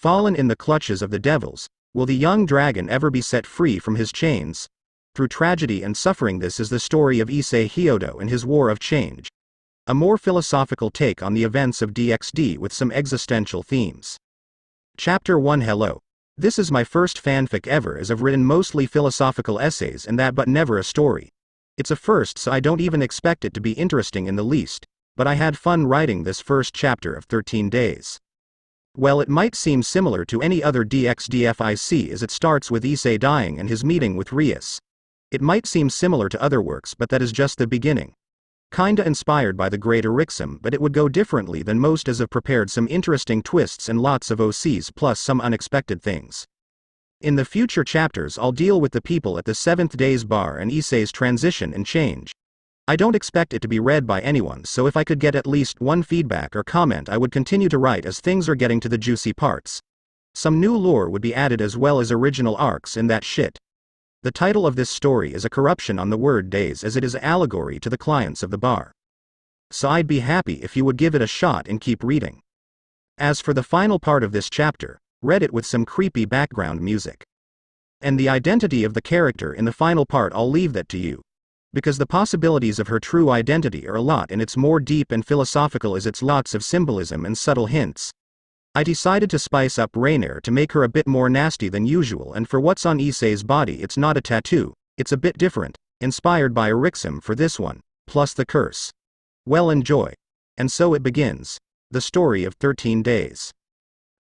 fallen in the clutches of the devils, will the young dragon ever be set free from his chains? Through tragedy and suffering, this is the story of Issei Hyodo and his war of change. A more philosophical take on the events of DxD with some existential themes. Chapter 1. Hello. This is my first fanfic ever, as I've written mostly philosophical essays and that, but never a story. It's a first, so I don't even expect it to be interesting in the least, but I had fun writing this first chapter of 13 Days. Well, it might seem similar to any other DxDFIC as it starts with Issei dying and his meeting with Rias. It might seem similar to other works, but that is just the beginning. Kinda inspired by the great Erixum, but it would go differently than most, as I've prepared some interesting twists and lots of OCs plus some unexpected things. In the future chapters I'll deal with the people at the 7th Days bar and Issei's transition and change. I don't expect it to be read by anyone, so if I could get at least one feedback or comment, I would continue to write as things are getting to the juicy parts. Some new lore would be added as well as original arcs and that shit. The title of this story is a corruption on the word days, as it is an allegory to the clients of the bar. So I'd be happy if you would give it a shot and keep reading. As for the final part of this chapter, read it with some creepy background music. And the identity of the character in the final part, I'll leave that to you. Because the possibilities of her true identity are a lot, and it's more deep and philosophical as it's lots of symbolism and subtle hints. I decided to spice up Rainier to make her a bit more nasty than usual, and for what's on Issei's body, it's not a tattoo, it's a bit different, inspired by Erixum for this one, plus the curse. Well, enjoy. And so it begins. The story of 13 Days.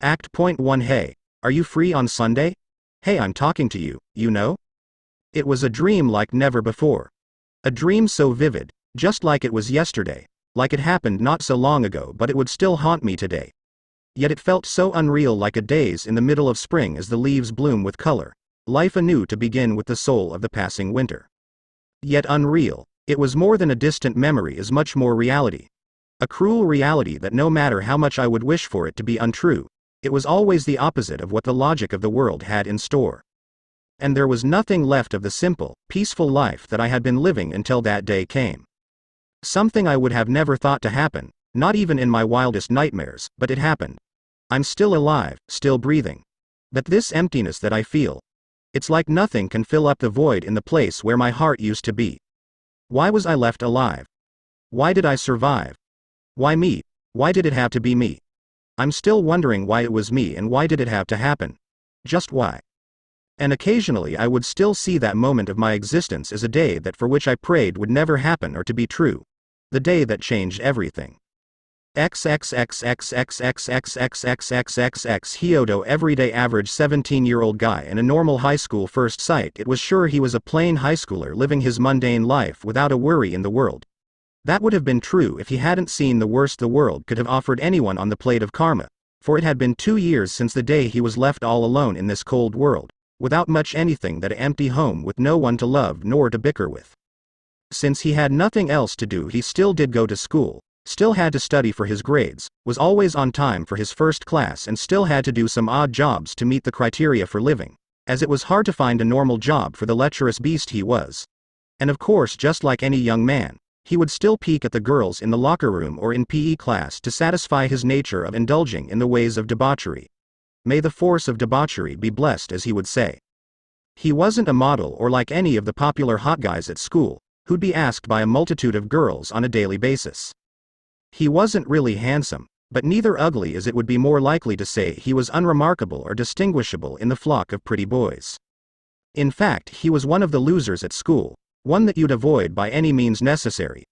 Act Point 1. Hey, are you free on Sunday? Hey, I'm talking to you, you know? It was a dream like never before. A dream so vivid, just like it was yesterday, like it happened not so long ago, but it would still haunt me today. Yet it felt so unreal, like a daze in the middle of spring as the leaves bloom with color, life anew to begin with the soul of the passing winter. Yet unreal, it was more than a distant memory, as much more reality. A cruel reality that no matter how much I would wish for it to be untrue, it was always the opposite of what the logic of the world had in store. And there was nothing left of the simple, peaceful life that I had been living until that day came. Something I would have never thought to happen, not even in my wildest nightmares, but it happened. I'm still alive, still breathing. But this emptiness that I feel, it's like nothing can fill up the void in the place where my heart used to be. Why was I left alive? Why did I survive? Why me? Why did it have to be me? I'm still wondering why it was me, and why did it have to happen? Just why? And occasionally I would still see that moment of my existence as a day that for which I prayed would never happen or to be true. The day that changed everything. XXXXXXXXXXXXX Hyodo, everyday average 17-year-old guy and a normal high school first sight. It was sure he was a plain high schooler living his mundane life without a worry in the world. That would have been true if he hadn't seen the worst the world could have offered anyone on the plate of karma, for it had been 2 years since the day he was left all alone in this cold world, without much anything but an empty home with no one to love nor to bicker with. Since he had nothing else to do, he still did go to school, still had to study for his grades, was always on time for his first class, and still had to do some odd jobs to meet the criteria for living, as it was hard to find a normal job for the lecherous beast he was. And of course, just like any young man, he would still peek at the girls in the locker room or in PE class to satisfy his nature of indulging in the ways of debauchery. May the force of debauchery be blessed, as he would say. He wasn't a model or like any of the popular hot guys at school, who'd be asked by a multitude of girls on a daily basis. He wasn't really handsome, but neither ugly, as it would be more likely to say he was unremarkable or distinguishable in the flock of pretty boys. In fact, he was one of the losers at school, one that you'd avoid by any means necessary.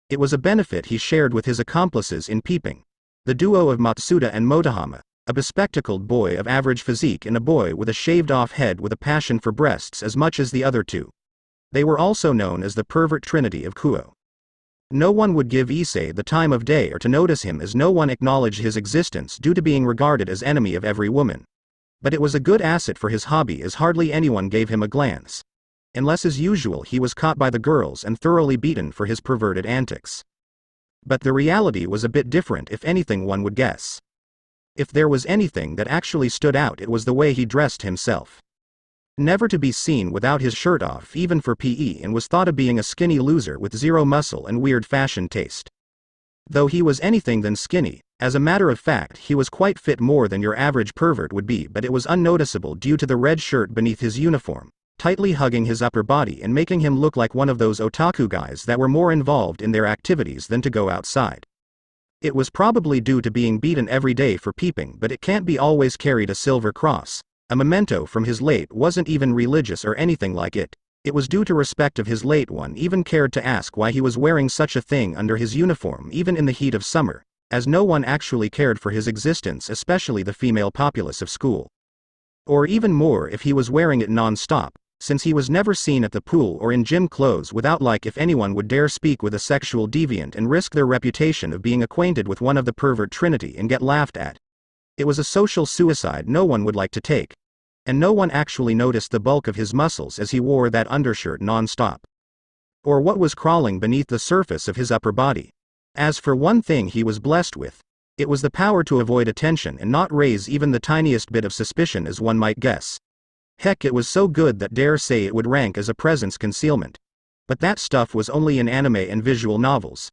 It was a benefit he shared with his accomplices in peeping, the duo of Matsuda and Motohama, a bespectacled boy of average physique and a boy with a shaved-off head with a passion for breasts as much as the other two. They were also known as the pervert trinity of Kuo. No one would give Issei the time of day or to notice him, as no one acknowledged his existence due to being regarded as enemy of every woman. But it was a good asset for his hobby, as hardly anyone gave him a glance. Unless, as usual, he was caught by the girls and thoroughly beaten for his perverted antics. But the reality was a bit different, if anything one would guess. If there was anything that actually stood out, it was the way he dressed himself. Never to be seen without his shirt off, even for PE, and was thought of being a skinny loser with zero muscle and weird fashion taste. Though he was anything than skinny, As a matter of fact, he was quite fit, more than your average pervert would be, but it was unnoticeable due to the red shirt beneath his uniform, tightly hugging his upper body and making him look like one of those otaku guys that were more involved in their activities than to go outside. It was probably due to being beaten every day for peeping, but it can't be always carried a silver cross. A memento from his late wasn't even religious or anything like it. It was due to respect of his late one even cared to ask why he was wearing such a thing under his uniform even in the heat of summer, as no one actually cared for his existence, especially the female populace of school. Or even more if he was wearing it non-stop, since he was never seen at the pool or in gym clothes without, like, if anyone would dare speak with a sexual deviant and risk their reputation of being acquainted with one of the pervert trinity and get laughed at. It was a social suicide no one would like to take. And no one actually noticed the bulk of his muscles as he wore that undershirt non-stop. Or what was crawling beneath the surface of his upper body. As for one thing he was blessed with, it was the power to avoid attention and not raise even the tiniest bit of suspicion, as one might guess. Heck, it was so good that dare say it would rank as a presence concealment. But that stuff was only in anime and visual novels.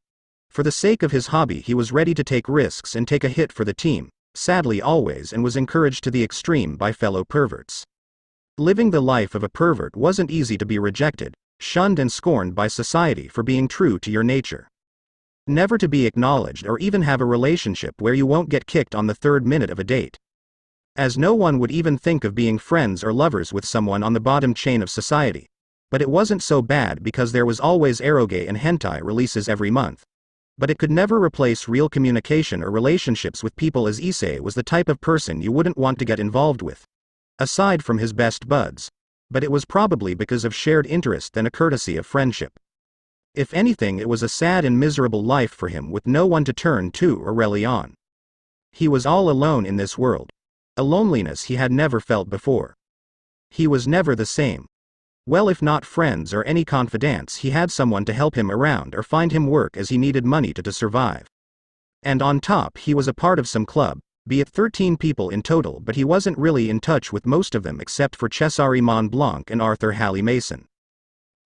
For the sake of his hobby he was ready to take risks and take a hit for the team, sadly always, and was encouraged to the extreme by fellow perverts. Living the life of a pervert wasn't easy to be rejected, shunned and scorned by society for being true to your nature. Never to be acknowledged or even have a relationship where you won't get kicked on the third minute of a date. As no one would even think of being friends or lovers with someone on the bottom chain of society. But it wasn't so bad because there was always eroge and hentai releases every month. But it could never replace real communication or relationships with people, as Issei was the type of person you wouldn't want to get involved with. Aside from his best buds. But it was probably because of shared interest than a courtesy of friendship. If anything, it was a sad and miserable life for him with no one to turn to or rely on. He was all alone in this world. A loneliness he had never felt before. He was never the same. Well, if not friends or any confidants, he had someone to help him around or find him work as he needed money to survive. And on top, he was a part of some club, be it 13 people in total, but he wasn't really in touch with most of them except for Cesare Mont Blanc and Arthur Halley Mason.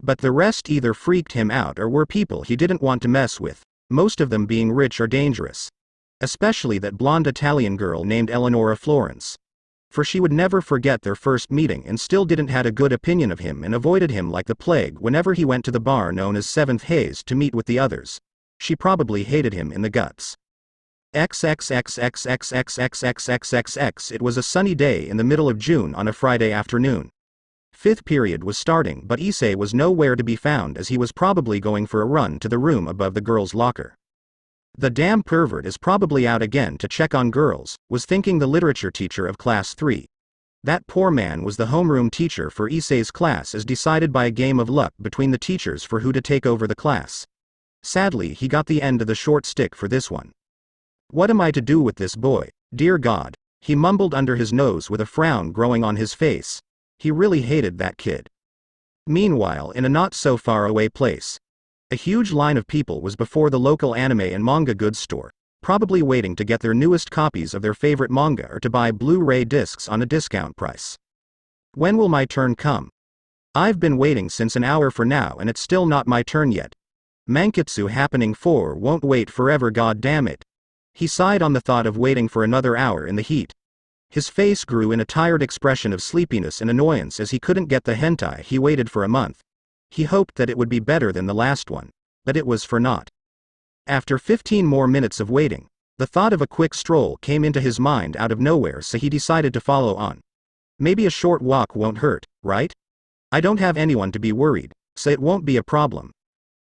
But the rest either freaked him out or were people he didn't want to mess with, most of them being rich or dangerous. Especially that blonde Italian girl named Eleonora Florence. For she would never forget their first meeting and still didn't had a good opinion of him and avoided him like the plague whenever he went to the bar known as Seventh Haze to meet with the others. She probably hated him in the guts. XXXXXXXXXXXX. It was a sunny day in the middle of June on a Friday afternoon. Fifth period was starting, but Issei was nowhere to be found, as he was probably going for a run to the room above the girls' locker. The damn pervert is probably out again to check on girls, was thinking the literature teacher of class 3. That poor man was the homeroom teacher for Issei's class, as decided by a game of luck between the teachers for who to take over the class. Sadly, he got the end of the short stick for this one. What am I to do with this boy, dear God? He mumbled under his nose with a frown growing on his face. He really hated that kid. Meanwhile, in a not so far away place, a huge line of people was before the local anime and manga goods store, probably waiting to get their newest copies of their favorite manga or to buy Blu-ray discs on a discount price. When will my turn come? I've been waiting since an hour for now and it's still not my turn yet. Mankitsu happening 4 won't wait forever, god damn it. He sighed on the thought of waiting for another hour in the heat. His face grew in a tired expression of sleepiness and annoyance as he couldn't get the hentai he waited for a month. He hoped that it would be better than the last one, but it was for naught. After 15 more minutes of waiting, the thought of a quick stroll came into his mind out of nowhere, so he decided to follow on. Maybe a short walk won't hurt, right? I don't have anyone to be worried, so it won't be a problem.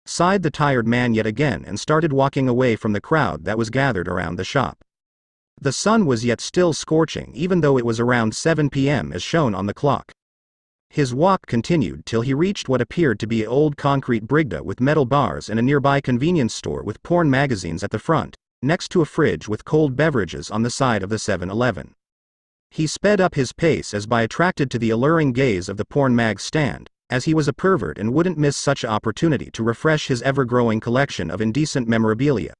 Sighed the tired man yet again and started walking away from the crowd that was gathered around the shop. The sun was yet still scorching even though it was around 7 p.m. as shown on the clock. His walk continued till he reached what appeared to be an old concrete brigda with metal bars and a nearby convenience store with porn magazines at the front, next to a fridge with cold beverages on the side of the 7-Eleven. He sped up his pace as by attracted to the alluring gaze of the porn mag stand, as he was a pervert and wouldn't miss such an opportunity to refresh his ever-growing collection of indecent memorabilia.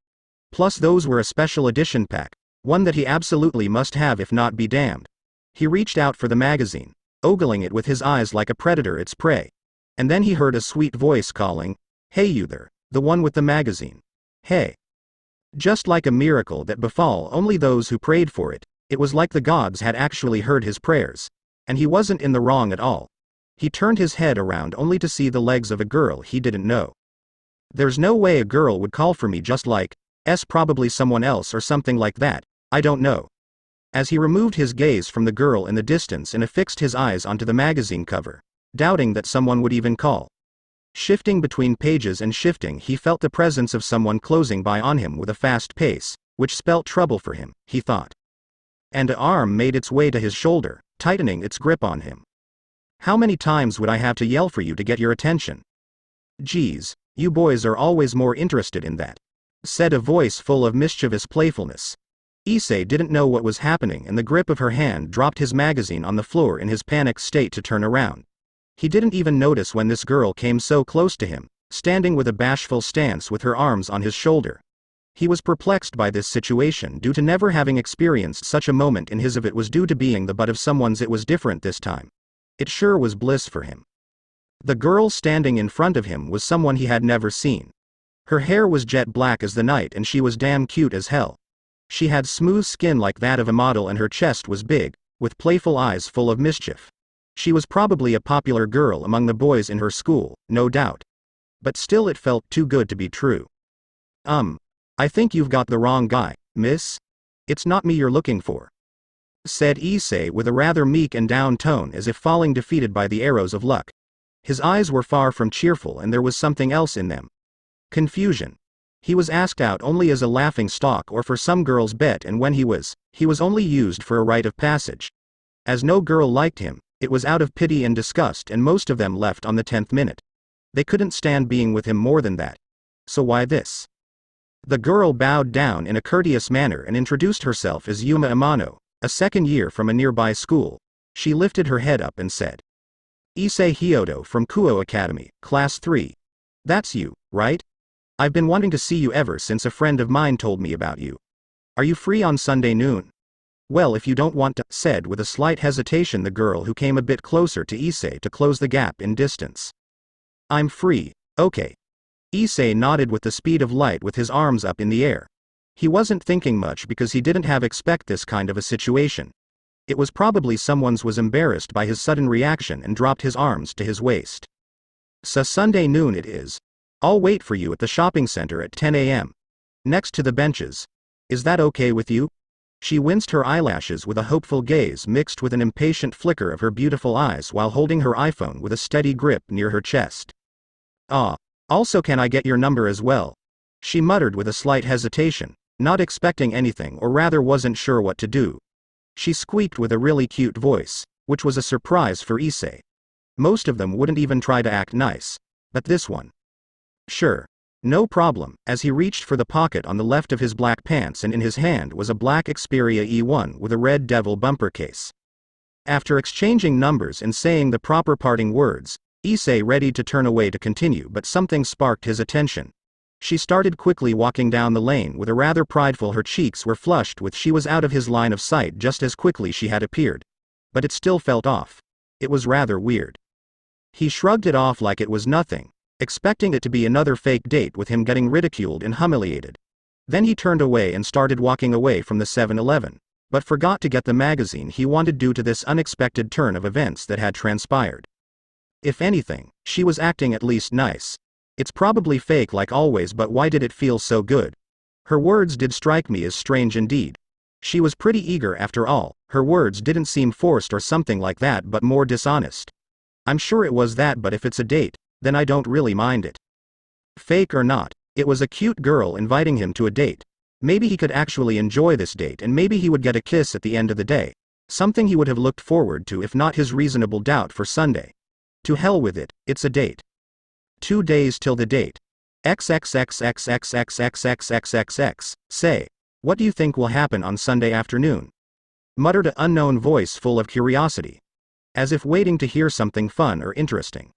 Plus those were a special edition pack, one that he absolutely must have if not be damned. He reached out for the magazine, ogling it with his eyes like a predator its prey. And then he heard a sweet voice calling, "Hey you there, the one with the magazine. Hey." Just like a miracle that befall only those who prayed for it, it was like the gods had actually heard his prayers. And he wasn't in the wrong at all. He turned his head around only to see the legs of a girl he didn't know. There's no way a girl would call for me just like, probably someone else or something like that, I don't know. As he removed his gaze from the girl in the distance and affixed his eyes onto the magazine cover, doubting that someone would even call. Shifting between pages and shifting, he felt the presence of someone closing by on him with a fast pace, which spelt trouble for him, he thought. And an arm made its way to his shoulder, tightening its grip on him. How many times would I have to yell for you to get your attention? Geez, you boys are always more interested in that, said a voice full of mischievous playfulness. Issei didn't know what was happening, and the grip of her hand dropped his magazine on the floor in his panicked state to turn around. He didn't even notice when this girl came so close to him, standing with a bashful stance with her arms on his shoulder. He was perplexed by this situation due to never having experienced such a moment in his life. If it was due to being the butt of someone's, it was different this time. It sure was bliss for him. The girl standing in front of him was someone he had never seen. Her hair was jet black as the night and she was damn cute as hell. She had smooth skin like that of a model and her chest was big, with playful eyes full of mischief. She was probably a popular girl among the boys in her school, no doubt. But still it felt too good to be true. I think you've got the wrong guy, miss. It's not me you're looking for, said Issei with a rather meek and down tone, as if falling defeated by the arrows of luck. His eyes were far from cheerful and there was something else in them. Confusion. He was asked out only as a laughing stock or for some girl's bet, and when he was only used for a rite of passage. As no girl liked him, it was out of pity and disgust, and most of them left on the 10th minute. They couldn't stand being with him more than that. So why this? The girl bowed down in a courteous manner and introduced herself as Yuma Amano, a second year from a nearby school. She lifted her head up and said, Issei Hyodo from Kuo Academy, Class 3. That's you, right? I've been wanting to see you ever since a friend of mine told me about you. Are you free on Sunday noon? Well, if you don't want to, said with a slight hesitation the girl, who came a bit closer to Issei to close the gap in distance. I'm free, okay. Issei nodded with the speed of light with his arms up in the air. He wasn't thinking much because he didn't expect this kind of a situation. It was probably someone's, was embarrassed by his sudden reaction and dropped his arms to his waist. Sunday noon it is. I'll wait for you at the shopping center at 10 a.m. Next to the benches. Is that okay with you? She winced her eyelashes with a hopeful gaze mixed with an impatient flicker of her beautiful eyes while holding her iPhone with a steady grip near her chest. Also, can I get your number as well? She muttered with a slight hesitation, not expecting anything, or rather wasn't sure what to do. She squeaked with a really cute voice, which was a surprise for Issei. Most of them wouldn't even try to act nice. But this one. Sure. No problem, as he reached for the pocket on the left of his black pants, and in his hand was a black Xperia E1 with a red devil bumper case. After exchanging numbers and saying the proper parting words, Issei readied to turn away to continue, but something sparked his attention. She started quickly walking down the lane with a rather prideful, her cheeks were flushed with she was out of his line of sight just as quickly she had appeared. But it still felt off. It was rather weird. He shrugged it off like it was nothing, expecting it to be another fake date with him getting ridiculed and humiliated. Then he turned away and started walking away from the 7-Eleven, but forgot to get the magazine he wanted due to this unexpected turn of events that had transpired. If anything, she was acting at least nice. It's probably fake like always, but why did it feel so good? Her words did strike me as strange indeed. She was pretty eager after all, her words didn't seem forced or something like that, but more dishonest. I'm sure it was that, but if it's a date, then I don't really mind it. Fake or not, it was a cute girl inviting him to a date. Maybe he could actually enjoy this date, and maybe he would get a kiss at the end of the day. Something he would have looked forward to, if not his reasonable doubt for Sunday. To hell with it, it's a date. 2 days till the date. XXXXXXXXXXXX. Say, what do you think will happen on Sunday afternoon? Muttered an unknown voice full of curiosity. As if waiting to hear something fun or interesting.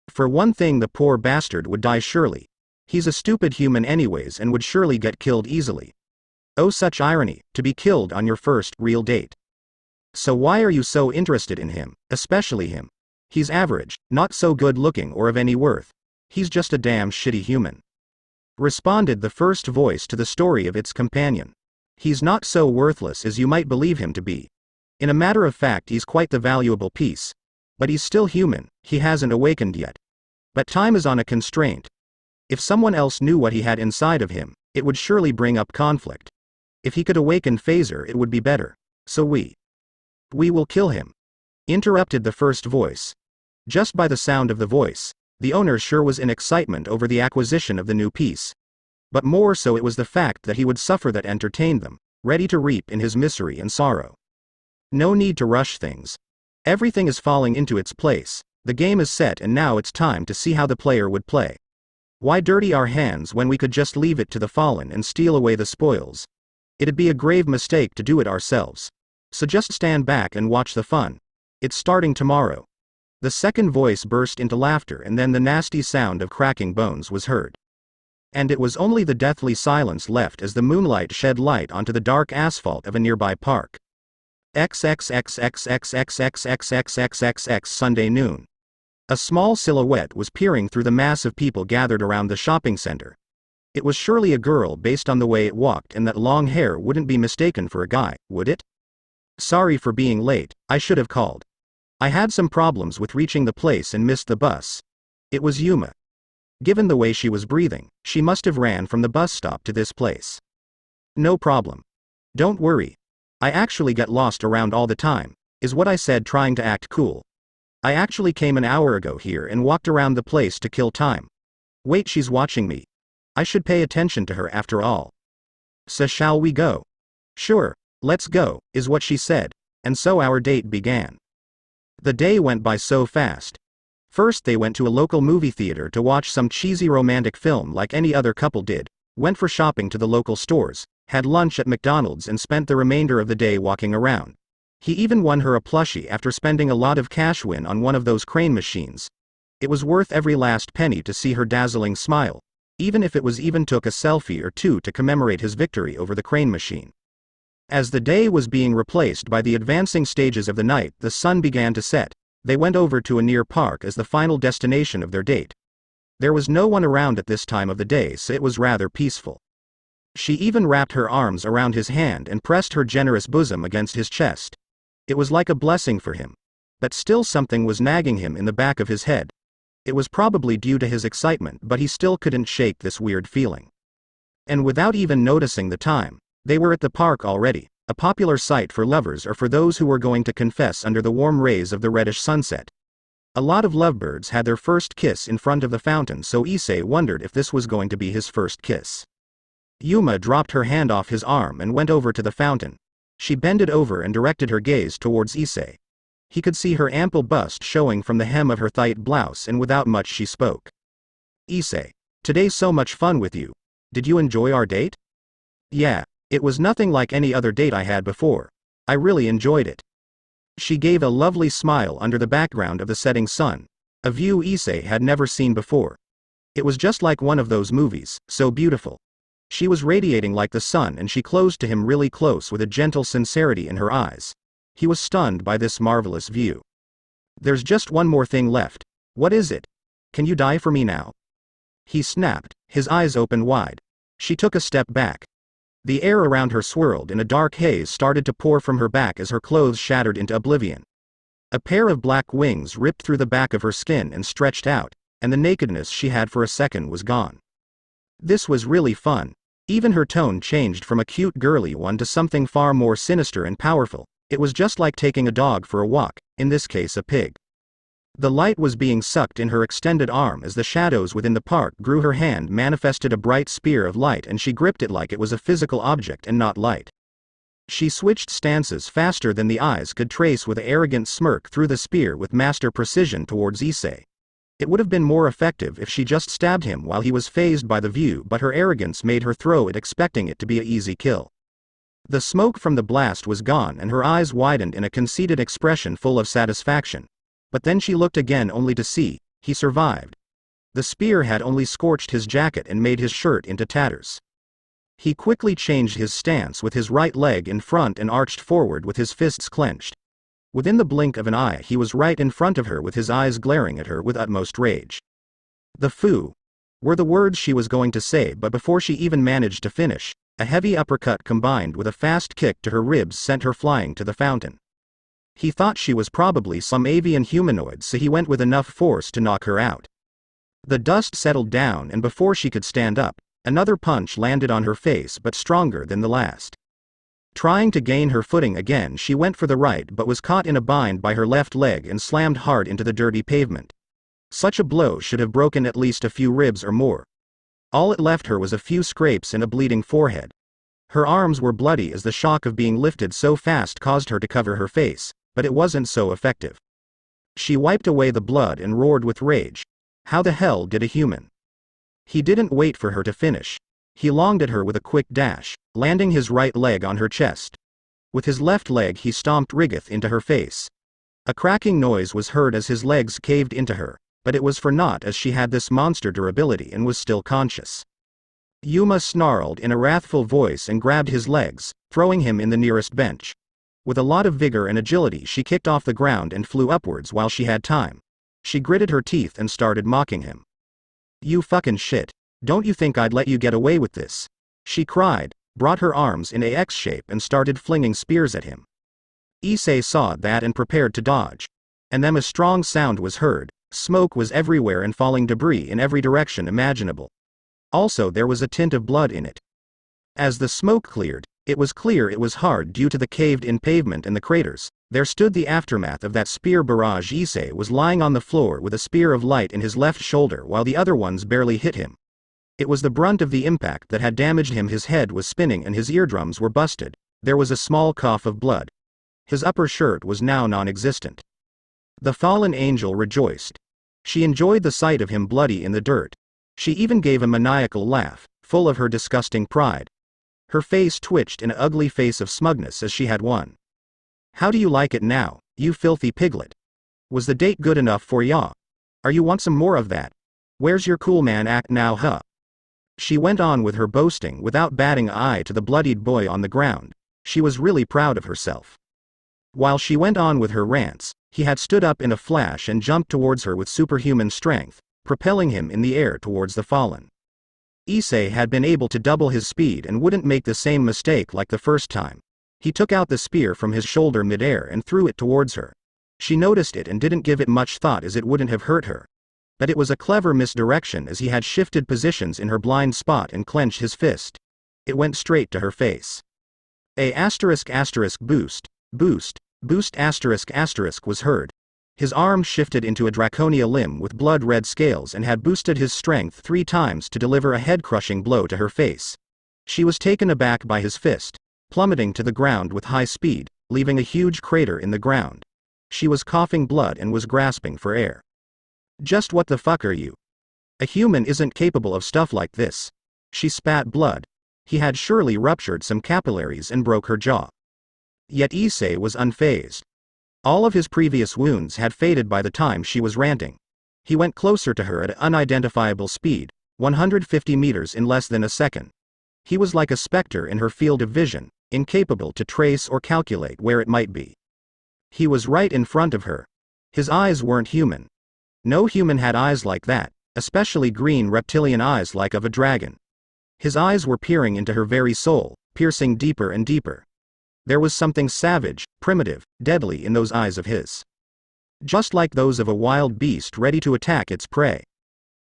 For one thing, the poor bastard would die surely. He's a stupid human anyways and would surely get killed easily. Oh, such irony, to be killed on your first real date. So why are you so interested in him, especially him? He's average, not so good looking or of any worth. He's just a damn shitty human. responded the first voice to the story of its companion. He's not so worthless as you might believe him to be. In a matter of fact, he's quite the valuable piece. But he's still human, he hasn't awakened yet. But time is on a constraint. If someone else knew what he had inside of him, it would surely bring up conflict. If he could awaken Phaser, it would be better. So we will kill him, interrupted the first voice. Just by the sound of the voice, the owner sure was in excitement over the acquisition of the new piece. But more so it was the fact that he would suffer that entertained them, ready to reap in his misery and sorrow. No need to rush things. Everything is falling into its place, the game is set, and now it's time to see how the player would play. Why dirty our hands when we could just leave it to the fallen and steal away the spoils? It'd be a grave mistake to do it ourselves. So just stand back and watch the fun. It's starting tomorrow. The second voice burst into laughter, and then the nasty sound of cracking bones was heard. And it was only the deathly silence left as the moonlight shed light onto the dark asphalt of a nearby park. XXXXXXXXXXXX Sunday noon. A small silhouette was peering through the mass of people gathered around the shopping center. It was surely a girl based on the way it walked, and that long hair wouldn't be mistaken for a guy, would it? Sorry for being late, I should have called. I had some problems with reaching the place and missed the bus. It was Yuma. Given the way she was breathing, she must have ran from the bus stop to this place. No problem. Don't worry. I actually get lost around all the time, is what I said, trying to act cool. I actually came an hour ago here and walked around the place to kill time. Wait, she's watching me. I should pay attention to her after all. So shall we go? Sure, let's go, is what she said, and so our date began. The day went by so fast. First they went to a local movie theater to watch some cheesy romantic film like any other couple did, went for shopping to the local stores, had lunch at McDonald's, and spent the remainder of the day walking around. He even won her a plushie after spending a lot of cash win on one of those crane machines. It was worth every last penny to see her dazzling smile, even if it was even took a selfie or two to commemorate his victory over the crane machine. As the day was being replaced by the advancing stages of the night, the sun began to set. They went over to a near park as the final destination of their date. There was no one around at this time of the day, so it was rather peaceful. She even wrapped her arms around his hand and pressed her generous bosom against his chest. It was like a blessing for him. But still something was nagging him in the back of his head. It was probably due to his excitement, but he still couldn't shake this weird feeling. And without even noticing the time, they were at the park already, a popular site for lovers or for those who were going to confess under the warm rays of the reddish sunset. A lot of lovebirds had their first kiss in front of the fountain, so Issei wondered if this was going to be his first kiss. Yuma dropped her hand off his arm and went over to the fountain. She bended over and directed her gaze towards Issei. He could see her ample bust showing from the hem of her tight blouse, and without much she spoke. Issei, today's so much fun with you. Did you enjoy our date? Yeah, it was nothing like any other date I had before. I really enjoyed it. She gave a lovely smile under the background of the setting sun, a view Issei had never seen before. It was just like one of those movies, so beautiful. She was radiating like the sun, and she closed to him really close with a gentle sincerity in her eyes. He was stunned by this marvelous view. There's just one more thing left. What is it? Can you die for me now? He snapped, his eyes open wide. She took a step back. The air around her swirled, and a dark haze started to pour from her back as her clothes shattered into oblivion. A pair of black wings ripped through the back of her skin and stretched out, and the nakedness she had for a second was gone. This was really fun. Even her tone changed from a cute girly one to something far more sinister and powerful. It was just like taking a dog for a walk, in this case a pig. The light was being sucked in her extended arm as the shadows within the park grew. Her hand manifested a bright spear of light, and she gripped it like it was a physical object and not light. She switched stances faster than the eyes could trace, with an arrogant smirk through the spear with master precision towards Issei. It would have been more effective if she just stabbed him while he was fazed by the view, but her arrogance made her throw it, expecting it to be an easy kill. The smoke from the blast was gone, and her eyes widened in a conceited expression full of satisfaction. But then she looked again, only to see, he survived. The spear had only scorched his jacket and made his shirt into tatters. He quickly changed his stance, with his right leg in front and arched forward with his fists clenched. Within the blink of an eye he was right in front of her, with his eyes glaring at her with utmost rage. The foo! were the words she was going to say, but before she even managed to finish, a heavy uppercut combined with a fast kick to her ribs sent her flying to the fountain. He thought she was probably some avian humanoid, so he went with enough force to knock her out. The dust settled down, and before she could stand up, another punch landed on her face, but stronger than the last. Trying to gain her footing again, she went for the right but was caught in a bind by her left leg and slammed hard into the dirty pavement. Such a blow should have broken at least a few ribs or more. All it left her was a few scrapes and a bleeding forehead. Her arms were bloody as the shock of being lifted so fast caused her to cover her face, but it wasn't so effective. She wiped away the blood and roared with rage. How the hell did a human? He didn't wait for her to finish. He longed at her with a quick dash, landing his right leg on her chest. With his left leg he stomped Riggith into her face. A cracking noise was heard as his legs caved into her, but it was for naught as she had this monster durability and was still conscious. Yuma snarled in a wrathful voice and grabbed his legs, throwing him in the nearest bench. With a lot of vigor and agility she kicked off the ground and flew upwards while she had time. She gritted her teeth and started mocking him. "You fucking shit. Don't you think I'd let you get away with this?" she cried, brought her arms in a X shape and started flinging spears at him. Issei saw that and prepared to dodge. And then a strong sound was heard. Smoke was everywhere and falling debris in every direction imaginable. Also there was a tint of blood in it. As the smoke cleared, it was clear it was hard due to the caved-in pavement and the craters. There stood the aftermath of that spear barrage. Issei was lying on the floor with a spear of light in his left shoulder while the other ones barely hit him. It was the brunt of the impact that had damaged him. His head was spinning and his eardrums were busted. There was a small cough of blood. His upper shirt was now non-existent. The fallen angel rejoiced. She enjoyed the sight of him bloody in the dirt. She even gave a maniacal laugh, full of her disgusting pride. Her face twitched in an ugly face of smugness as she had won. "How do you like it now, you filthy piglet? Was the date good enough for ya? Are you want some more of that? Where's your cool man act now, huh?" She went on with her boasting without batting an eye to the bloodied boy on the ground. She was really proud of herself. While she went on with her rants, he had stood up in a flash and jumped towards her with superhuman strength, propelling him in the air towards the fallen. Issei had been able to double his speed and wouldn't make the same mistake like the first time. He took out the spear from his shoulder midair and threw it towards her. She noticed it and didn't give it much thought as it wouldn't have hurt her. But it was a clever misdirection as he had shifted positions in her blind spot and clenched his fist. It went straight to her face. Boost was heard. His arm shifted into a draconia limb with blood-red scales and had boosted his strength 3 times to deliver a head-crushing blow to her face. She was taken aback by his fist, plummeting to the ground with high speed, leaving a huge crater in the ground. She was coughing blood and was grasping for air. "Just what the fuck are you? A human isn't capable of stuff like this." She spat blood. He had surely ruptured some capillaries and broke her jaw. Yet Issei was unfazed. All of his previous wounds had faded by the time she was ranting. He went closer to her at an unidentifiable speed, 150 meters in less than a second. He was like a specter in her field of vision, incapable to trace or calculate where it might be. He was right in front of her. His eyes weren't human. No human had eyes like that, especially green reptilian eyes like of a dragon. His eyes were peering into her very soul, piercing deeper and deeper. There was something savage, primitive, deadly in those eyes of his. Just like those of a wild beast ready to attack its prey.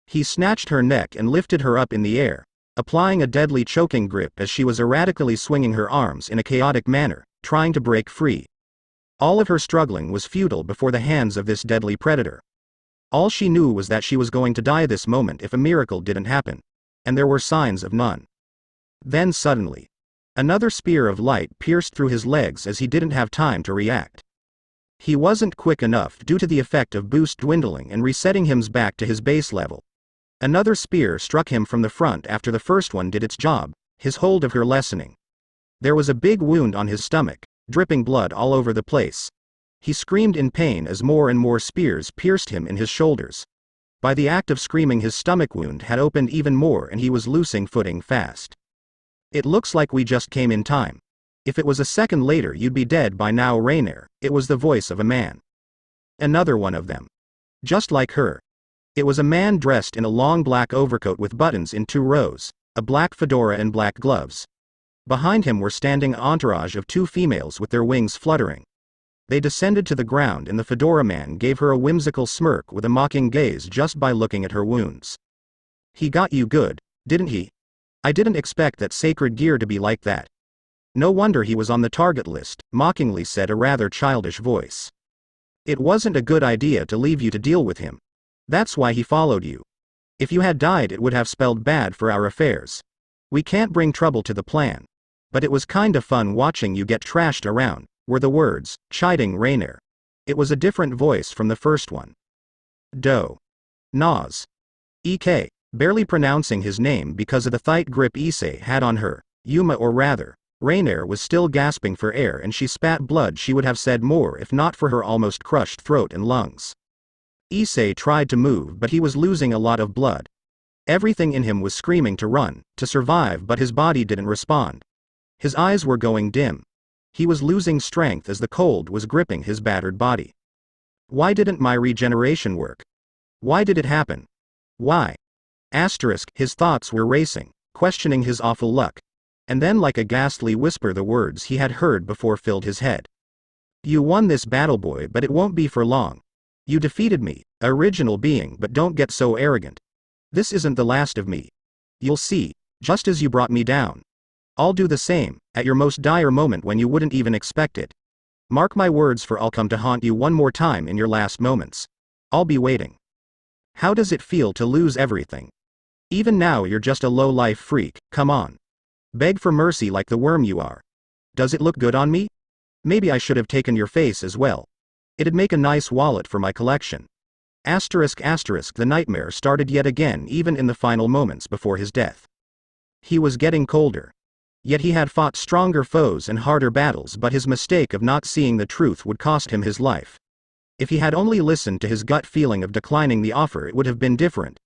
He snatched her neck and lifted her up in the air, applying a deadly choking grip as she was erratically swinging her arms in a chaotic manner, trying to break free. All of her struggling was futile before the hands of this deadly predator. All she knew was that she was going to die this moment if a miracle didn't happen. And there were signs of none. Then suddenly, another spear of light pierced through his legs as he didn't have time to react. He wasn't quick enough due to the effect of boost dwindling and resetting him back to his base level. Another spear struck him from the front after the first one did its job, his hold of her lessening. There was a big wound on his stomach, dripping blood all over the place. He screamed in pain as more and more spears pierced him in his shoulders. By the act of screaming his stomach wound had opened even more and he was losing footing fast. "It looks like we just came in time. If it was a second later you'd be dead by now, Rainier." It was the voice of a man. Another one of them. Just like her. It was a man dressed in a long black overcoat with buttons in 2 rows, a black fedora and black gloves. Behind him were standing an entourage of 2 females with their wings fluttering. They descended to the ground and the fedora man gave her a whimsical smirk with a mocking gaze just by looking at her wounds. He got you good, didn't he? I didn't expect that sacred gear to be like that. No wonder he was on the target list, mockingly said a rather childish voice. It wasn't a good idea to leave you to deal with him. That's why he followed you. If you had died it would have spelled bad for our affairs. We can't bring trouble to the plan. But it was kinda fun watching you get trashed around, were the words, chiding Rainier. It was a different voice from the first one. Do. Nas. Ek, barely pronouncing his name because of the tight grip Issei had on her, Yuma or rather, Rainier was still gasping for air and she spat blood. She would have said more if not for her almost crushed throat and lungs. Issei tried to move but he was losing a lot of blood. Everything in him was screaming to run, to survive, but his body didn't respond. His eyes were going dim. He was losing strength as the cold was gripping his battered body. Why didn't my regeneration work? Why did it happen? Why? His thoughts were racing, questioning his awful luck. And then like a ghastly whisper the words he had heard before filled his head. You won this battle, boy, but it won't be for long. You defeated me, original being, but don't get so arrogant. This isn't the last of me. You'll see, just as you brought me down. I'll do the same, at your most dire moment when you wouldn't even expect it. Mark my words, for I'll come to haunt you one more time in your last moments. I'll be waiting. How does it feel to lose everything? Even now you're just a low-life freak, come on. Beg for mercy like the worm you are. Does it look good on me? Maybe I should have taken your face as well. It'd make a nice wallet for my collection. The nightmare started yet again even in the final moments before his death. He was getting colder. Yet he had fought stronger foes and harder battles, but his mistake of not seeing the truth would cost him his life. If he had only listened to his gut feeling of declining the offer it would have been different.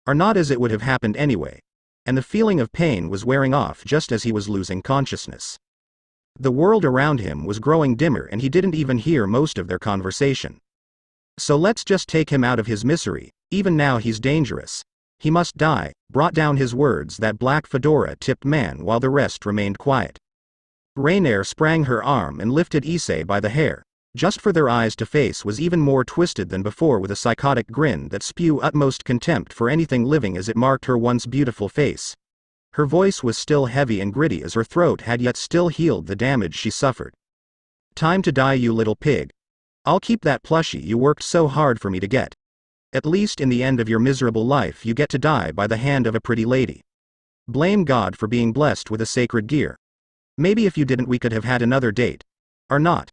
Or not, as it would have happened anyway. And the feeling of pain was wearing off just as he was losing consciousness. The world around him was growing dimmer and he didn't even hear most of their conversation. So let's just take him out of his misery, even now he's dangerous. He must die, brought down his words that black fedora-tipped man while the rest remained quiet. Rainier sprang her arm and lifted Issei by the hair, just for their eyes to face was even more twisted than before with a psychotic grin that spewed utmost contempt for anything living as it marked her once beautiful face. Her voice was still heavy and gritty as her throat had yet still healed the damage she suffered. Time to die, you little pig. I'll keep that plushie you worked so hard for me to get. At least in the end of your miserable life you get to die by the hand of a pretty lady. Blame God for being blessed with a sacred gear. Maybe if you didn't we could have had another date. Or not.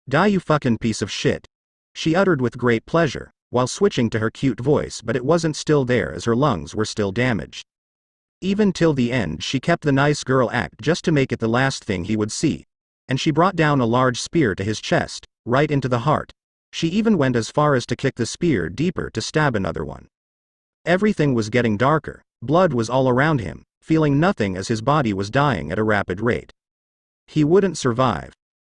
Die, you fucking piece of shit. She uttered with great pleasure, while switching to her cute voice, but it wasn't still there as her lungs were still damaged. Even till the end she kept the nice girl act just to make it the last thing he would see. And she brought down a large spear to his chest, right into the heart. She even went as far as to kick the spear deeper to stab another one. Everything was getting darker, blood was all around him, feeling nothing as his body was dying at a rapid rate. He wouldn't survive.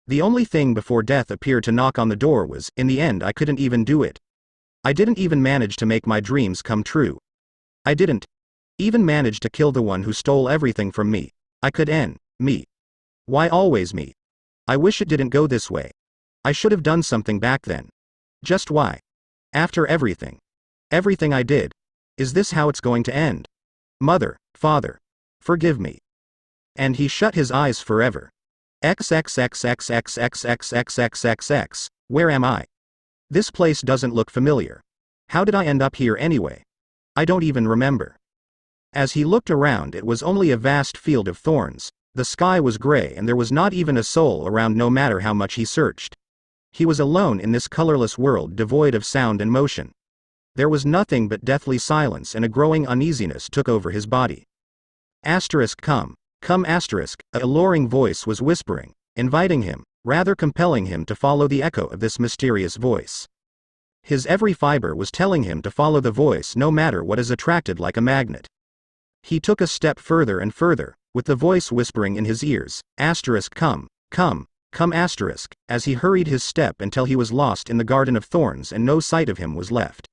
The only thing before death appeared to knock on the door was, in the end I couldn't even do it. I didn't even manage to make my dreams come true. I didn't even manage to kill the one who stole everything from me. I could end me. Why always me? I wish it didn't go this way. I should have done something back then. Just why? After everything I did. Is this how it's going to end? Mother, Father, forgive me. And he shut his eyes forever. XXXXXXXXXXXX, where am I? This place doesn't look familiar. How did I end up here anyway? I don't even remember. As he looked around it was only a vast field of thorns, the sky was gray and there was not even a soul around no matter how much he searched. He was alone in this colorless world devoid of sound and motion. There was nothing but deathly silence and a growing uneasiness took over his body. Come, a alluring voice was whispering, inviting him, rather compelling him to follow the echo of this mysterious voice. His every fiber was telling him to follow the voice no matter what, is attracted like a magnet. He took a step further and further, with the voice whispering in his ears, come, as he hurried his step until he was lost in the garden of thorns and no sight of him was left.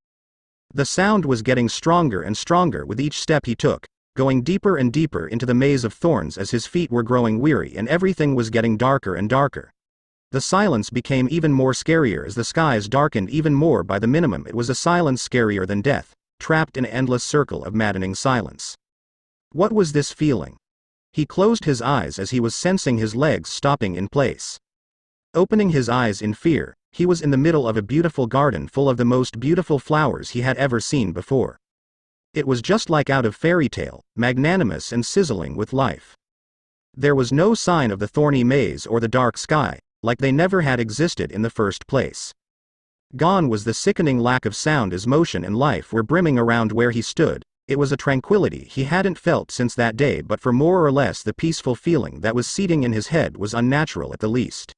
The sound was getting stronger and stronger with each step he took, going deeper and deeper into the maze of thorns as his feet were growing weary and everything was getting darker and darker. The silence became even more scarier as the skies darkened even more. By the minimum, it was a silence scarier than death, trapped in an endless circle of maddening silence. What was this feeling? He closed his eyes as he was sensing his legs stopping in place. Opening his eyes in fear, he was in the middle of a beautiful garden full of the most beautiful flowers he had ever seen before. It was just like out of fairy tale, magnanimous and sizzling with life. There was no sign of the thorny maze or the dark sky, like they never had existed in the first place. Gone was the sickening lack of sound as motion and life were brimming around where he stood. It was a tranquility he hadn't felt since that day, but for more or less the peaceful feeling that was seating in his head was unnatural at the least.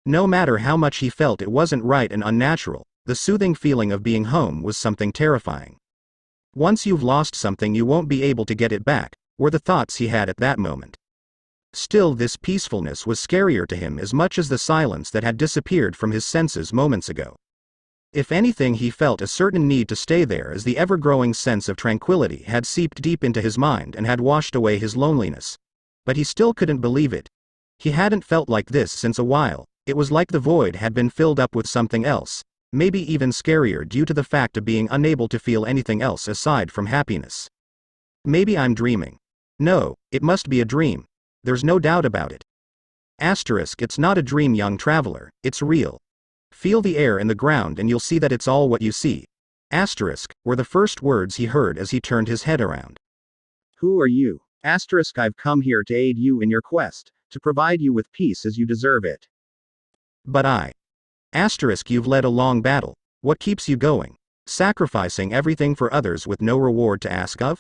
No matter how much he felt it wasn't right and unnatural, the soothing feeling of being home was something terrifying. Once you've lost something you won't be able to get it back, were the thoughts he had at that moment. Still, this peacefulness was scarier to him as much as the silence that had disappeared from his senses moments ago. If anything, he felt a certain need to stay there as the ever-growing sense of tranquility had seeped deep into his mind and had washed away his loneliness. But he still couldn't believe it. He hadn't felt like this since a while. It was like the void had been filled up with something else, maybe even scarier due to the fact of being unable to feel anything else aside from happiness. Maybe I'm dreaming. No, it must be a dream. There's no doubt about it. It's not a dream, young traveler, it's real. Feel the air and the ground and you'll see that it's all what you see. Were the first words he heard as he turned his head around. Who are you? I've come here to aid you in your quest, to provide you with peace as you deserve it. But you've led a long battle. What keeps you going? Sacrificing everything for others with no reward to ask of?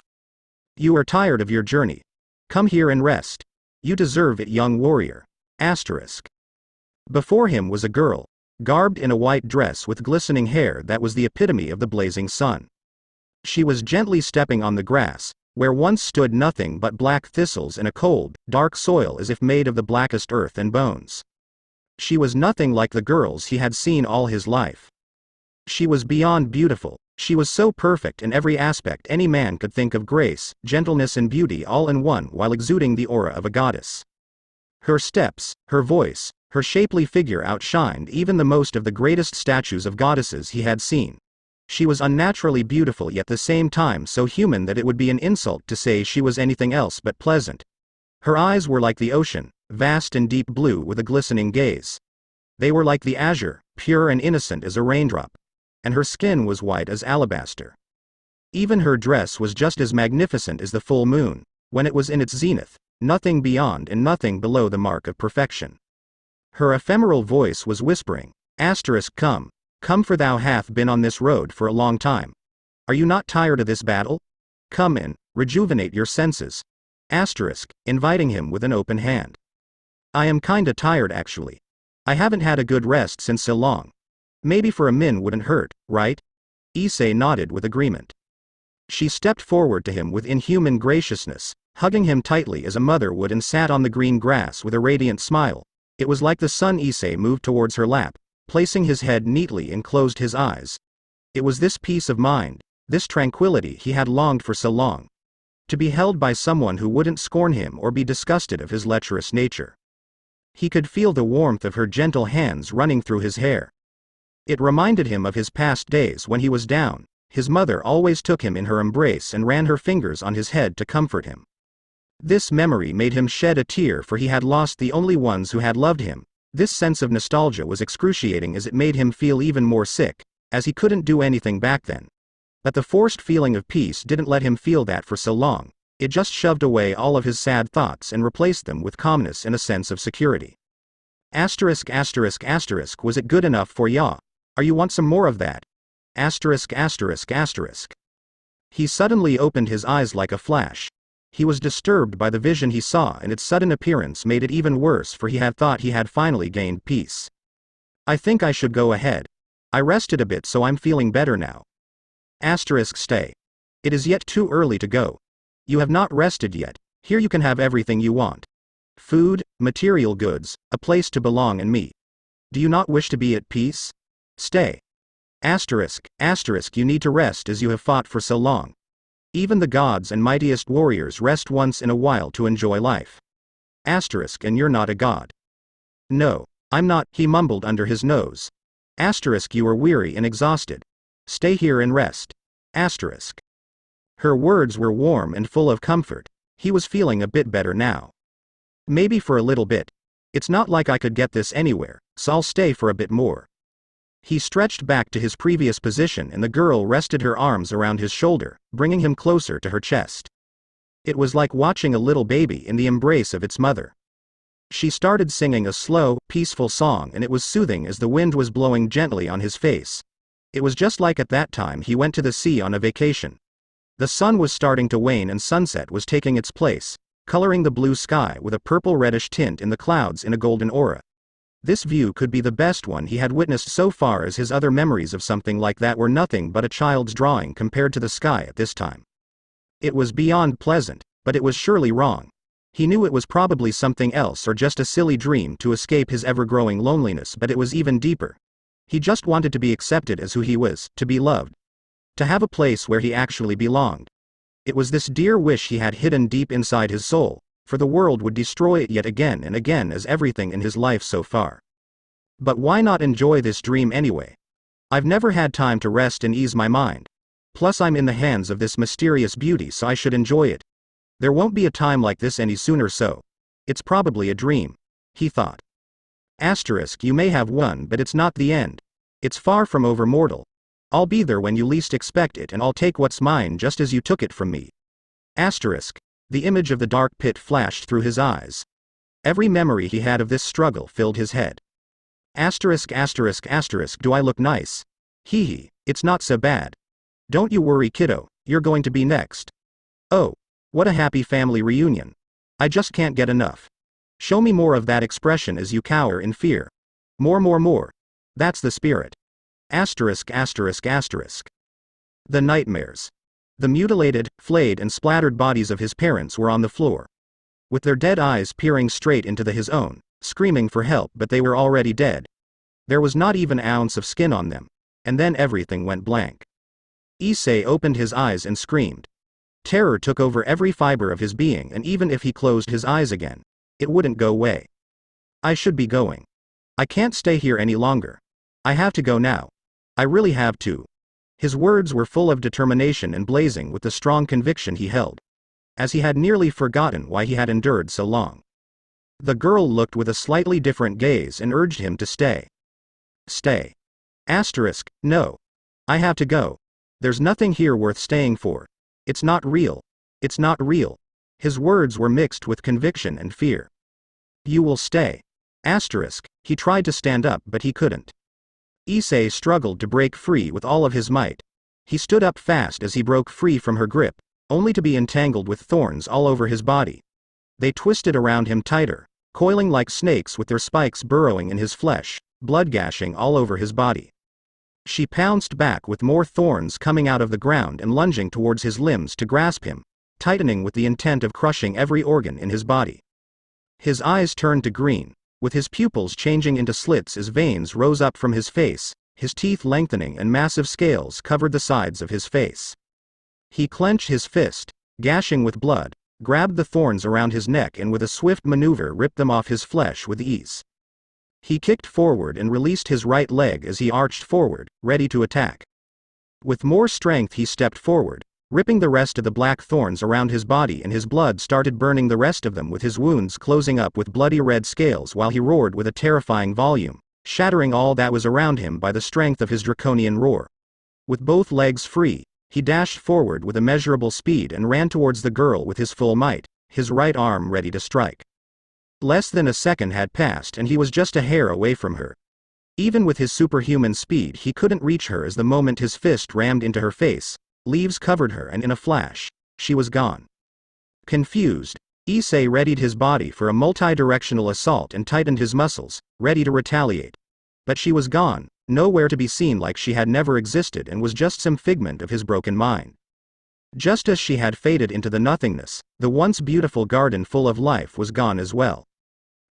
You are tired of your journey. Come here and rest. You deserve it, young warrior. Before him was a girl, garbed in a white dress with glistening hair that was the epitome of the blazing sun. She was gently stepping on the grass, where once stood nothing but black thistles and a cold, dark soil as if made of the blackest earth and bones. She was nothing like the girls he had seen all his life. She was beyond beautiful. She was so perfect in every aspect any man could think of: grace, gentleness and beauty all in one, while exuding the aura of a goddess. Her steps, her voice, her shapely figure outshined even the most of the greatest statues of goddesses he had seen. She was unnaturally beautiful, yet at the same time so human that it would be an insult to say she was anything else but pleasant. Her eyes were like the ocean, vast and deep blue with a glistening gaze. They were like the azure, pure and innocent as a raindrop. And her skin was white as alabaster. Even her dress was just as magnificent as the full moon, when it was in its zenith, nothing beyond and nothing below the mark of perfection. Her ephemeral voice was whispering, Come, for thou hath been on this road for a long time. Are you not tired of this battle? Come in, rejuvenate your senses. Inviting him with an open hand. I am kinda tired actually. I haven't had a good rest since so long. Maybe for a min wouldn't hurt, right? Issei nodded with agreement. She stepped forward to him with inhuman graciousness, hugging him tightly as a mother would, and sat on the green grass with a radiant smile. It was like the sun. Issei moved towards her lap, placing his head neatly, and closed his eyes. It was this peace of mind, this tranquility he had longed for so long. To be held by someone who wouldn't scorn him or be disgusted of his lecherous nature. He could feel the warmth of her gentle hands running through his hair. It reminded him of his past days when he was down. His mother always took him in her embrace and ran her fingers on his head to comfort him. This memory made him shed a tear, for he had lost the only ones who had loved him. This sense of nostalgia was excruciating as it made him feel even more sick, as he couldn't do anything back then. But the forced feeling of peace didn't let him feel that for so long. It just shoved away all of his sad thoughts and replaced them with calmness and a sense of security. Was it good enough for ya? Are you want some more of that? He suddenly opened his eyes like a flash. He was disturbed by the vision he saw, and its sudden appearance made it even worse, for he had thought he had finally gained peace. I think I should go ahead. I rested a bit, so I'm feeling better now. Stay. It is yet too early to go. You have not rested yet. Here you can have everything you want. Food, material goods, a place to belong and me. Do you not wish to be at peace? Stay. Asterisk, you need to rest as you have fought for so long. Even the gods and mightiest warriors rest once in a while to enjoy life. Asterisk, and you're not a god. No, I'm not, he mumbled under his nose. Asterisk, you are weary and exhausted. Stay here and rest. Asterisk. Her words were warm and full of comfort. He was feeling a bit better now. Maybe for a little bit. It's not like I could get this anywhere, so I'll stay for a bit more. He stretched back to his previous position and the girl rested her arms around his shoulder, bringing him closer to her chest. It was like watching a little baby in the embrace of its mother. She started singing a slow, peaceful song and it was soothing as the wind was blowing gently on his face. It was just like at that time he went to the sea on a vacation. The sun was starting to wane and sunset was taking its place, coloring the blue sky with a purple-reddish tint in the clouds in a golden aura. This view could be the best one he had witnessed so far, as his other memories of something like that were nothing but a child's drawing compared to the sky at this time. It was beyond pleasant, but it was surely wrong. He knew it was probably something else or just a silly dream to escape his ever-growing loneliness, but it was even deeper. He just wanted to be accepted as who he was, to be loved. To have a place where he actually belonged. It was this dear wish he had hidden deep inside his soul, for the world would destroy it yet again and again as everything in his life so far. But why not enjoy this dream anyway? I've never had time to rest and ease my mind. Plus I'm in the hands of this mysterious beauty, so I should enjoy it. There won't be a time like this any sooner, so it's probably a dream, he thought. Asterisk, you may have won, but it's not the end. It's far from over, mortal. I'll be there when you least expect it and I'll take what's mine just as you took it from me. Asterisk. The image of the dark pit flashed through his eyes. Every memory he had of this struggle filled his head. Asterisk, do I look nice? Hee hee, it's not so bad. Don't you worry, kiddo, you're going to be next. Oh, what a happy family reunion. I just can't get enough. Show me more of that expression as you cower in fear. More. That's the spirit. Asterisk. The nightmares. The mutilated, flayed and splattered bodies of his parents were on the floor. With their dead eyes peering straight into his own, screaming for help, but they were already dead. There was not even an ounce of skin on them. And then everything went blank. Issei opened his eyes and screamed. Terror took over every fiber of his being, and even if he closed his eyes again, it wouldn't go away. I should be going. I can't stay here any longer. I have to go now. I really have to. His words were full of determination and blazing with the strong conviction he held. As he had nearly forgotten why he had endured so long. The girl looked with a slightly different gaze and urged him to stay. Stay. Asterisk, no. I have to go. There's nothing here worth staying for. It's not real. It's not real. His words were mixed with conviction and fear. You will stay. Asterisk, he tried to stand up but he couldn't. Issei struggled to break free with all of his might. He stood up fast as he broke free from her grip, only to be entangled with thorns all over his body. They twisted around him tighter, coiling like snakes with their spikes burrowing in his flesh, blood gashing all over his body. She pounced back with more thorns coming out of the ground and lunging towards his limbs to grasp him, tightening with the intent of crushing every organ in his body. His eyes turned to green, with his pupils changing into slits as veins rose up from his face, his teeth lengthening and massive scales covered the sides of his face. He clenched his fist, gashing with blood, grabbed the thorns around his neck and with a swift maneuver ripped them off his flesh with ease. He kicked forward and released his right leg as he arched forward, ready to attack. With more strength he stepped forward, ripping the rest of the black thorns around his body, and his blood started burning the rest of them, with his wounds closing up with bloody red scales while he roared with a terrifying volume, shattering all that was around him by the strength of his draconian roar. With both legs free, he dashed forward with immeasurable speed and ran towards the girl with his full might, his right arm ready to strike. Less than a second had passed and he was just a hair away from her. Even with his superhuman speed he couldn't reach her, as the moment his fist rammed into her face, leaves covered her and in a flash, she was gone. Confused, Issei readied his body for a multi-directional assault and tightened his muscles, ready to retaliate. But she was gone, nowhere to be seen, like she had never existed and was just some figment of his broken mind. Just as she had faded into the nothingness, the once beautiful garden full of life was gone as well.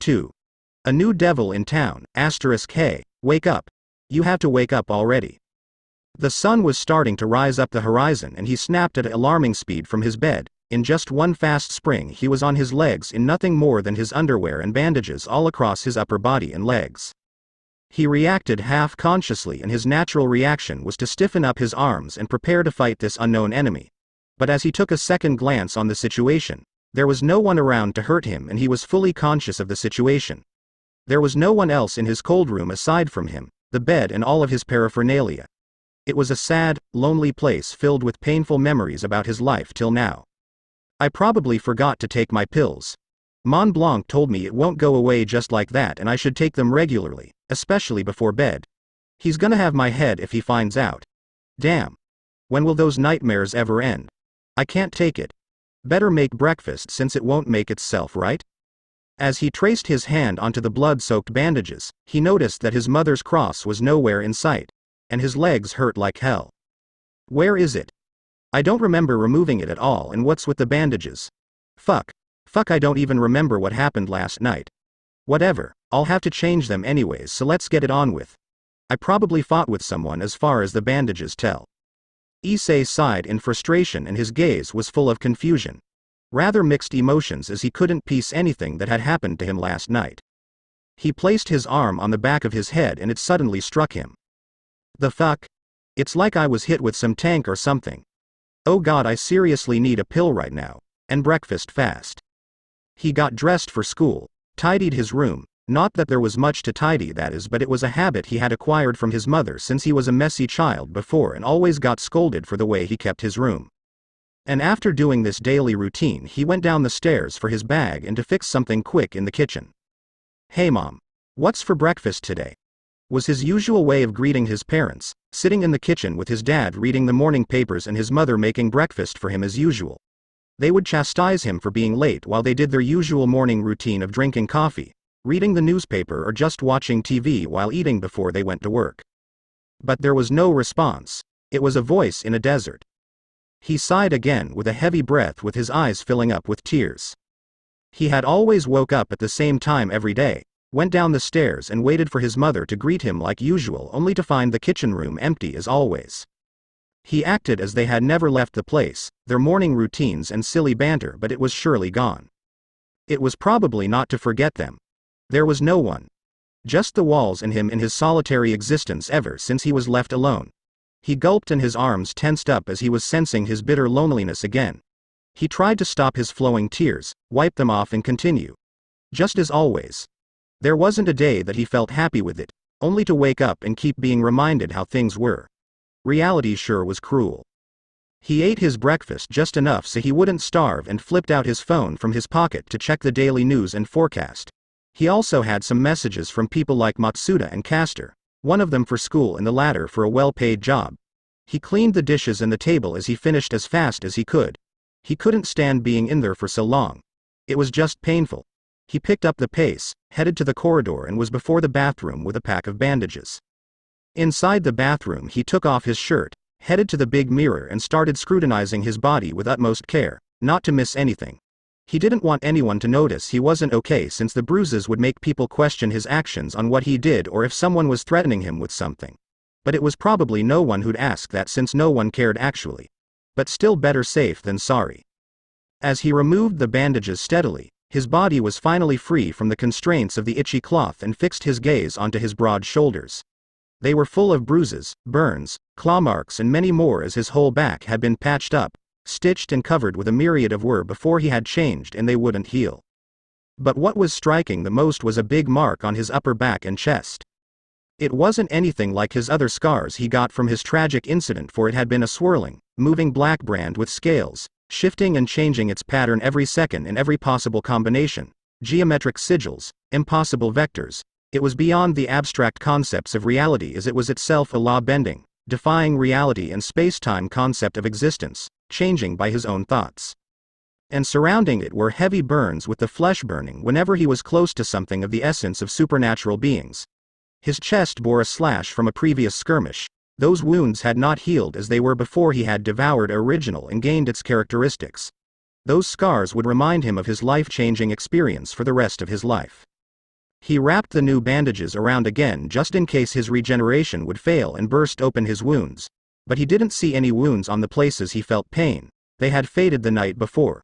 2. A new devil in town, hey, wake up. You have to wake up already. The sun was starting to rise up the horizon and he snapped at alarming speed from his bed. In just one fast spring he was on his legs in nothing more than his underwear and bandages all across his upper body and legs. He reacted half-consciously and his natural reaction was to stiffen up his arms and prepare to fight this unknown enemy. But as he took a second glance on the situation, there was no one around to hurt him and he was fully conscious of the situation. There was no one else in his cold room aside from him, the bed and all of his paraphernalia. It was a sad, lonely place filled with painful memories about his life till now. I probably forgot to take my pills. Mont Blanc told me it won't go away just like that and I should take them regularly, especially before bed. He's gonna have my head if he finds out. Damn. When will those nightmares ever end? I can't take it. Better make breakfast since it won't make itself, right? As he traced his hand onto the blood-soaked bandages, he noticed that his mother's cross was nowhere in sight, and his legs hurt like hell. Where is it? I don't remember removing it at all, and what's with the bandages? Fuck, I don't even remember what happened last night. Whatever, I'll have to change them anyways, so let's get it on with. I probably fought with someone as far as the bandages tell. Issei sighed in frustration and his gaze was full of confusion. Rather mixed emotions as he couldn't piece anything that had happened to him last night. He placed his arm on the back of his head and it suddenly struck him. The fuck? It's like I was hit with some tank or something. Oh god, I seriously need a pill right now, and breakfast fast. He got dressed for school, tidied his room, not that there was much to tidy that is, but it was a habit he had acquired from his mother since he was a messy child before and always got scolded for the way he kept his room. And after doing this daily routine he went down the stairs for his bag and to fix something quick in the kitchen. Hey mom. What's for breakfast today? Was his usual way of greeting his parents, sitting in the kitchen with his dad reading the morning papers and his mother making breakfast for him as usual. They would chastise him for being late while they did their usual morning routine of drinking coffee, reading the newspaper or just watching TV while eating before they went to work. But there was no response. It was a voice in a desert. He sighed again with a heavy breath with his eyes filling up with tears. He had always woke up at the same time every day, went down the stairs and waited for his mother to greet him like usual only to find the kitchen room empty as always. He acted as they had never left the place, their morning routines and silly banter, but it was surely gone. It was probably not to forget them. There was no one. Just the walls and him in his solitary existence ever since he was left alone. He gulped and his arms tensed up as he was sensing his bitter loneliness again. He tried to stop his flowing tears, wipe them off and continue. Just as always. There wasn't a day that he felt happy with it, only to wake up and keep being reminded how things were. Reality sure was cruel. He ate his breakfast just enough so he wouldn't starve and flipped out his phone from his pocket to check the daily news and forecast. He also had some messages from people like Matsuda and Castor, one of them for school and the latter for a well-paid job. He cleaned the dishes and the table as he finished as fast as he could. He couldn't stand being in there for so long. It was just painful. He picked up the pace, headed to the corridor and was before the bathroom with a pack of bandages. Inside the bathroom he took off his shirt, headed to the big mirror and started scrutinizing his body with utmost care, not to miss anything. He didn't want anyone to notice he wasn't okay, since the bruises would make people question his actions on what he did, or if someone was threatening him with something. But it was probably no one who'd ask that, since no one cared actually. But still, better safe than sorry. As he removed the bandages steadily, his body was finally free from the constraints of the itchy cloth and fixed his gaze onto his broad shoulders. They were full of bruises, burns, claw marks and many more, as his whole back had been patched up, stitched and covered with a myriad of were before he had changed, and they wouldn't heal. But what was striking the most was a big mark on his upper back and chest. It wasn't anything like his other scars he got from his tragic incident, for it had been a swirling, moving black brand with scales, shifting and changing its pattern every second in every possible combination, geometric sigils, impossible vectors. It was beyond the abstract concepts of reality, as it was itself a law-bending, defying reality and space-time concept of existence, changing by his own thoughts. And surrounding it were heavy burns, with the flesh burning whenever he was close to something of the essence of supernatural beings. His chest bore a slash from a previous skirmish. Those wounds had not healed as they were before he had devoured original and gained its characteristics. Those scars would remind him of his life-changing experience for the rest of his life. He wrapped the new bandages around again just in case his regeneration would fail and burst open his wounds, but he didn't see any wounds on the places he felt pain. They had faded the night before.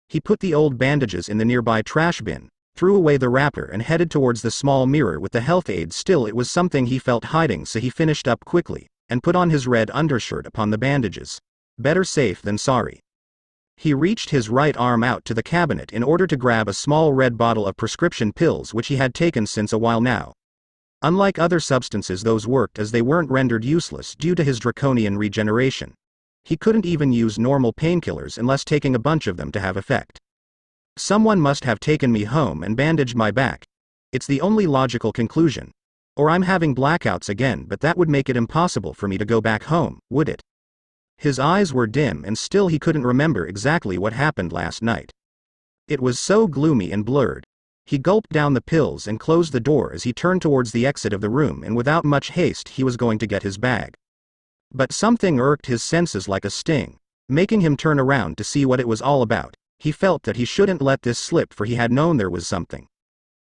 He put the old bandages in the nearby trash bin, threw away the wrapper and headed towards the small mirror with the health aid still. It was something he felt hiding, so he finished up quickly, and put on his red undershirt upon the bandages. Better safe than sorry. He reached his right arm out to the cabinet in order to grab a small red bottle of prescription pills which he had taken since a while now. Unlike other substances, those worked as they weren't rendered useless due to his draconian regeneration. He couldn't even use normal painkillers unless taking a bunch of them to have effect. Someone must have taken me home and bandaged my back. It's the only logical conclusion. Or I'm having blackouts again, but that would make it impossible for me to go back home, would it? His eyes were dim and still he couldn't remember exactly what happened last night. It was so gloomy and blurred. He gulped down the pills and closed the door as he turned towards the exit of the room, and without much haste he was going to get his bag. But something irked his senses like a sting, making him turn around to see what it was all about. He felt that he shouldn't let this slip, for he had known there was something.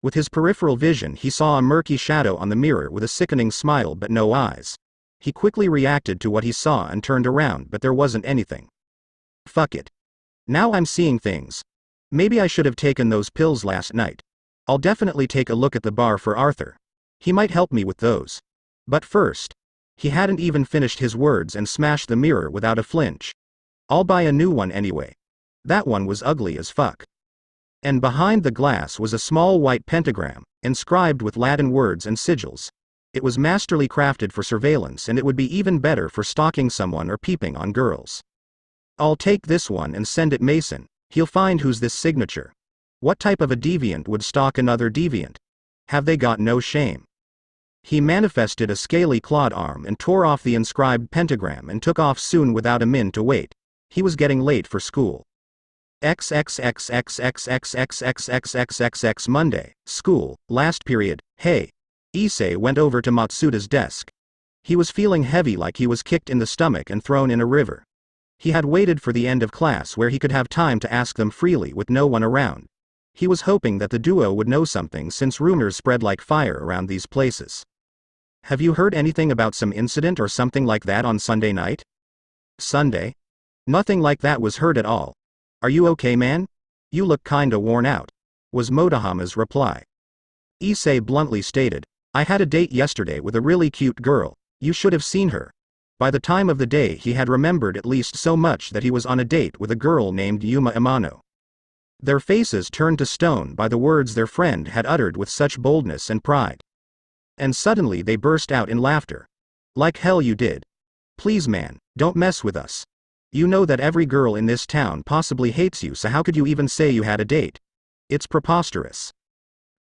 With his peripheral vision he saw a murky shadow on the mirror with a sickening smile but no eyes. He quickly reacted to what he saw and turned around, but there wasn't anything. Fuck it. Now I'm seeing things. Maybe I should have taken those pills last night. I'll definitely take a look at the bar for Arthur. He might help me with those. But first. He hadn't even finished his words and smashed the mirror without a flinch. I'll buy a new one anyway. That one was ugly as fuck. And behind the glass was a small white pentagram, inscribed with Latin words and sigils. It was masterly crafted for surveillance, and it would be even better for stalking someone or peeping on girls. I'll take this one and send it Mason. He'll find who's this signature. What type of a deviant would stalk another deviant? Have they got no shame? He manifested a scaly clawed arm and tore off the inscribed pentagram and took off soon without a min to wait. He was getting late for school. XXXXXXXXXXXXX Monday, school, last period. Hey. Issei went over to Matsuda's desk. He was feeling heavy, like he was kicked in the stomach and thrown in a river. He had waited for the end of class where he could have time to ask them freely with no one around. He was hoping that the duo would know something, since rumors spread like fire around these places. Have you heard anything about some incident or something like that on Sunday night? Sunday? Nothing like that was heard at all. Are you okay, man? You look kinda worn out, was Motohama's reply. Issei bluntly stated, I had a date yesterday with a really cute girl. You should have seen her. By the time of the day he had remembered at least so much that he was on a date with a girl named Yuma Amano. Their faces turned to stone by the words their friend had uttered with such boldness and pride. And suddenly they burst out in laughter. Like hell you did. Please man, don't mess with us. You know that every girl in this town possibly hates you, so how could you even say you had a date? It's preposterous.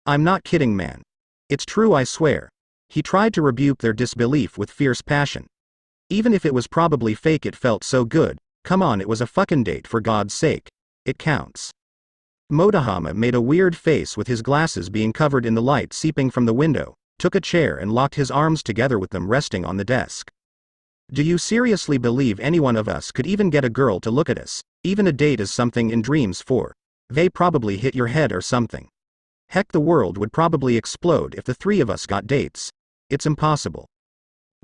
I'm not kidding, man. It's true, I swear. He tried to rebuke their disbelief with fierce passion. Even if it was probably fake, it felt so good. Come on, it was a fucking date, for God's sake. It counts. Motohama made a weird face with his glasses being covered in the light seeping from the window, took a chair and locked his arms together with them resting on the desk. Do you seriously believe any one of us could even get a girl to look at us? Even a date is something in dreams for. They probably hit your head or something. Heck, the world would probably explode if the three of us got dates. It's impossible.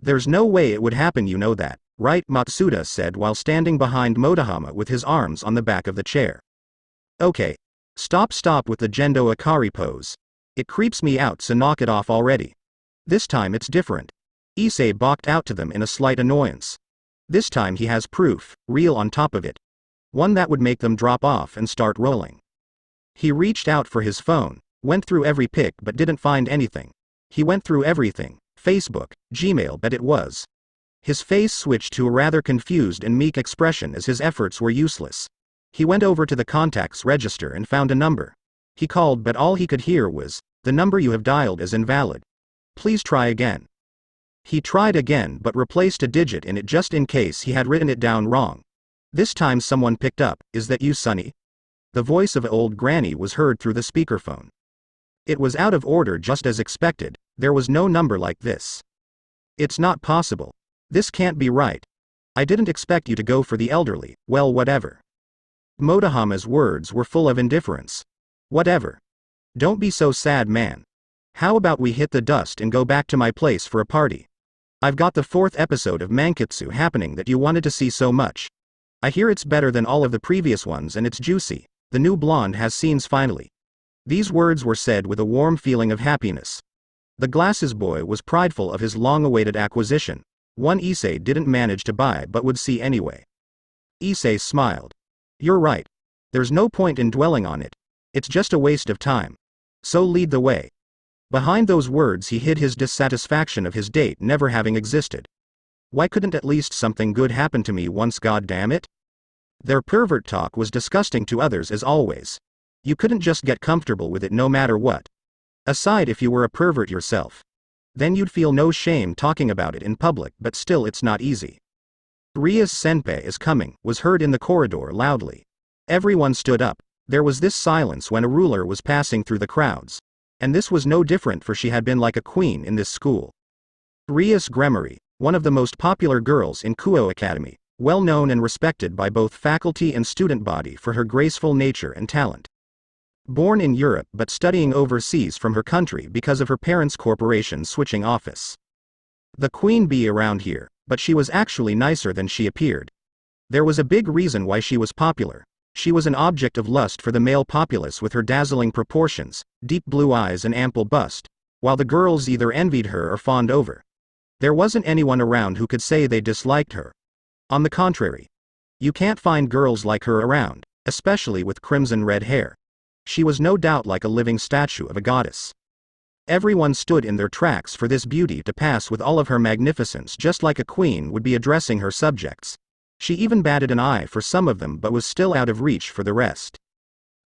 There's no way it would happen, you know that, right? Matsuda said while standing behind Motohama with his arms on the back of the chair. Okay. Stop with the Gendo Akari pose. It creeps me out, so knock it off already. This time it's different. Issei balked out to them in a slight annoyance. This time he has proof, real on top of it. One that would make them drop off and start rolling. He reached out for his phone, went through every pic but didn't find anything. He went through everything, Facebook, Gmail, but it was. His face switched to a rather confused and meek expression as his efforts were useless. He went over to the contacts register and found a number. He called, but all he could hear was, "The number you have dialed is invalid. Please try again." He tried again but replaced a digit in it just in case he had written it down wrong. This time someone picked up. "Is that you, Sonny?" The voice of old Granny was heard through the speakerphone. It was out of order, just as expected. There was no number like this. "It's not possible. This can't be right. I didn't expect you to go for the elderly." "Well, whatever." Motohama's words were full of indifference. "Whatever. Don't be so sad, man. How about we hit the dust and go back to my place for a party? I've got the 4th episode of Mankitsu happening that you wanted to see so much. I hear it's better than all of the previous ones and it's juicy. The new blonde has scenes finally." These words were said with a warm feeling of happiness. The glasses boy was prideful of his long-awaited acquisition, one Issei didn't manage to buy but would see anyway. Issei smiled. "You're right. There's no point in dwelling on it. It's just a waste of time. So lead the way." Behind those words he hid his dissatisfaction of his date never having existed. Why couldn't at least something good happen to me once, god damn it? Their pervert talk was disgusting to others as always. You couldn't just get comfortable with it no matter what. Aside if you were a pervert yourself. Then you'd feel no shame talking about it in public, but still it's not easy. "Ria's senpai is coming," was heard in the corridor loudly. Everyone stood up. There was this silence when a ruler was passing through the crowds. And this was no different, for she had been like a queen in this school. Rias Gremory, one of the most popular girls in Kuo Academy, well known and respected by both faculty and student body for her graceful nature and talent. Born in Europe but studying overseas from her country because of her parents' corporation switching office. The queen bee around here, but she was actually nicer than she appeared. There was a big reason why she was popular. She was an object of lust for the male populace with her dazzling proportions, deep blue eyes and ample bust, while the girls either envied her or fawned over. There wasn't anyone around who could say they disliked her. On the contrary. You can't find girls like her around, especially with crimson red hair. She was no doubt like a living statue of a goddess. Everyone stood in their tracks for this beauty to pass with all of her magnificence, just like a queen would be addressing her subjects. She even batted an eye for some of them but was still out of reach for the rest.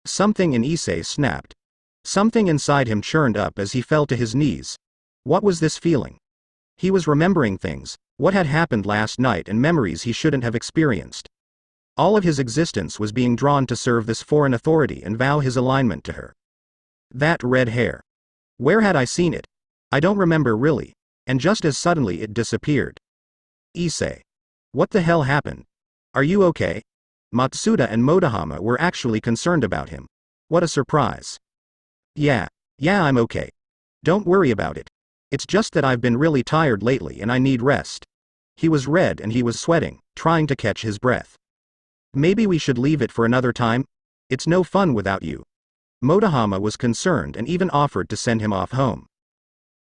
Something in Issei snapped. Something inside him churned up as he fell to his knees. What was this feeling? He was remembering things, what had happened last night, and memories he shouldn't have experienced. All of his existence was being drawn to serve this foreign authority and vow his alignment to her. That red hair. Where had I seen it? I don't remember really. And just as suddenly it disappeared. Issei. What the hell happened? Are you okay? Matsuda and Motohama were actually concerned about him. What a surprise. Yeah, I'm okay. Don't worry about it. It's just that I've been really tired lately and I need rest. He was red and he was sweating, trying to catch his breath. Maybe we should leave it for another time? It's no fun without you. Motohama was concerned and even offered to send him off home.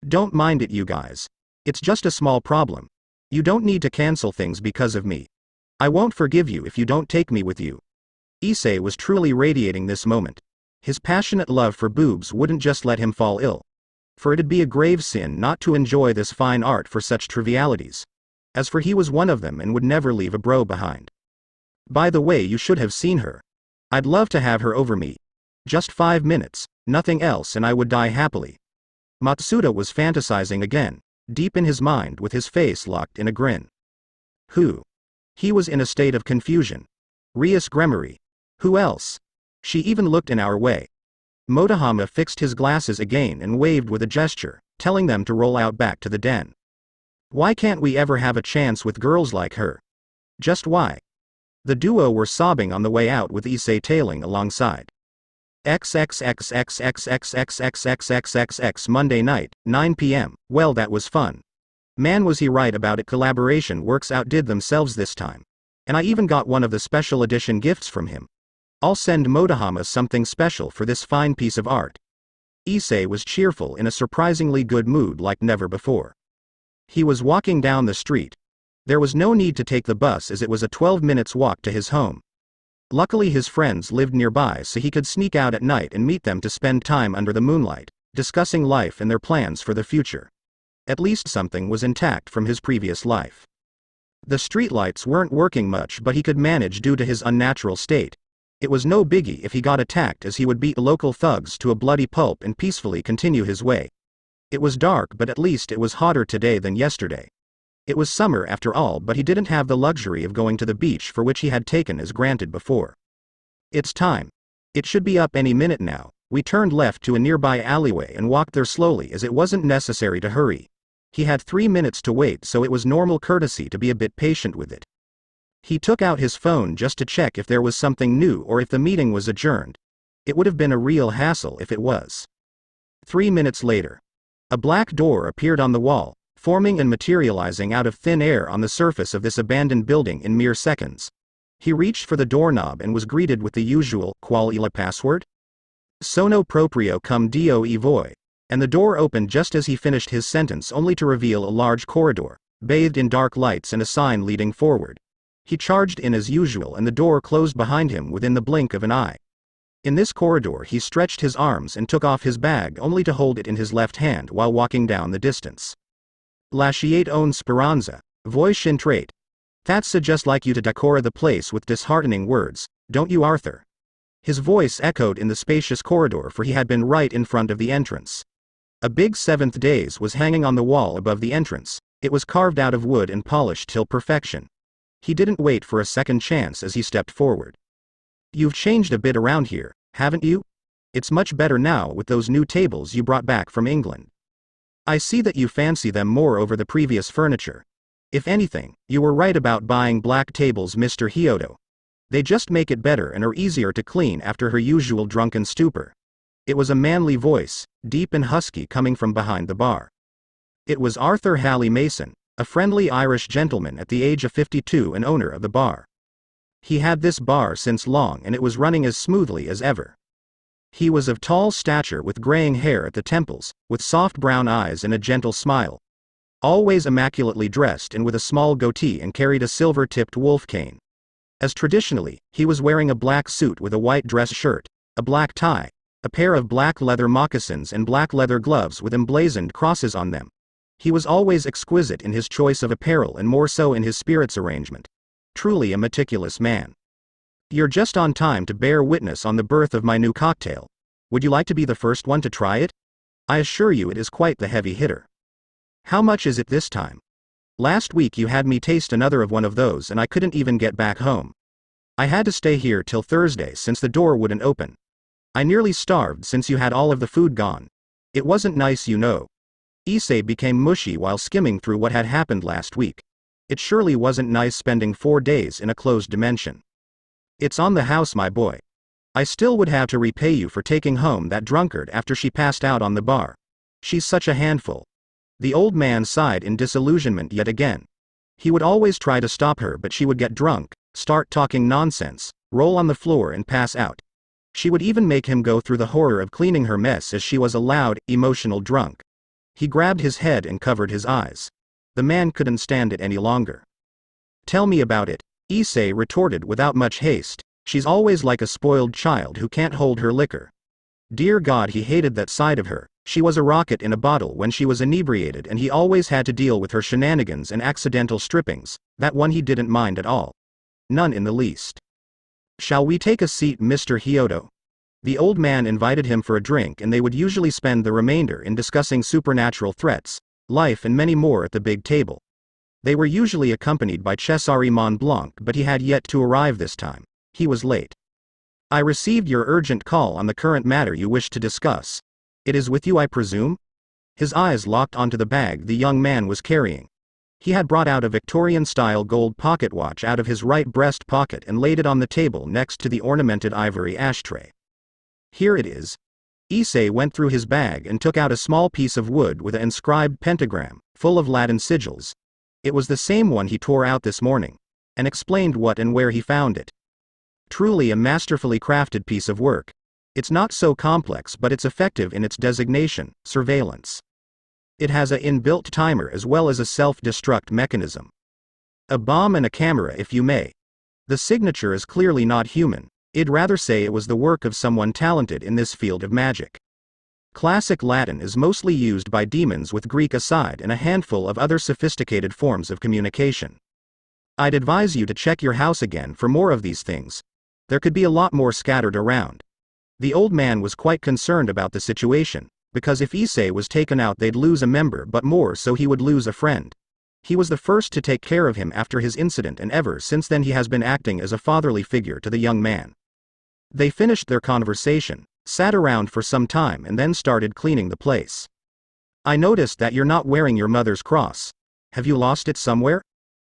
Don't mind it, you guys. It's just a small problem. You don't need to cancel things because of me. I won't forgive you if you don't take me with you. Issei was truly radiating this moment. His passionate love for boobs wouldn't just let him fall ill. For it'd be a grave sin not to enjoy this fine art for such trivialities. As for he was one of them and would never leave a bro behind. By the way, you should have seen her. I'd love to have her over me. Just 5 minutes, nothing else, and I would die happily. Matsuda was fantasizing again, deep in his mind with his face locked in a grin. Who? He was in a state of confusion. Rias Gremory. Who else? She even looked in our way. Motohama fixed his glasses again and waved with a gesture, telling them to roll out back to the den. Why can't we ever have a chance with girls like her? Just why? The duo were sobbing on the way out with Issei tailing alongside. XXXXXXXXXXXXX Monday night, 9 p.m. Well, that was fun. Man, was he right about it. Collaboration works outdid themselves this time. And I even got one of the special edition gifts from him. I'll send Motohama something special for this fine piece of art. Issei was cheerful, in a surprisingly good mood like never before. He was walking down the street. There was no need to take the bus as it was a 12 minutes walk to his home. Luckily his friends lived nearby, so he could sneak out at night and meet them to spend time under the moonlight, discussing life and their plans for the future. At least something was intact from his previous life. The streetlights weren't working much, but he could manage due to his unnatural state. It was no biggie if he got attacked, as he would beat local thugs to a bloody pulp and peacefully continue his way. It was dark, but at least it was hotter today than yesterday. It was summer after all, but he didn't have the luxury of going to the beach, for which he had taken as granted before. It's time. It should be up any minute now. We turned left to a nearby alleyway and walked there slowly, as it wasn't necessary to hurry. He had 3 minutes to wait, so it was normal courtesy to be a bit patient with it. He took out his phone just to check if there was something new or if the meeting was adjourned. It would have been a real hassle if it was. 3 minutes later. A black door appeared on the wall, forming and materializing out of thin air on the surface of this abandoned building in mere seconds. He reached for the doorknob and was greeted with the usual, "Qual è la password? Sono proprio come Dio e voi." And the door opened just as he finished his sentence, only to reveal a large corridor, bathed in dark lights, and a sign leading forward. He charged in as usual, and the door closed behind him within the blink of an eye. In this corridor he stretched his arms and took off his bag, only to hold it in his left hand while walking down the distance. Lasciate on speranza, voi scentrate. That's just like you to decora the place with disheartening words, don't you, Arthur? His voice echoed in the spacious corridor, for he had been right in front of the entrance. A big Seventh Days was hanging on the wall above the entrance. It was carved out of wood and polished till perfection. He didn't wait for a second chance as he stepped forward. You've changed a bit around here, haven't you? It's much better now with those new tables you brought back from England. I see that you fancy them more over the previous furniture. If anything, you were right about buying black tables, Mr. Hyodo. They just make it better and are easier to clean after her usual drunken stupor. It was a manly voice, deep and husky, coming from behind the bar. It was Arthur Halley Mason, a friendly Irish gentleman at the age of 52 and owner of the bar. He had this bar since long, and it was running as smoothly as ever. He was of tall stature with graying hair at the temples, with soft brown eyes and a gentle smile. Always immaculately dressed and with a small goatee, and carried a silver-tipped wolf cane. As traditionally, he was wearing a black suit with a white dress shirt, a black tie, a pair of black leather moccasins, and black leather gloves with emblazoned crosses on them. He was always exquisite in his choice of apparel, and more so in his spirits arrangement. Truly a meticulous man. You're just on time to bear witness on the birth of my new cocktail. Would you like to be the first one to try it? I assure you it is quite the heavy hitter. How much is it this time? Last week you had me taste another of one of those and I couldn't even get back home. I had to stay here till Thursday since the door wouldn't open. I nearly starved since you had all of the food gone. It wasn't nice, you know. Issei became mushy while skimming through what had happened last week. It surely wasn't nice spending 4 days in a closed dimension. It's on the house, my boy. I still would have to repay you for taking home that drunkard after she passed out on the bar. She's such a handful. The old man sighed in disillusionment yet again. He would always try to stop her, but she would get drunk, start talking nonsense, roll on the floor and pass out. She would even make him go through the horror of cleaning her mess, as she was a loud, emotional drunk. He grabbed his head and covered his eyes. The man couldn't stand it any longer. Tell me about it, Issei retorted without much haste. She's always like a spoiled child who can't hold her liquor. Dear God, he hated that side of her. She was a rocket in a bottle when she was inebriated, and he always had to deal with her shenanigans and accidental strippings. That one he didn't mind at all. None in the least. Shall we take a seat, Mr. Hyodo? The old man invited him for a drink, and they would usually spend the remainder in discussing supernatural threats, life, and many more at the big table. They were usually accompanied by Cesare Mont Blanc, but he had yet to arrive this time. He was late. I received your urgent call on the current matter you wish to discuss. It is with you, I presume? His eyes locked onto the bag the young man was carrying. He had brought out a Victorian-style gold pocket watch out of his right breast pocket and laid it on the table next to the ornamented ivory ashtray. Here it is. Issei went through his bag and took out a small piece of wood with an inscribed pentagram, full of Latin sigils. It was the same one he tore out this morning, and explained what and where he found it. Truly a masterfully crafted piece of work. It's not so complex, but it's effective in its designation, surveillance. It has a inbuilt timer as well as a self-destruct mechanism. A bomb and a camera, if you may. The signature is clearly not human. I'd rather say it was the work of someone talented in this field of magic. Classic Latin is mostly used by demons, with Greek aside, and a handful of other sophisticated forms of communication. I'd advise you to check your house again for more of these things. There could be a lot more scattered around. The old man was quite concerned about the situation, because if Issei was taken out they'd lose a member, but more so he would lose a friend. He was the first to take care of him after his incident, and ever since then he has been acting as a fatherly figure to the young man. They finished their conversation, sat around for some time, and then started cleaning the place. I noticed that you're not wearing your mother's cross. Have you lost it somewhere?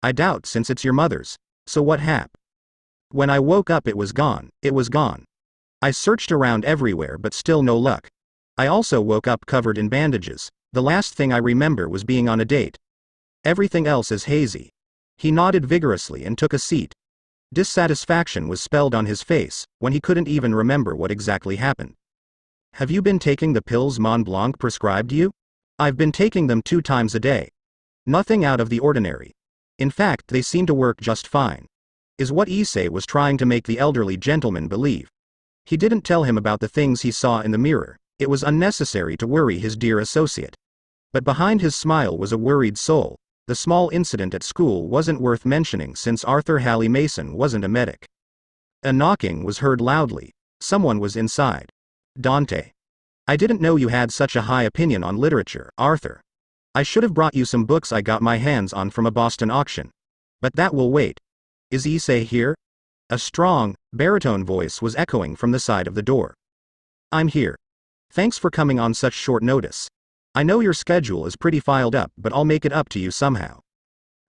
I doubt, since it's your mother's. So what happened? When I woke up it was gone. It was gone. I searched around everywhere but still no luck. I also woke up covered in bandages. The last thing I remember was being on a date. Everything else is hazy. He nodded vigorously and took a seat. Dissatisfaction was spelled on his face, when he couldn't even remember what exactly happened. Have you been taking the pills Mont Blanc prescribed you? I've been taking them 2 times a day. Nothing out of the ordinary. In fact, they seem to work just fine. Is what Issei was trying to make the elderly gentleman believe. He didn't tell him about the things he saw in the mirror. It was unnecessary to worry his dear associate. But behind his smile was a worried soul. The small incident at school wasn't worth mentioning, since Arthur Halley Mason wasn't a medic. A knocking was heard loudly. Someone was inside. Dante. I didn't know you had such a high opinion on literature, Arthur. I should have brought you some books I got my hands on from a Boston auction. But that will wait. Is Issei here? A strong, baritone voice was echoing from the side of the door. I'm here. Thanks for coming on such short notice. I know your schedule is pretty filled up, but I'll make it up to you somehow.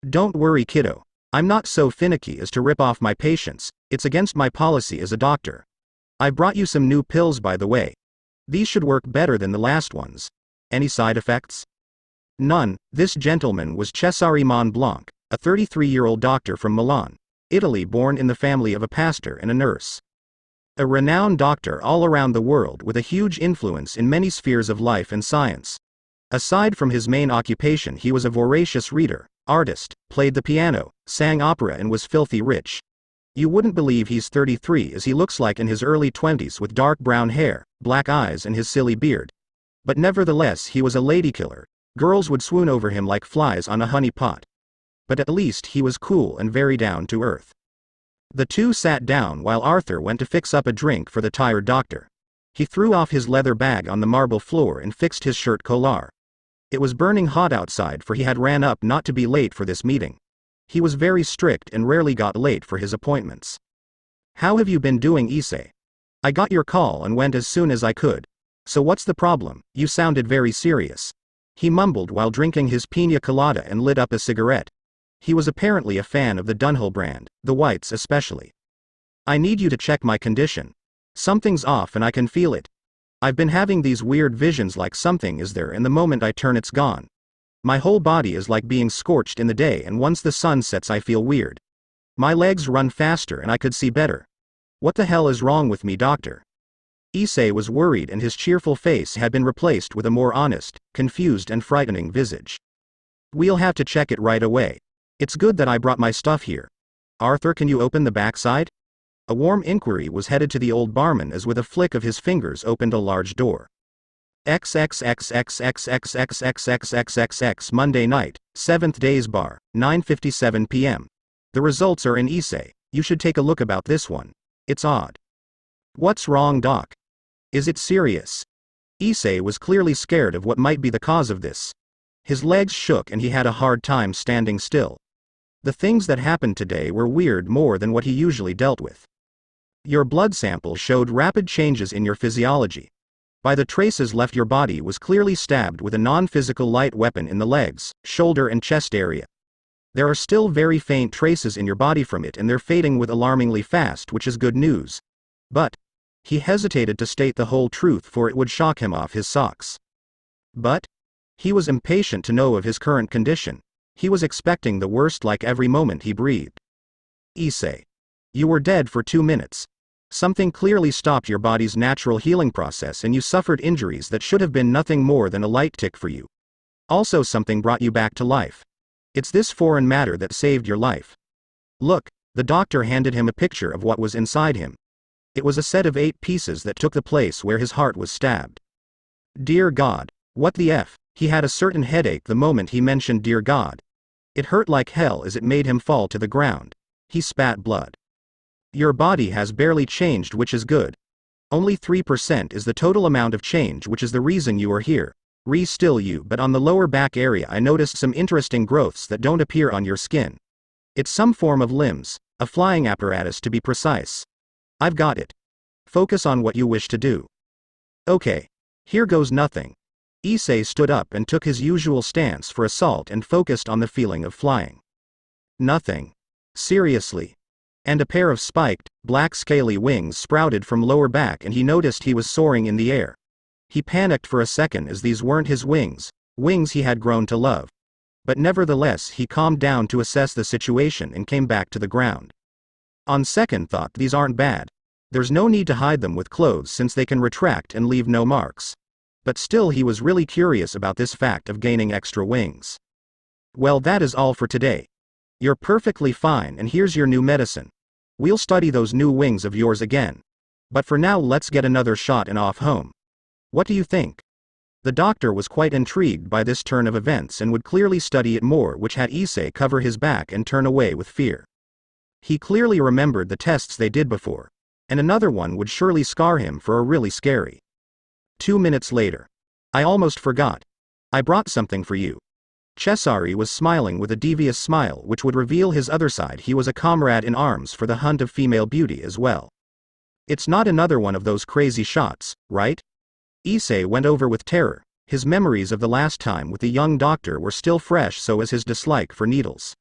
Don't worry, kiddo. I'm not so finicky as to rip off my patients. It's against my policy as a doctor. I brought you some new pills, by the way. These should work better than the last ones. Any side effects? None. This gentleman was Cesare Mont Blanc, a 33-year-old doctor from Milan, Italy, born in the family of a pastor and a nurse. A renowned doctor all around the world, with a huge influence in many spheres of life and science. Aside from his main occupation, he was a voracious reader, artist, played the piano, sang opera, and was filthy rich. You wouldn't believe he's 33, as he looks like in his early 20s, with dark brown hair, black eyes, and his silly beard. But nevertheless, he was a lady killer. Girls would swoon over him like flies on a honey pot. But at least he was cool and very down to earth. The two sat down while Arthur went to fix up a drink for the tired doctor. He threw off his leather bag on the marble floor and fixed his shirt collar. It was burning hot outside, for he had ran up not to be late for this meeting. He was very strict and rarely got late for his appointments. How have you been doing, Issei? I got your call and went as soon as I could. So what's the problem? You sounded very serious. He mumbled while drinking his pina colada and lit up a cigarette. He was apparently a fan of the Dunhill brand, the whites especially. I need you to check my condition. Something's off and I can feel it. I've been having these weird visions like something is there and the moment I turn it's gone. My whole body is like being scorched in the day, and once the sun sets I feel weird. My legs run faster and I could see better. What the hell is wrong with me, doctor? Issei was worried, and his cheerful face had been replaced with a more honest, confused and frightening visage. We'll have to check it right away. It's good that I brought my stuff here. Arthur, can you open the backside? A warm inquiry was headed to the old barman as with a flick of his fingers opened a large door. XXXXXXXXXXXXX Monday night, 7th Days Bar, 9:57 p.m. The results are in, Issei. You should take a look about this one. It's odd. What's wrong, doc? Is it serious? Issei was clearly scared of what might be the cause of this. His legs shook and he had a hard time standing still. The things that happened today were weird, more than what he usually dealt with. Your blood sample showed rapid changes in your physiology. By the traces left, your body was clearly stabbed with a non-physical light weapon in the legs, shoulder and chest area. There are still very faint traces in your body from it and they're fading with alarmingly fast, which is good news. But, he hesitated to state the whole truth for it would shock him off his socks. But, he was impatient to know of his current condition. He was expecting the worst like every moment he breathed. Issei. You were dead for 2 minutes. Something clearly stopped your body's natural healing process and you suffered injuries that should have been nothing more than a light tick for you. Also something brought you back to life. It's this foreign matter that saved your life. Look, the doctor handed him a picture of what was inside him. It was a set of 8 pieces that took the place where his heart was stabbed. Dear God, what the F? He had a certain headache the moment he mentioned dear God. It hurt like hell as it made him fall to the ground. He spat blood. Your body has barely changed, which is good. Only 3% is the total amount of change, which is the reason you are here. Still you, but on the lower back area I noticed some interesting growths that don't appear on your skin. It's some form of limbs, a flying apparatus to be precise. I've got it. Focus on what you wish to do. Okay. Here goes nothing. Issei stood up and took his usual stance for assault and focused on the feeling of flying. Nothing. Seriously. And a pair of spiked, black scaly wings sprouted from lower back and he noticed he was soaring in the air. He panicked for a second as these weren't his wings he had grown to love. But nevertheless he calmed down to assess the situation and came back to the ground. On second thought, these aren't bad. There's no need to hide them with clothes since they can retract and leave no marks. But still he was really curious about this fact of gaining extra wings. Well, that is all for today. You're perfectly fine and here's your new medicine. We'll study those new wings of yours again. But for now let's get another shot and off home. What do you think? The doctor was quite intrigued by this turn of events and would clearly study it more, which had Issei cover his back and turn away with fear. He clearly remembered the tests they did before. And another one would surely scar him for a really scary. 2 minutes later. I almost forgot. I brought something for you. Cesare was smiling with a devious smile which would reveal his other side. He was a comrade in arms for the hunt of female beauty as well. It's not another one of those crazy shots, right? Issei went over with terror. His memories of the last time with the young doctor were still fresh, so was his dislike for needles.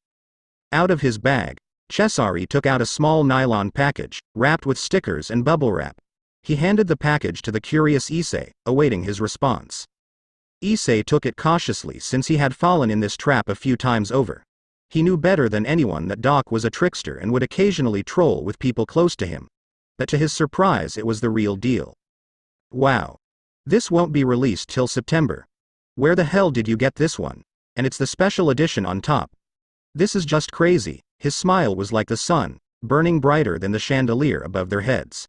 Out of his bag, Cesare took out a small nylon package, wrapped with stickers and bubble wrap. He handed the package to the curious Issei, awaiting his response. Issei took it cautiously since he had fallen in this trap a few times over. He knew better than anyone that Doc was a trickster and would occasionally troll with people close to him. But to his surprise it was the real deal. Wow. This won't be released till September. Where the hell did you get this one? And it's the special edition on top. This is just crazy. His smile was like the sun, burning brighter than the chandelier above their heads.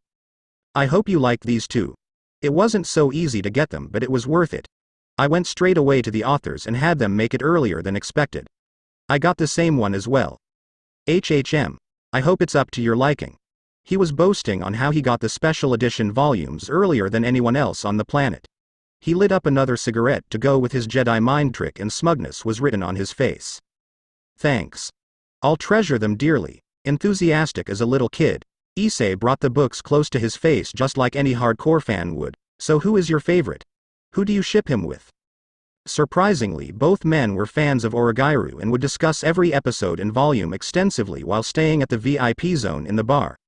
I hope you like these too. It wasn't so easy to get them, but it was worth it. I went straight away to the authors and had them make it earlier than expected. I got the same one as well. I hope it's up to your liking. He was boasting on how he got the special edition volumes earlier than anyone else on the planet. He lit up another cigarette to go with his Jedi mind trick and smugness was written on his face. Thanks. I'll treasure them dearly. Enthusiastic as a little kid, Issei brought the books close to his face just like any hardcore fan would. So who is your favorite? Who do you ship him with? Surprisingly, both men were fans of Orogairu and would discuss every episode and volume extensively while staying at the VIP zone in the bar.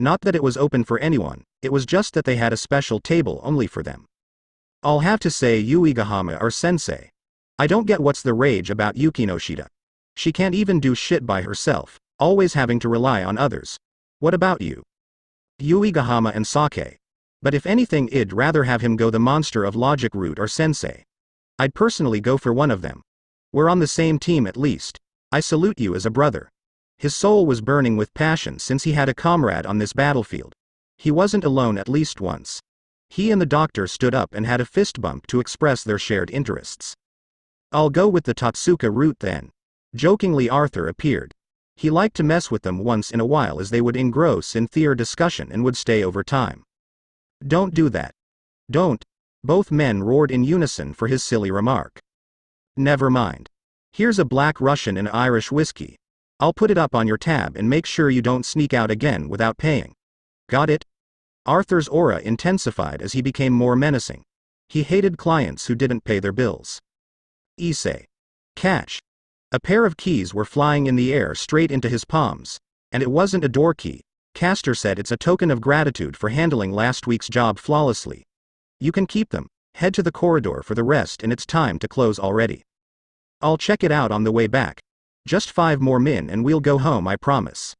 Not that it was open for anyone, it was just that they had a special table only for them. I'll have to say Yuigahama or Sensei. I don't get what's the rage about Yukinoshita. She can't even do shit by herself, always having to rely on others. What about you? Yuigahama and Sake. But if anything, I'd rather have him go the monster of logic route or Sensei. I'd personally go for one of them. We're on the same team at least. I salute you as a brother. His soul was burning with passion since he had a comrade on this battlefield. He wasn't alone at least once. He and the doctor stood up and had a fist bump to express their shared interests. I'll go with the Tatsuka route then. Jokingly Arthur appeared. He liked to mess with them once in a while as they would engross in their discussion and would stay over time. Don't do that. Don't. Both men roared in unison for his silly remark. Never mind. Here's a Black Russian and Irish whiskey. I'll put it up on your tab and make sure you don't sneak out again without paying. Got it? Arthur's aura intensified as he became more menacing. He hated clients who didn't pay their bills. Issei. Catch. A pair of keys were flying in the air straight into his palms. And it wasn't a door key. Castor said it's a token of gratitude for handling last week's job flawlessly. You can keep them. Head to the corridor for the rest and it's time to close already. I'll check it out on the way back. Just 5 more min and we'll go home, I promise.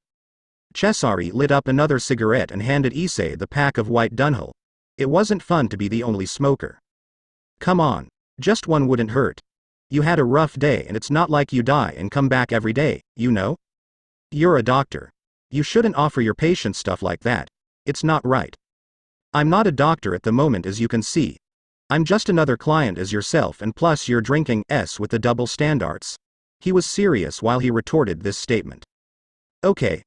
Cesare lit up another cigarette and handed Issei the pack of white Dunhill. It wasn't fun to be the only smoker. Come on. Just one wouldn't hurt. You had a rough day and it's not like you die and come back every day, you know? You're a doctor. You shouldn't offer your patients stuff like that. It's not right. I'm not a doctor at the moment, as you can see. I'm just another client as yourself, and plus you're drinking with the double standards. He was serious while he retorted this statement. Okay.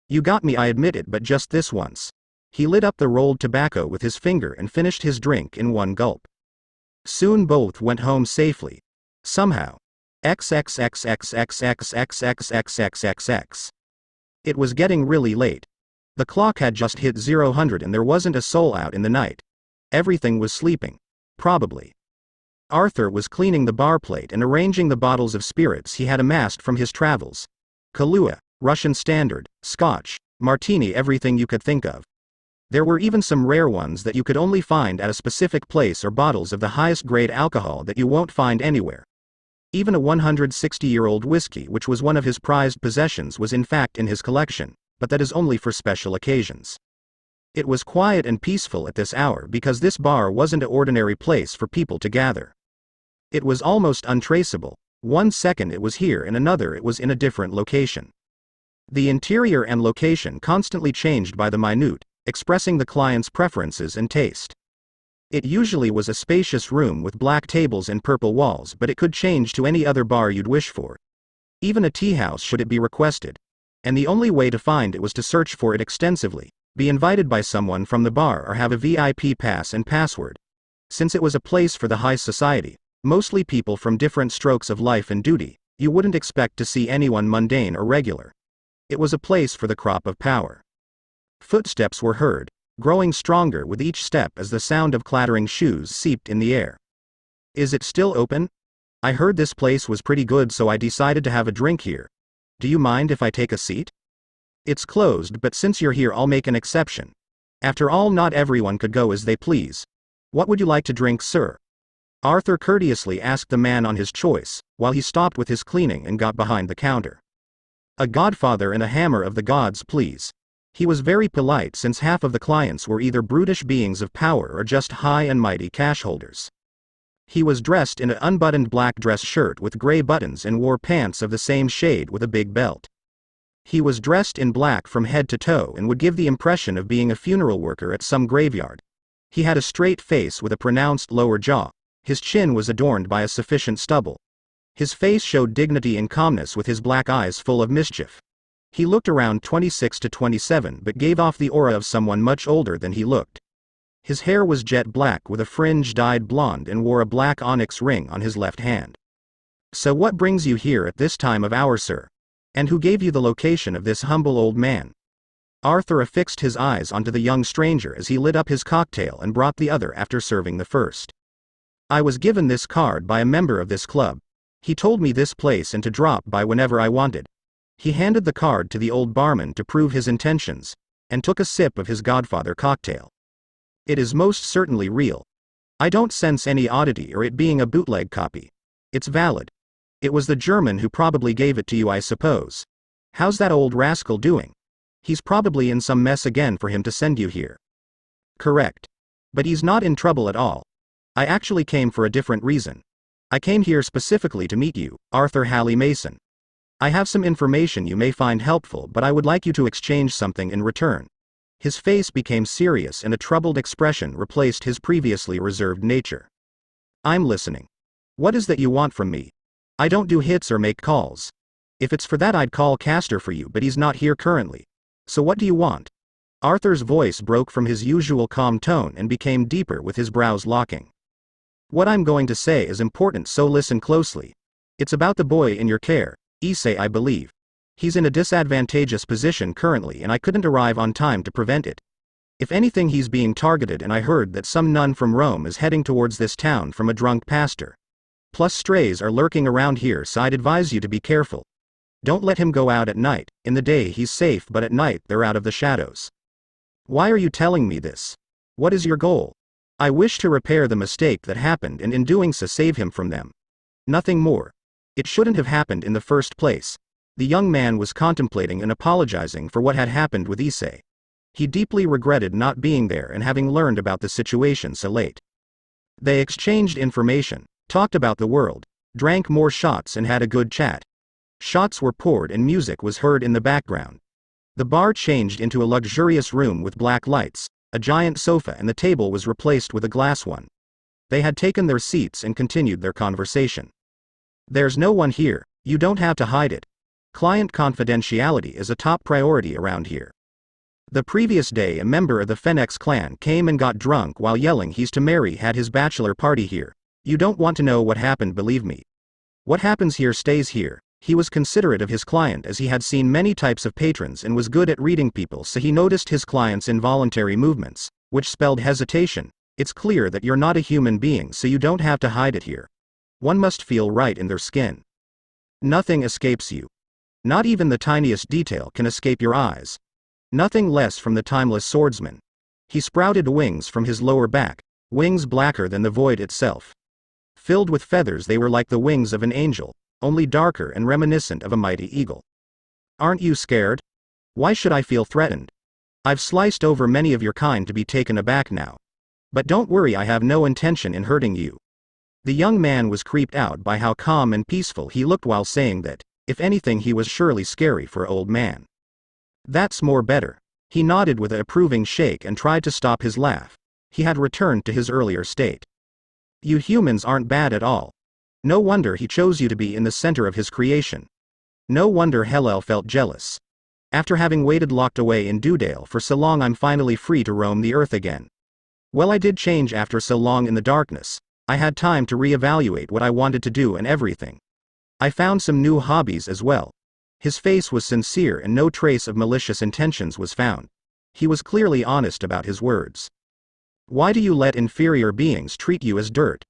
You got me, I admit it, but just this once. He lit up the rolled tobacco with his finger and finished his drink in one gulp. Soon both went home safely. Somehow. XXXXXXXXXXXXX. It was getting really late. The clock had just hit 0 and there wasn't a soul out in the night. Everything was sleeping. Probably. Arthur was cleaning the bar plate and arranging the bottles of spirits he had amassed from his travels. Kahlua, Russian Standard, Scotch, Martini, everything you could think of. There were even some rare ones that you could only find at a specific place, or bottles of the highest grade alcohol that you won't find anywhere. Even a 160-year-old whiskey, which was one of his prized possessions, was in fact in his collection, but that is only for special occasions. It was quiet and peaceful at this hour because this bar wasn't an ordinary place for people to gather. It was almost untraceable. 1 second it was here and another it was in a different location. The interior and location constantly changed by the minute, expressing the client's preferences and taste. It usually was a spacious room with black tables and purple walls, but it could change to any other bar you'd wish for. Even a tea house should it be requested. And the only way to find it was to search for it extensively, be invited by someone from the bar, or have a VIP pass and password. Since it was a place for the high society, mostly people from different strokes of life and duty, you wouldn't expect to see anyone mundane or regular. It was a place for the crop of power. Footsteps were heard, growing stronger with each step as the sound of clattering shoes seeped in the air. Is it still open? I heard this place was pretty good, so I decided to have a drink here. Do you mind if I take a seat? It's closed, but since you're here I'll make an exception. After all, not everyone could go as they please. What would you like to drink, sir? Arthur courteously asked the man on his choice, while he stopped with his cleaning and got behind the counter. A godfather and a hammer of the gods, please. He was very polite since half of the clients were either brutish beings of power or just high and mighty cash holders. He was dressed in an unbuttoned black dress shirt with gray buttons and wore pants of the same shade with a big belt. He was dressed in black from head to toe and would give the impression of being a funeral worker at some graveyard. He had a straight face with a pronounced lower jaw. His chin was adorned by a sufficient stubble. His face showed dignity and calmness with his black eyes full of mischief. He looked around 26 to 27 but gave off the aura of someone much older than he looked. His hair was jet black with a fringe dyed blonde and wore a black onyx ring on his left hand. So what brings you here at this time of hour, sir? And who gave you the location of this humble old man? Arthur affixed his eyes onto the young stranger as he lit up his cocktail and brought the other after serving the first. I was given this card by a member of this club. He told me this place and to drop by whenever I wanted. He handed the card to the old barman to prove his intentions, and took a sip of his Godfather cocktail. It is most certainly real. I don't sense any oddity or it being a bootleg copy. It's valid. It was the German who probably gave it to you, I suppose. How's that old rascal doing? He's probably in some mess again for him to send you here. Correct. But he's not in trouble at all. I actually came for a different reason. I came here specifically to meet you, Arthur Halley Mason. I have some information you may find helpful, but I would like you to exchange something in return. His face became serious and a troubled expression replaced his previously reserved nature. I'm listening. What is that you want from me? I don't do hits or make calls. If it's for that I'd call Castor for you, but he's not here currently. So what do you want? Arthur's voice broke from his usual calm tone and became deeper with his brows locking. What I'm going to say is important, so listen closely. It's about the boy in your care, Issei, I believe. He's in a disadvantageous position currently and I couldn't arrive on time to prevent it. If anything, he's being targeted and I heard that some nun from Rome is heading towards this town from a drunk pastor. Plus strays are lurking around here, so I'd advise you to be careful. Don't let him go out at night. In the day he's safe, but at night they're out of the shadows. Why are you telling me this? What is your goal? I wish to repair the mistake that happened and in doing so save him from them. Nothing more. It shouldn't have happened in the first place. The young man was contemplating and apologizing for what had happened with Issei. He deeply regretted not being there and having learned about the situation so late. They exchanged information, talked about the world, drank more shots and had a good chat. Shots were poured and music was heard in the background. The bar changed into a luxurious room with black lights, a giant sofa, and the table was replaced with a glass one. They had taken their seats and continued their conversation. There's no one here, you don't have to hide it. Client confidentiality is a top priority around here. The previous day a member of the Phoenix clan came and got drunk while yelling he's to marry had his bachelor party here. You don't want to know what happened, believe me. What happens here stays here. He was considerate of his client as he had seen many types of patrons and was good at reading people, so he noticed his client's involuntary movements, which spelled hesitation. It's clear that you're not a human being, so you don't have to hide it here. One must feel right in their skin. Nothing escapes you. Not even the tiniest detail can escape your eyes. Nothing less from the timeless swordsman. He sprouted wings from his lower back, wings blacker than the void itself. Filled with feathers, they were like the wings of an angel, only darker and reminiscent of a mighty eagle. Aren't you scared? Why should I feel threatened? I've sliced over many of your kind to be taken aback now. But don't worry, I have no intention in hurting you. The young man was creeped out by how calm and peaceful he looked while saying that. If anything, he was surely scary for an old man. That's more better. He nodded with an approving shake and tried to stop his laugh. He had returned to his earlier state. You humans aren't bad at all. No wonder he chose you to be in the center of his creation. No wonder Hellel felt jealous. After having waited locked away in Dewdale for so long, I'm finally free to roam the earth again. Well, I did change after so long in the darkness. I had time to reevaluate what I wanted to do and everything. I found some new hobbies as well. His face was sincere and no trace of malicious intentions was found. He was clearly honest about his words. Why do you let inferior beings treat you as dirt?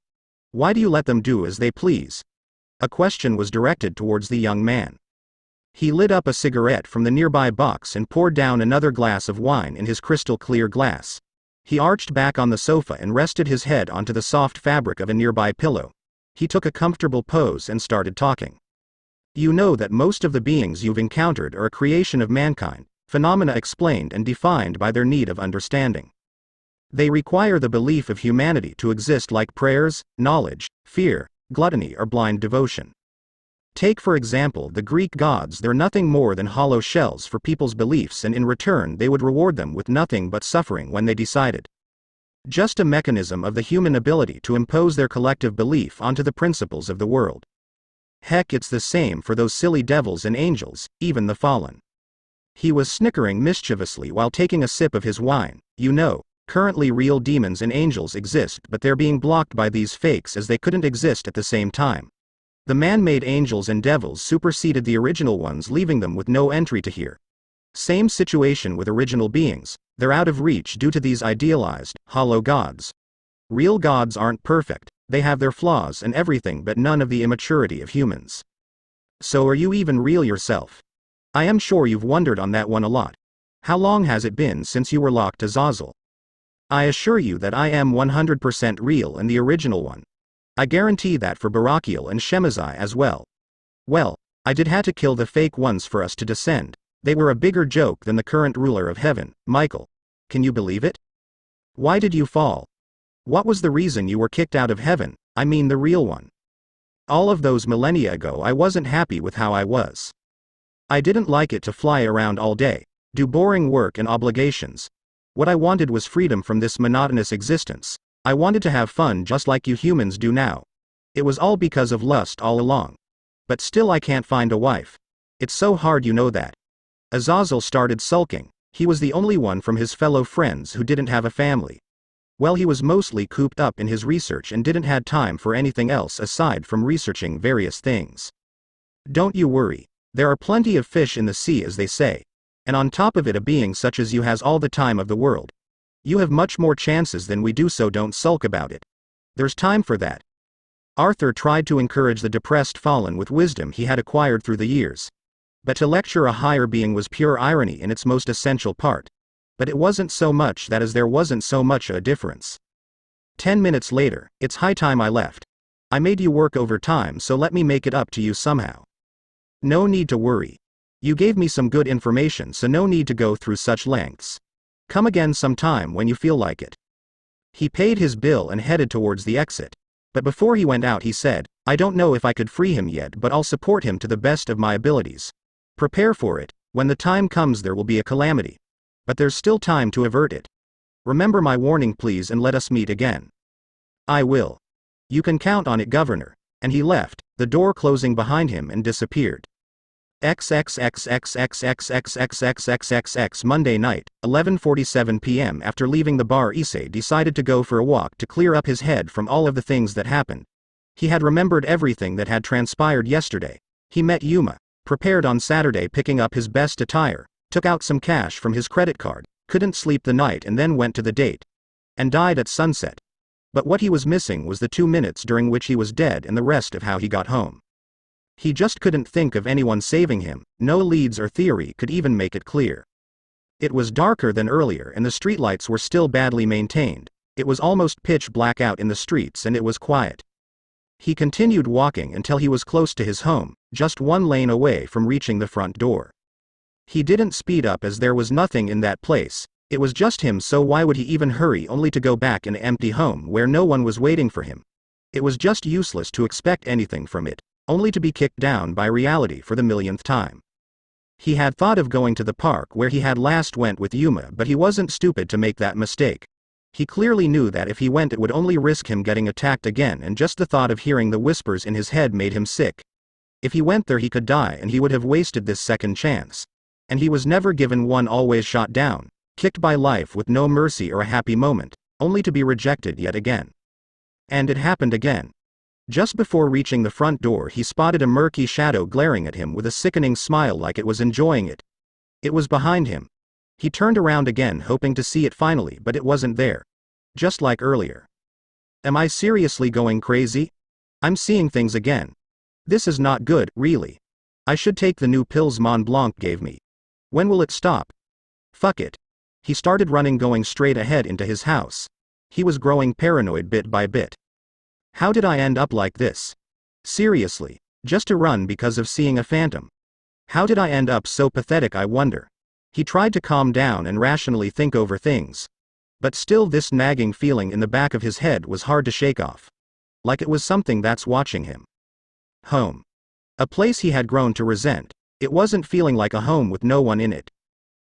Why do you let them do as they please? A question was directed towards the young man. He lit up a cigarette from the nearby box and poured down another glass of wine in his crystal clear glass. He arched back on the sofa and rested his head onto the soft fabric of a nearby pillow. He took a comfortable pose and started talking. You know that most of the beings you've encountered are a creation of mankind, phenomena explained and defined by their need of understanding. They require the belief of humanity to exist, like prayers, knowledge, fear, gluttony, or blind devotion. Take for example the Greek gods. They're nothing more than hollow shells for people's beliefs, and in return they would reward them with nothing but suffering when they decided. Just a mechanism of the human ability to impose their collective belief onto the principles of the world. Heck, it's the same for those silly devils and angels, even the fallen. He was snickering mischievously while taking a sip of his wine. You know, currently real demons and angels exist, but they're being blocked by these fakes as they couldn't exist at the same time. The man-made angels and devils superseded the original ones, leaving them with no entry to here. Same situation with original beings. They're out of reach due to these idealized, hollow gods. Real gods aren't perfect, they have their flaws and everything, but none of the immaturity of humans. So are you even real yourself? I am sure you've wondered on that one a lot. How long has it been since you were locked to Zazel? I assure you that I am 100% real and the original one. I guarantee that for Barakiel and Shemazai as well. Well, I did have to kill the fake ones for us to descend. They were a bigger joke than the current ruler of heaven, Michael. Can you believe it? Why did you fall? What was the reason you were kicked out of heaven? I mean the real one. All of those millennia ago I wasn't happy with how I was. I didn't like it to fly around all day, do boring work and obligations. What I wanted was freedom from this monotonous existence. I wanted to have fun just like you humans do now. It was all because of lust all along. But still I can't find a wife. It's so hard, you know that. Azazel started sulking. He was the only one from his fellow friends who didn't have a family. Well, he was mostly cooped up in his research and didn't have time for anything else aside from researching various things. Don't you worry. There are plenty of fish in the sea, as they say. And on top of it, a being such as you has all the time of the world. You have much more chances than we do, so don't sulk about it. There's time for that. Arthur tried to encourage the depressed fallen with wisdom he had acquired through the years. But to lecture a higher being was pure irony in its most essential part. But it wasn't so much that as there wasn't so much a difference. 10 minutes later, it's high time I left. I made you work overtime, so let me make it up to you somehow. No need to worry. You gave me some good information, so no need to go through such lengths. Come again sometime when you feel like it. He paid his bill and headed towards the exit. But before he went out he said, I don't know if I could free him yet, but I'll support him to the best of my abilities. Prepare for it. When the time comes there will be a calamity. But there's still time to avert it. Remember my warning please and let us meet again. I will. You can count on it, Governor. And he left, the door closing behind him, and disappeared. XXXXXXXXXXXXX Monday night, 11:47 p.m. After leaving the bar, Issei decided to go for a walk to clear up his head from all of the things that happened. He had remembered everything that had transpired yesterday. He met Yuma, prepared on Saturday, picking up his best attire, took out some cash from his credit card, couldn't sleep the night and then went to the date. And died at sunset. But what he was missing was the 2 minutes during which he was dead and the rest of how he got home. He just couldn't think of anyone saving him, no leads or theory could even make it clear. It was darker than earlier and the streetlights were still badly maintained. It was almost pitch black out in the streets and it was quiet. He continued walking until he was close to his home, just one lane away from reaching the front door. He didn't speed up as there was nothing in that place, it was just him, so why would he even hurry only to go back in an empty home where no one was waiting for him? It was just useless to expect anything from it. Only to be kicked down by reality for the millionth time. He had thought of going to the park where he had last went with Yuma, but he wasn't stupid to make that mistake. He clearly knew that if he went it would only risk him getting attacked again, and just the thought of hearing the whispers in his head made him sick. If he went there he could die and he would have wasted this second chance. And he was never given one, always shot down, kicked by life with no mercy or a happy moment, only to be rejected yet again. And it happened again. Just before reaching the front door he spotted a murky shadow glaring at him with a sickening smile like it was enjoying it. It was behind him. He turned around again hoping to see it finally, but it wasn't there. Just like earlier. Am I seriously going crazy? I'm seeing things again. This is not good, really. I should take the new pills Mont Blanc gave me. When will it stop? Fuck it. He started running, going straight ahead into his house. He was growing paranoid bit by bit. How did I end up like this? Seriously, just to run because of seeing a phantom. How did I end up so pathetic, I wonder? He tried to calm down and rationally think over things. But still this nagging feeling in the back of his head was hard to shake off. Like it was something that's watching him. Home. A place he had grown to resent. It wasn't feeling like a home with no one in it.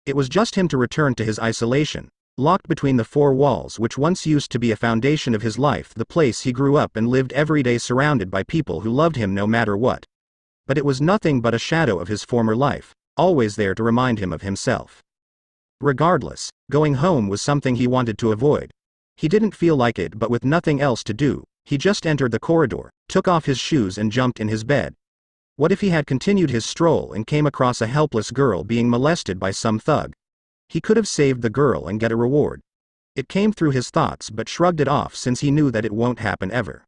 It was just him to return to his isolation. Locked between the four walls which once used to be a foundation of his life, the place he grew up and lived every day, surrounded by people who loved him no matter what. But it was nothing but a shadow of his former life, always there to remind him of himself. Regardless, going home was something he wanted to avoid. He didn't feel like it, but with nothing else to do, he just entered the corridor, took off his shoes and jumped in his bed. What if he had continued his stroll and came across a helpless girl being molested by some thug? He could have saved the girl and get a reward. It came through his thoughts but shrugged it off since he knew that it won't happen ever.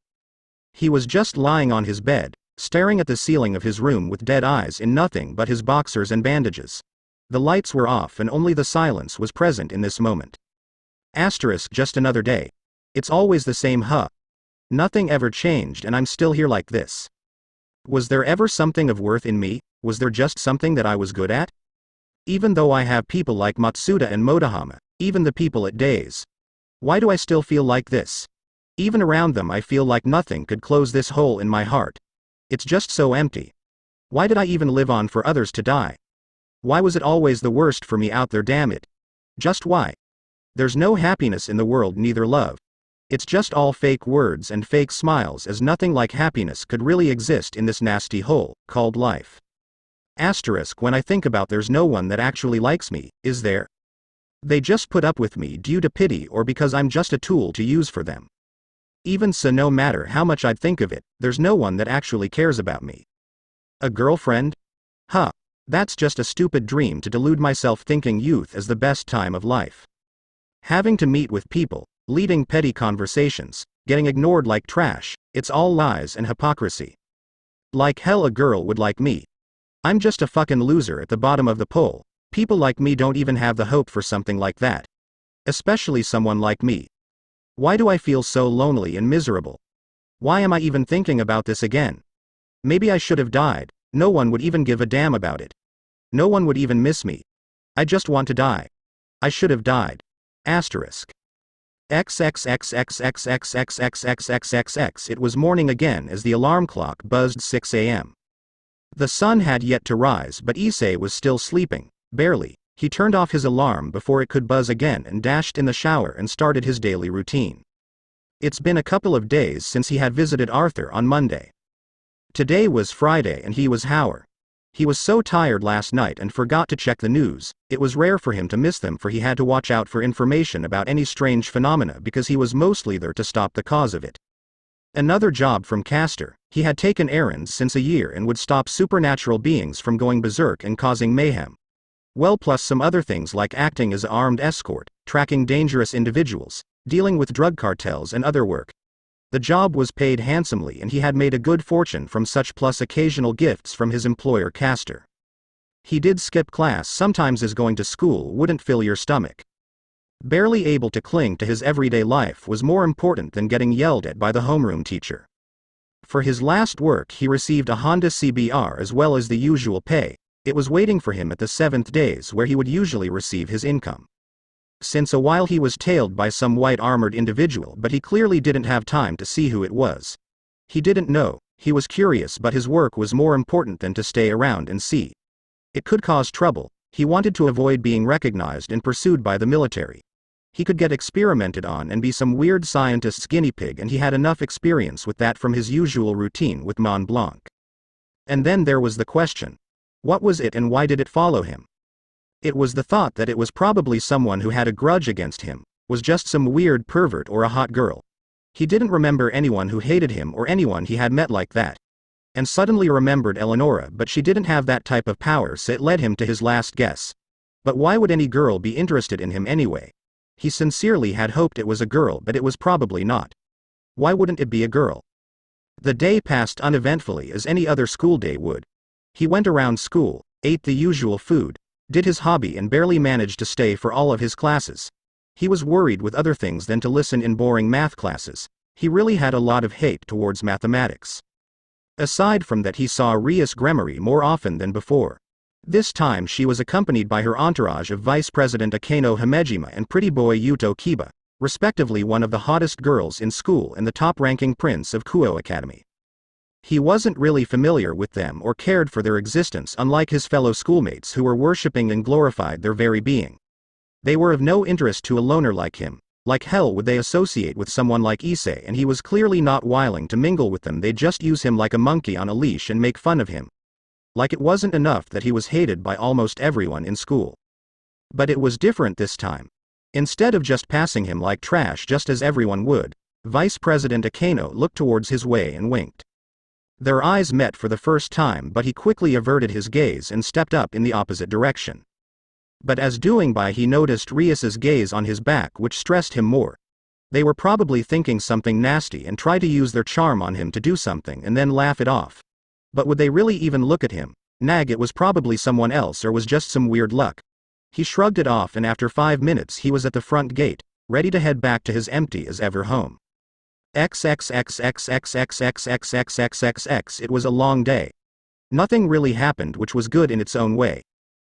He was just lying on his bed, staring at the ceiling of his room with dead eyes in nothing but his boxers and bandages. The lights were off and only the silence was present in this moment. Just another day. It's always the same, huh? Nothing ever changed and I'm still here like this. Was there ever something of worth in me? Was there just something that I was good at? Even though I have people like Matsuda and Motohama, even the people at Days. Why do I still feel like this? Even around them I feel like nothing could close this hole in my heart. It's just so empty. Why did I even live on for others to die? Why was it always the worst for me out there, damn it? Just why? There's no happiness in the world, neither love. It's just all fake words and fake smiles, as nothing like happiness could really exist in this nasty hole, called life. When I think about there's no one that actually likes me, is there? They just put up with me due to pity or because I'm just a tool to use for them. Even so, no matter how much I'd think of it, there's no one that actually cares about me. A girlfriend? Huh. That's just a stupid dream to delude myself thinking youth is the best time of life. Having to meet with people, leading petty conversations, getting ignored like trash, It's all lies and hypocrisy. Like hell a girl would like me. I'm just a fucking loser at the bottom of the pole. People like me don't even have the hope for something like that. Especially someone like me. Why do I feel so lonely and miserable? Why am I even thinking about this again? Maybe I should have died. No one would even give a damn about it. No one would even miss me. I just want to die. I should have died. Asterisk. XXXXXXXXXXXXX. It was morning again as the alarm clock buzzed 6 a.m. The sun had yet to rise, but Issei was still sleeping, barely. He turned off his alarm before it could buzz again and dashed in the shower and started his daily routine. It's been a couple of days since he had visited Arthur on Monday. Today was Friday and he was Howard. He was so tired last night and forgot to check the news. It was rare for him to miss them, for he had to watch out for information about any strange phenomena because he was mostly there to stop the cause of it. Another job from Castor. He had taken errands since a year and would stop supernatural beings from going berserk and causing mayhem. Well, plus some other things like acting as an armed escort, tracking dangerous individuals, dealing with drug cartels and other work. The job was paid handsomely and he had made a good fortune from such, plus occasional gifts from his employer Castor. He did skip class sometimes as going to school wouldn't fill your stomach. Barely able to cling to his everyday life was more important than getting yelled at by the homeroom teacher. For his last work he received a Honda CBR as well as the usual pay. It was waiting for him at the 7th days where he would usually receive his income. Since a while he was tailed by some white armored individual, but he clearly didn't have time to see who it was. He didn't know. He was curious, but his work was more important than to stay around and see. It could cause trouble. He wanted to avoid being recognized and pursued by the military. He could get experimented on and be some weird scientist's guinea pig, and he had enough experience with that from his usual routine with Mont Blanc. And then there was the question. What was it and why did it follow him? It was the thought that it was probably someone who had a grudge against him, was just some weird pervert or a hot girl. He didn't remember anyone who hated him or anyone he had met like that. And suddenly remembered Eleonora, but she didn't have that type of power, so it led him to his last guess. But why would any girl be interested in him anyway? He sincerely had hoped it was a girl, but it was probably not. Why wouldn't it be a girl? The day passed uneventfully as any other school day would. He went around school, ate the usual food, did his hobby and barely managed to stay for all of his classes. He was worried with other things than to listen in boring math classes. He really had a lot of hate towards mathematics. Aside from that, he saw Rias Gremory more often than before. This time she was accompanied by her entourage of Vice President Akeno Himejima and pretty boy Yuto Kiba, respectively one of the hottest girls in school and the top-ranking prince of Kuo Academy. He wasn't really familiar with them or cared for their existence, unlike his fellow schoolmates who were worshipping and glorified their very being. They were of no interest to a loner like him. Like hell would they associate with someone like Issei, and he was clearly not willing to mingle with them. They'd just use him like a monkey on a leash and make fun of him. Like it wasn't enough that he was hated by almost everyone in school. But it was different this time. Instead of just passing him like trash just as everyone would, Vice President Akeno looked towards his way and winked. Their eyes met for the first time, but he quickly averted his gaze and stepped up in the opposite direction. But as doing by, he noticed Rias's gaze on his back, which stressed him more. They were probably thinking something nasty and try to use their charm on him to do something and then laugh it off. But would they really even look at him? Nag, it was probably someone else or was just some weird luck. He shrugged it off, and after 5 minutes he was at the front gate, ready to head back to his empty as ever home. XXXXXXXXXXXXX. It was a long day. Nothing really happened, which was good in its own way.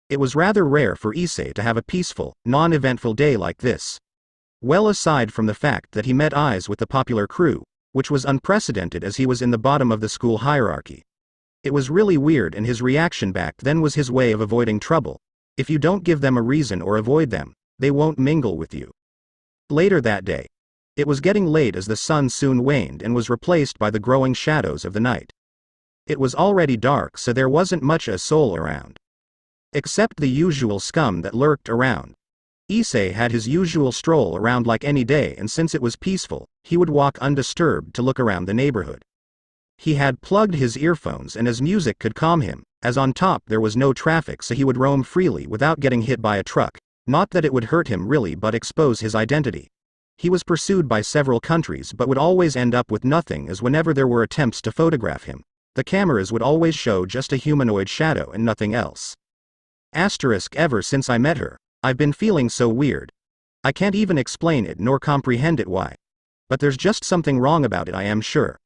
It was rather rare for Issei to have a peaceful, non-eventful day like this. Well, aside from the fact that he met eyes with the popular crew, which was unprecedented as he was in the bottom of the school hierarchy. It was really weird, and his reaction back then was his way of avoiding trouble. If you don't give them a reason or avoid them, they won't mingle with you. Later that day. It was getting late as the sun soon waned and was replaced by the growing shadows of the night. It was already dark, so there wasn't much a soul around. Except the usual scum that lurked around. Issei had his usual stroll around like any day, and since it was peaceful, he would walk undisturbed to look around the neighborhood. He had plugged his earphones, and as music could calm him, as on top there was no traffic, so he would roam freely without getting hit by a truck. Not that it would hurt him really, but expose his identity. He was pursued by several countries but would always end up with nothing, as whenever there were attempts to photograph him, the cameras would always show just a humanoid shadow and nothing else. Ever since I met her, I've been feeling so weird. I can't even explain it nor comprehend it why. But there's just something wrong about it, I am sure.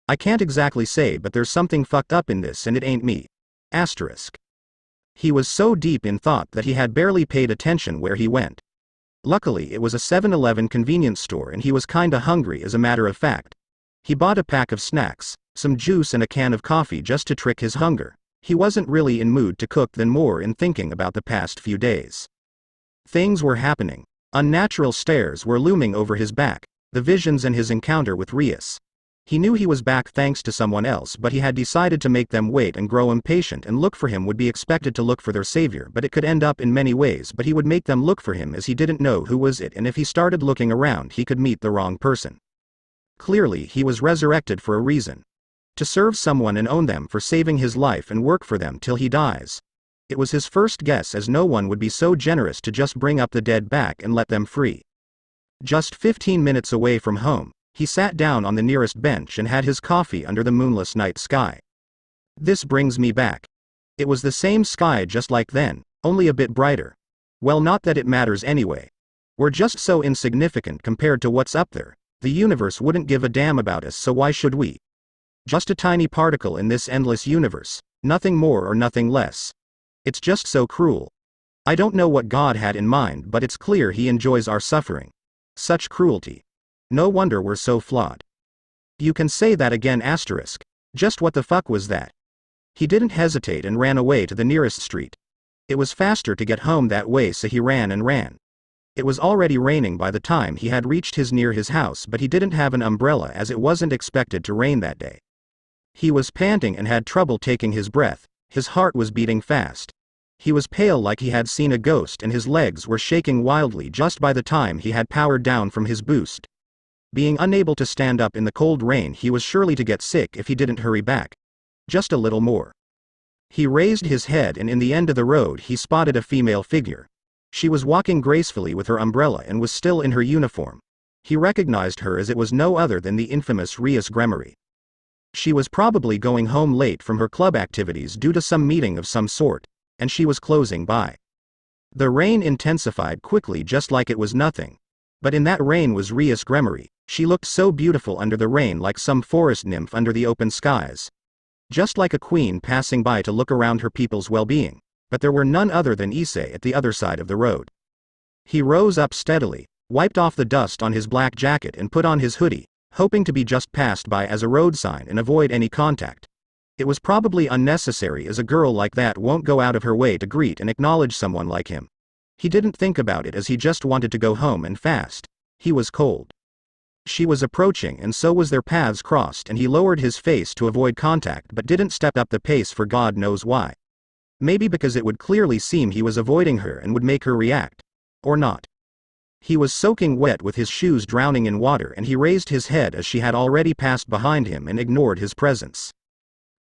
I can't exactly say, but there's something fucked up in this and it ain't me. He was so deep in thought that he had barely paid attention where he went. Luckily it was a 7-Eleven convenience store and he was kinda hungry, as a matter of fact. He bought a pack of snacks, some juice and a can of coffee just to trick his hunger. He wasn't really in mood to cook, than more in thinking about the past few days. Things were happening. Unnatural stares were looming over his back, the visions and his encounter with Rias. He knew he was back thanks to someone else, but he had decided to make them wait and grow impatient and look for him would be expected to look for their savior, but it could end up in many ways. But he would make them look for him, as he didn't know who was it, and if he started looking around he could meet the wrong person. Clearly he was resurrected for a reason. To serve someone and own them for saving his life and work for them till he dies. It was his first guess, as no one would be so generous to just bring up the dead back and let them free. Just 15 minutes away from home, he sat down on the nearest bench and had his coffee under the moonless night sky. This brings me back. It was the same sky just like then, only a bit brighter. Well, not that it matters anyway. We're just so insignificant compared to what's up there. The universe wouldn't give a damn about us, so why should we? Just a tiny particle in this endless universe, nothing more or nothing less. It's just so cruel. I don't know what God had in mind, but it's clear he enjoys our suffering. Such cruelty. No wonder we're so flawed. You can say that again. Just what the fuck was that? He didn't hesitate and ran away to the nearest street. It was faster to get home that way, so he ran and ran. It was already raining by the time he had reached near his house, but he didn't have an umbrella as it wasn't expected to rain that day. He was panting and had trouble taking his breath. His heart was beating fast. He was pale like he had seen a ghost, and his legs were shaking wildly just by the time he had powered down from his boost. Being unable to stand up in the cold rain, he was surely to get sick if he didn't hurry back. Just a little more. He raised his head, and in the end of the road he spotted a female figure. She was walking gracefully with her umbrella and was still in her uniform. He recognized her as it was no other than the infamous Rias Gremory. She was probably going home late from her club activities due to some meeting of some sort, and she was closing by. The rain intensified quickly just like it was nothing. But in that rain was Rias Gremory. She looked so beautiful under the rain, like some forest nymph under the open skies. Just like a queen passing by to look around her people's well-being. But there were none other than Issei at the other side of the road. He rose up steadily, wiped off the dust on his black jacket and put on his hoodie, hoping to be just passed by as a road sign and avoid any contact. It was probably unnecessary, as a girl like that won't go out of her way to greet and acknowledge someone like him. He didn't think about it, as he just wanted to go home and fast. He was cold. She was approaching, and so was their paths crossed, and he lowered his face to avoid contact but didn't step up the pace for God knows why. Maybe because it would clearly seem he was avoiding her and would make her react. Or not. He was soaking wet with his shoes drowning in water, and he raised his head as she had already passed behind him and ignored his presence.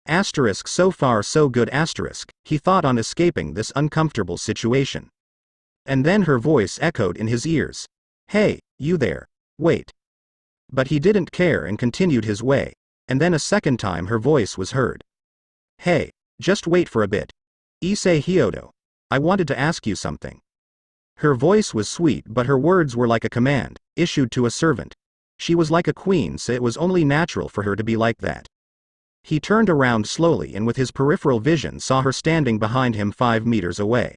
So far so good. He thought on escaping this uncomfortable situation. And then her voice echoed in his ears. Hey, you there. Wait. But he didn't care and continued his way. And then a second time her voice was heard. Hey, just wait for a bit. Issei Hyodo. I wanted to ask you something. Her voice was sweet, but her words were like a command, issued to a servant. She was like a queen, so it was only natural for her to be like that. He turned around slowly and with his peripheral vision saw her standing behind him 5 meters away.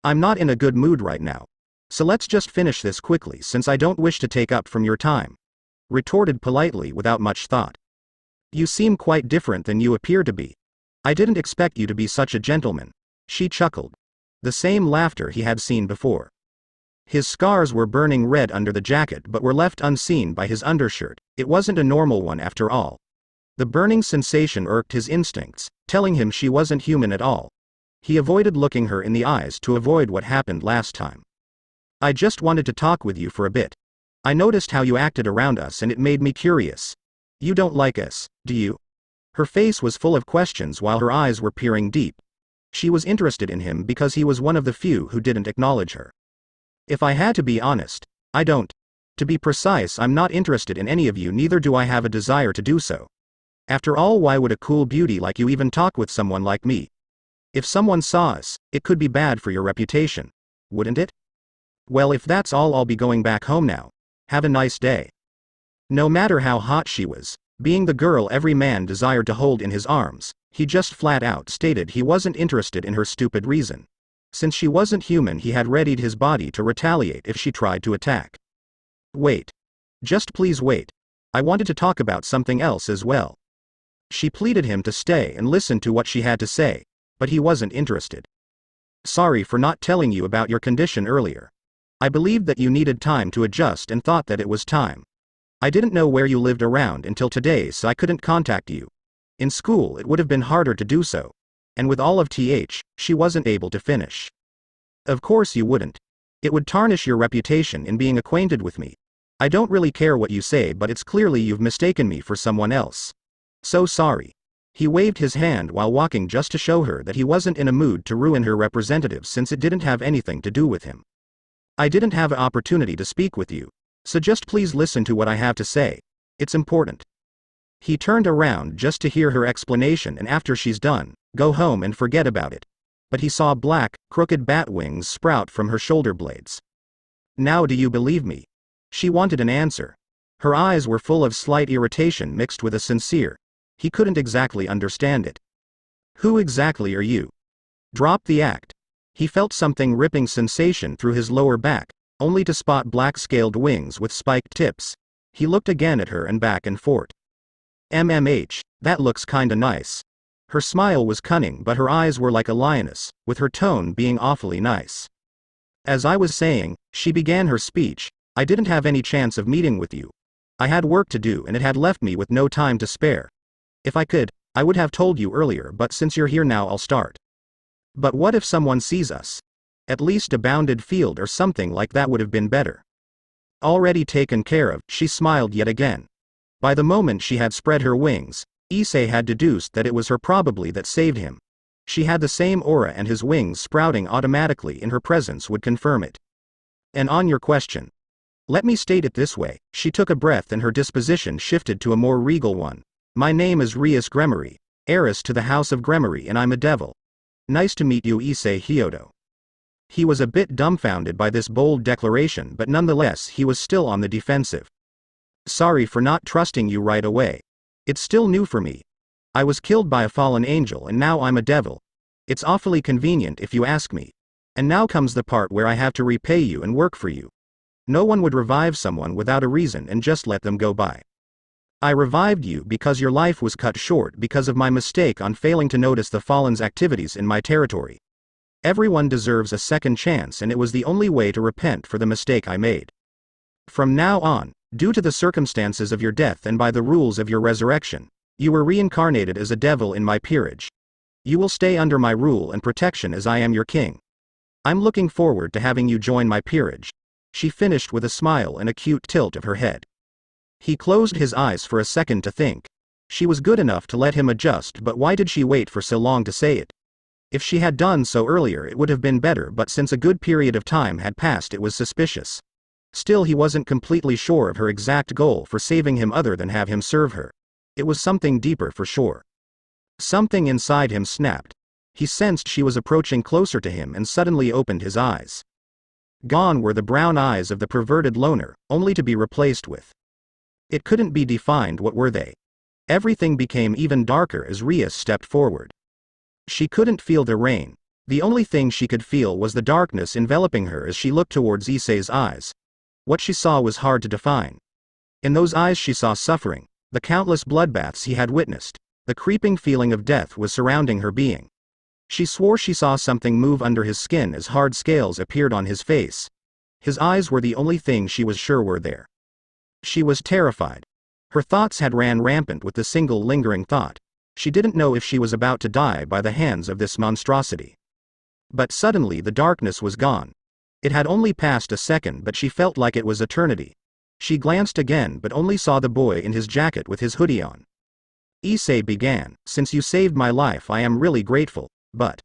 I'm not in a good mood right now. So let's just finish this quickly, since I don't wish to take up from your time. Retorted politely without much thought. You seem quite different than you appear to be. I didn't expect you to be such a gentleman. She chuckled. The same laughter he had seen before. His scars were burning red under the jacket but were left unseen by his undershirt. It wasn't a normal one after all. The burning sensation irked his instincts, telling him she wasn't human at all. He avoided looking her in the eyes to avoid what happened last time. I just wanted to talk with you for a bit. I noticed how you acted around us and it made me curious. You don't like us, do you? Her face was full of questions while her eyes were peering deep. She was interested in him because he was one of the few who didn't acknowledge her. If I had to be honest, I don't. To be precise, I'm not interested in any of you, neither do I have a desire to do so. After all, why would a cool beauty like you even talk with someone like me? If someone saw us, it could be bad for your reputation. Wouldn't it? Well, if that's all, I'll be going back home now. Have a nice day. No matter how hot she was, being the girl every man desired to hold in his arms, he just flat out stated he wasn't interested in her stupid reason. Since she wasn't human, he had readied his body to retaliate if she tried to attack. Wait. Just please wait. I wanted to talk about something else as well. She pleaded him to stay and listen to what she had to say, but he wasn't interested. Sorry for not telling you about your condition earlier. I believed that you needed time to adjust and thought that it was time. I didn't know where you lived around until today, so I couldn't contact you. In school it would have been harder to do so. And with all of she wasn't able to finish. Of course you wouldn't. It would tarnish your reputation in being acquainted with me. I don't really care what you say, but it's clearly you've mistaken me for someone else. So sorry. He waved his hand while walking just to show her that he wasn't in a mood to ruin her representative since it didn't have anything to do with him. I didn't have an opportunity to speak with you, so just please listen to what I have to say. It's important. He turned around just to hear her explanation, and after she's done, go home and forget about it. But he saw black, crooked bat wings sprout from her shoulder blades. Now do you believe me? She wanted an answer. Her eyes were full of slight irritation mixed with a sincere. He couldn't exactly understand it. Who exactly are you? Drop the act. He felt something ripping sensation through his lower back, only to spot black scaled wings with spiked tips. He looked again at her and back and forth. That looks kinda nice. Her smile was cunning, but her eyes were like a lioness, with her tone being awfully nice. As I was saying, she began her speech, I didn't have any chance of meeting with you. I had work to do and it had left me with no time to spare. If I could, I would have told you earlier, but since you're here now, I'll start. But what if someone sees us? At least a bounded field or something like that would have been better. Already taken care of, she smiled yet again. By the moment she had spread her wings, Issei had deduced that it was her probably that saved him. She had the same aura, and his wings sprouting automatically in her presence would confirm it. And on your question, let me state it this way, she took a breath and her disposition shifted to a more regal one. My name is Rias Gremory, heiress to the house of Gremory, and I'm a devil. Nice to meet you, Issei Hyodo. He was a bit dumbfounded by this bold declaration, but nonetheless he was still on the defensive. Sorry for not trusting you right away. It's still new for me. I was killed by a fallen angel and now I'm a devil. It's awfully convenient if you ask me. And now comes the part where I have to repay you and work for you. No one would revive someone without a reason and just let them go by. I revived you because your life was cut short because of my mistake on failing to notice the fallen's activities in my territory. Everyone deserves a second chance, and it was the only way to repent for the mistake I made. From now on, due to the circumstances of your death and by the rules of your resurrection, you were reincarnated as a devil in my peerage. You will stay under my rule and protection as I am your king. I'm looking forward to having you join my peerage. She finished with a smile and a cute tilt of her head. He closed his eyes for a second to think. She was good enough to let him adjust, but why did she wait for so long to say it? If she had done so earlier it would have been better, but since a good period of time had passed it was suspicious. Still, he wasn't completely sure of her exact goal for saving him other than have him serve her. It was something deeper for sure. Something inside him snapped. He sensed she was approaching closer to him and suddenly opened his eyes. Gone were the brown eyes of the perverted loner, only to be replaced with. It couldn't be defined what were they. Everything became even darker as Rias stepped forward. She couldn't feel the rain. The only thing she could feel was the darkness enveloping her as she looked towards Issei's eyes. What she saw was hard to define. In those eyes she saw suffering, the countless bloodbaths he had witnessed. The creeping feeling of death was surrounding her being. She swore she saw something move under his skin as hard scales appeared on his face. His eyes were the only thing she was sure were there. She was terrified. Her thoughts had ran rampant with the single lingering thought. She didn't know if she was about to die by the hands of this monstrosity. But suddenly the darkness was gone. It had only passed a second, but she felt like it was eternity. She glanced again but only saw the boy in his jacket with his hoodie on. Issei began, since you saved my life I am really grateful, but...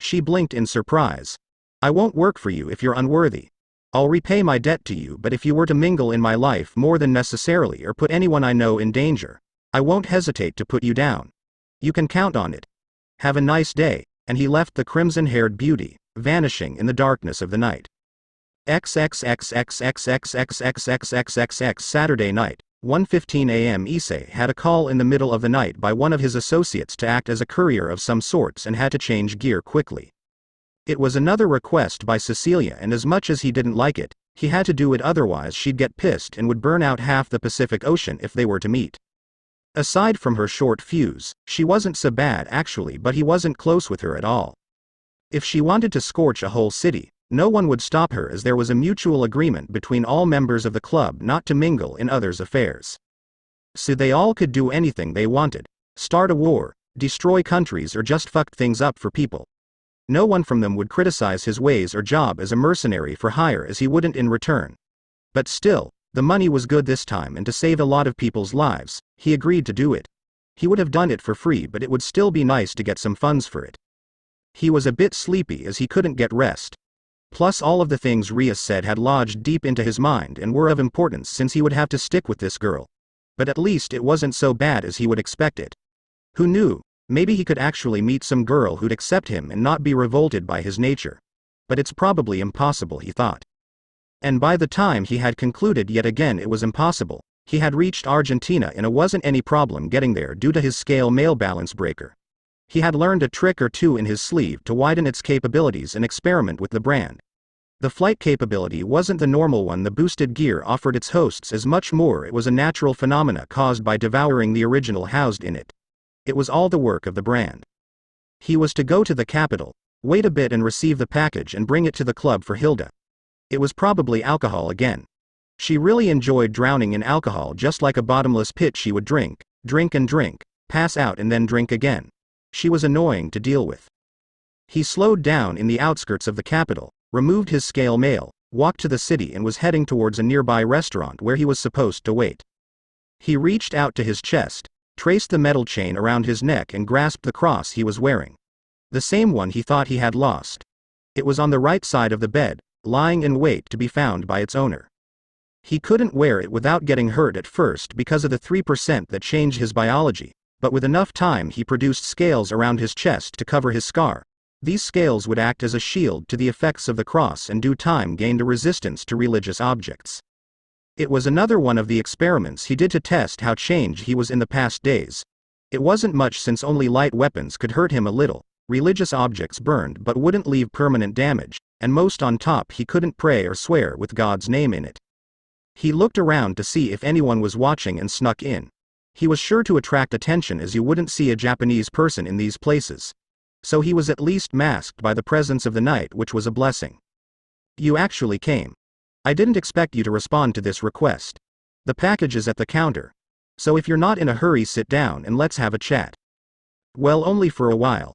She blinked in surprise. I won't work for you if you're unworthy. I'll repay my debt to you, but if you were to mingle in my life more than necessarily or put anyone I know in danger, I won't hesitate to put you down. You can count on it. Have a nice day," and he left the crimson-haired beauty, vanishing in the darkness of the night. XXXXXXXXXXXX Saturday night, 1:15 a.m. Issei had a call in the middle of the night by one of his associates to act as a courier of some sorts and had to change gear quickly. It was another request by Cecilia, and as much as he didn't like it, he had to do it, otherwise she'd get pissed and would burn out half the Pacific Ocean if they were to meet. Aside from her short fuse, she wasn't so bad actually, but he wasn't close with her at all. If she wanted to scorch a whole city, no one would stop her, as there was a mutual agreement between all members of the club not to mingle in others' affairs. So they all could do anything they wanted: start a war, destroy countries, or just fuck things up for people. No one from them would criticize his ways or job as a mercenary for hire, as he wouldn't in return. But still, the money was good this time, and to save a lot of people's lives, he agreed to do it. He would have done it for free, but it would still be nice to get some funds for it. He was a bit sleepy as he couldn't get rest. Plus all of the things Rias said had lodged deep into his mind and were of importance, since he would have to stick with this girl. But at least it wasn't so bad as he would expect it. Who knew? Maybe he could actually meet some girl who'd accept him and not be revolted by his nature. But it's probably impossible, he thought. And by the time he had concluded yet again it was impossible, he had reached Argentina and it wasn't any problem getting there due to his scale mail balance breaker. He had learned a trick or two in his sleeve to widen its capabilities and experiment with the brand. The flight capability wasn't the normal one the boosted gear offered its hosts as much more, it was a natural phenomena caused by devouring the original housed in it. It was all the work of the brand. He was to go to the capital, wait a bit and receive the package and bring it to the club for Hilda. It was probably alcohol again. She really enjoyed drowning in alcohol, just like a bottomless pit. She would drink, drink and drink, pass out and then drink again. She was annoying to deal with. He slowed down in the outskirts of the capital, removed his scale mail, walked to the city and was heading towards a nearby restaurant where he was supposed to wait. He reached out to his chest, traced the metal chain around his neck and grasped the cross he was wearing. The same one he thought he had lost. It was on the right side of the bed, lying in wait to be found by its owner. He couldn't wear it without getting hurt at first because of the 3% that changed his biology, but with enough time he produced scales around his chest to cover his scar. These scales would act as a shield to the effects of the cross and due time gained a resistance to religious objects. It was another one of the experiments he did to test how changed he was in the past days. It wasn't much, since only light weapons could hurt him a little, religious objects burned but wouldn't leave permanent damage, and most on top he couldn't pray or swear with God's name in it. He looked around to see if anyone was watching and snuck in. He was sure to attract attention, as you wouldn't see a Japanese person in these places. So he was at least masked by the presence of the night, which was a blessing. "You actually came. I didn't expect you to respond to this request. The package is at the counter. So if you're not in a hurry, sit down and let's have a chat." "Well, only for a while.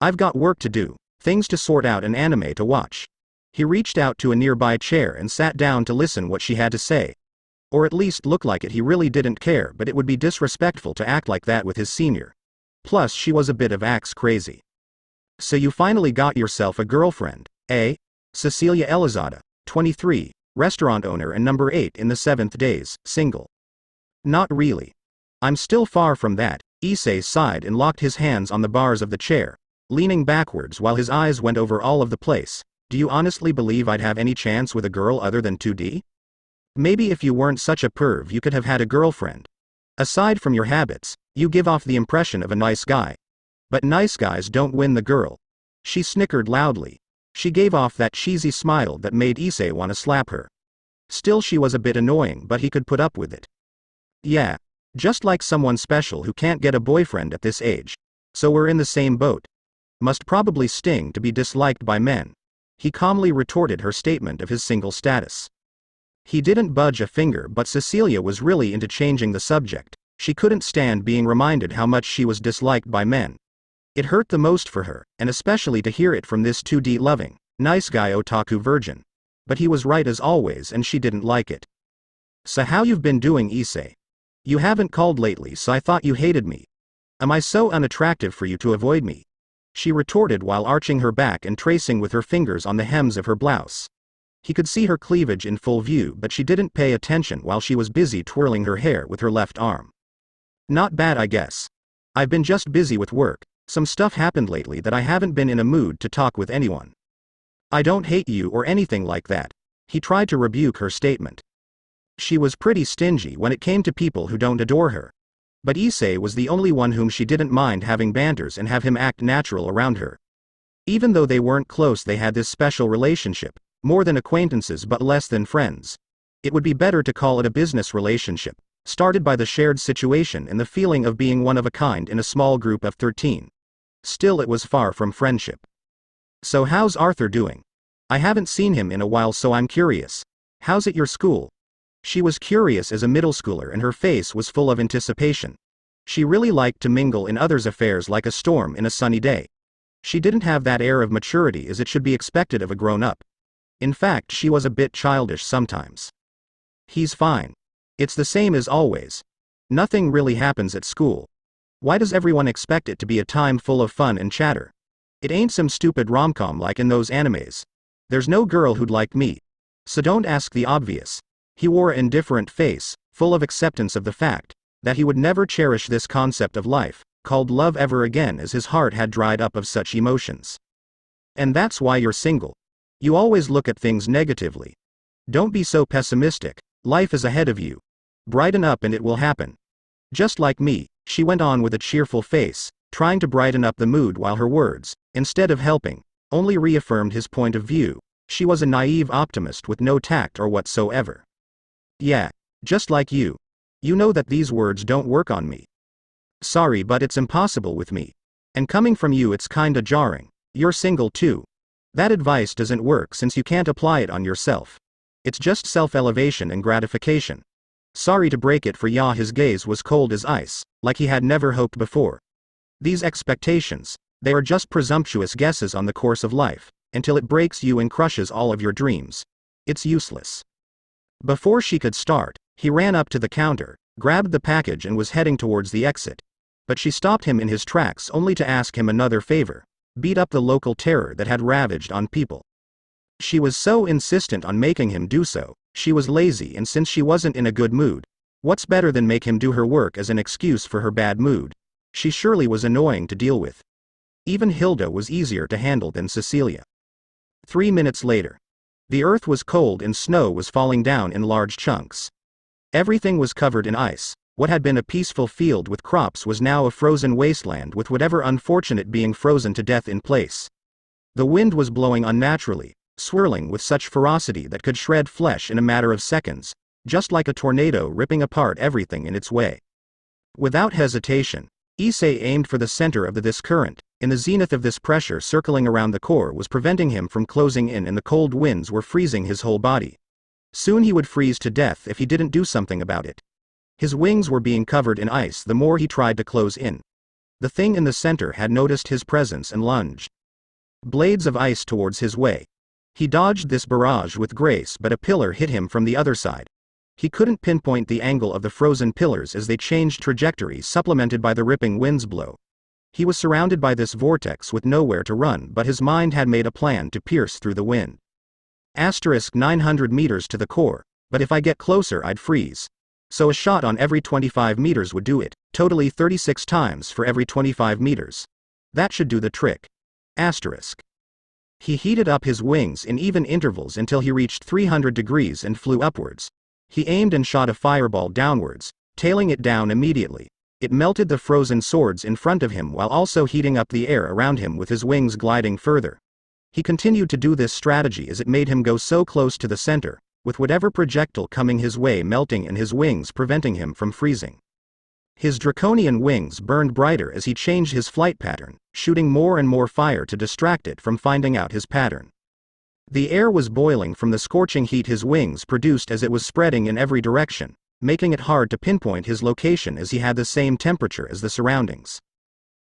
I've got work to do, things to sort out and anime to watch." He reached out to a nearby chair and sat down to listen what she had to say. Or at least look like it. He really didn't care, but it would be disrespectful to act like that with his senior. Plus she was a bit of axe crazy. "So you finally got yourself a girlfriend, eh?" Cecilia Elizada, 23, restaurant owner and number 8 in the 7th days, single. "Not really. I'm still far from that." Issei sighed and locked his hands on the bars of the chair, leaning backwards while his eyes went over all of the place. "Do you honestly believe I'd have any chance with a girl other than 2D? Maybe if you weren't such a perv you could have had a girlfriend. Aside from your habits, you give off the impression of a nice guy. But nice guys don't win the girl." She snickered loudly. She gave off that cheesy smile that made Issei want to slap her. Still, she was a bit annoying, but he could put up with it. "Yeah. Just like someone special who can't get a boyfriend at this age. So we're in the same boat. Must probably sting to be disliked by men." He calmly retorted her statement of his single status. He didn't budge a finger, but Cecilia was really into changing the subject. She couldn't stand being reminded how much she was disliked by men. It hurt the most for her, and especially to hear it from this 2D loving, nice guy otaku virgin. But he was right as always, and she didn't like it. "So how you've been doing, Issei? You haven't called lately, so I thought you hated me. Am I so unattractive for you to avoid me?" She retorted while arching her back and tracing with her fingers on the hems of her blouse. He could see her cleavage in full view, but she didn't pay attention while she was busy twirling her hair with her left arm. Not bad, I guess. I've been just busy with work. Some stuff happened lately that I haven't been in a mood to talk with anyone. I don't hate you or anything like that. He tried to rebuke her statement. She was pretty stingy when it came to people who don't adore her. But Issei was the only one whom she didn't mind having banters and have him act natural around her. Even though they weren't close, they had this special relationship, more than acquaintances but less than friends. It would be better to call it a business relationship, started by the shared situation and the feeling of being one of a kind in a small group of 13. Still, it was far from friendship. So how's Arthur doing? I haven't seen him in a while, so I'm curious. How's at your school? She was curious as a middle schooler and her face was full of anticipation. She really liked to mingle in others' affairs like a storm in a sunny day. She didn't have that air of maturity as it should be expected of a grown-up. In fact, she was a bit childish sometimes. He's fine. It's the same as always. Nothing really happens at school. Why does everyone expect it to be a time full of fun and chatter? It ain't some stupid rom-com like in those animes. There's no girl who'd like me. So don't ask the obvious. He wore an indifferent face, full of acceptance of the fact that he would never cherish this concept of life, called love, ever again, as his heart had dried up of such emotions. And that's why you're single. You always look at things negatively. Don't be so pessimistic. Life is ahead of you. Brighten up and it will happen. Just like me, she went on with a cheerful face, trying to brighten up the mood while her words, instead of helping, only reaffirmed his point of view. She was a naive optimist with no tact or whatsoever. Yeah, just like you. You know that these words don't work on me. Sorry, but it's impossible with me. And coming from you, it's kinda jarring. You're single too. That advice doesn't work since you can't apply it on yourself. It's just self-elevation and gratification. Sorry to break it for ya. His gaze was cold as ice, like he had never hoped before. These expectations, they are just presumptuous guesses on the course of life, until it breaks you and crushes all of your dreams. It's useless. Before she could start, he ran up to the counter, grabbed the package and was heading towards the exit. But she stopped him in his tracks only to ask him another favor: beat up the local terror that had ravaged on people. She was so insistent on making him do so. She was lazy, and since she wasn't in a good mood, what's better than make him do her work as an excuse for her bad mood? She surely was annoying to deal with. Even Hilda was easier to handle than Cecilia. 3 minutes later. The earth was cold and snow was falling down in large chunks. Everything was covered in ice. What had been a peaceful field with crops was now a frozen wasteland with whatever unfortunate being frozen to death in place. The wind was blowing unnaturally, swirling with such ferocity that could shred flesh in a matter of seconds, just like a tornado ripping apart everything in its way. Without hesitation, Issei aimed for the center of this current. In the zenith of this pressure circling around the core was preventing him from closing in, and the cold winds were freezing his whole body. Soon he would freeze to death if he didn't do something about it. His wings were being covered in ice the more he tried to close in. The thing in the center had noticed his presence and lunged blades of ice towards his way. He dodged this barrage with grace, but a pillar hit him from the other side. He couldn't pinpoint the angle of the frozen pillars as they changed trajectory, supplemented by the ripping wind's blow. He was surrounded by this vortex with nowhere to run, but his mind had made a plan to pierce through the wind. 900 meters to the core, but if I get closer I'd freeze. So a shot on every 25 meters would do it, totally 36 times for every 25 meters. That should do the trick. He heated up his wings in even intervals until he reached 300 degrees and flew upwards. He aimed and shot a fireball downwards, tailing it down immediately. It melted the frozen swords in front of him while also heating up the air around him with his wings gliding further. He continued to do this strategy as it made him go so close to the center, with whatever projectile coming his way melting and his wings preventing him from freezing. His draconian wings burned brighter as he changed his flight pattern, shooting more and more fire to distract it from finding out his pattern. The air was boiling from the scorching heat his wings produced as it was spreading in every direction, making it hard to pinpoint his location as he had the same temperature as the surroundings.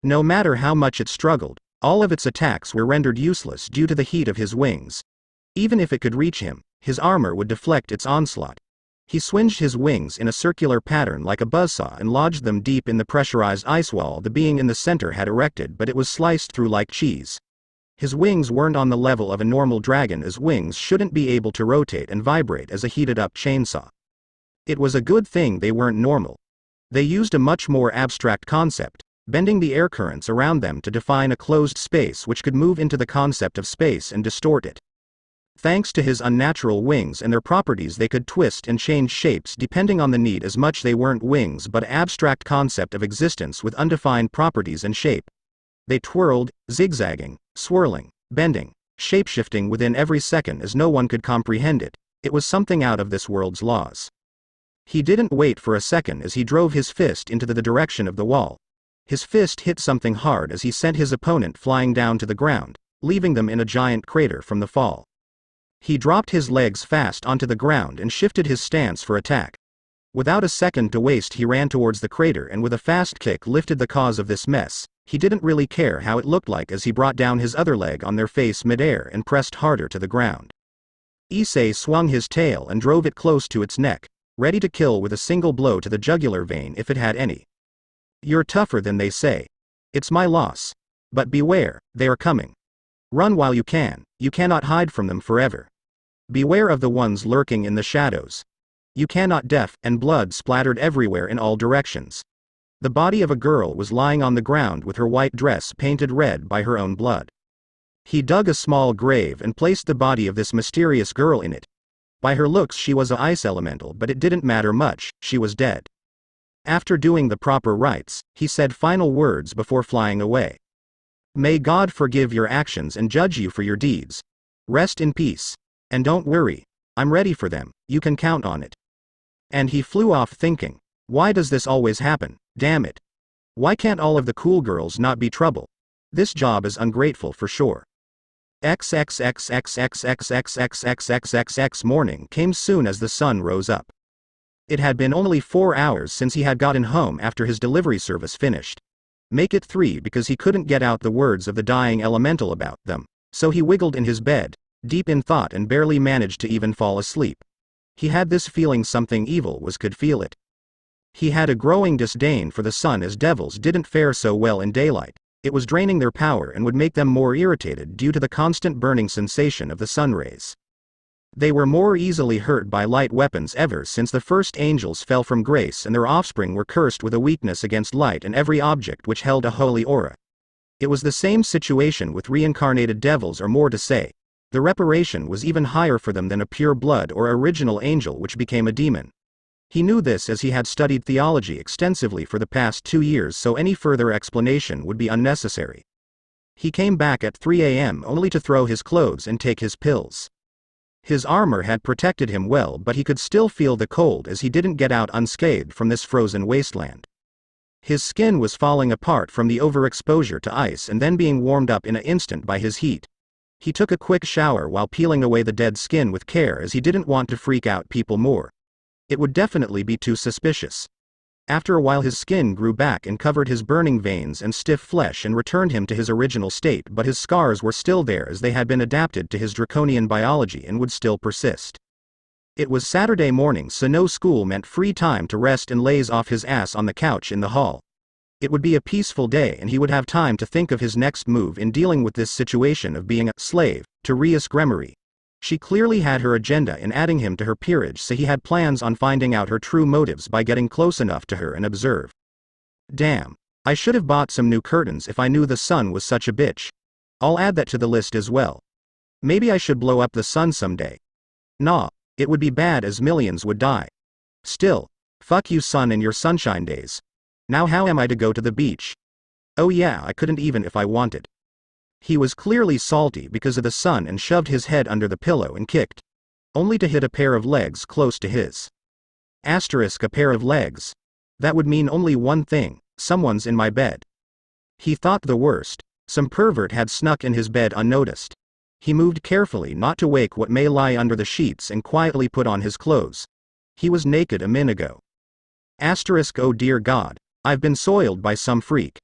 No matter how much it struggled, all of its attacks were rendered useless due to the heat of his wings. Even if it could reach him, his armor would deflect its onslaught. He swinged his wings in a circular pattern like a buzzsaw and lodged them deep in the pressurized ice wall the being in the center had erected, but it was sliced through like cheese. His wings weren't on the level of a normal dragon, as wings shouldn't be able to rotate and vibrate as a heated-up chainsaw. It was a good thing they weren't normal. They used a much more abstract concept, bending the air currents around them to define a closed space which could move into the concept of space and distort it. Thanks to his unnatural wings and their properties, they could twist and change shapes depending on the need. As much they weren't wings but abstract concept of existence with undefined properties and shape. They twirled, zigzagging, swirling, bending, shapeshifting within every second as no one could comprehend it. It was something out of this world's laws. He didn't wait for a second as he drove his fist into the direction of the wall. His fist hit something hard as he sent his opponent flying down to the ground, leaving them in a giant crater from the fall. He dropped his legs fast onto the ground and shifted his stance for attack. Without a second to waste, he ran towards the crater and with a fast kick lifted the cause of this mess. He didn't really care how it looked like as he brought down his other leg on their face midair and pressed harder to the ground. Issei swung his tail and drove it close to its neck, ready to kill with a single blow to the jugular vein if it had any. You're tougher than they say. It's my loss. But beware, they are coming. Run while you can, you cannot hide from them forever. Beware of the ones lurking in the shadows. You cannot. Death and blood splattered everywhere in all directions. The body of a girl was lying on the ground with her white dress painted red by her own blood. He dug a small grave and placed the body of this mysterious girl in it. By her looks she was a ice elemental, but it didn't matter much, she was dead. After doing the proper rites, he said final words before flying away. May God forgive your actions and judge you for your deeds. Rest in peace. And don't worry, I'm ready for them, you can count on it. And he flew off thinking, why does this always happen, damn it? Why can't all of the cool girls not be trouble? This job is ungrateful for sure. XXXXXXXXXXXXX morning came soon as the sun rose up. It had been only 4 hours since he had gotten home after his delivery service finished. Make it 3 because he couldn't get out the words of the dying elemental about them, so he wiggled in his bed, deep in thought, and barely managed to even fall asleep. He had this feeling something evil could feel it. He had a growing disdain for the sun as devils didn't fare so well in daylight. It was draining their power and would make them more irritated due to the constant burning sensation of the sun rays. They were more easily hurt by light weapons ever since the first angels fell from grace, and their offspring were cursed with a weakness against light and every object which held a holy aura. It was the same situation with reincarnated devils, or more to say, the reparation was even higher for them than a pure blood or original angel which became a demon. He knew this as he had studied theology extensively for the past 2 years, so any further explanation would be unnecessary. He came back at 3 a.m. only to throw his clothes and take his pills. His armor had protected him well, but he could still feel the cold as he didn't get out unscathed from this frozen wasteland. His skin was falling apart from the overexposure to ice and then being warmed up in an instant by his heat. He took a quick shower while peeling away the dead skin with care as he didn't want to freak out people more. It would definitely be too suspicious. After a while his skin grew back and covered his burning veins and stiff flesh and returned him to his original state, but his scars were still there as they had been adapted to his draconian biology and would still persist. It was Saturday morning, so no school meant free time to rest and laze off his ass on the couch in the hall. It would be a peaceful day and he would have time to think of his next move in dealing with this situation of being a slave to Rias Gremory. She clearly had her agenda in adding him to her peerage, so he had plans on finding out her true motives by getting close enough to her and observe. Damn, I should have bought some new curtains if I knew the sun was such a bitch. I'll add that to the list as well. Maybe I should blow up the sun someday. Nah, it would be bad as millions would die. Still, fuck you sun and your sunshine days. Now how am I to go to the beach? Oh yeah, I couldn't even if I wanted. He was clearly salty because of the sun and shoved his head under the pillow and kicked. Only to hit a pair of legs close to his. Asterisk, a pair of legs. That would mean only one thing, someone's in my bed. He thought the worst. Some pervert had snuck in his bed unnoticed. He moved carefully not to wake what may lie under the sheets and quietly put on his clothes. He was naked a minute ago. Asterisk, oh dear God, I've been soiled by some freak.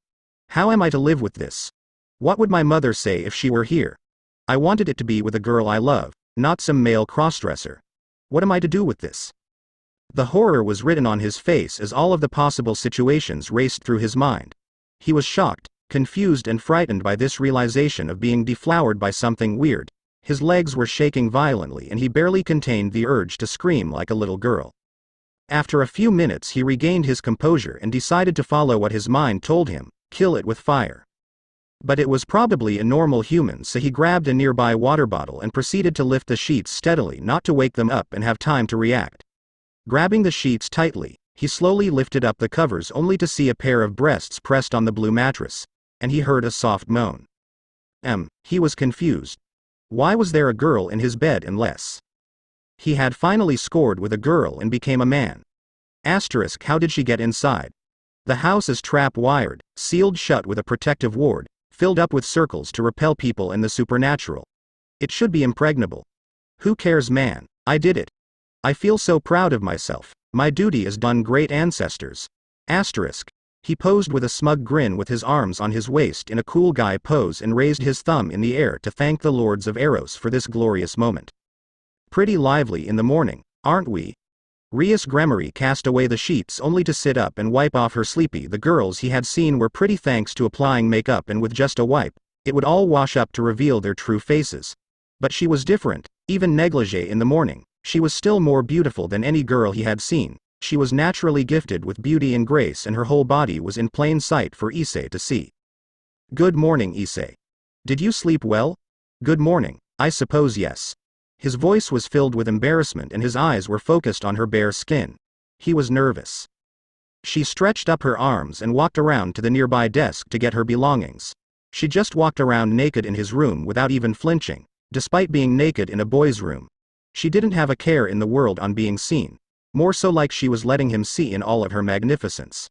How am I to live with this? What would my mother say if she were here? I wanted it to be with a girl I love, not some male crossdresser. What am I to do with this? The horror was written on his face as all of the possible situations raced through his mind. He was shocked, Confused and frightened by this realization of being deflowered by something weird, his legs were shaking violently and he barely contained the urge to scream like a little girl. After a few minutes he regained his composure and decided to follow what his mind told him, kill it with fire. But it was probably a normal human, so he grabbed a nearby water bottle and proceeded to lift the sheets steadily, not to wake them up and have time to react. Grabbing the sheets tightly, he slowly lifted up the covers only to see a pair of breasts pressed on the blue mattress, and he heard a soft moan. He was confused. Why was there a girl in his bed unless he had finally scored with a girl and became a man? How did she get inside? The house is trap-wired, sealed shut with a protective ward, filled up with circles to repel people and the supernatural. It should be impregnable. Who cares, man? I did it. I feel so proud of myself. My duty is done, great ancestors. He posed with a smug grin with his arms on his waist in a cool guy pose and raised his thumb in the air to thank the lords of Eros for this glorious moment. Pretty lively in the morning, aren't we? Rias Gremory cast away the sheets only to sit up and wipe off her sleepy. The girls he had seen were pretty thanks to applying makeup, and with just a wipe, it would all wash up to reveal their true faces. But she was different, even negligee in the morning, she was still more beautiful than any girl he had seen. She was naturally gifted with beauty and grace, and her whole body was in plain sight for Issei to see. Good morning, Issei. Did you sleep well? Good morning, I suppose yes. His voice was filled with embarrassment and his eyes were focused on her bare skin. He was nervous. She stretched up her arms and walked around to the nearby desk to get her belongings. She just walked around naked in his room without even flinching, despite being naked in a boy's room. She didn't have a care in the world on being seen. More so like she was letting him see in all of her magnificence.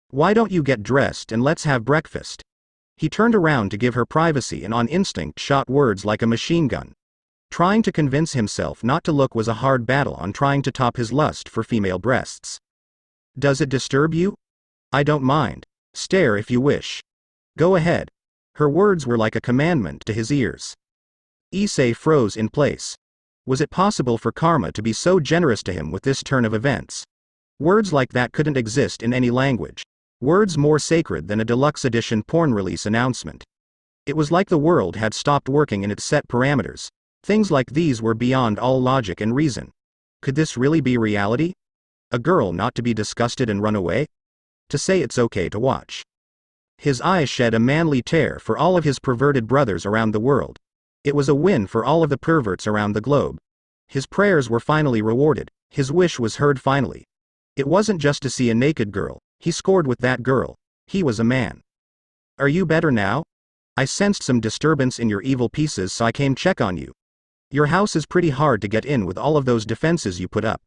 Why don't you get dressed and let's have breakfast? He turned around to give her privacy and on instinct shot words like a machine gun. Trying to convince himself not to look was a hard battle on trying to top his lust for female breasts. Does it disturb you? I don't mind. Stare if you wish. Go ahead. Her words were like a commandment to his ears. Issei froze in place. Was it possible for karma to be so generous to him with this turn of events? Words like that couldn't exist in any language. Words more sacred than a deluxe edition porn release announcement. It was like the world had stopped working in its set parameters. Things like these were beyond all logic and reason. Could this really be reality? A girl not to be disgusted and run away? To say it's okay to watch. His eyes shed a manly tear for all of his perverted brothers around the world. It was a win for all of the perverts around the globe. His prayers were finally rewarded. His wish was heard finally. It wasn't just to see a naked girl. He scored with that girl. He was a man. Are you better now? I sensed some disturbance in your evil pieces, so I came check on you. Your house is pretty hard to get in with all of those defenses you put up.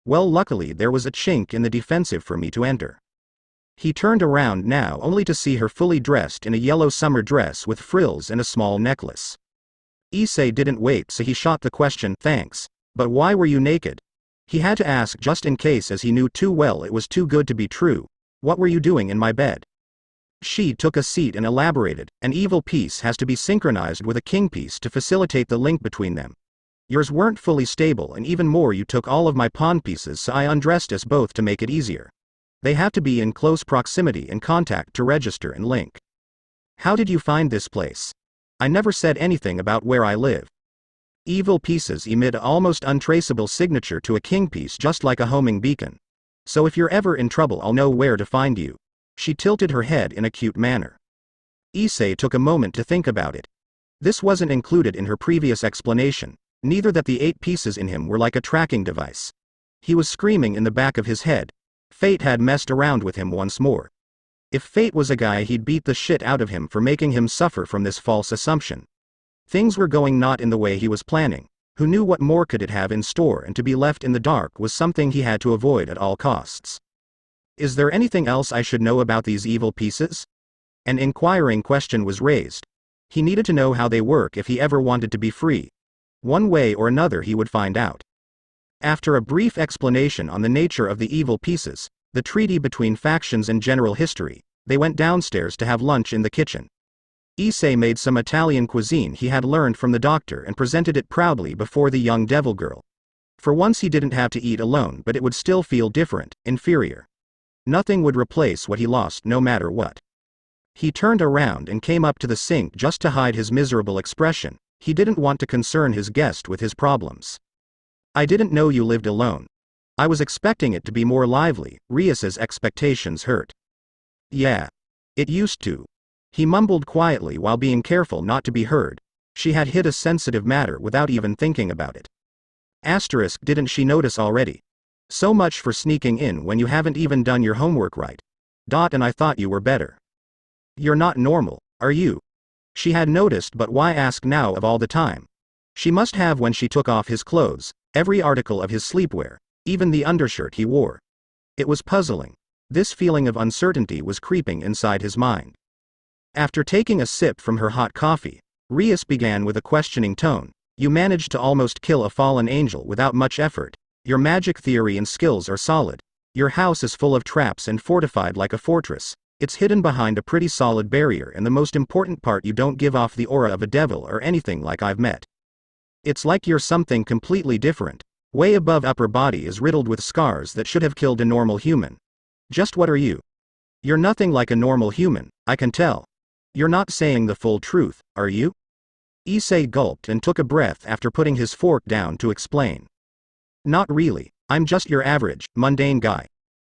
Well, luckily there was a chink in the defensive for me to enter. He turned around now only to see her fully dressed in a yellow summer dress with frills and a small necklace. Issei didn't wait, so he shot the question, thanks, but why were you naked? He had to ask just in case, as he knew too well it was too good to be true. What were you doing in my bed? She took a seat and elaborated, an evil piece has to be synchronized with a king piece to facilitate the link between them. Yours weren't fully stable, and even more, you took all of my pawn pieces, so I undressed us both to make it easier. They have to be in close proximity and contact to register and link. How did you find this place? I never said anything about where I live. Evil pieces emit an almost untraceable signature to a king piece, just like a homing beacon. So if you're ever in trouble, I'll know where to find you. She tilted her head in a cute manner. Issei took a moment to think about it. This wasn't included in her previous explanation, neither that the 8 pieces in him were like a tracking device. He was screaming in the back of his head. Fate had messed around with him once more. If fate was a guy, he'd beat the shit out of him for making him suffer from this false assumption. Things were going not in the way he was planning. Who knew what more could it have in store, and to be left in the dark was something he had to avoid at all costs. Is there anything else I should know about these evil pieces? An inquiring question was raised. He needed to know how they work if he ever wanted to be free. One way or another he would find out. After a brief explanation on the nature of the evil pieces, the treaty between factions and general history, they went downstairs to have lunch in the kitchen. Issei made some Italian cuisine he had learned from the doctor and presented it proudly before the young devil girl. For once he didn't have to eat alone, but it would still feel different, inferior. Nothing would replace what he lost, no matter what. He turned around and came up to the sink just to hide his miserable expression. He didn't want to concern his guest with his problems. I didn't know you lived alone. I was expecting it to be more lively. Rias's expectations hurt. Yeah. It used to. He mumbled quietly while being careful not to be heard. She had hit a sensitive matter without even thinking about it. Asterisk, didn't she notice already? So much for sneaking in when you haven't even done your homework right. And I thought you were better. You're not normal, are you? She had noticed, but why ask now of all the time? She must have when she took off his clothes, every article of his sleepwear, even the undershirt he wore. It was puzzling. This feeling of uncertainty was creeping inside his mind. After taking a sip from her hot coffee, Rias began with a questioning tone. You managed to almost kill a fallen angel without much effort. Your magic theory and skills are solid. Your house is full of traps and fortified like a fortress. It's hidden behind a pretty solid barrier, and the most important part, you don't give off the aura of a devil or anything like I've met. It's like you're something completely different. Way above upper body is riddled with scars that should have killed a normal human. Just what are you? You're nothing like a normal human, I can tell. You're not saying the full truth, are you? Issei gulped and took a breath after putting his fork down to explain. Not really, I'm just your average, mundane guy.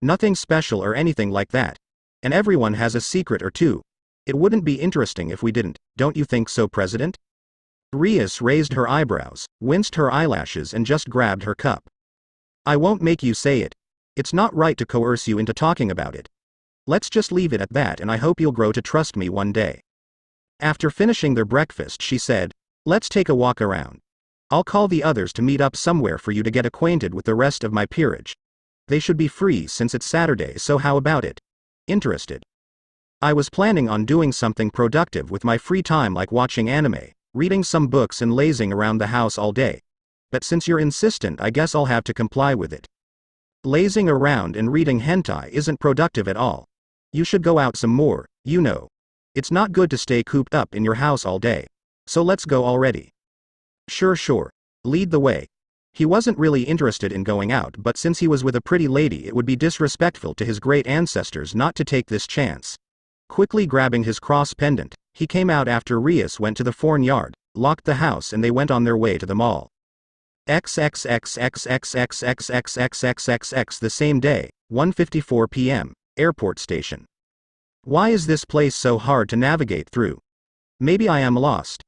Nothing special or anything like that. And everyone has a secret or two. It wouldn't be interesting if we didn't, don't you think so, President? Rias raised her eyebrows, winced her eyelashes, and just grabbed her cup. I won't make you say it. It's not right to coerce you into talking about it. Let's just leave it at that, and I hope you'll grow to trust me one day. After finishing their breakfast, she said, let's take a walk around. I'll call the others to meet up somewhere for you to get acquainted with the rest of my peerage. They should be free since it's Saturday, so how about it? Interested? I was planning on doing something productive with my free time, like watching anime, reading some books, and lazing around the house all day. But since you're insistent, I guess I'll have to comply with it. Lazing around and reading hentai isn't productive at all. You should go out some more, you know. It's not good to stay cooped up in your house all day. So let's go already. Sure. Lead the way. He wasn't really interested in going out, but since he was with a pretty lady, it would be disrespectful to his great ancestors not to take this chance. Quickly grabbing his cross pendant, he came out after Rias went to the farmyard, locked the house, and they went on their way to the mall. XXXXXXXXXXXXX the same day, 1:54 p.m., airport station. Why is this place so hard to navigate through? Maybe I am lost.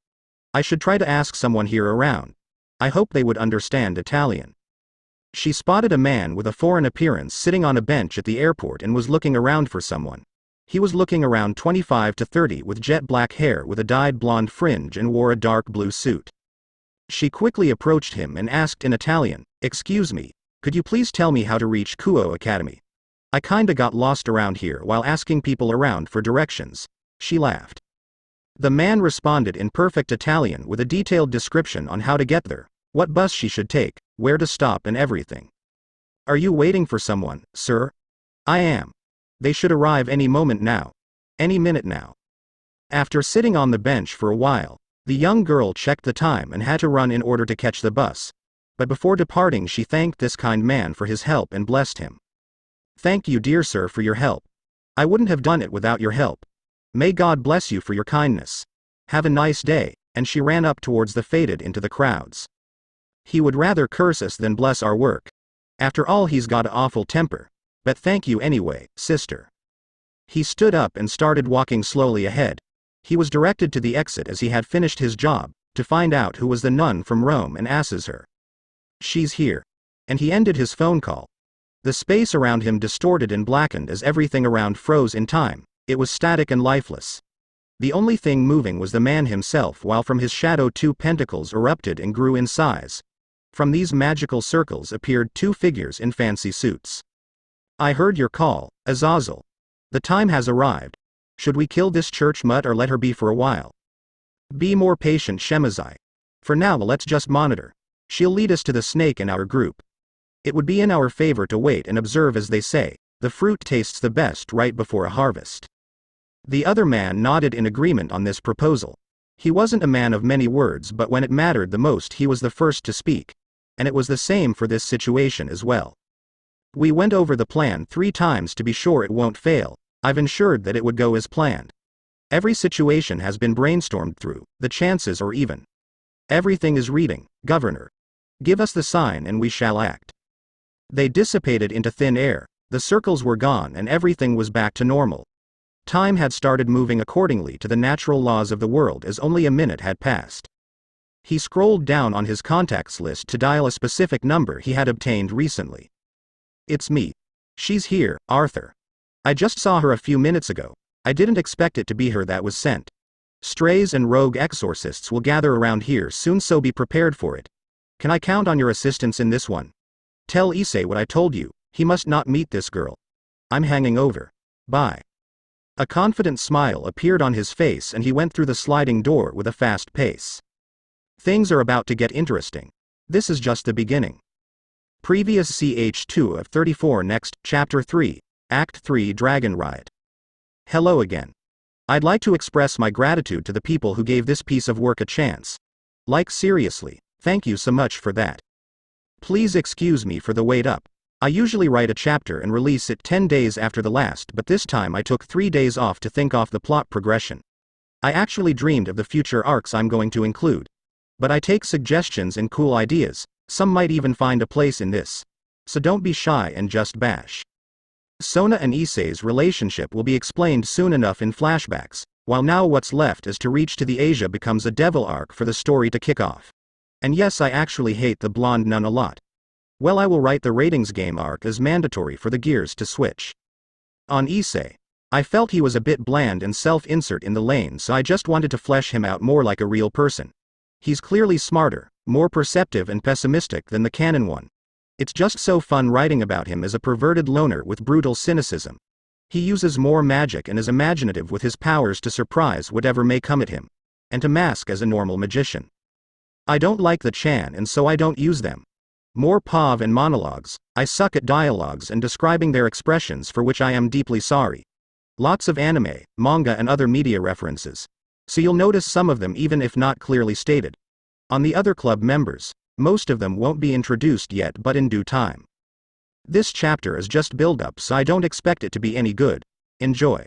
I should try to ask someone here around. I hope they would understand Italian. She spotted a man with a foreign appearance sitting on a bench at the airport and was looking around for someone. He was looking around 25 to 30 with jet black hair with a dyed blonde fringe and wore a dark blue suit. She quickly approached him and asked in Italian, excuse me, could you please tell me how to reach Kuo Academy? I kinda got lost around here while asking people around for directions. She laughed. The man responded in perfect Italian with a detailed description on how to get there, what bus she should take, where to stop, and everything. Are you waiting for someone, sir? I am. They should arrive any moment now. Any minute now. After sitting on the bench for a while, the young girl checked the time and had to run in order to catch the bus. But before departing, she thanked this kind man for his help and blessed him. Thank you, dear sir, for your help. I wouldn't have done it without your help. May God bless you for your kindness. Have a nice day, and she ran up towards the faded into the crowds. He would rather curse us than bless our work. After all, he's got an awful temper. But thank you anyway, sister. He stood up and started walking slowly ahead. He was directed to the exit as he had finished his job, to find out who was the nun from Rome and asks her. She's here. And he ended his phone call. The space around him distorted and blackened as everything around froze in time. It was static and lifeless. The only thing moving was the man himself, while from his shadow 2 pentacles erupted and grew in size. From these magical circles appeared 2 figures in fancy suits. I heard your call, Azazel. The time has arrived. Should we kill this church mutt or let her be for a while? Be more patient, Shemazai. For now, let's just monitor. She'll lead us to the snake in our group. It would be in our favor to wait and observe, as they say. The fruit tastes the best right before a harvest. The other man nodded in agreement on this proposal. He wasn't a man of many words, but when it mattered the most, he was the first to speak. And it was the same for this situation as well. We went over the plan 3 times to be sure it won't fail. I've ensured that it would go as planned. Every situation has been brainstormed through, the chances or even. Everything is reading, Governor. Give us the sign and we shall act. They dissipated into thin air, the circles were gone and everything was back to normal. Time had started moving accordingly to the natural laws of the world as only a minute had passed. He scrolled down on his contacts list to dial a specific number he had obtained recently. It's me. She's here, Arthur. I just saw her a few minutes ago. I didn't expect it to be her that was sent. Strays and rogue exorcists will gather around here soon, so be prepared for it. Can I count on your assistance in this one? Tell Issei what I told you, he must not meet this girl. I'm hanging over. Bye. A confident smile appeared on his face and he went through the sliding door with a fast pace. Things are about to get interesting. This is just the beginning. Previous ch2 of 34. Next, Chapter 3, Act 3, Dragon Riot. Hello again. I'd like to express my gratitude to the people who gave this piece of work a chance. Like seriously, thank you so much for that. Please excuse me for the wait up. I usually write a chapter and release it 10 days after the last, but this time I took 3 days off to think off the plot progression. I actually dreamed of the future arcs I'm going to include. But I take suggestions and cool ideas, some might even find a place in this. So don't be shy and just bash. Sona and Issei's relationship will be explained soon enough in flashbacks, while now what's left is to reach to the Asia becomes a devil arc for the story to kick off. And yes, I actually hate the blonde nun a lot. Well, I will write the ratings game arc as mandatory for the gears to switch. On Issei, I felt he was a bit bland and self-insert in the lane, so I just wanted to flesh him out more like a real person. He's clearly smarter, more perceptive and pessimistic than the canon one. It's just so fun writing about him as a perverted loner with brutal cynicism. He uses more magic and is imaginative with his powers to surprise whatever may come at him, and to mask as a normal magician. I don't like the Chan and so I don't use them. More POV and monologues. I suck at dialogues and describing their expressions, for which I am deeply sorry. Lots of anime, manga and other media references. So you'll notice some of them even if not clearly stated. On the other club members, most of them won't be introduced yet but in due time. This chapter is just build-up, so I don't expect it to be any good. Enjoy.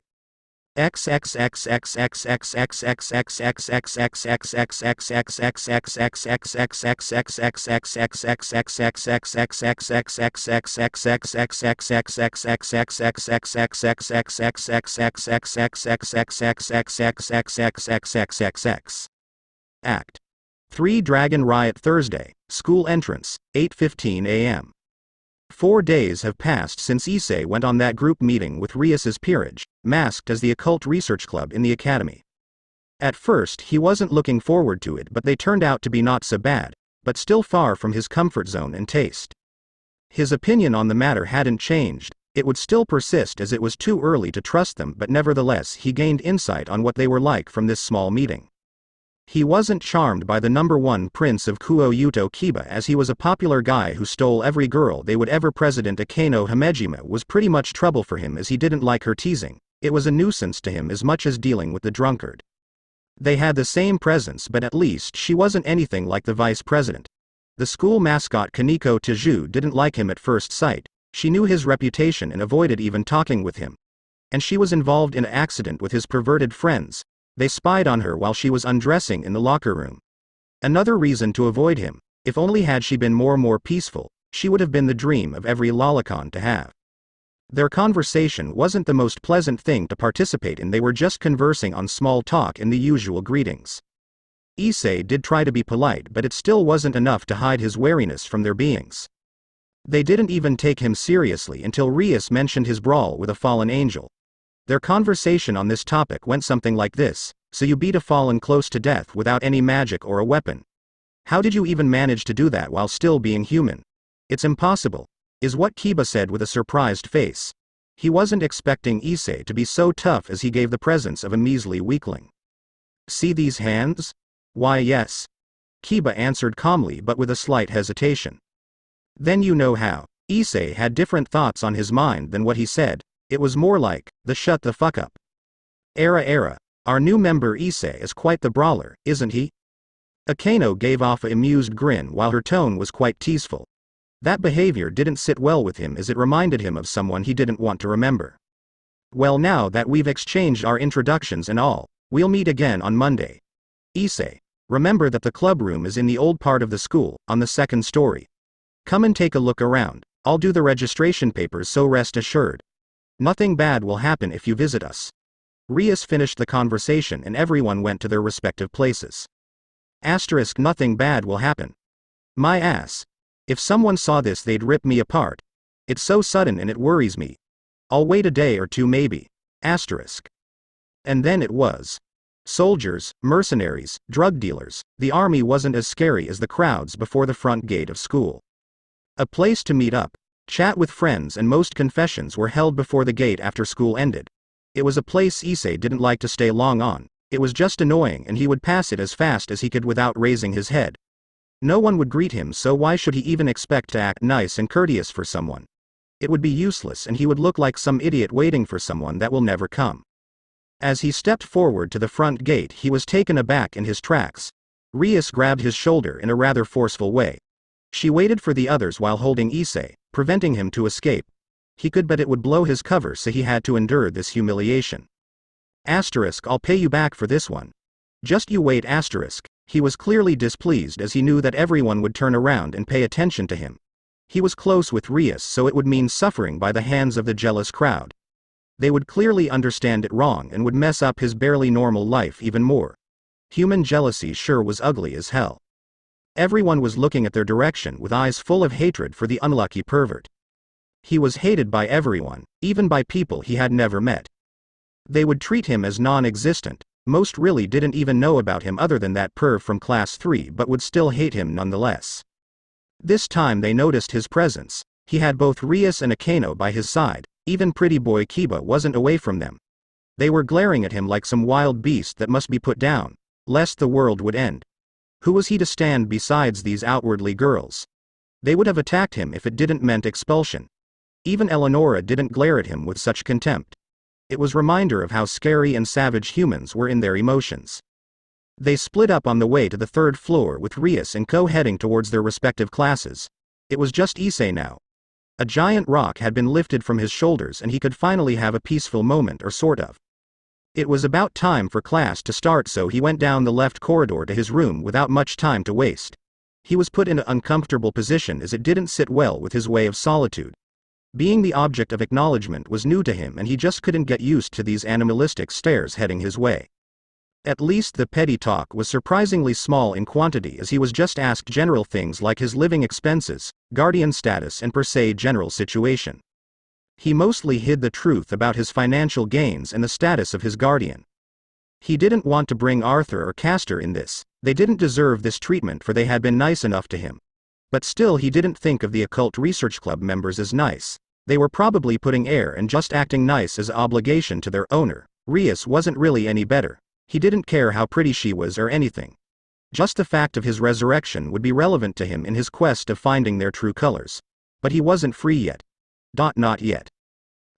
Act 3, Dragon Riot. Thursday, school entrance, 8:15 a.m. 4 days have passed since Issei went on that group meeting with Rias's peerage, masked as the occult research club in the academy. At first he wasn't looking forward to it, but they turned out to be not so bad, but still far from his comfort zone and taste. His opinion on the matter hadn't changed, it would still persist as it was too early to trust them, but nevertheless he gained insight on what they were like from this small meeting. He wasn't charmed by the #1 prince of Kuo Yuto Kiba, as he was a popular guy who stole every girl they would ever. President Akeno Himejima was pretty much trouble for him as he didn't like her teasing. It was a nuisance to him as much as dealing with the drunkard. They had the same presence, but at least she wasn't anything like the vice president. The school mascot Kaneko Teju didn't like him at first sight. She knew his reputation and avoided even talking with him. And she was involved in an accident with his perverted friends. They spied on her while she was undressing in the locker room. Another reason to avoid him. If only had she been more peaceful, she would have been the dream of every lolicon to have. Their conversation wasn't the most pleasant thing to participate in. They were just conversing on small talk and the usual greetings. Issei did try to be polite, but it still wasn't enough to hide his wariness from their beings. They didn't even take him seriously until Rias mentioned his brawl with a fallen angel. Their conversation on this topic went something like this: so you beat a fallen close to death without any magic or a weapon. How did you even manage to do that while still being human? It's impossible, is what Kiba said with a surprised face. He wasn't expecting Issei to be so tough as he gave the presence of a measly weakling. See these hands? Why yes. Kiba answered calmly but with a slight hesitation. Then you know how. Issei had different thoughts on his mind than what he said. It was more like, the shut the fuck up. Era. Our new member Issei is quite the brawler, isn't he? Akeno gave off an amused grin while her tone was quite teaseful. That behavior didn't sit well with him as it reminded him of someone he didn't want to remember. Well, now that we've exchanged our introductions and all, We'll meet again on Monday. Issei. Remember that the club room is in the old part of the school, on the second story. Come and take a look around. I'll do the registration papers, so rest assured. Nothing bad will happen if you visit us. Rias finished the conversation and everyone went to their respective places. Nothing bad will happen. My ass. If someone saw this they'd rip me apart. It's so sudden and it worries me. I'll wait a day or two maybe. And then it was. Soldiers, mercenaries, drug dealers. The army wasn't as scary as the crowds before the front gate of school. A place to meet up, chat with friends, and most confessions were held before the gate after school ended. It was a place Issei didn't like to stay long on. It was just annoying and he would pass it as fast as he could without raising his head. No one would greet him, so why should he even expect to act nice and courteous for someone? It would be useless and he would look like some idiot waiting for someone that will never come. As he stepped forward to the front gate he was taken aback in his tracks. Rias grabbed his shoulder in a rather forceful way. She waited for the others while holding Issei, preventing him to escape. He could, but it would blow his cover, so he had to endure this humiliation. I'll pay you back for this one. Just you wait. He was clearly displeased as he knew that everyone would turn around and pay attention to him. He was close with Rias, so it would mean suffering by the hands of the jealous crowd. They would clearly understand it wrong and would mess up his barely normal life even more. Human jealousy sure was ugly as hell. Everyone was looking at their direction with eyes full of hatred for the unlucky pervert. He was hated by everyone, even by people he had never met. They would treat him as non-existent. Most really didn't even know about him other than that perv from class 3, but would still hate him nonetheless. This time they noticed his presence. He had both Rias and Akeno by his side. Even pretty boy Kiba wasn't away from them. They were glaring at him like some wild beast that must be put down, lest the world would end. Who was he to stand besides these outwardly girls? They would have attacked him if it didn't meant expulsion. Even Eleonora didn't glare at him with such contempt. It was a reminder of how scary and savage humans were in their emotions. They split up on the way to the third floor with Rias and Co heading towards their respective classes. It was just Issei now. A giant rock had been lifted from his shoulders and he could finally have a peaceful moment, or sort of. It was about time for class to start, so he went down the left corridor to his room without much time to waste. He was put in an uncomfortable position as it didn't sit well with his way of solitude. Being the object of acknowledgement was new to him and he just couldn't get used to these animalistic stares heading his way. At least the petty talk was surprisingly small in quantity, as he was just asked general things like his living expenses, guardian status, and per se general situation. He mostly hid the truth about his financial gains and the status of his guardian. He didn't want to bring Arthur or Castor in this. They didn't deserve this treatment, for they had been nice enough to him. But still, he didn't think of the Occult Research Club members as nice. They were probably putting air and just acting nice as obligation to their owner. Rias wasn't really any better. He didn't care how pretty she was or anything. Just the fact of his resurrection would be relevant to him in his quest of finding their true colors. But he wasn't free yet. Not yet.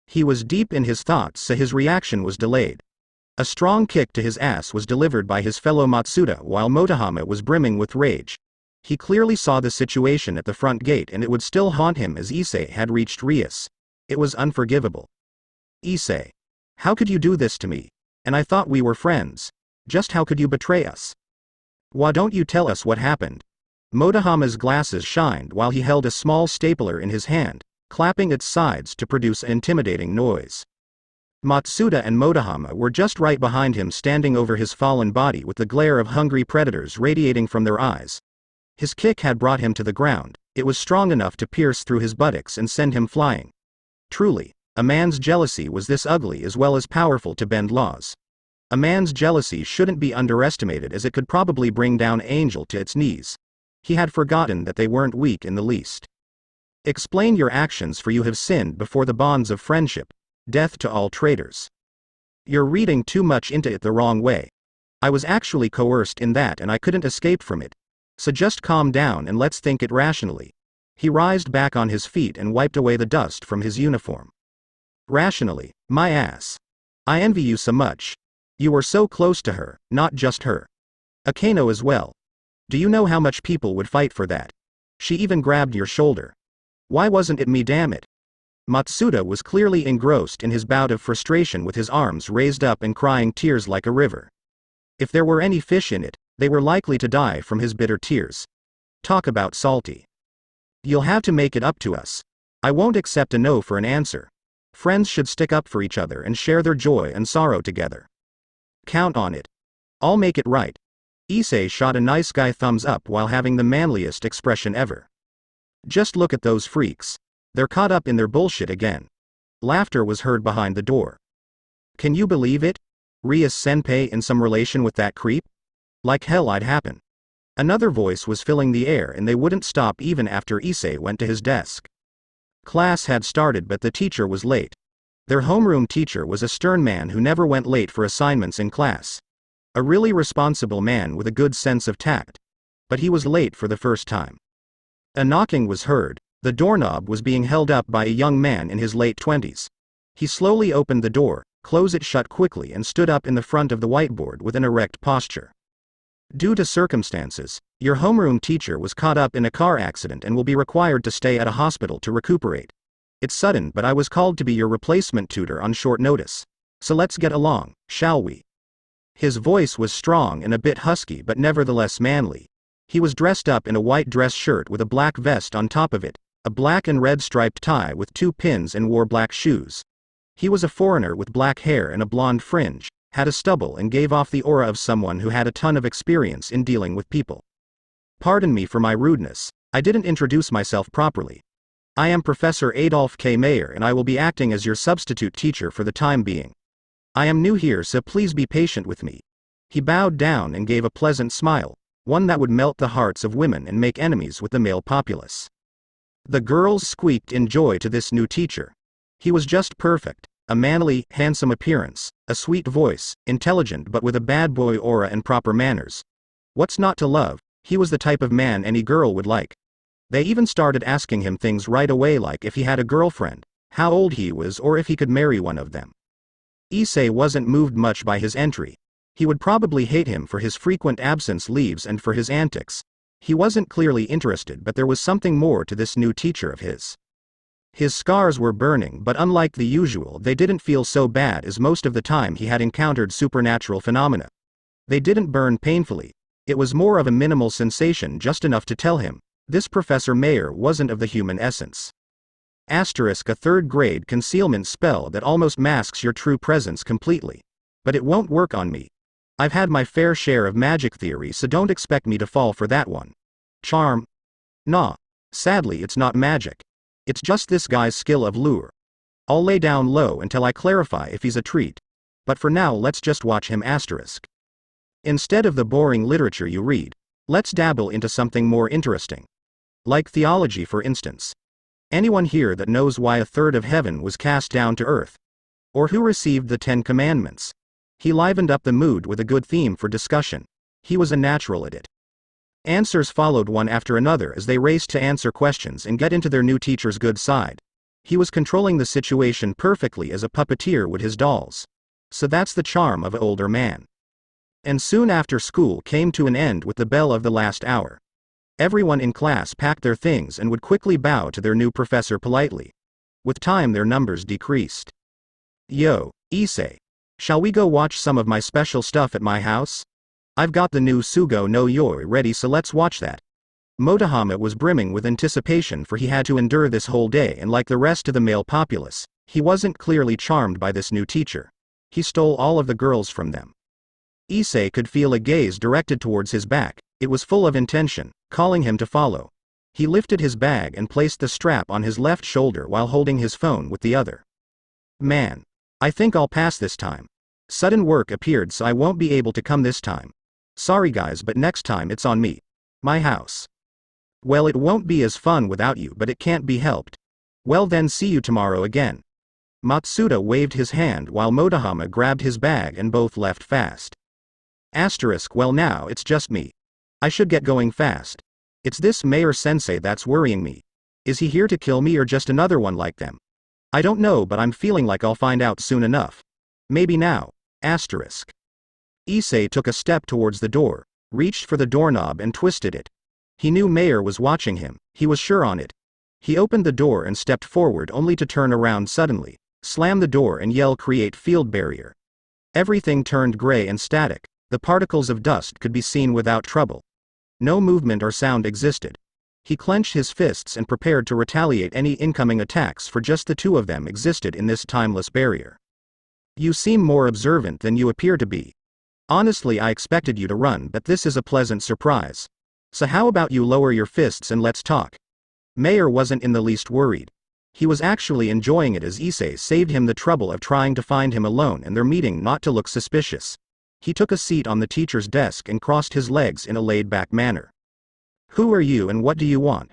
He was deep in his thoughts, so his reaction was delayed. A strong kick to his ass was delivered by his fellow Matsuda while Motohama was brimming with rage. He clearly saw the situation at the front gate and it would still haunt him as Issei had reached Rias. It was unforgivable. Issei. How could you do this to me? And I thought we were friends. Just how could you betray us? Why don't you tell us what happened? Motohama's glasses shined while he held a small stapler in his hand, clapping its sides to produce an intimidating noise. Matsuda and Motohama were just right behind him, standing over his fallen body with the glare of hungry predators radiating from their eyes. His kick had brought him to the ground. It was strong enough to pierce through his buttocks and send him flying. Truly, a man's jealousy was this ugly as well as powerful to bend laws. A man's jealousy shouldn't be underestimated, as it could probably bring down Angel to its knees. He had forgotten that they weren't weak in the least. Explain your actions, for you have sinned before the bonds of friendship. Death to all traitors. You're reading too much into it the wrong way. I was actually coerced in that and I couldn't escape from it. So just calm down and let's think it rationally. He rised back on his feet and wiped away the dust from his uniform. Rationally, my ass. I envy you so much. You were so close to her, not just her. Akeno as well. Do you know how much people would fight for that? She even grabbed your shoulder. Why wasn't it me, damn it? Matsuda was clearly engrossed in his bout of frustration with his arms raised up and crying tears like a river. If there were any fish in it, they were likely to die from his bitter tears. Talk about salty. You'll have to make it up to us. I won't accept a no for an answer. Friends should stick up for each other and share their joy and sorrow together. Count on it. I'll make it right. Issei shot a nice guy thumbs up while having the manliest expression ever. Just look at those freaks. They're caught up in their bullshit again. Laughter was heard behind the door. Can you believe it? Ria's senpai in some relation with that creep? Like hell I'd happen. Another voice was filling the air and they wouldn't stop even after Issei went to his desk. Class had started but the teacher was late. Their homeroom teacher was a stern man who never went late for assignments in class. A really responsible man with a good sense of tact. But he was late for the first time. A knocking was heard. The doorknob was being held up by a young man in his late 20s. He slowly opened the door, closed it shut quickly and stood up in the front of the whiteboard with an erect posture. Due to circumstances, your homeroom teacher was caught up in a car accident and will be required to stay at a hospital to recuperate. It's sudden but I was called to be your replacement tutor on short notice. So let's get along, shall we? His voice was strong and a bit husky but nevertheless manly. He was dressed up in a white dress shirt with a black vest on top of it, a black and red striped tie with 2 pins and wore black shoes. He was a foreigner with black hair and a blonde fringe, had a stubble and gave off the aura of someone who had a ton of experience in dealing with people. Pardon me for my rudeness, I didn't introduce myself properly. I am Professor Adolf K. Mayer and I will be acting as your substitute teacher for the time being. I am new here so please be patient with me. He bowed down and gave a pleasant smile, one that would melt the hearts of women and make enemies with the male populace. The girls squeaked in joy to this new teacher. He was just perfect, a manly, handsome appearance, a sweet voice, intelligent but with a bad boy aura and proper manners. What's not to love? He was the type of man any girl would like. They even started asking him things right away like if he had a girlfriend, how old he was or if he could marry one of them. Issei wasn't moved much by his entry. He would probably hate him for his frequent absence leaves and for his antics. He wasn't clearly interested but there was something more to this new teacher of his. His scars were burning but unlike the usual they didn't feel so bad as most of the time he had encountered supernatural phenomena. They didn't burn painfully. It was more of a minimal sensation just enough to tell him, this Professor Mayer wasn't of the human essence. Asterisk a 3rd grade concealment spell that almost masks your true presence completely. But it won't work on me. I've had my fair share of magic theory so don't expect me to fall for that one. Charm? Nah. Sadly it's not magic. It's just this guy's skill of lure. I'll lay down low until I clarify if he's a treat. But for now let's just watch him asterisk. Instead of the boring literature you read, let's dabble into something more interesting. Like theology for instance. Anyone here that knows why a third of heaven was cast down to earth? Or who received the 10 commandments? He livened up the mood with a good theme for discussion. He was a natural at it. Answers followed one after another as they raced to answer questions and get into their new teacher's good side. He was controlling the situation perfectly as a puppeteer would his dolls. So that's the charm of an older man. And soon after school came to an end with the bell of the last hour. Everyone in class packed their things and would quickly bow to their new professor politely. With time their numbers decreased. Yo, Issei. Shall we go watch some of my special stuff at my house? I've got the new Sugo no Yoi ready so let's watch that. Motohama was brimming with anticipation for he had to endure this whole day and like the rest of the male populace, he wasn't clearly charmed by this new teacher. He stole all of the girls from them. Issei could feel a gaze directed towards his back, it was full of intention, calling him to follow. He lifted his bag and placed the strap on his left shoulder while holding his phone with the other. Man. I think I'll pass this time. Sudden work appeared so I won't be able to come this time. Sorry guys but next time it's on me. My house. Well it won't be as fun without you but it can't be helped. Well then see you tomorrow again. Matsuda waved his hand while Motohama grabbed his bag and both left fast. Asterisk well now it's just me. I should get going fast. It's this Mayor-sensei that's worrying me. Is he here to kill me or just another one like them? I don't know but I'm feeling like I'll find out soon enough. Maybe now. Asterisk. Issei took a step towards the door, reached for the doorknob and twisted it. He knew Mayer was watching him, he was sure on it. He opened the door and stepped forward only to turn around suddenly, slam the door and yell create field barrier. Everything turned gray and static, The particles of dust could be seen without trouble. No movement or sound existed. He clenched his fists and prepared to retaliate any incoming attacks, for just the two of them existed in this timeless barrier. You seem more observant than you appear to be. Honestly, I expected you to run, but this is a pleasant surprise. So how about you lower your fists and let's talk? Mayer wasn't in the least worried. He was actually enjoying it, as Issei saved him the trouble of trying to find him alone and their meeting not to look suspicious. He took a seat on the teacher's desk and crossed his legs in a laid-back manner. Who are you and what do you want?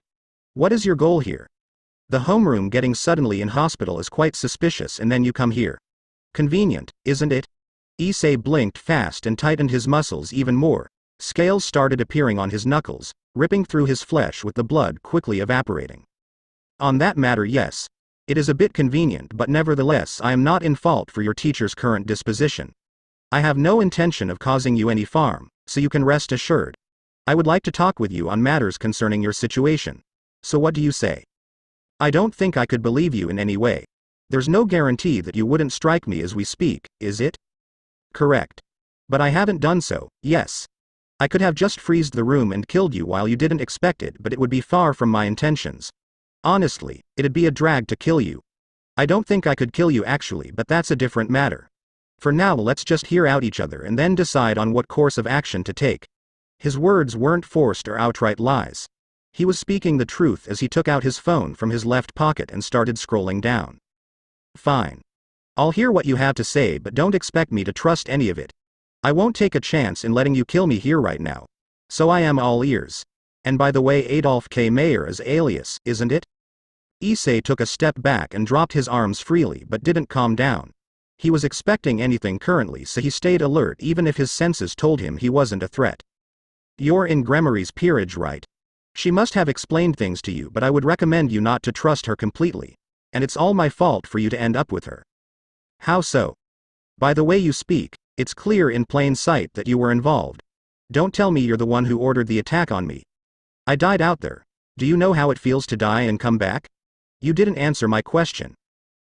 What is your goal here? The homeroom getting suddenly in hospital is quite suspicious, and then you come here. Convenient, isn't it? Issei blinked fast and tightened his muscles even more. Scales started appearing on his knuckles, ripping through his flesh with the blood quickly evaporating. On that matter, yes. It is a bit convenient, but nevertheless I am not in fault for your teacher's current disposition. I have no intention of causing you any harm, so you can rest assured. I would like to talk with you on matters concerning your situation. So what do you say? I don't think I could believe you in any way. There's no guarantee that you wouldn't strike me as we speak, is it? Correct. But I haven't done so, yes. I could have just freezed the room and killed you while you didn't expect it, but it would be far from my intentions. Honestly, it'd be a drag to kill you. I don't think I could kill you actually, but that's a different matter. For now, let's just hear out each other and then decide on what course of action to take. His words weren't forced or outright lies. He was speaking the truth as he took out his phone from his left pocket and started scrolling down. Fine. I'll hear what you have to say, but don't expect me to trust any of it. I won't take a chance in letting you kill me here right now. So I am all ears. And by the way, Adolf K. Mayer is alias, isn't it? Issei took a step back and dropped his arms freely but didn't calm down. He was expecting anything currently, so he stayed alert even if his senses told him he wasn't a threat. You're in Gremory's peerage, right? She must have explained things to you, but I would recommend you not to trust her completely. And it's all my fault for you to end up with her. How so? By the way you speak, it's clear in plain sight that you were involved. Don't tell me you're the one who ordered the attack on me. I died out there. Do you know how it feels to die and come back? You didn't answer my question.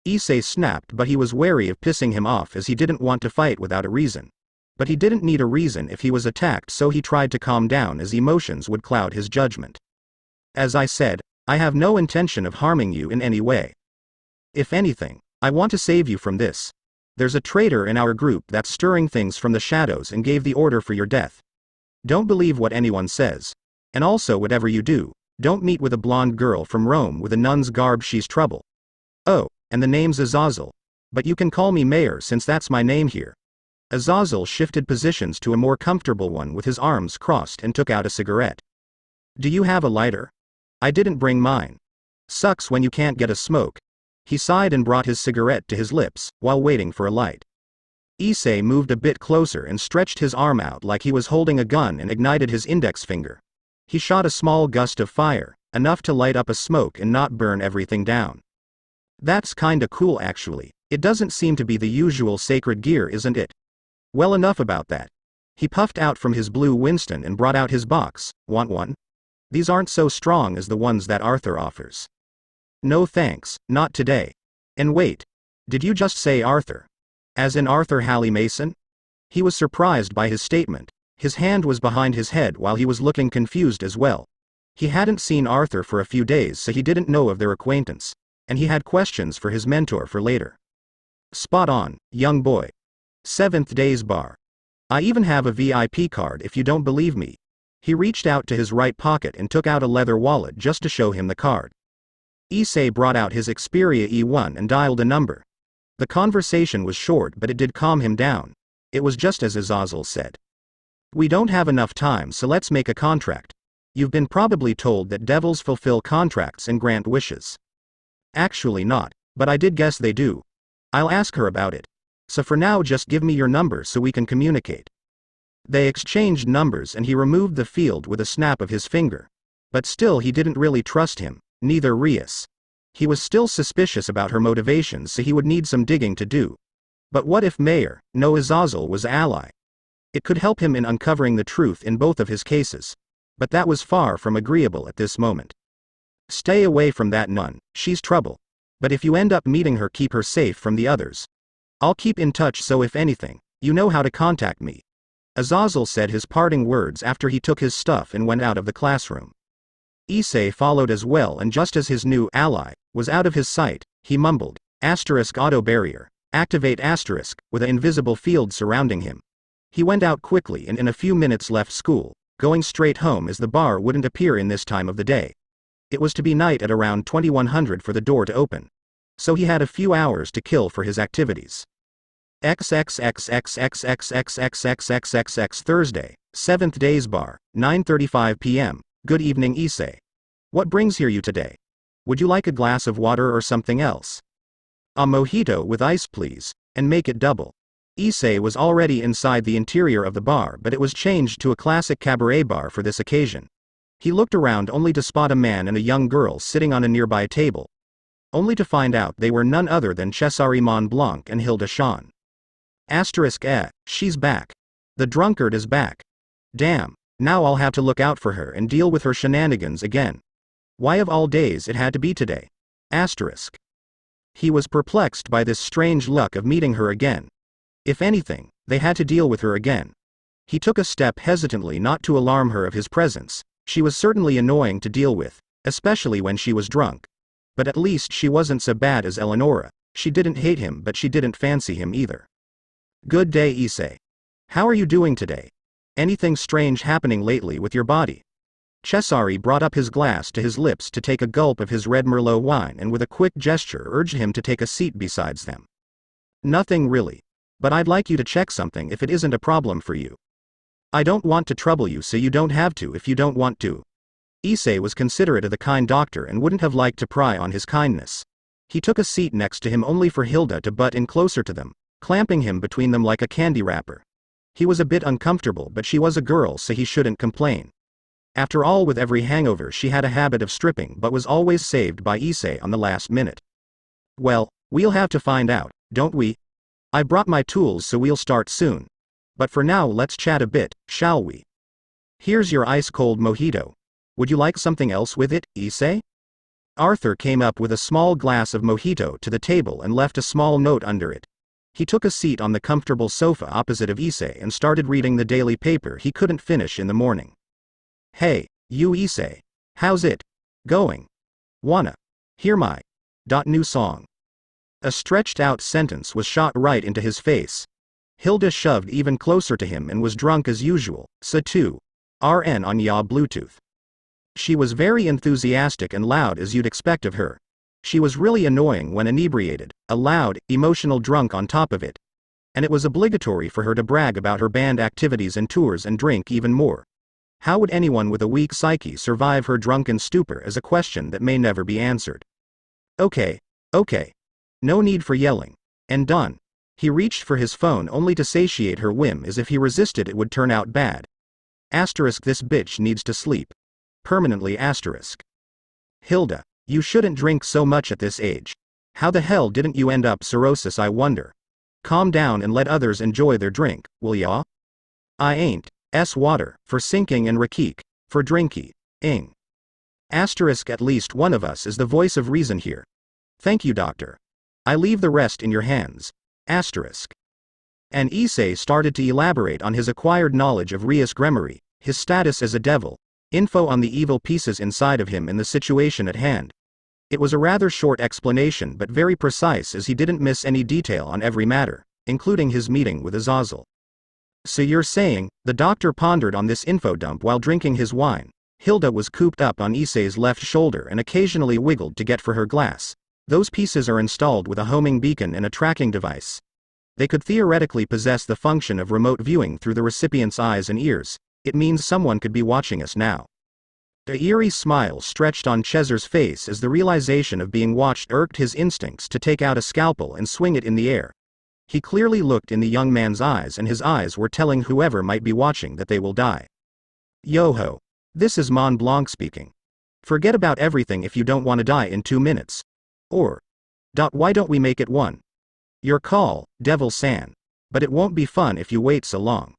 Issei snapped, but he was wary of pissing him off as he didn't want to fight without a reason. But he didn't need a reason if he was attacked, so he tried to calm down as emotions would cloud his judgment. As I said, I have no intention of harming you in any way. If anything, I want to save you from this. There's a traitor in our group that's stirring things from the shadows and gave the order for your death. Don't believe what anyone says. And also, whatever you do, don't meet with a blonde girl from Rome with a nun's garb, she's trouble. Oh, and the name's Azazel. But you can call me Mayer since that's my name here. Azazel shifted positions to a more comfortable one with his arms crossed and took out a cigarette. Do you have a lighter? I didn't bring mine. Sucks when you can't get a smoke. He sighed and brought his cigarette to his lips, while waiting for a light. Issei moved a bit closer and stretched his arm out like he was holding a gun and ignited his index finger. He shot a small gust of fire, enough to light up a smoke and not burn everything down. That's kinda cool actually. It doesn't seem to be the usual sacred gear, isn't it? Well, enough about that. He puffed out from his blue Winston and brought out his box. Want one? These aren't so strong as the ones that Arthur offers. No thanks, not today. And wait. Did you just say Arthur? As in Arthur Halley Mason? He was surprised by his statement. His hand was behind his head while he was looking confused as well. He hadn't seen Arthur for a few days, so he didn't know of their acquaintance. And he had questions for his mentor for later. Spot on, young boy. Seventh Days Bar. I even have a VIP card if you don't believe me. He reached out to his right pocket and took out a leather wallet just to show him the card. Issei brought out his Xperia E1 and dialed a number. The conversation was short, but it did calm him down. It was just as Azazel said. We don't have enough time, so let's make a contract. You've been probably told that devils fulfill contracts and grant wishes. Actually not, but I did guess they do. I'll ask her about it. So for now, just give me your number so we can communicate. They exchanged numbers and he removed the field with a snap of his finger. But still, he didn't really trust him, neither Rias. He was still suspicious about her motivations, so he would need some digging to do. But what if Mayer, no Azazel, was an ally? It could help him in uncovering the truth in both of his cases. But that was far from agreeable at this moment. Stay away from that nun, she's trouble. But if you end up meeting her, keep her safe from the others. I'll keep in touch, so if anything, you know how to contact me. Azazel said his parting words after he took his stuff and went out of the classroom. Issei followed as well, and just as his new ally was out of his sight, he mumbled, auto barrier, activate with an invisible field surrounding him. He went out quickly and in a few minutes left school, going straight home as the bar wouldn't appear in this time of the day. It was to be night at around 2100 for the door to open. So he had a few hours to kill for his activities. XXXXXXXXXXXXX Thursday, 7th Days Bar, 9:35 p.m. Good evening, Issei. What brings here you today? Would you like a glass of water or something else? A mojito with ice please, and make it double. Issei was already inside the interior of the bar, but it was changed to a classic cabaret bar for this occasion. He looked around only to spot a man and a young girl sitting on a nearby table, only to find out they were none other than Cesare Mont Blanc and Hilda Sean. She's back. The drunkard is back. Damn, now I'll have to look out for her and deal with her shenanigans again. Why of all days it had to be today? He was perplexed by this strange luck of meeting her again. If anything, they had to deal with her again. He took a step hesitantly not to alarm her of his presence. She was certainly annoying to deal with, especially when she was drunk. But at least she wasn't so bad as Eleonora. She didn't hate him, but she didn't fancy him either. Good day, Issei. How are you doing today? Anything strange happening lately with your body? Cesare brought up his glass to his lips to take a gulp of his red Merlot wine and with a quick gesture urged him to take a seat besides them. Nothing really. But I'd like you to check something if it isn't a problem for you. I don't want to trouble you, so you don't have to if you don't want to. Issei was considerate of the kind doctor and wouldn't have liked to pry on his kindness. He took a seat next to him only for Hilda to butt in closer to them, clamping him between them like a candy wrapper. He was a bit uncomfortable, but she was a girl, so he shouldn't complain. After all, with every hangover she had a habit of stripping, but was always saved by Issei on the last minute. Well, we'll have to find out, don't we? I brought my tools, so we'll start soon. But for now let's chat a bit, shall we? Here's your ice-cold mojito. Would you like something else with it, Issei? Arthur came up with a small glass of mojito to the table and left a small note under it. He took a seat on the comfortable sofa opposite of Issei and started reading the daily paper he couldn't finish in the morning. Hey, you Issei. How's it going? Wanna hear my new song? A stretched out sentence was shot right into his face. Hilda shoved even closer to him and was drunk as usual, so too. RN on ya Bluetooth. She was very enthusiastic and loud as you'd expect of her. She was really annoying when inebriated, a loud, emotional drunk on top of it. And it was obligatory for her to brag about her band activities and tours and drink even more. How would anyone with a weak psyche survive her drunken stupor is a question that may never be answered. Okay. No need for yelling. And done. He reached for his phone only to satiate her whim, as if he resisted it would turn out bad. This bitch needs to sleep. Permanently. Hilda, you shouldn't drink so much at this age. How the hell didn't you end up cirrhosis, I wonder? Calm down and let others enjoy their drink, will ya? I ain't. Water, for sinking and Rakik, for drinky. Ing. At least one of us is the voice of reason here. Thank you, doctor. I leave the rest in your hands. And Issei started to elaborate on his acquired knowledge of Rias Gremory, his status as a devil, info on the evil pieces inside of him and the situation at hand. It was a rather short explanation but very precise, as he didn't miss any detail on every matter, including his meeting with Azazel. So you're saying, the doctor pondered on this info dump while drinking his wine. Hilda was cooped up on Issei's left shoulder and occasionally wiggled to get for her glass. Those pieces are installed with a homing beacon and a tracking device. They could theoretically possess the function of remote viewing through the recipient's eyes and ears. It means someone could be watching us now. A eerie smile stretched on Cesare's face as the realization of being watched irked his instincts to take out a scalpel and swing it in the air. He clearly looked in the young man's eyes, and his eyes were telling whoever might be watching that they will die. Yo-ho. This is Mont Blanc speaking. Forget about everything if you don't want to die in 2 minutes. Or. Why don't we make it 1? Your call, Devil San. But it won't be fun if you wait so long.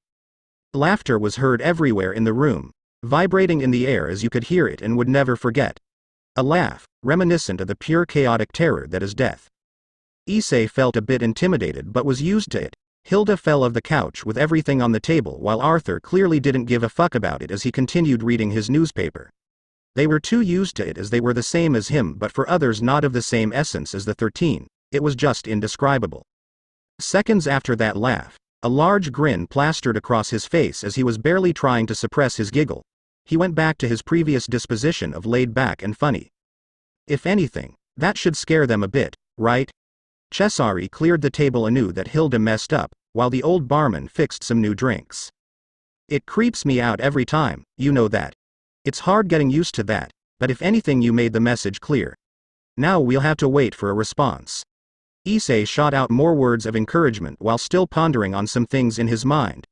Laughter was heard everywhere in the room, vibrating in the air as you could hear it and would never forget. A laugh, reminiscent of the pure chaotic terror that is death. Issei felt a bit intimidated but was used to it. Hilda fell off the couch with everything on the table while Arthur clearly didn't give a fuck about it as he continued reading his newspaper. They were too used to it as they were the same as him, but for others not of the same essence as the 13, it was just indescribable. Seconds after that laugh, a large grin plastered across his face as he was barely trying to suppress his giggle. He went back to his previous disposition of laid back and funny. If anything, that should scare them a bit, right? Cesare cleared the table anew that Hilda messed up, while the old barman fixed some new drinks. It creeps me out every time, you know that. It's hard getting used to that, but if anything you made the message clear. Now we'll have to wait for a response. Issei shot out more words of encouragement while still pondering on some things in his mind.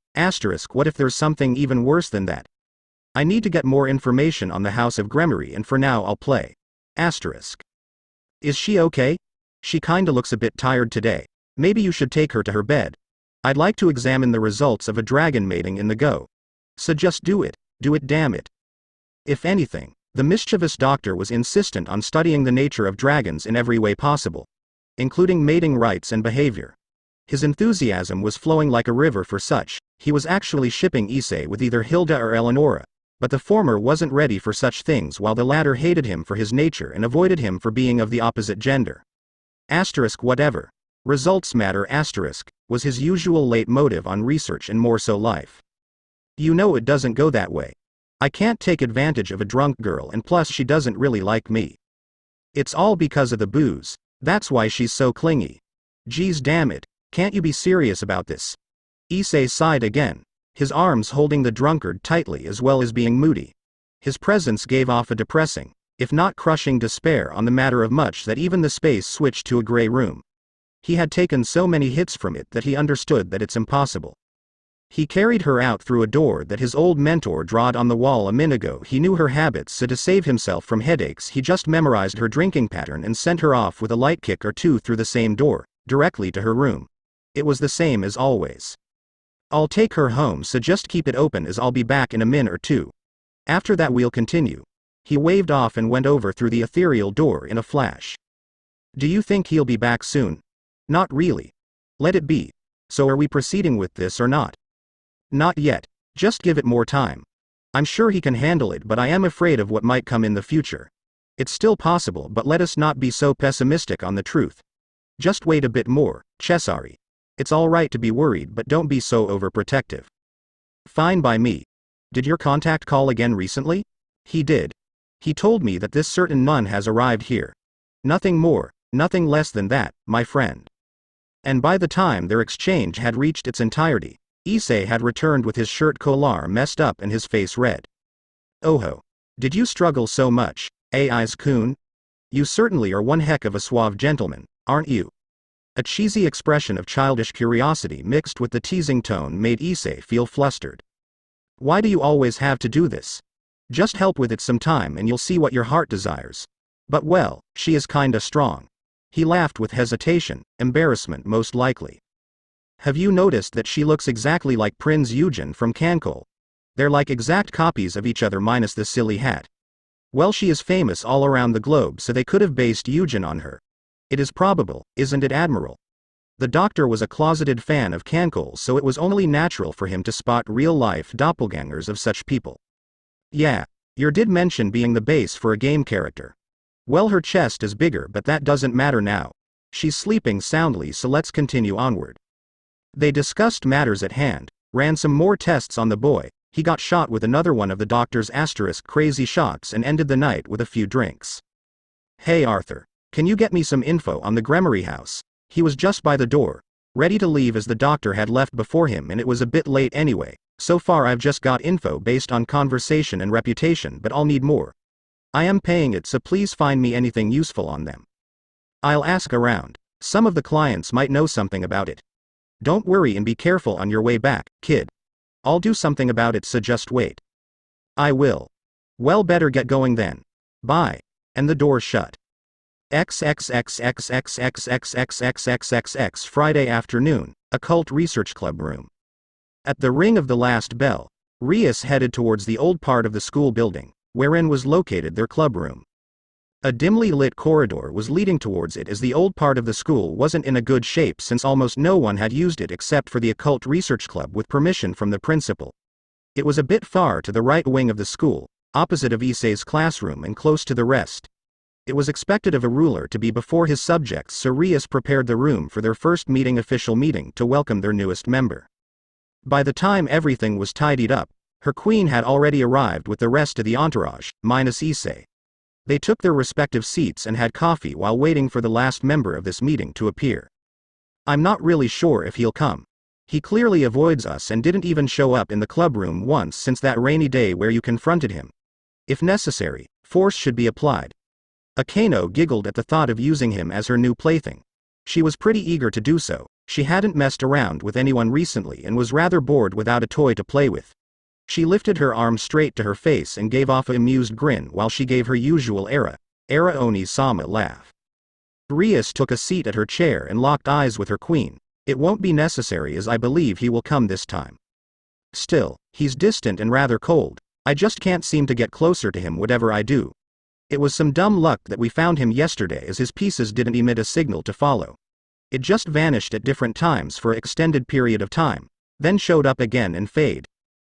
What if there's something even worse than that? I need to get more information on the House of Gremory, and for now I'll play. Is she okay? She kinda looks a bit tired today. Maybe you should take her to her bed. I'd like to examine the results of a dragon mating in the go. So just do it, damn it. If anything, the mischievous doctor was insistent on studying the nature of dragons in every way possible, including mating rites and behavior. His enthusiasm was flowing like a river for such. He was actually shipping Issei with either Hilda or Eleonora, but the former wasn't ready for such things while the latter hated him for his nature and avoided him for being of the opposite gender. Whatever. Results matter was his usual leitmotif on research and more so life. You know it doesn't go that way. I can't take advantage of a drunk girl, and plus she doesn't really like me. It's all because of the booze. That's why she's so clingy. Geez damn it, can't you be serious about this? Issei sighed again, his arms holding the drunkard tightly as well as being moody. His presence gave off a depressing, if not crushing despair on the matter of much that even the space switched to a gray room. He had taken so many hits from it that he understood that it's impossible. He carried her out through a door that his old mentor drawed on the wall a minute ago. He knew her habits, so to save himself from headaches he just memorized her drinking pattern and sent her off with a light kick or two through the same door, directly to her room. It was the same as always. I'll take her home, so just keep it open as I'll be back in a minute or two. After that we'll continue. He waved off and went over through the ethereal door in a flash. Do you think he'll be back soon? Not really. Let it be. So are we proceeding with this or not? Not yet. Just give it more time. I'm sure he can handle it, but I am afraid of what might come in the future. It's still possible, but let us not be so pessimistic on the truth. Just wait a bit more, Cesare. It's alright to be worried, but don't be so overprotective. Fine by me. Did your contact call again recently? He did. He told me that this certain nun has arrived here. Nothing more, nothing less than that, my friend. And by the time their exchange had reached its entirety, Issei had returned with his shirt collar messed up and his face red. Oho. Did you struggle so much, Ais-kun? You certainly are one heck of a suave gentleman, aren't you? A cheesy expression of childish curiosity mixed with the teasing tone made Issei feel flustered. Why do you always have to do this? Just help with it some time and you'll see what your heart desires. But well, she is kinda strong. He laughed with hesitation, embarrassment most likely. Have you noticed that she looks exactly like Prince Eugen from Cancol? They're like exact copies of each other minus the silly hat. Well, she is famous all around the globe, so they could have based Eugen on her. It is probable, isn't it, Admiral? The doctor was a closeted fan of Cancol, so it was only natural for him to spot real-life doppelgangers of such people. Yeah, you did mention being the base for a game character. Well, her chest is bigger, but that doesn't matter now. She's sleeping soundly, so let's continue onward. They discussed matters at hand, ran some more tests on the boy. He got shot with another one of the doctor's crazy shots and ended the night with a few drinks. Hey Arthur, can you get me some info on the Gremory house? He was just by the door, ready to leave as the doctor had left before him, and it was a bit late anyway. So far I've just got info based on conversation and reputation, but I'll need more. I am paying it, so please find me anything useful on them. I'll ask around. Some of the clients might know something about it. Don't worry and be careful on your way back, kid. I'll do something about it, so just wait. I will. Well, better get going then. Bye. And the door shut. XXXXXXXXXXXX Friday afternoon, Occult Research Club room. At the ring of the last bell, Rias headed towards the old part of the school building, wherein was located their club room. A dimly lit corridor was leading towards it, as the old part of the school wasn't in a good shape since almost no one had used it except for the occult research club with permission from the principal. It was a bit far to the right wing of the school, opposite of Issei's classroom and close to the rest. It was expected of a ruler to be before his subjects, so Rias prepared the room for their first official meeting to welcome their newest member. By the time everything was tidied up, her queen had already arrived with the rest of the entourage, minus Issei. They took their respective seats and had coffee while waiting for the last member of this meeting to appear. I'm not really sure if he'll come. He clearly avoids us and didn't even show up in the clubroom once since that rainy day where you confronted him. If necessary, force should be applied. Akano giggled at the thought of using him as her new plaything. She was pretty eager to do so. She hadn't messed around with anyone recently and was rather bored without a toy to play with. She lifted her arm straight to her face and gave off an amused grin while she gave her usual Era Oni-sama laugh. Rias took a seat at her chair and locked eyes with her queen. It won't be necessary, as I believe he will come this time. Still, he's distant and rather cold. I just can't seem to get closer to him whatever I do. It was some dumb luck that we found him yesterday, as his pieces didn't emit a signal to follow. It just vanished at different times for an extended period of time, then showed up again and fade.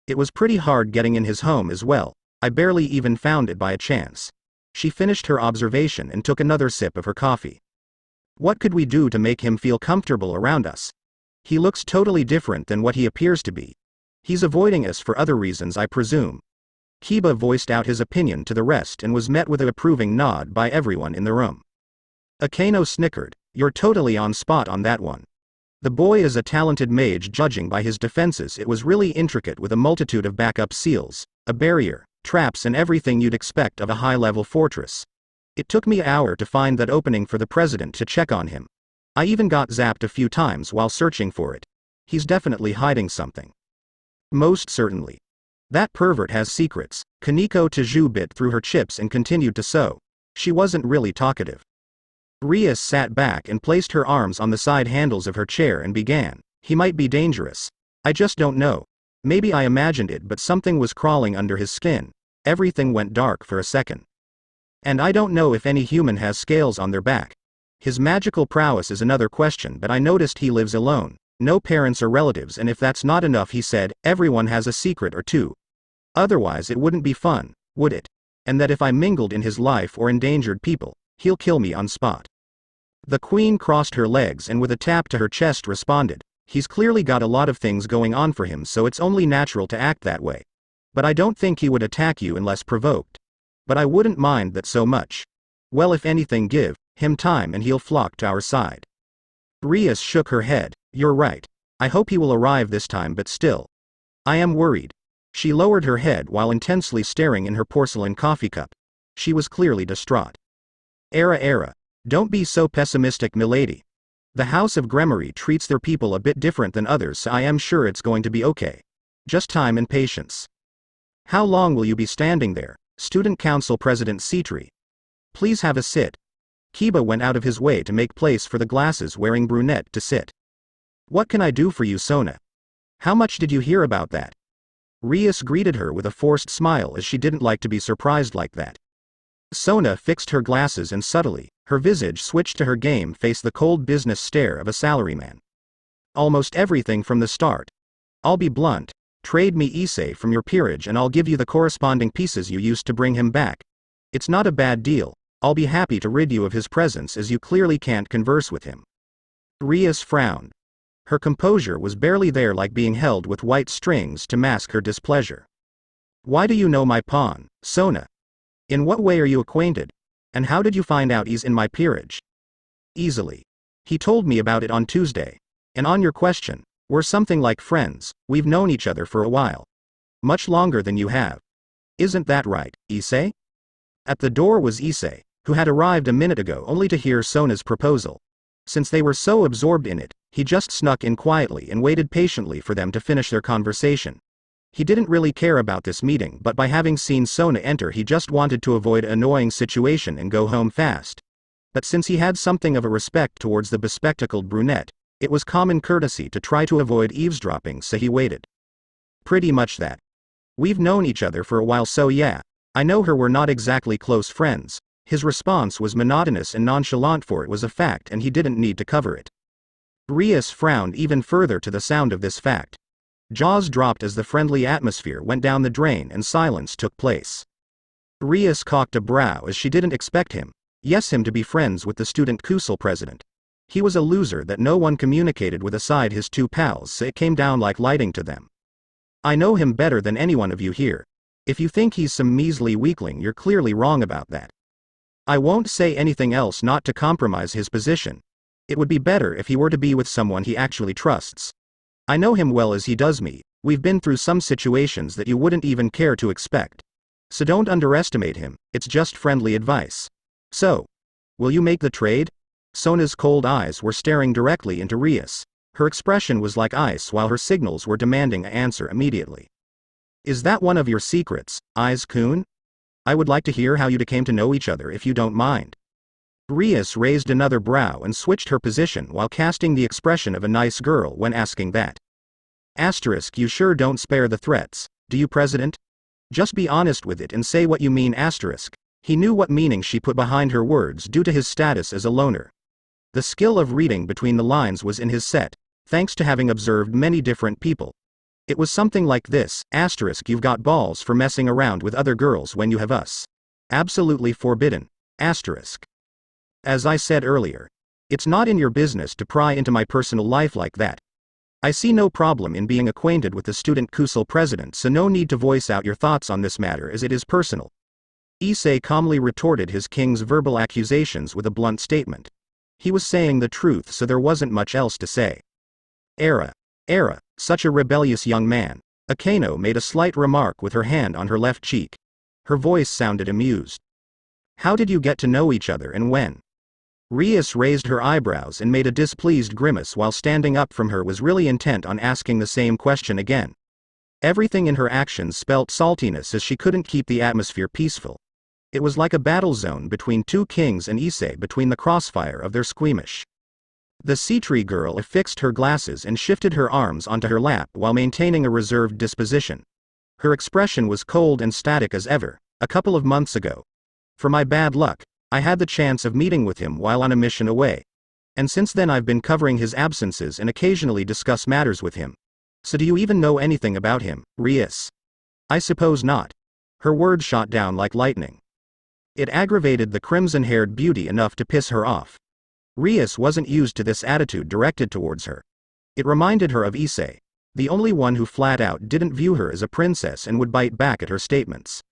It was pretty hard getting in his home as well. I barely even found it by a chance. She finished her observation and took another sip of her coffee. What could we do to make him feel comfortable around us? He looks totally different than what he appears to be. He's avoiding us for other reasons, I presume. Kiba voiced out his opinion to the rest and was met with an approving nod by everyone in the room. Akano snickered. You're totally on spot on that one. The boy is a talented mage. Judging by his defenses, it was really intricate with a multitude of backup seals, a barrier, traps and everything you'd expect of a high-level fortress. It took me an hour to find that opening for the president to check on him. I even got zapped a few times while searching for it. He's definitely hiding something. Most certainly. That pervert has secrets. Kaneko Taju bit through her chips and continued to sew. She wasn't really talkative. Rias sat back and placed her arms on the side handles of her chair and began. He might be dangerous. I just don't know. Maybe I imagined it, but something was crawling under his skin. Everything went dark for a second. And I don't know if any human has scales on their back. His magical prowess is another question, but I noticed he lives alone. No parents or relatives, and if that's not enough, he said, everyone has a secret or two. Otherwise it wouldn't be fun, would it? And that if I mingled in his life or endangered people, he'll kill me on spot. The queen crossed her legs and with a tap to her chest responded, he's clearly got a lot of things going on for him, so it's only natural to act that way. But I don't think he would attack you unless provoked. But I wouldn't mind that so much. Well, if anything, give him time and he'll flock to our side. Rias shook her head. You're right. I hope he will arrive this time, but still. I am worried. She lowered her head while intensely staring in her porcelain coffee cup. She was clearly distraught. Era. Don't be so pessimistic, milady. The House of Gremory treats their people a bit different than others, so I am sure it's going to be okay. Just time and patience. How long will you be standing there, Student Council President Citri? Please have a sit. Kiba went out of his way to make place for the glasses-wearing brunette to sit. What can I do for you, Sona? How much did you hear about that? Rias greeted her with a forced smile, as she didn't like to be surprised like that. Sona fixed her glasses and subtly, her visage switched to her game face, the cold business stare of a salaryman. Almost everything from the start. I'll be blunt. Trade me Issei from your peerage and I'll give you the corresponding pieces you used to bring him back. It's not a bad deal. I'll be happy to rid you of his presence, as you clearly can't converse with him. Rias frowned. Her composure was barely there, like being held with white strings to mask her displeasure. Why do you know my pawn, Sona? In what way are you acquainted? And how did you find out he's in my peerage? Easily. He told me about it on Tuesday. And on your question, we're something like friends. We've known each other for a while. Much longer than you have. Isn't that right, Issei? At the door was Issei, who had arrived a minute ago only to hear Sona's proposal. Since they were so absorbed in it, he just snuck in quietly and waited patiently for them to finish their conversation. He didn't really care about this meeting, but by having seen Sona enter, he just wanted to avoid an annoying situation and go home fast. But since he had something of a respect towards the bespectacled brunette, it was common courtesy to try to avoid eavesdropping, so he waited. Pretty much that. We've known each other for a while, so yeah. I know her. We're not exactly close friends. His response was monotonous and nonchalant, for it was a fact and he didn't need to cover it. Rias frowned even further to the sound of this fact. Jaws dropped as the friendly atmosphere went down the drain and silence took place. Rias cocked a brow as she didn't expect him to be friends with the student council president. He was a loser that no one communicated with aside his two pals, so it came down like lightning to them. I know him better than any one of you here. If you think he's some measly weakling, you're clearly wrong about that. I won't say anything else not to compromise his position. It would be better if he were to be with someone he actually trusts. I know him well as he does me. We've been through some situations that you wouldn't even care to expect. So don't underestimate him, it's just friendly advice. So, will you make the trade? Sona's cold eyes were staring directly into Rias. Her expression was like ice while her signals were demanding an answer immediately. Is that one of your secrets, Eyes-kun? I would like to hear how you two came to know each other if you don't mind. Rias raised another brow and switched her position while casting the expression of a nice girl when asking that. Asterisk, you sure don't spare the threats, do you, President? Just be honest with it and say what you mean, asterisk. He knew what meaning she put behind her words due to his status as a loner. The skill of reading between the lines was in his set, thanks to having observed many different people. It was something like this, asterisk, you've got balls for messing around with other girls when you have us. Absolutely forbidden, asterisk. As I said earlier, it's not in your business to pry into my personal life like that. I see no problem in being acquainted with the student council president, so no need to voice out your thoughts on this matter as it is personal. Issei calmly retorted his king's verbal accusations with a blunt statement. He was saying the truth, so there wasn't much else to say. Era, such a rebellious young man. Akeno made a slight remark with her hand on her left cheek. Her voice sounded amused. How did you get to know each other and when? Rias raised her eyebrows and made a displeased grimace while standing up from her was really intent on asking the same question again. Everything in her actions spelt saltiness as she couldn't keep the atmosphere peaceful. It was like a battle zone between two kings and Issei between the crossfire of their squeamish. The sea-tree girl affixed her glasses and shifted her arms onto her lap while maintaining a reserved disposition. Her expression was cold and static as ever, a couple of months ago. For my bad luck, I had the chance of meeting with him while on a mission away. And since then I've been covering his absences and occasionally discuss matters with him. So do you even know anything about him, Rias? I suppose not. Her words shot down like lightning. It aggravated the crimson-haired beauty enough to piss her off. Rias wasn't used to this attitude directed towards her. It reminded her of Issei, the only one who flat out didn't view her as a princess and would bite back at her statements.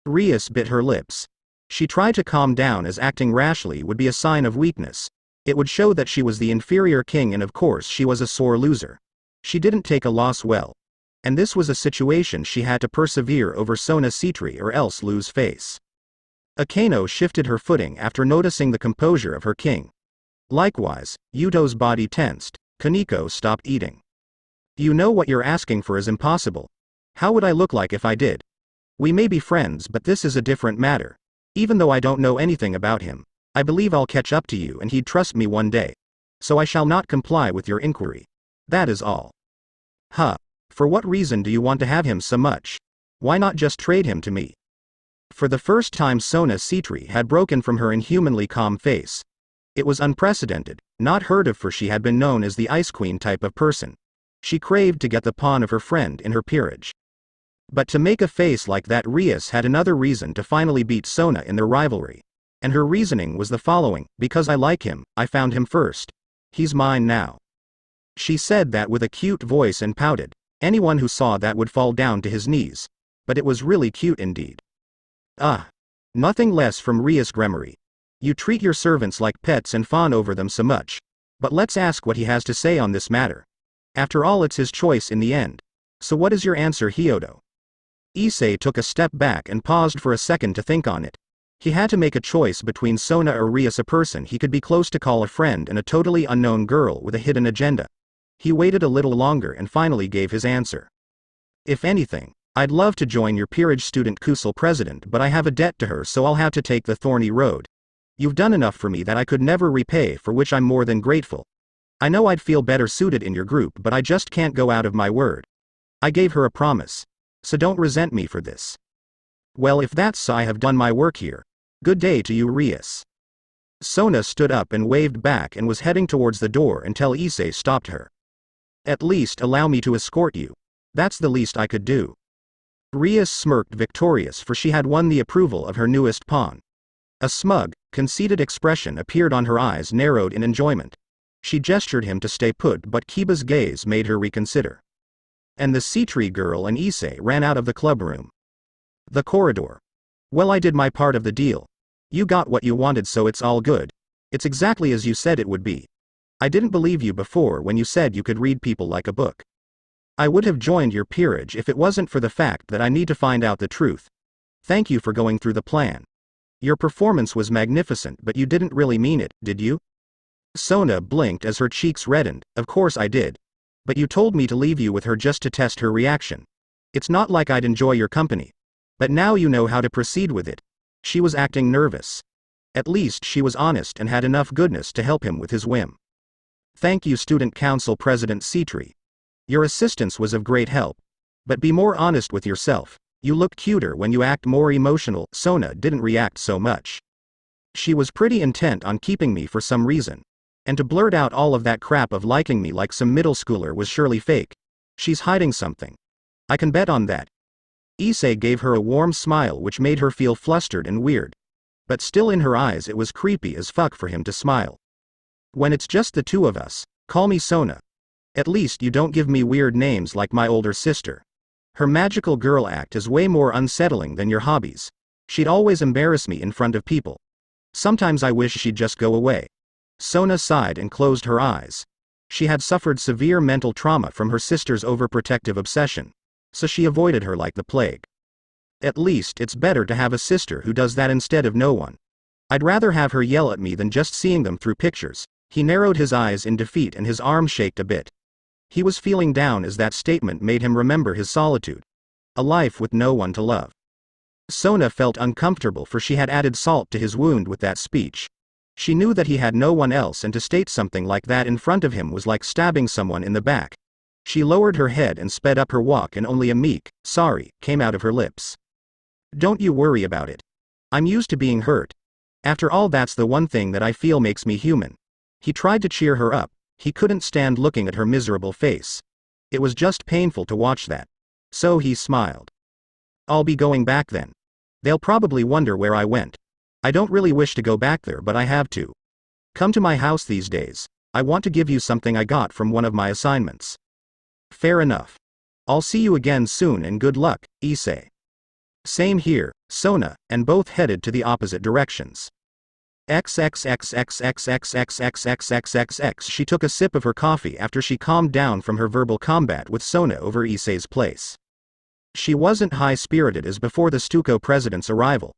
Rias bit her lips. She tried to calm down as acting rashly would be a sign of weakness. It would show that she was the inferior king and of course she was a sore loser. She didn't take a loss well. And this was a situation she had to persevere over Sona Sitri or else lose face. Akeno shifted her footing after noticing the composure of her king. Likewise, Yuto's body tensed. Kaneko stopped eating. You know what you're asking for is impossible. How would I look like if I did? We may be friends, but this is a different matter. Even though I don't know anything about him, I believe I'll catch up to you and he'd trust me one day. So I shall not comply with your inquiry. That is all. Huh. For what reason do you want to have him so much? Why not just trade him to me? For the first time Sona Sitri had broken from her inhumanly calm face. It was unprecedented, not heard of, for she had been known as the Ice Queen type of person. She craved to get the pawn of her friend in her peerage. But to make a face like that, Rias had another reason to finally beat Sona in their rivalry. And her reasoning was the following: because I like him, I found him first. He's mine now. She said that with a cute voice and pouted. Anyone who saw that would fall down to his knees. But it was really cute indeed. Nothing less from Rias Gremory. You treat your servants like pets and fawn over them so much. But let's ask what he has to say on this matter. After all, it's his choice in the end. So what is your answer, Hyodo? Issei took a step back and paused for a second to think on it. He had to make a choice between Sona or Rias, a person he could be close to call a friend, and a totally unknown girl with a hidden agenda. He waited a little longer and finally gave his answer. If anything, I'd love to join your peerage student council president, but I have a debt to her, so I'll have to take the thorny road. You've done enough for me that I could never repay, for which I'm more than grateful. I know I'd feel better suited in your group, but I just can't go out of my word. I gave her a promise. So don't resent me for this. Well, if that's so, I have done my work here. Good day to you, Rias. Sona stood up and waved back and was heading towards the door until Issei stopped her. At least allow me to escort you. That's the least I could do. Rias smirked victorious, for she had won the approval of her newest pawn. A smug, conceited expression appeared on her eyes, narrowed in enjoyment. She gestured him to stay put, but Kiba's gaze made her reconsider. And the Sea-Tree girl and Issei ran out of the clubroom. The corridor. Well, I did my part of the deal. You got what you wanted, so it's all good. It's exactly as you said it would be. I didn't believe you before when you said you could read people like a book. I would have joined your peerage if it wasn't for the fact that I need to find out the truth. Thank you for going through the plan. Your performance was magnificent, but you didn't really mean it, did you? Sona blinked as her cheeks reddened. Of course I did. But you told me to leave you with her just to test her reaction. It's not like I'd enjoy your company. But now you know how to proceed with it. She was acting nervous. At least she was honest and had enough goodness to help him with his whim. Thank you, Student Council President Sea-Tree. Your assistance was of great help. But be more honest with yourself. You look cuter when you act more emotional. Sona didn't react so much. She was pretty intent on keeping me for some reason. And to blurt out all of that crap of liking me like some middle schooler was surely fake. She's hiding something. I can bet on that. Issei gave her a warm smile which made her feel flustered and weird. But still, in her eyes it was creepy as fuck for him to smile. When it's just the two of us, call me Sona. At least you don't give me weird names like my older sister. Her magical girl act is way more unsettling than your hobbies. She'd always embarrass me in front of people. Sometimes I wish she'd just go away. Sona sighed and closed her eyes. She had suffered severe mental trauma from her sister's overprotective obsession, so she avoided her like the plague. At least it's better to have a sister who does that instead of no one. I'd rather have her yell at me than just seeing them through pictures. He narrowed his eyes in defeat and his arm shaked a bit. He was feeling down as that statement made him remember his solitude. A life with no one to love. Sona felt uncomfortable, for she had added salt to his wound with that speech. She knew that he had no one else, and to state something like that in front of him was like stabbing someone in the back. She lowered her head and sped up her walk, and only a meek, "Sorry," came out of her lips. Don't you worry about it. I'm used to being hurt. After all, that's the one thing that I feel makes me human. He tried to cheer her up. He couldn't stand looking at her miserable face. It was just painful to watch that. So he smiled. I'll be going back then. They'll probably wonder where I went. I don't really wish to go back there, but I have to. Come to my house these days. I want to give you something I got from one of my assignments. Fair enough. I'll see you again soon, and good luck, Issei. Same here, Sona, and both headed to the opposite directions. XXXXXXXXXXXXX. She took a sip of her coffee after she calmed down from her verbal combat with Sona over Issei's place. She wasn't high-spirited as before the Stuco president's arrival.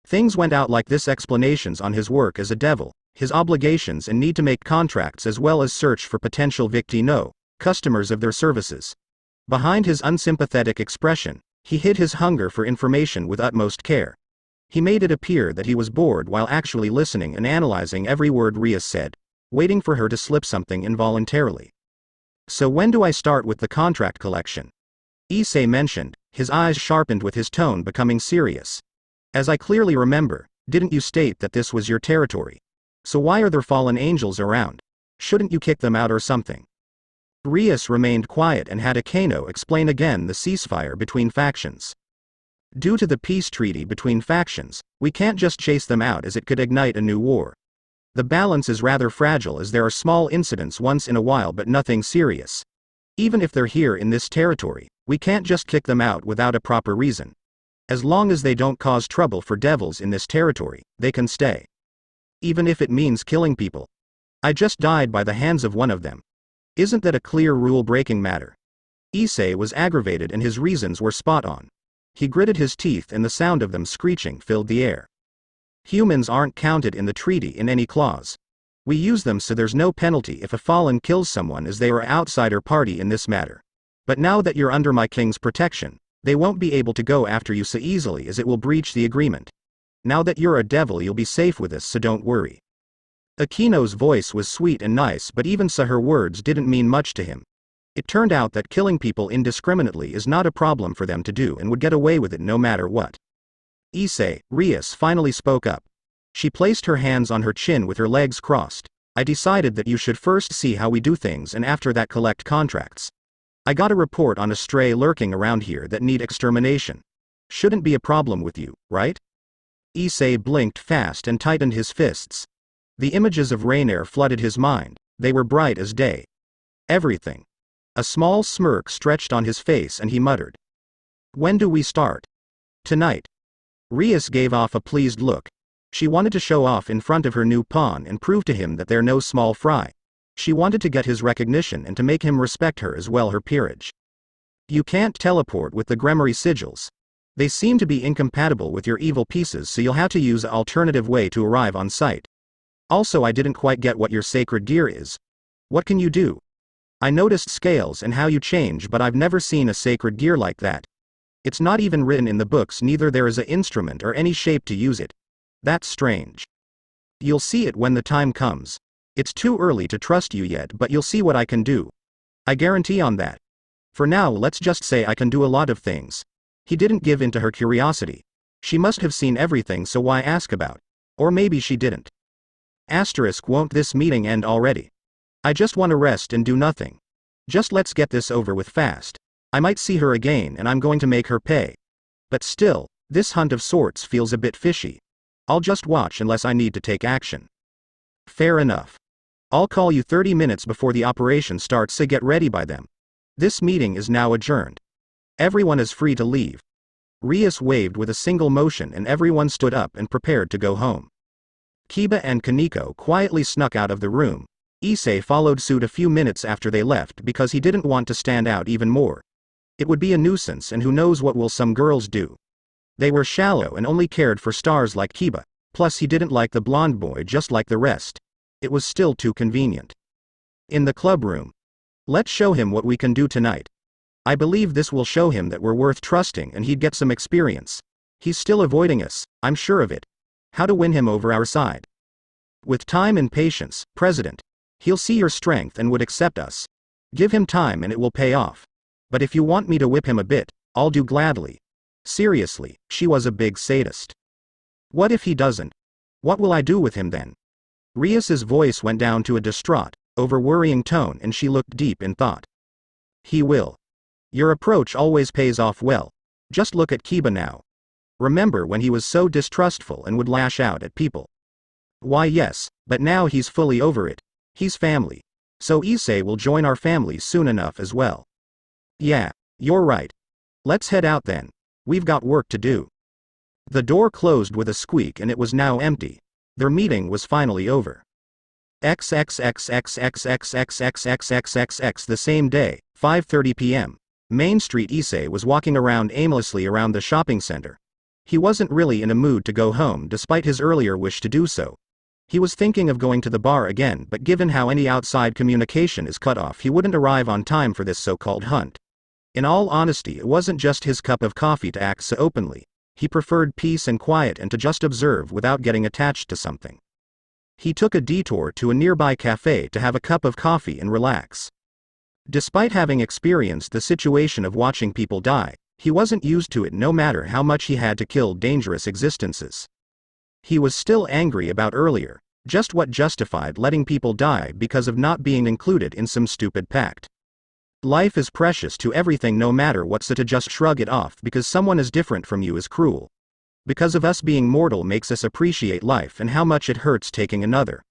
Things went out like this: explanations on his work as a devil, his obligations and need to make contracts, as well as search for potential customers of their services. Behind his unsympathetic expression, he hid his hunger for information with utmost care. He made it appear that he was bored while actually listening and analyzing every word Rias said, waiting for her to slip something involuntarily. So when do I start with the contract collection? Issei mentioned, his eyes sharpened with his tone becoming serious. As I clearly remember, didn't you state that this was your territory? So why are there fallen angels around? Shouldn't you kick them out or something? Rias remained quiet and had Akeno explain again the ceasefire between factions. Due to the peace treaty between factions, we can't just chase them out, as it could ignite a new war. The balance is rather fragile, as there are small incidents once in a while but nothing serious. Even if they're here in this territory, we can't just kick them out without a proper reason. As long as they don't cause trouble for devils in this territory, they can stay. Even if it means killing people. I just died by the hands of one of them. Isn't that a clear rule-breaking matter? Issei was aggravated and his reasons were spot on. He gritted his teeth and the sound of them screeching filled the air. Humans aren't counted in the treaty in any clause. We use them so there's no penalty if a fallen kills someone, as they are outsider party in this matter. But now that you're under my king's protection, they won't be able to go after you so easily, as it will breach the agreement. Now that you're a devil, you'll be safe with us, so don't worry. Akino's voice was sweet and nice, but even so her words didn't mean much to him. It turned out that killing people indiscriminately is not a problem for them to do and would get away with it no matter what. Issei, Rias finally spoke up. She placed her hands on her chin with her legs crossed. I decided that you should first see how we do things and after that collect contracts. I got a report on a stray lurking around here that need extermination. Shouldn't be a problem with you, right? Issei blinked fast and tightened his fists. The images of Rainier flooded his mind. They were bright as day. Everything. A small smirk stretched on his face and he muttered. When do we start? Tonight. Rias gave off a pleased look. She wanted to show off in front of her new pawn and prove to him that they're no small fry. She wanted to get his recognition and to make him respect her as well her peerage. You can't teleport with the Gremory sigils. They seem to be incompatible with your evil pieces, so you'll have to use an alternative way to arrive on site. Also, I didn't quite get what your sacred gear is. What can you do? I noticed scales and how you change, but I've never seen a sacred gear like that. It's not even written in the books, neither there is an instrument or any shape to use it. That's strange. You'll see it when the time comes. It's too early to trust you yet, but you'll see what I can do. I guarantee on that. For now, let's just say I can do a lot of things. He didn't give in to her curiosity. She must have seen everything, so why ask about? Or maybe she didn't. Asterisk, won't this meeting end already? I just want to rest and do nothing. Just let's get this over with fast. I might see her again and I'm going to make her pay. But still, this hunt of sorts feels a bit fishy. I'll just watch unless I need to take action. Fair enough. I'll call you 30 minutes before the operation starts, so get ready by them. This meeting is now adjourned. Everyone is free to leave. Rias waved with a single motion and everyone stood up and prepared to go home. Kiba and Kaneko quietly snuck out of the room. Issei followed suit a few minutes after they left because he didn't want to stand out even more. It would be a nuisance, and who knows what will some girls do. They were shallow and only cared for stars like Kiba, plus he didn't like the blonde boy just like the rest. It was still too convenient. In the club room. Let's show him what we can do tonight. I believe this will show him that we're worth trusting and he'd get some experience. He's still avoiding us, I'm sure of it. How to win him over our side. With time and patience, President. He'll see your strength and would accept us. Give him time and it will pay off. But if you want me to whip him a bit, I'll do gladly. Seriously, she was a big sadist. What if he doesn't? What will I do with him then? Rias's voice went down to a distraught, over-worrying tone and she looked deep in thought. He will. Your approach always pays off well. Just look at Kiba now. Remember when he was so distrustful and would lash out at people? Why yes, but now he's fully over it. He's family. So Issei will join our family soon enough as well. Yeah, you're right. Let's head out then. We've got work to do. The door closed with a squeak and it was now empty. Their meeting was finally over. XXXXXXXXXXXXX the same day, 5:30 p.m. Main Street. Issei was walking around aimlessly around the shopping center. He wasn't really in a mood to go home despite his earlier wish to do so. He was thinking of going to the bar again, but given how any outside communication is cut off, he wouldn't arrive on time for this so-called hunt. In all honesty, it wasn't just his cup of coffee to act so openly. He preferred peace and quiet and to just observe without getting attached to something. He took a detour to a nearby cafe to have a cup of coffee and relax. Despite having experienced the situation of watching people die, he wasn't used to it no matter how much he had to kill dangerous existences. He was still angry about earlier, just what justified letting people die because of not being included in some stupid pact. Life is precious to everything no matter what, so to just shrug it off because someone is different from you is cruel. Because of us being mortal makes us appreciate life and how much it hurts taking another.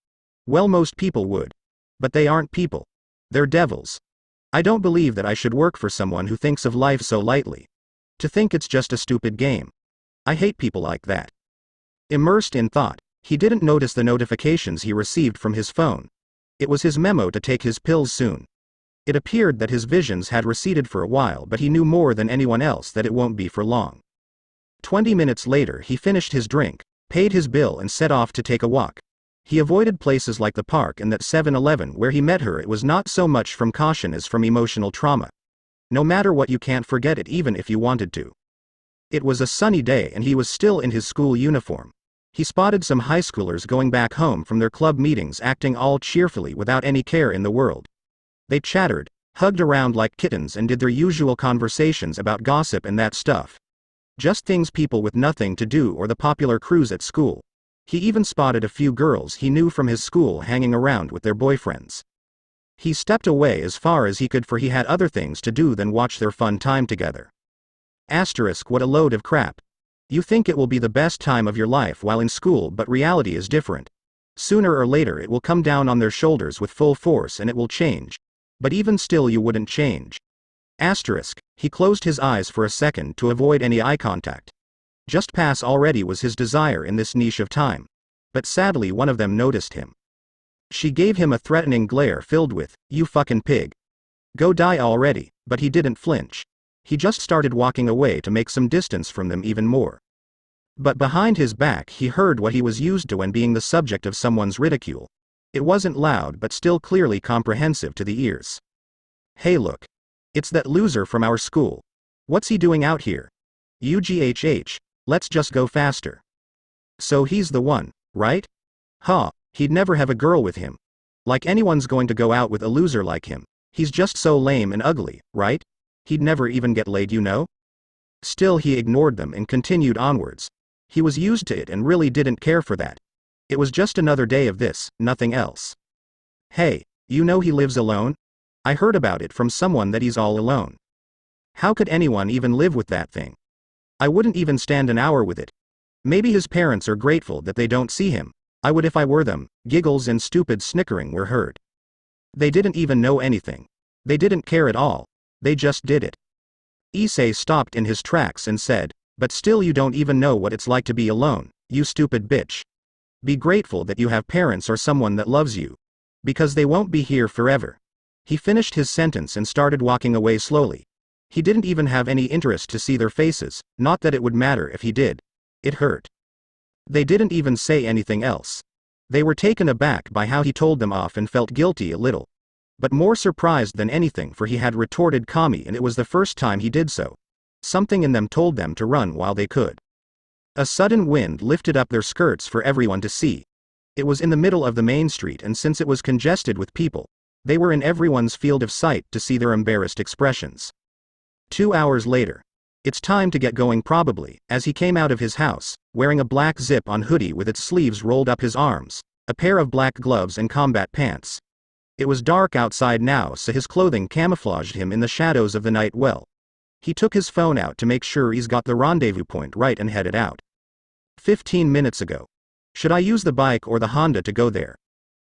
Well, most people would. But they aren't people. They're devils. I don't believe that I should work for someone who thinks of life so lightly. To think it's just a stupid game. I hate people like that. Immersed in thought, he didn't notice the notifications he received from his phone. It was his memo to take his pills soon. It appeared that his visions had receded for a while, but he knew more than anyone else that it won't be for long. 20 minutes later he finished his drink, paid his bill and set off to take a walk. He avoided places like the park and that 7-Eleven where he met her. It was not so much from caution as from emotional trauma. No matter what, you can't forget it even if you wanted to. It was a sunny day and he was still in his school uniform. He spotted some high schoolers going back home from their club meetings acting all cheerfully without any care in the world. They chattered, hugged around like kittens and did their usual conversations about gossip and that stuff. Just things people with nothing to do or the popular crews at school. He even spotted a few girls he knew from his school hanging around with their boyfriends. He stepped away as far as he could, for he had other things to do than watch their fun time together. Asterisk, what a load of crap. You think it will be the best time of your life while in school, but reality is different. Sooner or later it will come down on their shoulders with full force and it will change. But even still you wouldn't change. Asterisk, he closed his eyes for a second to avoid any eye contact. Just pass already was his desire in this niche of time. But sadly one of them noticed him. She gave him a threatening glare filled with, "You fucking pig. Go die already," but he didn't flinch. He just started walking away to make some distance from them even more. But behind his back he heard what he was used to when being the subject of someone's ridicule. It wasn't loud but still clearly comprehensive to the ears. "Hey look. It's that loser from our school. What's he doing out here? UGHH, let's just go faster. So he's the one, right? Huh, he'd never have a girl with him. Like anyone's going to go out with a loser like him. He's just so lame and ugly, right? He'd never even get laid, you know?" Still he ignored them and continued onwards. He was used to it and really didn't care for that. It was just another day of this, nothing else. "Hey, you know he lives alone? I heard about it from someone that he's all alone. How could anyone even live with that thing? I wouldn't even stand an hour with it. Maybe his parents are grateful that they don't see him. I would if I were them." Giggles and stupid snickering were heard. They didn't even know anything. They didn't care at all. They just did it. Issei stopped in his tracks and said, "But still you don't even know what it's like to be alone, you stupid bitch. Be grateful that you have parents or someone that loves you. Because they won't be here forever." He finished his sentence and started walking away slowly. He didn't even have any interest to see their faces, not that it would matter if he did. It hurt. They didn't even say anything else. They were taken aback by how he told them off and felt guilty a little. But more surprised than anything, for he had retorted calmly and it was the first time he did so. Something in them told them to run while they could. A sudden wind lifted up their skirts for everyone to see. It was in the middle of the main street, and since it was congested with people, they were in everyone's field of sight to see their embarrassed expressions. 2 hours later. It's time to get going probably, as he came out of his house, wearing a black zip-on hoodie with its sleeves rolled up his arms, a pair of black gloves and combat pants. It was dark outside now, so his clothing camouflaged him in the shadows of the night well. He took his phone out to make sure he's got the rendezvous point right and headed out. 15 minutes ago. Should I use the bike or the Honda to go there?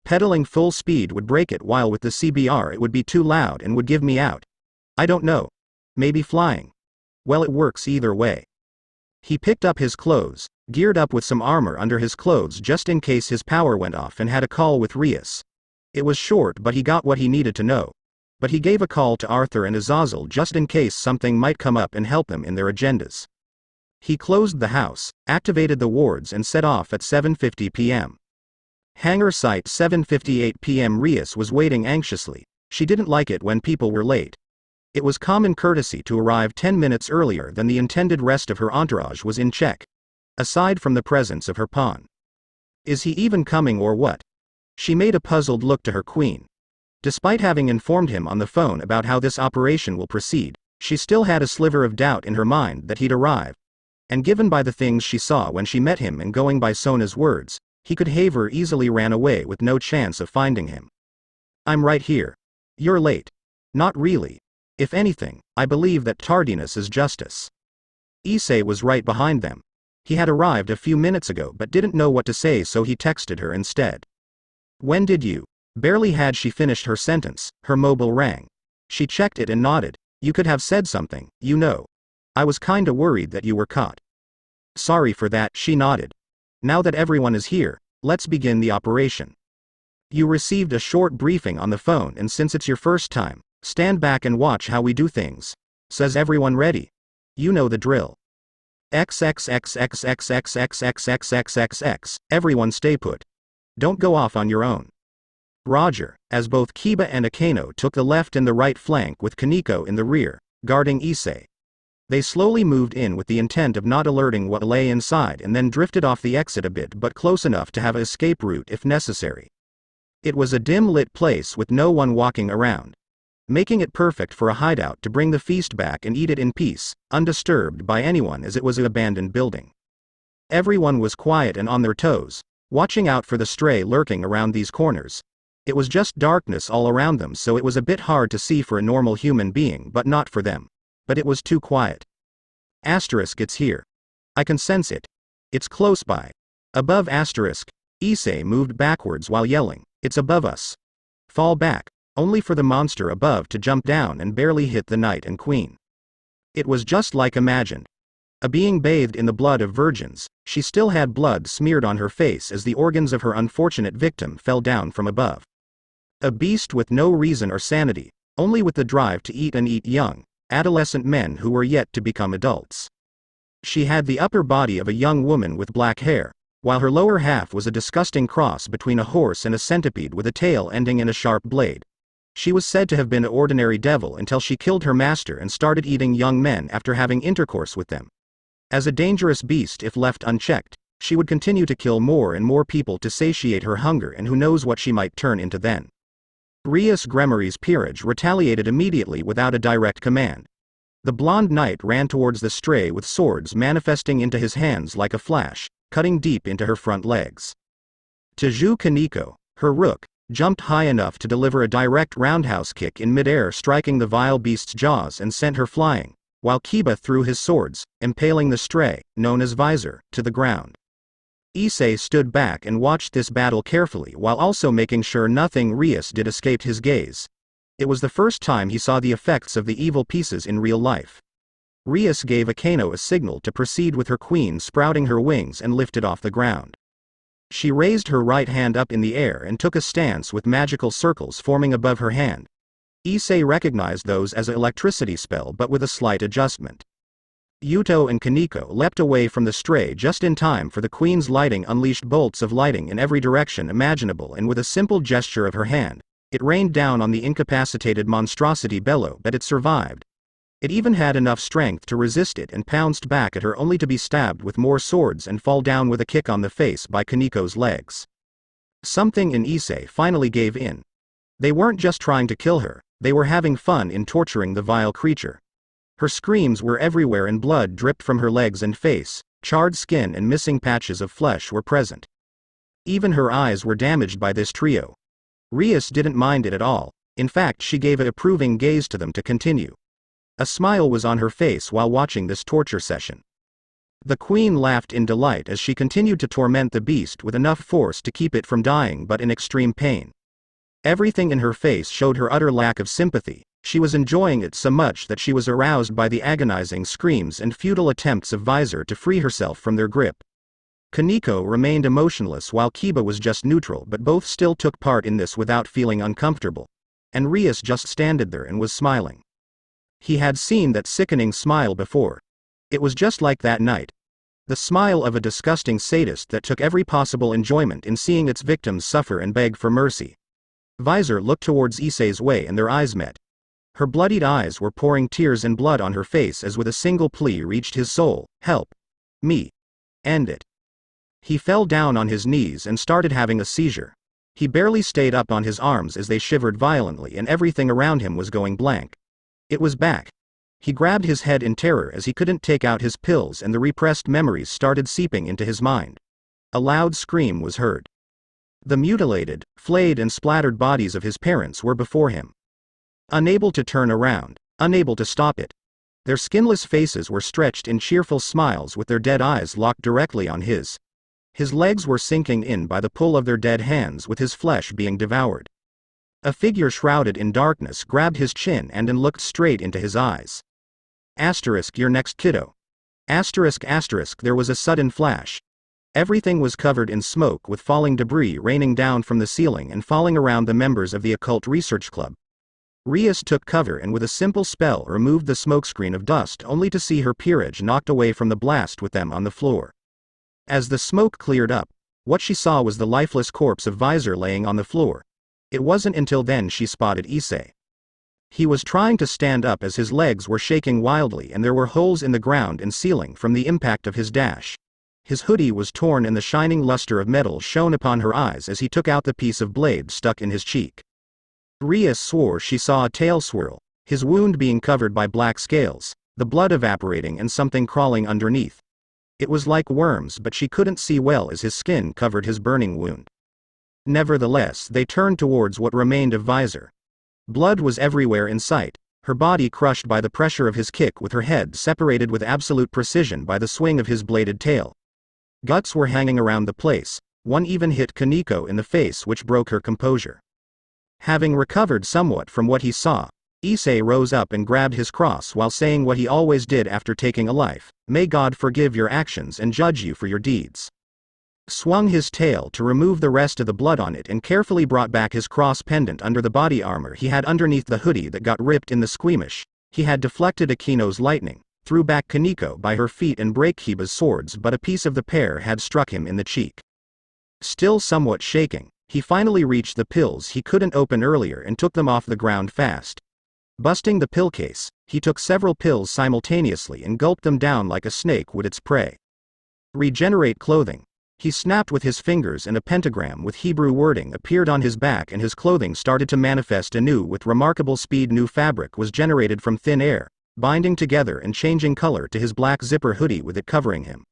Pedaling full speed would break it, while with the CBR it would be too loud and would give me out. I don't know. Maybe flying. Well, it works either way. He picked up his clothes, geared up with some armor under his clothes just in case his power went off, and had a call with Rias. It was short but he got what he needed to know. But he gave a call to Arthur and Azazel just in case something might come up and help them in their agendas. He closed the house, activated the wards and set off at 7:50 p.m. Hangar site 7:58 p.m. Rias was waiting anxiously. She didn't like it when people were late. It was common courtesy to arrive 10 minutes earlier than the intended rest of her entourage was in check. Aside from the presence of her pawn. Is he even coming or what? She made a puzzled look to her queen. Despite having informed him on the phone about how this operation will proceed, she still had a sliver of doubt in her mind that he'd arrive. And given by the things she saw when she met him and going by Sona's words, he could have her easily ran away with no chance of finding him. "I'm right here. You're late." "Not really. If anything, I believe that tardiness is justice." Issei was right behind them. He had arrived a few minutes ago but didn't know what to say, so he texted her instead. "When did you?" Barely had she finished her sentence, her mobile rang. She checked it and nodded. "You could have said something, you know. I was kinda worried that you were caught." "Sorry for that," she nodded. "Now that everyone is here, let's begin the operation. You received a short briefing on the phone, and since it's your first time, stand back and watch how we do things. Says everyone ready? You know the drill. XXXXXXXXXXXXX, everyone stay put. Don't go off on your own." Roger, as both Kiba and Akeno took the left and the right flank with Kaneko in the rear, guarding Issei. They slowly moved in with the intent of not alerting what lay inside, and then drifted off the exit a bit but close enough to have an escape route if necessary. It was a dim-lit place with no one walking around, making it perfect for a hideout to bring the feast back and eat it in peace, undisturbed by anyone, as it was an abandoned building. Everyone was quiet and on their toes, watching out for the stray lurking around these corners. It was just darkness all around them, so it was a bit hard to see for a normal human being, but not for them. But it was too quiet. Asterisk, it's here. I can sense it. It's close by. Above asterisk. Issei moved backwards while yelling, it's above us. Fall back, only for the monster above to jump down and barely hit the knight and queen. It was just like imagined. A being bathed in the blood of virgins, she still had blood smeared on her face as the organs of her unfortunate victim fell down from above. A beast with no reason or sanity, only with the drive to eat and eat young, adolescent men who were yet to become adults. She had the upper body of a young woman with black hair, while her lower half was a disgusting cross between a horse and a centipede with a tail ending in a sharp blade. She was said to have been an ordinary devil until she killed her master and started eating young men after having intercourse with them. As a dangerous beast if left unchecked, she would continue to kill more and more people to satiate her hunger, and who knows what she might turn into then. Rias Gremory's peerage retaliated immediately without a direct command. The blonde knight ran towards the stray with swords manifesting into his hands like a flash, cutting deep into her front legs. Taju Kaneko, her rook, jumped high enough to deliver a direct roundhouse kick in midair, striking the vile beast's jaws and sent her flying, while Kiba threw his swords, impaling the stray, known as Visor, to the ground. Issei stood back and watched this battle carefully while also making sure nothing Rias did escaped his gaze. It was the first time he saw the effects of the evil pieces in real life. Rias gave Akano a signal to proceed with her queen sprouting her wings and lifted off the ground. She raised her right hand up in the air and took a stance with magical circles forming above her hand. Issei recognized those as an electricity spell, but with a slight adjustment. Yuto and Kaneko leapt away from the stray just in time, for the queen's lighting unleashed bolts of lighting in every direction imaginable, and with a simple gesture of her hand, it rained down on the incapacitated monstrosity below, but it survived. It even had enough strength to resist it and pounced back at her, only to be stabbed with more swords and fall down with a kick on the face by Kaneko's legs. Something in Issei finally gave in. They weren't just trying to kill her, they were having fun in torturing the vile creature. Her screams were everywhere and blood dripped from her legs and face, charred skin and missing patches of flesh were present. Even her eyes were damaged by this trio. Rias didn't mind it at all, in fact she gave an approving gaze to them to continue. A smile was on her face while watching this torture session. The queen laughed in delight as she continued to torment the beast with enough force to keep it from dying but in extreme pain. Everything in her face showed her utter lack of sympathy. She was enjoying it so much that she was aroused by the agonizing screams and futile attempts of Visor to free herself from their grip. Kaneko remained emotionless while Kiba was just neutral, but both still took part in this without feeling uncomfortable. And Rias just standed there and was smiling. He had seen that sickening smile before. It was just like that night. The smile of a disgusting sadist that took every possible enjoyment in seeing its victims suffer and beg for mercy. Visor looked towards Issei's way and their eyes met. Her bloodied eyes were pouring tears and blood on her face as with a single plea reached his soul, help me. End it. He fell down on his knees and started having a seizure. He barely stayed up on his arms as they shivered violently and everything around him was going blank. It was back. He grabbed his head in terror as he couldn't take out his pills and the repressed memories started seeping into his mind. A loud scream was heard. The mutilated, flayed and splattered bodies of his parents were before him. Unable to turn around, unable to stop it. Their skinless faces were stretched in cheerful smiles with their dead eyes locked directly on his. His legs were sinking in by the pull of their dead hands, with his flesh being devoured. A figure shrouded in darkness grabbed his chin and looked straight into his eyes. Asterisk, you're next, kiddo. Asterisk, asterisk, there was a sudden flash. Everything was covered in smoke, with falling debris raining down from the ceiling and falling around the members of the occult research club. Rias took cover and with a simple spell removed the smokescreen of dust, only to see her peerage knocked away from the blast with them on the floor. As the smoke cleared up, what she saw was the lifeless corpse of Visor laying on the floor. It wasn't until then she spotted Issei. He was trying to stand up as his legs were shaking wildly and there were holes in the ground and ceiling from the impact of his dash. His hoodie was torn and the shining luster of metal shone upon her eyes as he took out the piece of blade stuck in his cheek. Rias swore she saw a tail swirl, his wound being covered by black scales, the blood evaporating and something crawling underneath. It was like worms, but she couldn't see well as his skin covered his burning wound. Nevertheless, they turned towards what remained of Visor. Blood was everywhere in sight, her body crushed by the pressure of his kick with her head separated with absolute precision by the swing of his bladed tail. Guts were hanging around the place, one even hit Kaneko in the face which broke her composure. Having recovered somewhat from what he saw, Issei rose up and grabbed his cross while saying what he always did after taking a life, "May God forgive your actions and judge you for your deeds." Swung his tail to remove the rest of the blood on it and carefully brought back his cross pendant under the body armor he had underneath the hoodie that got ripped in the squeamish. He had deflected Akino's lightning, threw back Kaneko by her feet and break Kiba's swords, but a piece of the pair had struck him in the cheek. Still somewhat shaking, he finally reached the pills he couldn't open earlier and took them off the ground fast. Busting the pill case, he took several pills simultaneously and gulped them down like a snake would its prey. Regenerate clothing. He snapped with his fingers and a pentagram with Hebrew wording appeared on his back and his clothing started to manifest anew with remarkable speed. New fabric was generated from thin air, binding together and changing color to his black zipper hoodie with it covering him.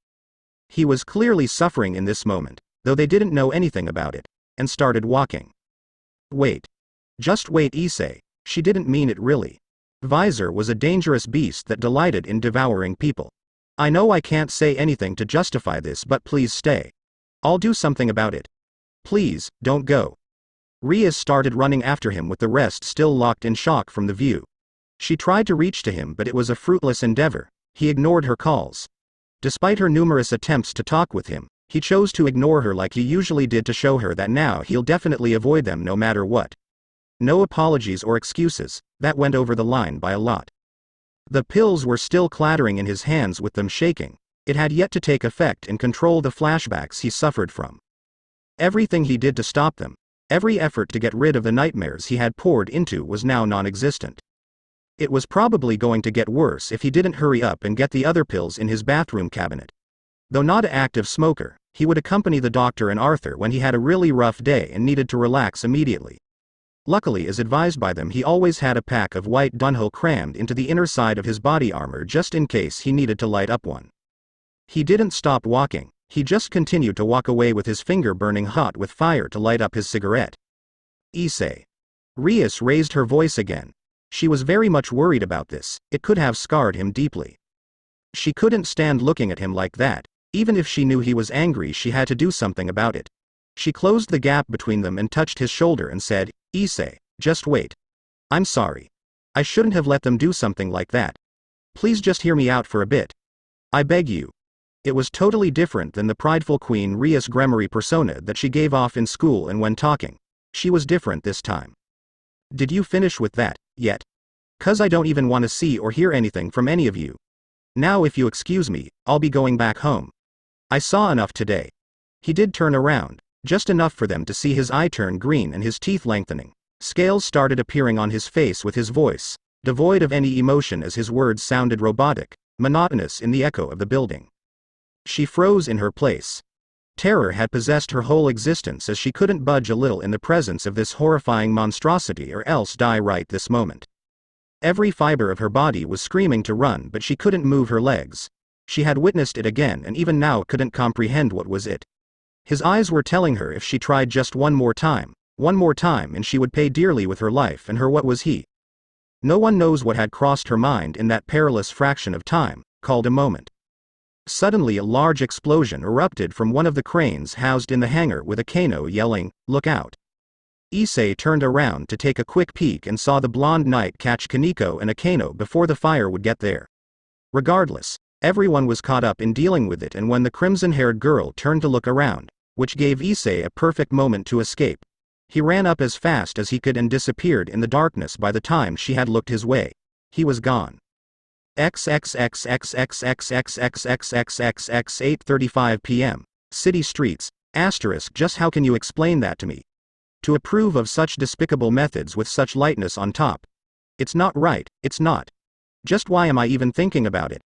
He was clearly suffering in this moment, though they didn't know anything about it, and started walking. Wait. Just wait, Issei. She didn't mean it really. Visor was a dangerous beast that delighted in devouring people. I know I can't say anything to justify this, but please stay. I'll do something about it. Please, don't go. Rias started running after him with the rest still locked in shock from the view. She tried to reach to him, but it was a fruitless endeavor. He ignored her calls. Despite her numerous attempts to talk with him, he chose to ignore her like he usually did to show her that now he'll definitely avoid them no matter what. No apologies or excuses, that went over the line by a lot. The pills were still clattering in his hands with them shaking. It had yet to take effect and control the flashbacks he suffered from. Everything he did to stop them, every effort to get rid of the nightmares he had poured into was now non-existent. It was probably going to get worse if he didn't hurry up and get the other pills in his bathroom cabinet. Though not an active smoker, he would accompany the doctor and Arthur when he had a really rough day and needed to relax immediately. Luckily, as advised by them, he always had a pack of white Dunhill crammed into the inner side of his body armor just in case he needed to light up one. He didn't stop walking, he just continued to walk away with his finger burning hot with fire to light up his cigarette. Issei. Rias raised her voice again. She was very much worried about this, it could have scarred him deeply. She couldn't stand looking at him like that. Even if she knew he was angry, she had to do something about it. She closed the gap between them and touched his shoulder and said, "Issei, just wait. I'm sorry. I shouldn't have let them do something like that. Please just hear me out for a bit. I beg you." It was totally different than the prideful Queen Rias Gremory persona that she gave off in school and when talking. She was different this time. "Did you finish with that, yet? 'Cause I don't even want to see or hear anything from any of you. Now if you excuse me, I'll be going back home. I saw enough today." He did turn around, just enough for them to see his eye turn green and his teeth lengthening. Scales started appearing on his face with his voice, devoid of any emotion as his words sounded robotic, monotonous in the echo of the building. She froze in her place. Terror had possessed her whole existence as she couldn't budge a little in the presence of this horrifying monstrosity or else die right this moment. Every fiber of her body was screaming to run, but she couldn't move her legs. She had witnessed it again and even now couldn't comprehend what was it. His eyes were telling her if she tried just one more time and she would pay dearly with her life and her what was he. No one knows what had crossed her mind in that perilous fraction of time, called a moment. Suddenly a large explosion erupted from one of the cranes housed in the hangar with Akino yelling, "Look out." Issei turned around to take a quick peek and saw the blonde knight catch Kaneko and Akino before the fire would get there. Regardless, everyone was caught up in dealing with it, and when the crimson-haired girl turned to look around, which gave Issei a perfect moment to escape, he ran up as fast as he could and disappeared in the darkness. By the time she had looked his way, he was gone. XXXXXXXXXXXX 8:35 p.m. City streets, *, just how can you explain that to me? To approve of such despicable methods with such lightness on top. It's not right, it's not. Just why am I even thinking about it?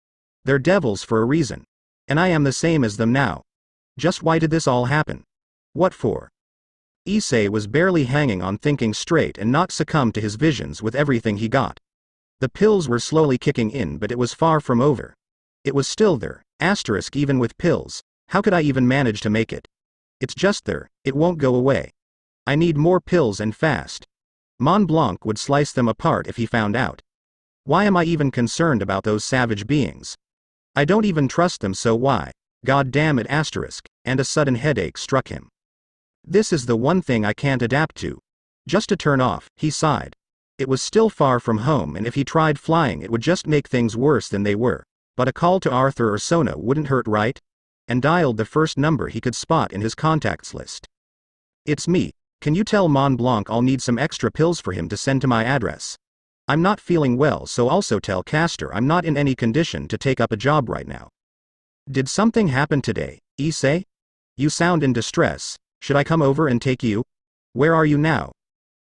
They're devils for a reason. And I am the same as them now. Just why did this all happen? What for? Issei was barely hanging on, thinking straight and not succumb to his visions with everything he got. The pills were slowly kicking in, but it was far from over. It was still there, asterisk even with pills. How could I even manage to make it? It's just there, it won't go away. I need more pills and fast. Mont Blanc would slice them apart if he found out. Why am I even concerned about those savage beings? I don't even trust them, so why? God damn it, asterisk, and a sudden headache struck him. This is the one thing I can't adapt to. Just to turn off, he sighed. It was still far from home, and if he tried flying it would just make things worse than they were. But a call to Arthur or Sona wouldn't hurt, right? And dialed the first number he could spot in his contacts list. It's me. Can you tell Mont Blanc I'll need some extra pills for him to send to my address? I'm not feeling well, so also tell Castor I'm not in any condition to take up a job right now. Did something happen today, Issei? You sound in distress. Should I come over and take you? Where are you now?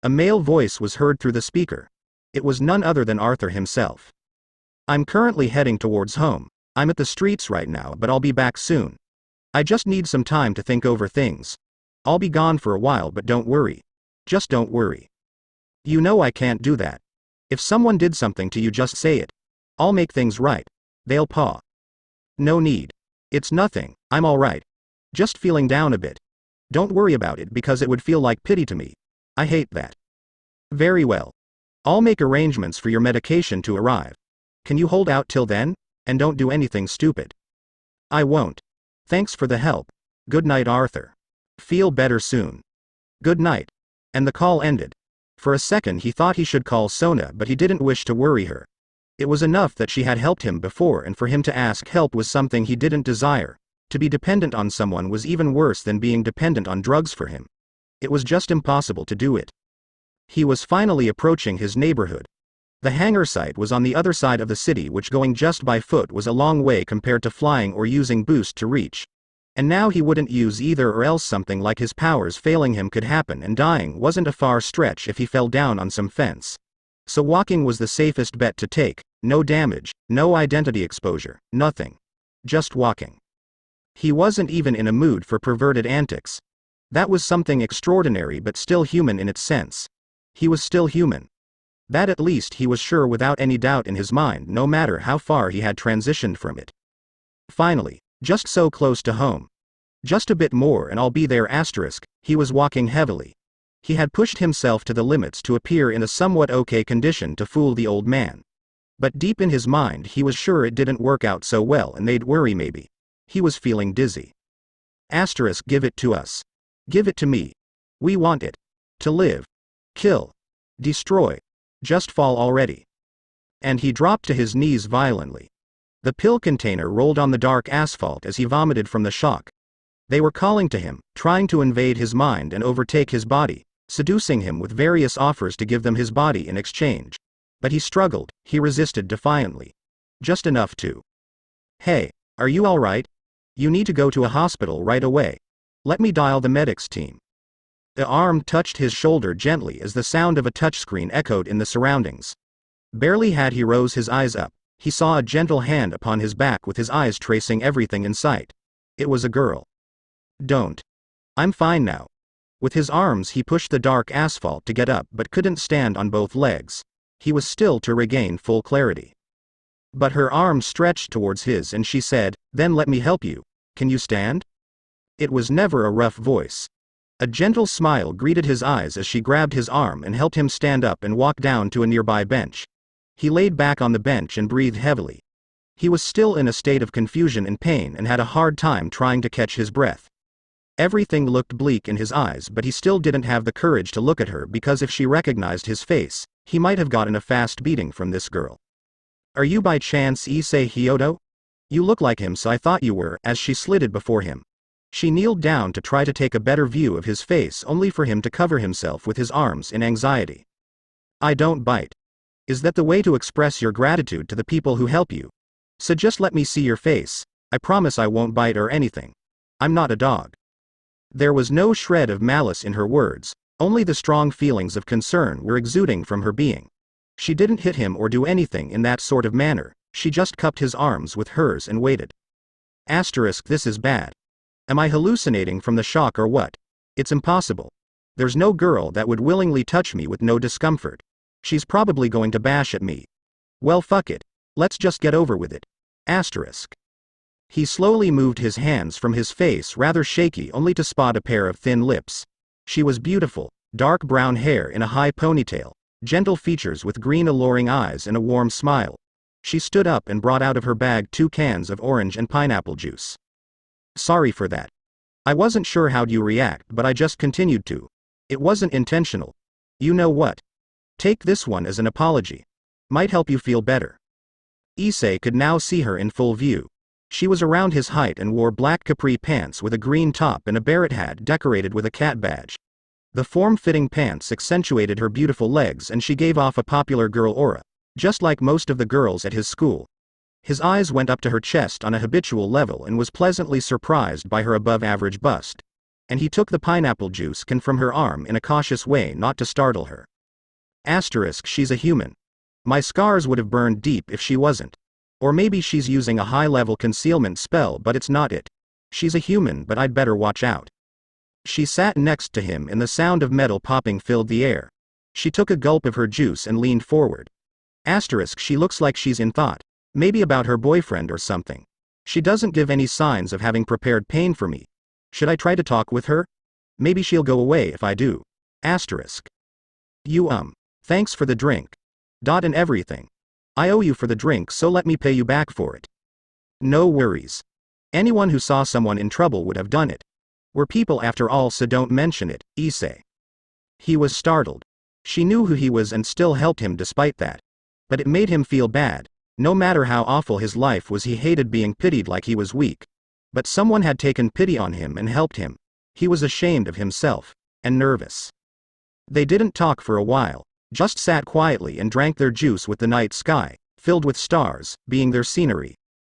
A male voice was heard through the speaker. It was none other than Arthur himself. I'm currently heading towards home. I'm at the streets right now, but I'll be back soon. I just need some time to think over things. I'll be gone for a while, but don't worry. Just don't worry. You know I can't do that. If someone did something to you, just say it. I'll make things right. They'll paw. No need. It's nothing, I'm alright. Just feeling down a bit. Don't worry about it because it would feel like pity to me. I hate that. Very well. I'll make arrangements for your medication to arrive. Can you hold out till then? And don't do anything stupid. I won't. Thanks for the help. Good night, Arthur. Feel better soon. Good night. And the call ended. For a second he thought he should call Sona, but he didn't wish to worry her. It was enough that she had helped him before, and for him to ask help was something he didn't desire. To be dependent on someone was even worse than being dependent on drugs for him. It was just impossible to do it. He was finally approaching his neighborhood. The hangar site was on the other side of the city, which going just by foot was a long way compared to flying or using boost to reach. And now he wouldn't use either, or else something like his powers failing him could happen, and dying wasn't a far stretch if he fell down on some fence. So walking was the safest bet to take. No damage, no identity exposure, nothing. Just walking. He wasn't even in a mood for perverted antics. That was something extraordinary but still human in its sense. He was still human. That at least he was sure without any doubt in his mind, no matter how far he had transitioned from it. Finally, just so close to home. Just a bit more and I'll be there, asterisk. He was walking heavily. He had pushed himself to the limits to appear in a somewhat okay condition to fool the old man. But deep in his mind he was sure it didn't work out so well, and they'd worry maybe. He was feeling dizzy. Asterisk, give it to us. Give it to me. We want it. To live. Kill. Destroy. Just fall already. And he dropped to his knees violently. The pill container rolled on the dark asphalt as he vomited from the shock. They were calling to him, trying to invade his mind and overtake his body, seducing him with various offers to give them his body in exchange. But he struggled, he resisted defiantly. Just enough to. Hey, are you alright? You need to go to a hospital right away. Let me dial the medics team. The arm touched his shoulder gently as the sound of a touchscreen echoed in the surroundings. Barely had he rose his eyes up, he saw a gentle hand upon his back with his eyes tracing everything in sight. It was a girl. Don't. I'm fine now. With his arms he pushed the dark asphalt to get up but couldn't stand on both legs. He was still to regain full clarity. But her arm stretched towards his and she said, then let me help you. Can you stand? It was never a rough voice. A gentle smile greeted his eyes as she grabbed his arm and helped him stand up and walk down to a nearby bench. He laid back on the bench and breathed heavily. He was still in a state of confusion and pain and had a hard time trying to catch his breath. Everything looked bleak in his eyes, but he still didn't have the courage to look at her because if she recognized his face, he might have gotten a fast beating from this girl. Are you by chance Issei Hyodo? You look like him, so I thought you were, as she slid before him. She kneeled down to try to take a better view of his face, only for him to cover himself with his arms in anxiety. I don't bite. Is that the way to express your gratitude to the people who help you? So just let me see your face. I promise I won't bite or anything. I'm not a dog. There was no shred of malice in her words, only the strong feelings of concern were exuding from her being. She didn't hit him or do anything in that sort of manner, she just cupped his arms with hers and waited. Asterisk, this is bad. Am I hallucinating from the shock or what? It's impossible. There's no girl that would willingly touch me with no discomfort. She's probably going to bash at me. Well, fuck it. Let's just get over with it. Asterisk. He slowly moved his hands from his face, rather shaky, only to spot a pair of thin lips. She was beautiful, dark brown hair in a high ponytail, gentle features with green alluring eyes and a warm smile. She stood up and brought out of her bag 2 cans of orange and pineapple juice. Sorry for that. I wasn't sure how'd you react, but I just continued to. It wasn't intentional. You know what? Take this one as an apology. Might help you feel better. Issei could now see her in full view. She was around his height and wore black capri pants with a green top and a Barrett hat decorated with a cat badge. The form-fitting pants accentuated her beautiful legs and she gave off a popular girl aura, just like most of the girls at his school. His eyes went up to her chest on a habitual level and was pleasantly surprised by her above-average bust. And he took the pineapple juice can from her arm in a cautious way not to startle her. Asterisk, she's a human. My scars would have burned deep if she wasn't. Or maybe she's using a high-level concealment spell, but it's not it. She's a human, but I'd better watch out. She sat next to him and the sound of metal popping filled the air. She took a gulp of her juice and leaned forward. Asterisk, she looks like she's in thought. Maybe about her boyfriend or something. She doesn't give any signs of having prepared pain for me. Should I try to talk with her? Maybe she'll go away if I do. Asterisk. Thanks for the drink. And everything. I owe you for the drink, so let me pay you back for it. No worries. Anyone who saw someone in trouble would have done it. We're people after all, so don't mention it, Issei. He was startled. She knew who he was and still helped him despite that. But it made him feel bad. No matter how awful his life was, he hated being pitied like he was weak. But someone had taken pity on him and helped him. He was ashamed of himself. And nervous. They didn't talk for a while. Just sat quietly and drank their juice with the night sky, filled with stars, being their scenery.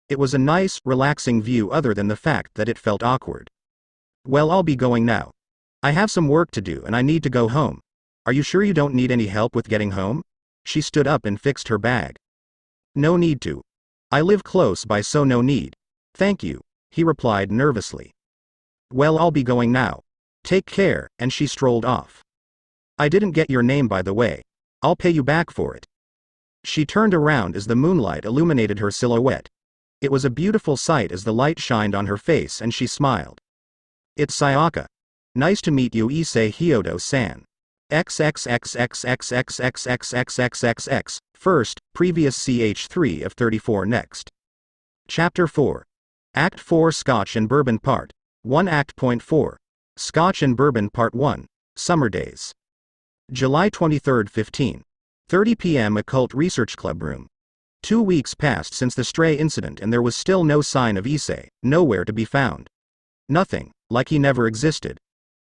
It was a nice, relaxing view other than the fact that it felt awkward. Well, I'll be going now. I have some work to do and I need to go home. Are you sure you don't need any help with getting home? She stood up and fixed her bag. No need to. I live close by, so no need. Thank you, he replied nervously. Well, I'll be going now. Take care, and she strolled off. I didn't get your name, by the way. I'll pay you back for it. She turned around as the moonlight illuminated her silhouette. It was a beautiful sight as the light shined on her face and she smiled. It's Sayaka. Nice to meet you, Issei Hyodo-san. XXXXXXXXXXXX. First, previous ch3 of 34 next. Chapter 4. Act 4 Scotch and Bourbon Part 1 Act Point 4. Scotch and Bourbon Part 1. Summer Days. July 23, 15:30 p.m. Occult Research Club Room. 2 weeks passed since the stray incident and there was still no sign of Issei, nowhere to be found. Nothing, like he never existed.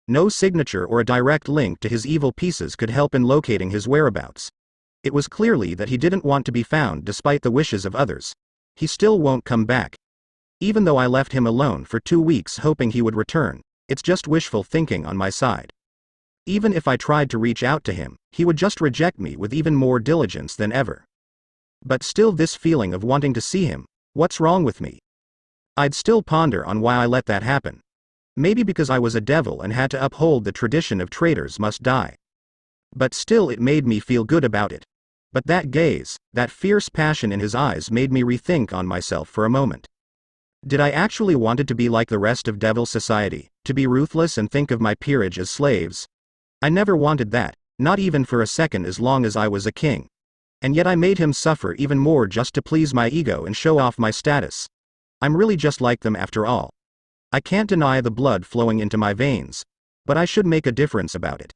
No signature or a direct link to his evil pieces could help in locating his whereabouts. It was clearly that he didn't want to be found despite the wishes of others. He still won't come back. Even though I left him alone for 2 weeks hoping he would return, it's just wishful thinking on my side. Even if I tried to reach out to him, he would just reject me with even more diligence than ever. But still, this feeling of wanting to see him, what's wrong with me? I'd still ponder on why I let that happen. Maybe because I was a devil and had to uphold the tradition of traitors must die. But still, it made me feel good about it. But that gaze, that fierce passion in his eyes made me rethink on myself for a moment. Did I actually want to be like the rest of Devil Society, to be ruthless and think of my peerage as slaves? I never wanted that, not even for a second as long as I was a king. And yet I made him suffer even more just to please my ego and show off my status. I'm really just like them after all. I can't deny the blood flowing into my veins, but I should make a difference about it.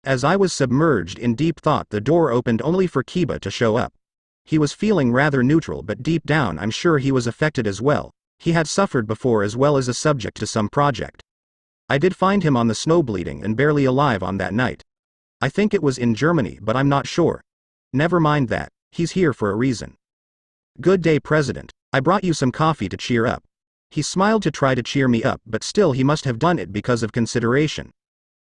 As I was submerged in deep thought, the door opened only for Kiba to show up. He was feeling rather neutral, but deep down I'm sure he was affected as well. He had suffered before as well as a subject to some project. I did find him on the snow bleeding and barely alive on that night. I think it was in Germany, but I'm not sure. Never mind that, he's here for a reason. Good day, President. I brought you some coffee to cheer up. He smiled to try to cheer me up, but still he must have done it because of consideration.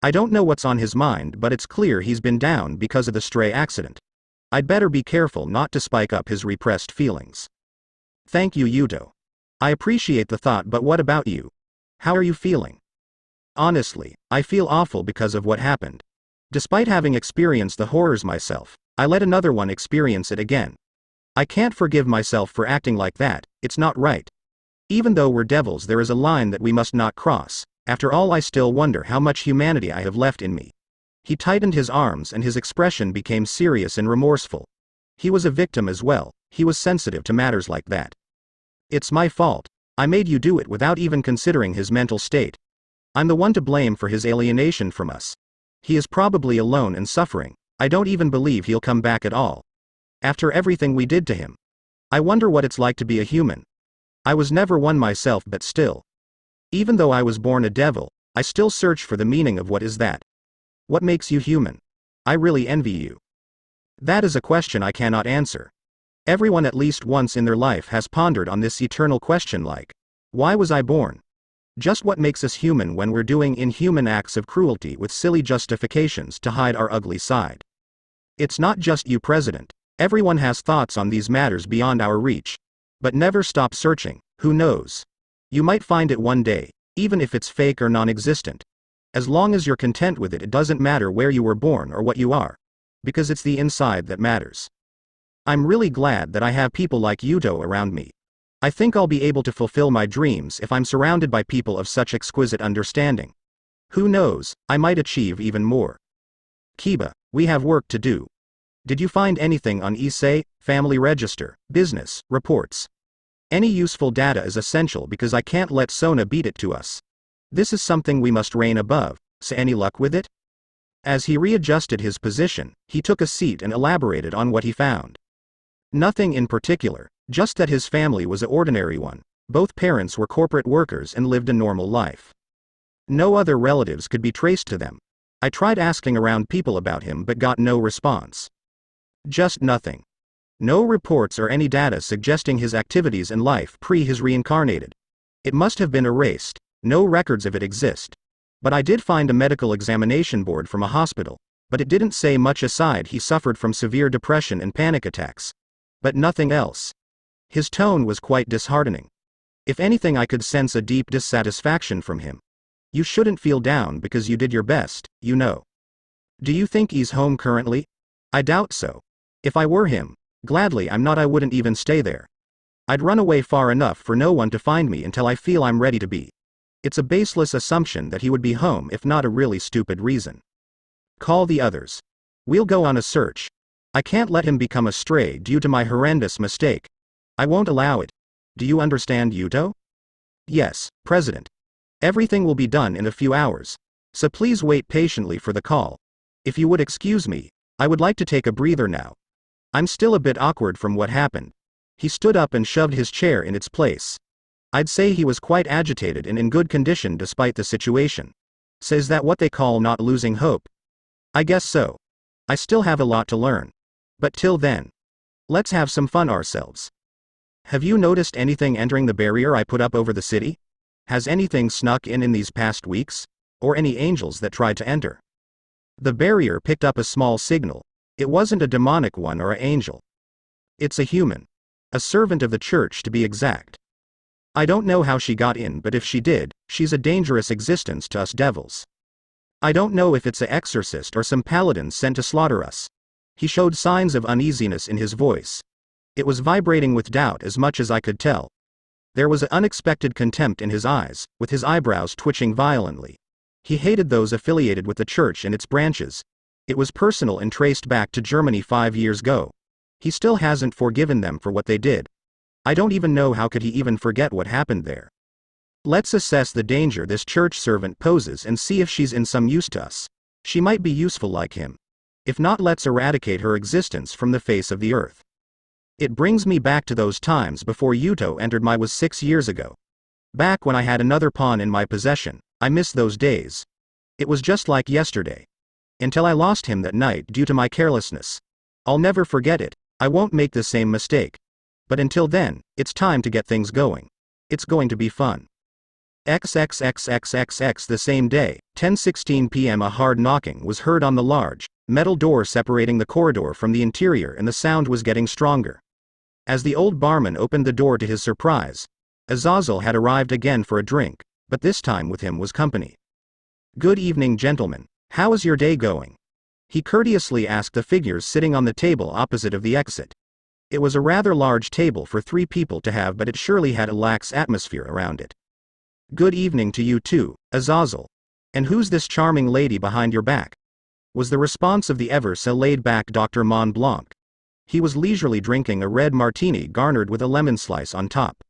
I don't know what's on his mind, but it's clear he's been down because of the stray accident. I'd better be careful not to spike up his repressed feelings. Thank you, Yuto. I appreciate the thought, but what about you? How are you feeling? Honestly, I feel awful because of what happened. Despite having experienced the horrors myself, I let another one experience it again. I can't forgive myself for acting like that, it's not right. Even though we're devils, there is a line that we must not cross. After all, I still wonder how much humanity I have left in me. He tightened his arms and his expression became serious and remorseful. He was a victim as well, he was sensitive to matters like that. It's my fault. I made you do it without even considering his mental state. I'm the one to blame for his alienation from us. He is probably alone and suffering. I don't even believe he'll come back at all. After everything we did to him. I wonder what it's like to be a human. I was never one myself, but still. Even though I was born a devil, I still search for the meaning of what is that. What makes you human? I really envy you. That is a question I cannot answer. Everyone at least once in their life has pondered on this eternal question, like, why was I born? Just what makes us human when we're doing inhuman acts of cruelty with silly justifications to hide our ugly side? It's not just you, President. Everyone has thoughts on these matters beyond our reach. But never stop searching, who knows? You might find it one day, even if it's fake or non-existent. As long as you're content with it, it doesn't matter where you were born or what you are. Because it's the inside that matters. I'm really glad that I have people like Yuto around me. I think I'll be able to fulfill my dreams if I'm surrounded by people of such exquisite understanding. Who knows, I might achieve even more. Kiba, we have work to do. Did you find anything on Issei, family register, business, reports? Any useful data is essential because I can't let Sona beat it to us. This is something we must reign above. So any luck with it? As he readjusted his position, he took a seat and elaborated on what he found. Nothing in particular, just that his family was an ordinary one. Both parents were corporate workers and lived a normal life. No other relatives could be traced to them. I tried asking around people about him but got no response. Just nothing. No reports or any data suggesting his activities in life pre his reincarnated. It must have been erased. No records of it exist. But I did find a medical examination board from a hospital, but it didn't say much aside he suffered from severe depression and panic attacks. But nothing else. His tone was quite disheartening. If anything, I could sense a deep dissatisfaction from him. You shouldn't feel down because you did your best, you know. Do you think he's home currently? I doubt so. If I were him, gladly I'm not, I wouldn't even stay there. I'd run away far enough for no one to find me until I feel I'm ready to be. It's a baseless assumption that he would be home if not a really stupid reason. Call the others. We'll go on a search. I can't let him become a stray due to my horrendous mistake. I won't allow it. Do you understand, Yuto? Yes, President. Everything will be done in a few hours. So please wait patiently for the call. If you would excuse me, I would like to take a breather now. I'm still a bit awkward from what happened. He stood up and shoved his chair in its place. I'd say he was quite agitated and in good condition despite the situation. So is that what they call not losing hope? I guess so. I still have a lot to learn. But till then, let's have some fun ourselves. Have you noticed anything entering the barrier I put up over the city? Has anything snuck in these past weeks? Or any angels that tried to enter? The barrier picked up a small signal. It wasn't a demonic one or an angel. It's a human. A servant of the church to be exact. I don't know how she got in, but if she did, she's a dangerous existence to us devils. I don't know if it's an exorcist or some paladin sent to slaughter us. He showed signs of uneasiness in his voice. It was vibrating with doubt as much as I could tell. There was an unexpected contempt in his eyes, with his eyebrows twitching violently. He hated those affiliated with the church and its branches. It was personal and traced back to Germany 5 years ago. He still hasn't forgiven them for what they did. I don't even know how could he even forget what happened there. Let's assess the danger this church servant poses and see if she's in some use to us. She might be useful like him. If not, let's eradicate her existence from the face of the earth. It brings me back to those times before Yuto entered my was 6 years ago. Back when I had another pawn in my possession. I miss those days. It was just like yesterday. Until I lost him that night due to my carelessness. I'll never forget it. I won't make the same mistake. But until then, it's time to get things going. It's going to be fun. XXXXXX the same day, 10:16 p.m. a hard knocking was heard on the large, metal door separating the corridor from the interior, and the sound was getting stronger. As the old barman opened the door, to his surprise, Azazel had arrived again for a drink, but this time with him was company. Good evening, gentlemen. How is your day going? He courteously asked the figures sitting on the table opposite of the exit. It was a rather large table for 3 people to have, but it surely had a lax atmosphere around it. "Good evening to you too, Azazel. And who's this charming lady behind your back?" was the response of the ever so laid-back Dr. Mont Blanc. He was leisurely drinking a red martini garnered with a lemon slice on top.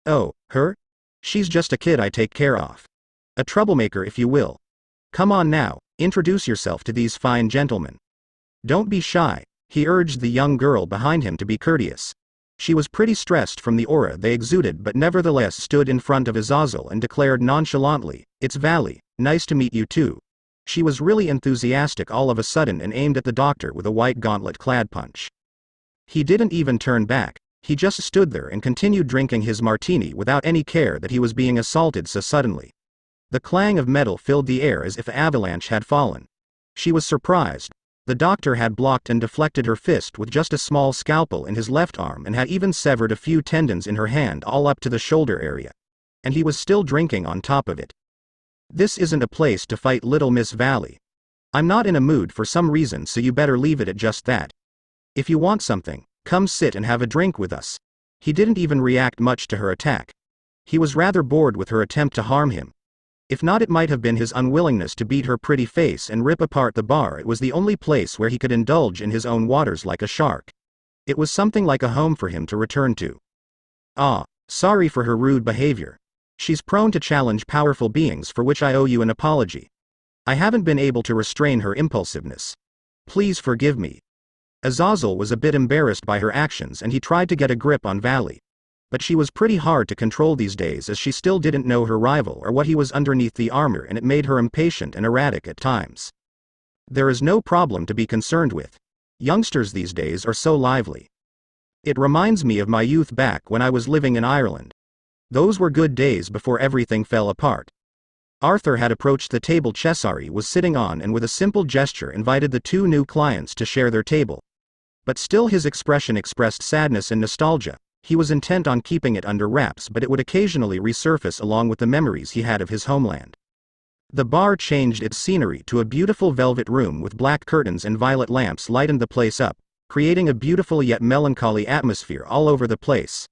"Oh, her? She's just a kid I take care of. A troublemaker, if you will. Come on now, introduce yourself to these fine gentlemen. Don't be shy," he urged the young girl behind him to be courteous. She was pretty stressed from the aura they exuded, but nevertheless stood in front of Azazel and declared nonchalantly, "It's Valley, nice to meet you too." She was really enthusiastic all of a sudden and aimed at the doctor with a white gauntlet-clad punch. He didn't even turn back, he just stood there and continued drinking his martini without any care that he was being assaulted so suddenly. The clang of metal filled the air as if an avalanche had fallen. She was surprised. The doctor had blocked and deflected her fist with just a small scalpel in his left arm and had even severed a few tendons in her hand all up to the shoulder area. And he was still drinking on top of it. "This isn't a place to fight, little Miss Valley. I'm not in a mood for some reason, so you better leave it at just that. If you want something, come sit and have a drink with us." He didn't even react much to her attack. He was rather bored with her attempt to harm him. If not, it might have been his unwillingness to beat her pretty face and rip apart the bar. It was the only place where he could indulge in his own waters like a shark. It was something like a home for him to return to. Sorry for her rude behavior. She's prone to challenge powerful beings, for which I owe you an apology. I haven't been able to restrain her impulsiveness. Please forgive me." Azazel was a bit embarrassed by her actions and he tried to get a grip on Valley. But she was pretty hard to control these days, as she still didn't know her rival or what he was underneath the armor, and it made her impatient and erratic at times. "There is no problem to be concerned with. Youngsters these days are so lively. It reminds me of my youth back when I was living in Ireland. Those were good days before everything fell apart." Arthur had approached the table Cesare was sitting on and with a simple gesture invited the 2 new clients to share their table. But still his expression expressed sadness and nostalgia. He was intent on keeping it under wraps, but it would occasionally resurface along with the memories he had of his homeland. The bar changed its scenery to a beautiful velvet room with black curtains and violet lamps lightened the place up, creating a beautiful yet melancholy atmosphere all over the place.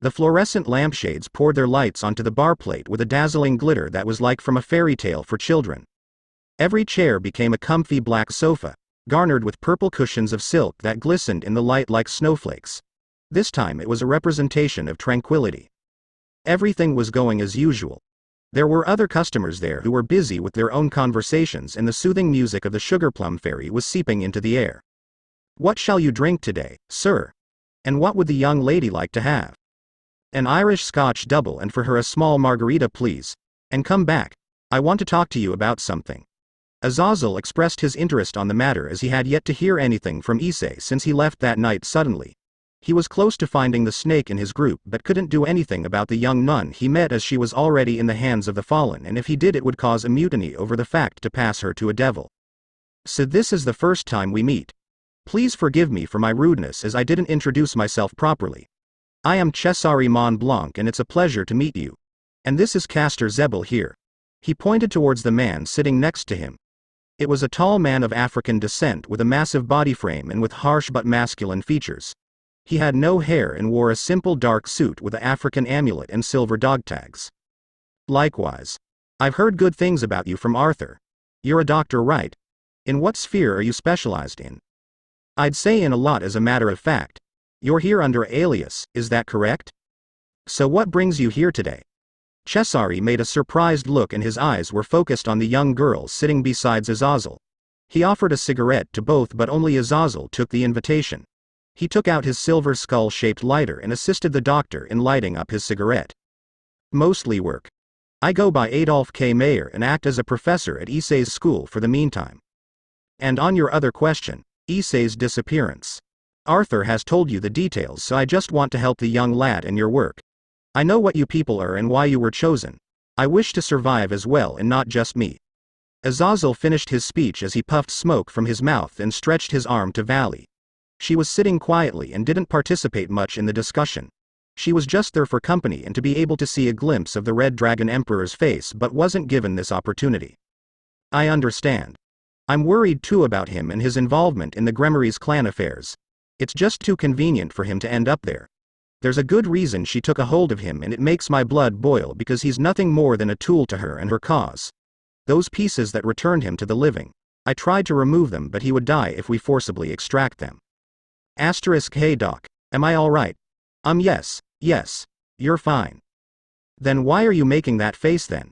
The fluorescent lampshades poured their lights onto the bar plate with a dazzling glitter that was like from a fairy tale for children. Every chair became a comfy black sofa, garnered with purple cushions of silk that glistened in the light like snowflakes. This time it was a representation of tranquility. Everything was going as usual. There were other customers there who were busy with their own conversations, and the soothing music of the Sugar Plum Fairy was seeping into the air. "What shall you drink today, sir? And what would the young lady like to have?" "An Irish Scotch double, and for her a small margarita, please. And come back. I want to talk to you about something." Azazel expressed his interest on the matter, as he had yet to hear anything from Issei since he left that night suddenly. He was close to finding the snake in his group, but couldn't do anything about the young nun he met, as she was already in the hands of the fallen, and if he did it would cause a mutiny over the fact to pass her to a devil. "So this is the first time we meet. Please forgive me for my rudeness, as I didn't introduce myself properly. I am Cesare Mont Blanc, and it's a pleasure to meet you. And this is Castor Zebel here." He pointed towards the man sitting next to him. It was a tall man of African descent with a massive body frame and with harsh but masculine features. He had no hair and wore a simple dark suit with an African amulet and silver dog tags. "Likewise. I've heard good things about you from Arthur. You're a doctor, right? In what sphere are you specialized in?" "I'd say in a lot, as a matter of fact. You're here under alias, is that correct? So what brings you here today?" Cesare made a surprised look and his eyes were focused on the young girl sitting beside Azazel. He offered a cigarette to both, but only Azazel took the invitation. He took out his silver skull-shaped lighter and assisted the doctor in lighting up his cigarette. "Mostly work. I go by Adolphe K. Mayer and act as a professor at Issei's school for the meantime. And on your other question, Issei's disappearance. Arthur has told you the details, so I just want to help the young lad in your work. I know what you people are and why you were chosen. I wish to survive as well, and not just me." Azazel finished his speech as he puffed smoke from his mouth and stretched his arm to Valley. She was sitting quietly and didn't participate much in the discussion. She was just there for company and to be able to see a glimpse of the Red Dragon Emperor's face, but wasn't given this opportunity. "I understand. I'm worried too about him and his involvement in the Gremory's clan affairs. It's just too convenient for him to end up there. There's a good reason she took a hold of him, and it makes my blood boil because he's nothing more than a tool to her and her cause. Those pieces that returned him to the living. I tried to remove them, but he would die if we forcibly extract them. Hey doc, am I alright? Yes, you're fine. Then why are you making that face then?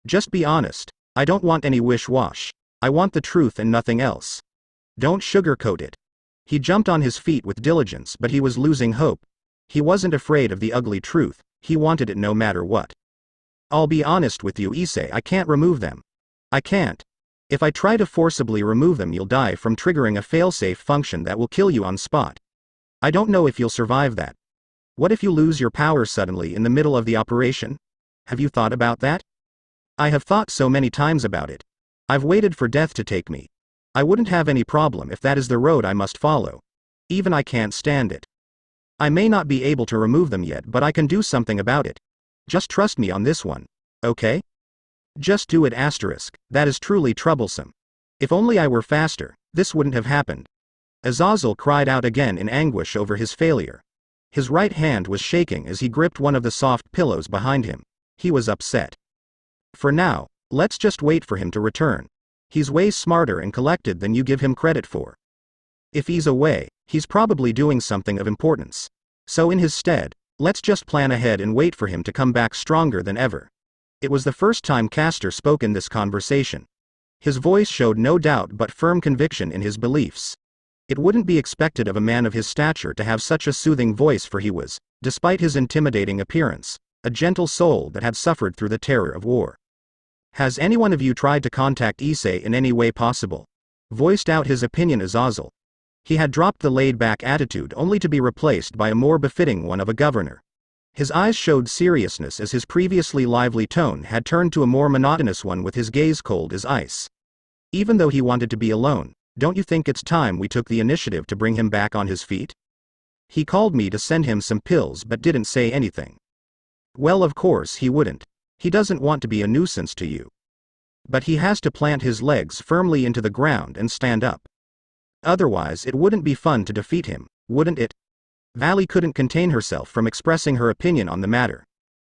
Just be honest. I don't want any wish-wash. I want the truth and nothing else. Don't sugarcoat it. He jumped on his feet with diligence, but he was losing hope. He wasn't afraid of the ugly truth, he wanted it no matter what. I'll be honest with you, Issei, I can't remove them. I can't. If I try to forcibly remove them, you'll die from triggering a failsafe function that will kill you on spot. I don't know if you'll survive that. What if you lose your power suddenly in the middle of the operation? Have you thought about that? I have thought so many times about it. I've waited for death to take me. I wouldn't have any problem if that is the road I must follow. Even I can't stand it. I may not be able to remove them yet, but I can do something about it. Just trust me on this one, okay? Just do it. That is truly troublesome. If only I were faster, this wouldn't have happened. Azazel cried out again in anguish over his failure. His right hand was shaking as he gripped one of the soft pillows behind him. He was upset. For now, let's just wait for him to return. He's way smarter and collected than you give him credit for. If he's away, he's probably doing something of importance. So in his stead, let's just plan ahead and wait for him to come back stronger than ever. It was the first time Castor spoke in this conversation. His voice showed no doubt but firm conviction in his beliefs. It wouldn't be expected of a man of his stature to have such a soothing voice, for he was, despite his intimidating appearance, a gentle soul that had suffered through the terror of war. Has any one of you tried to contact Issei in any way possible? Voiced out his opinion Azazel. He had dropped the laid-back attitude only to be replaced by a more befitting one of a governor. His eyes showed seriousness as his previously lively tone had turned to a more monotonous one, with his gaze cold as ice. Even though he wanted to be alone, don't you think it's time we took the initiative to bring him back on his feet? He called me to send him some pills but didn't say anything. Well, of course he wouldn't. He doesn't want to be a nuisance to you. But he has to plant his legs firmly into the ground and stand up. Otherwise it wouldn't be fun to defeat him, wouldn't it? Valley couldn't contain herself from expressing her opinion on the matter.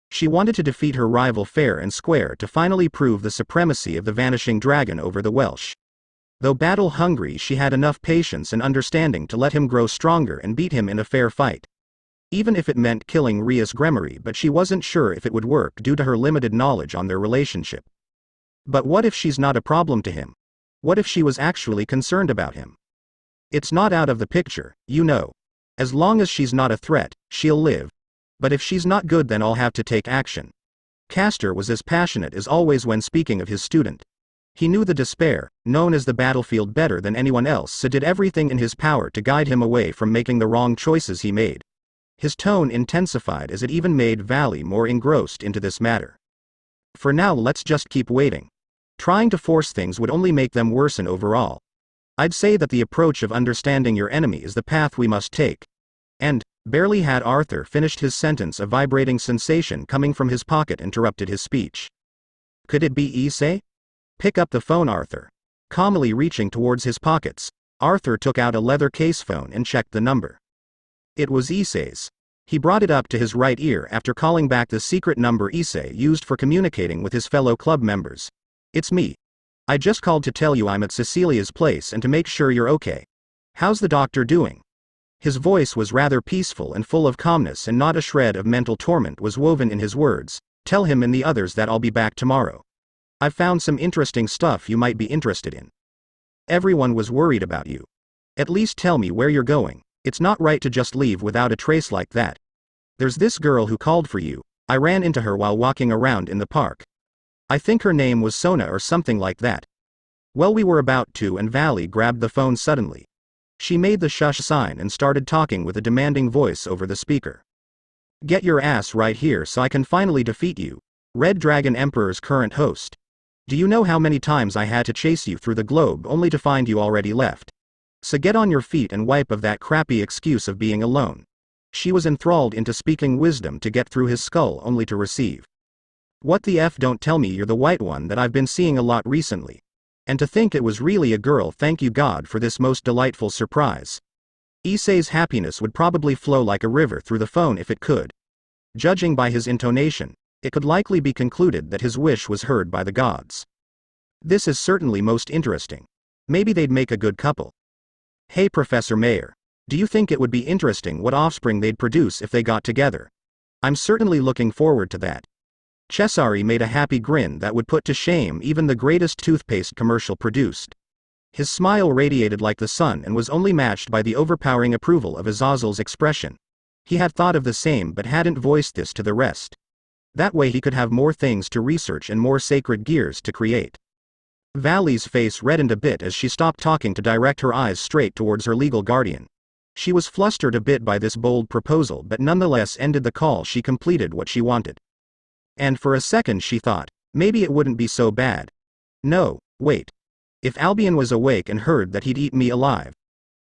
She wanted to defeat her rival fair and square to finally prove the supremacy of the vanishing dragon over the Welsh. Though battle-hungry, she had enough patience and understanding to let him grow stronger and beat him in a fair fight. Even if it meant killing Rias Gremory, but she wasn't sure if it would work due to her limited knowledge on their relationship. But what if she's not a problem to him? What if she was actually concerned about him? It's not out of the picture, you know. As long as she's not a threat, she'll live. But if she's not good, then I'll have to take action. Castor was as passionate as always when speaking of his student. He knew the despair, known as the battlefield, better than anyone else, so did everything in his power to guide him away from making the wrong choices he made. His tone intensified as it even made Valley more engrossed into this matter. For now, let's just keep waiting. Trying to force things would only make them worsen overall. I'd say that the approach of understanding your enemy is the path we must take. And, barely had Arthur finished his sentence, a vibrating sensation coming from his pocket interrupted his speech. Could it be Issei? Pick up the phone, Arthur. Calmly reaching towards his pockets, Arthur took out a leather case phone and checked the number. It was Issei's. He brought it up to his right ear after calling back the secret number Issei used for communicating with his fellow club members. It's me. I just called to tell you I'm at Cecilia's place and to make sure you're okay. How's the doctor doing? His voice was rather peaceful and full of calmness, and not a shred of mental torment was woven in his words. Tell him and the others that I'll be back tomorrow. I've found some interesting stuff you might be interested in. Everyone was worried about you. At least tell me where you're going. It's not right to just leave without a trace like that. There's this girl who called for you. I ran into her while walking around in the park. I think her name was Sona or something like that. Well, we were about to, and Valley grabbed the phone suddenly. She made the shush sign and started talking with a demanding voice over the speaker. Get your ass right here so I can finally defeat you. Red Dragon Emperor's current host. Do you know how many times I had to chase you through the globe only to find you already left? So get on your feet and wipe of that crappy excuse of being alone. She was enthralled into speaking wisdom to get through his skull only to receive. What the F? Don't tell me you're the white one that I've been seeing a lot recently. And to think it was really a girl. Thank you God for this most delightful surprise. Issei's happiness would probably flow like a river through the phone if it could. Judging by his intonation, it could likely be concluded that his wish was heard by the gods. This is certainly most interesting. Maybe they'd make a good couple. Hey Professor Mayer, do you think it would be interesting what offspring they'd produce if they got together? I'm certainly looking forward to that. Cesare made a happy grin that would put to shame even the greatest toothpaste commercial produced. His smile radiated like the sun and was only matched by the overpowering approval of Azazel's expression. He had thought of the same but hadn't voiced this to the rest. That way he could have more things to research and more sacred gears to create. Valley's face reddened a bit as she stopped talking to direct her eyes straight towards her legal guardian. She was flustered a bit by this bold proposal but nonetheless ended the call. She completed what she wanted. And for a second she thought, maybe it wouldn't be so bad. No, wait. If Albion was awake and heard that he'd eat me alive.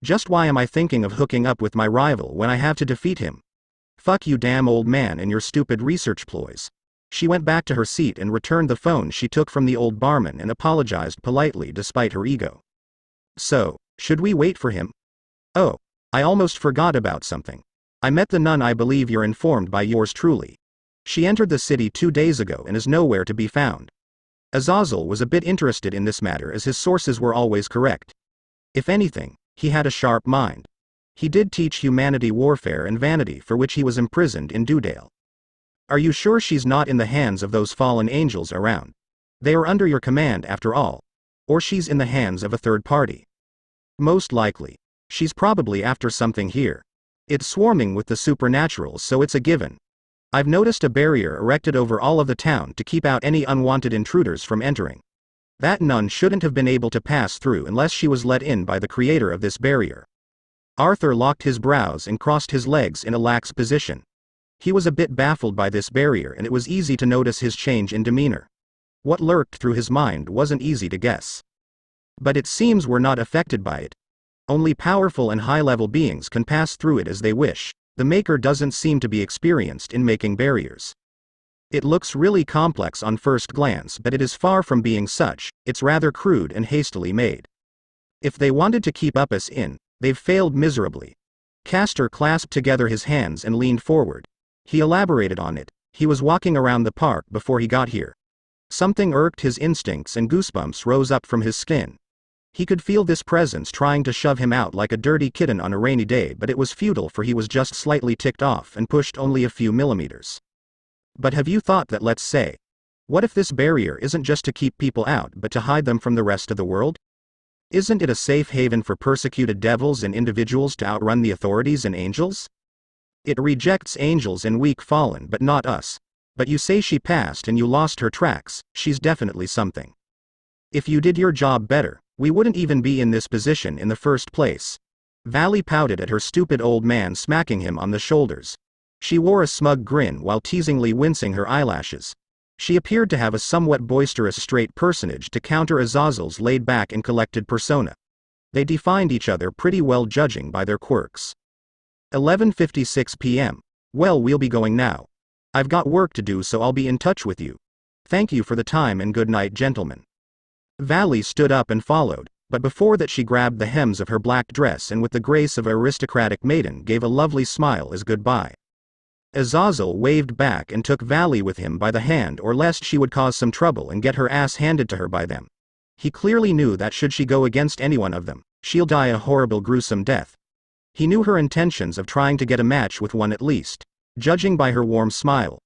Just why am I thinking of hooking up with my rival when I have to defeat him? Fuck you damn old man and your stupid research ploys. She went back to her seat and returned the phone she took from the old barman and apologized politely despite her ego. So, should we wait for him? Oh, I almost forgot about something. I met the nun I believe you're informed by yours truly. She entered the city 2 days ago and is nowhere to be found. Azazel was a bit interested in this matter as his sources were always correct. If anything, he had a sharp mind. He did teach humanity warfare and vanity for which he was imprisoned in Dewdale. Are you sure she's not in the hands of those fallen angels around? They are under your command after all. Or she's in the hands of a third party. Most likely. She's probably after something here. It's swarming with the supernaturals, so it's a given. I've noticed a barrier erected over all of the town to keep out any unwanted intruders from entering. That nun shouldn't have been able to pass through unless she was let in by the creator of this barrier. Arthur locked his brows and crossed his legs in a lax position. He was a bit baffled by this barrier and it was easy to notice his change in demeanor. What lurked through his mind wasn't easy to guess. But it seems we're not affected by it. Only powerful and high-level beings can pass through it as they wish. The maker doesn't seem to be experienced in making barriers. It looks really complex on first glance, but it is far from being such. It's rather crude and hastily made. If they wanted to keep us in, they've failed miserably. Castor clasped together his hands and leaned forward. He elaborated on it. He was walking around the park before he got here. Something irked his instincts and goosebumps rose up from his skin. He could feel this presence trying to shove him out like a dirty kitten on a rainy day, but it was futile for he was just slightly ticked off and pushed only a few millimeters. But have you thought that, let's say, what if this barrier isn't just to keep people out but to hide them from the rest of the world? Isn't it a safe haven for persecuted devils and individuals to outrun the authorities and angels? It rejects angels and weak fallen but not us. But you say she passed and you lost her tracks. She's definitely something. If you did your job better, we wouldn't even be in this position in the first place. Valley pouted at her stupid old man, smacking him on the shoulders. She wore a smug grin while teasingly wincing her eyelashes. She appeared to have a somewhat boisterous straight personage to counter Azazel's laid-back and collected persona. They defined each other pretty well judging by their quirks. 11:56 p.m. Well, we'll be going now. I've got work to do, so I'll be in touch with you. Thank you for the time and good night, gentlemen. Valley stood up and followed, but before that she grabbed the hems of her black dress and with the grace of an aristocratic maiden gave a lovely smile as goodbye. Azazel waved back and took Valley with him by the hand, or lest she would cause some trouble and get her ass handed to her by them. He clearly knew that should she go against any one of them, she'll die a horrible, gruesome death. He knew her intentions of trying to get a match with one at least, judging by her warm smile.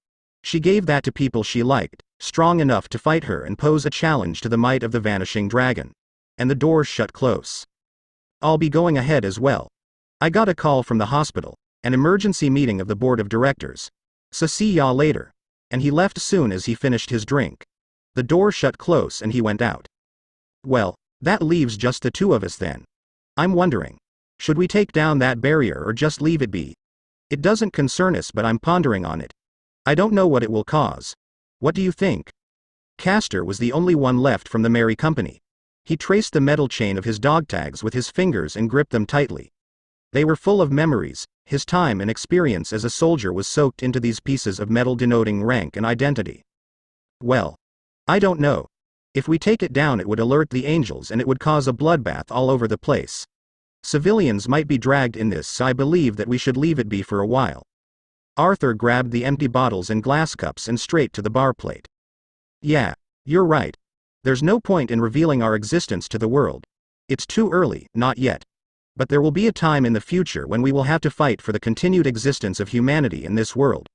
She gave that to people she liked, strong enough to fight her and pose a challenge to the might of the vanishing dragon. And the doors shut close. I'll be going ahead as well. I got a call from the hospital, an emergency meeting of the board of directors. So see ya later. And he left soon as he finished his drink. The door shut close and he went out. Well, that leaves just the two of us then. I'm wondering, should we take down that barrier or just leave it be? It doesn't concern us, but I'm pondering on it. I don't know what it will cause. What do you think? Castor was the only one left from the merry company. He traced the metal chain of his dog tags with his fingers and gripped them tightly. They were full of memories. His time and experience as a soldier was soaked into these pieces of metal denoting rank and identity. Well, I don't know. If we take it down, it would alert the angels and it would cause a bloodbath all over the place. Civilians might be dragged in this, so I believe that we should leave it be for a while. Arthur grabbed the empty bottles and glass cups and straight to the bar plate. Yeah, you're right. There's no point in revealing our existence to the world. It's too early, not yet. But there will be a time in the future when we will have to fight for the continued existence of humanity in this world.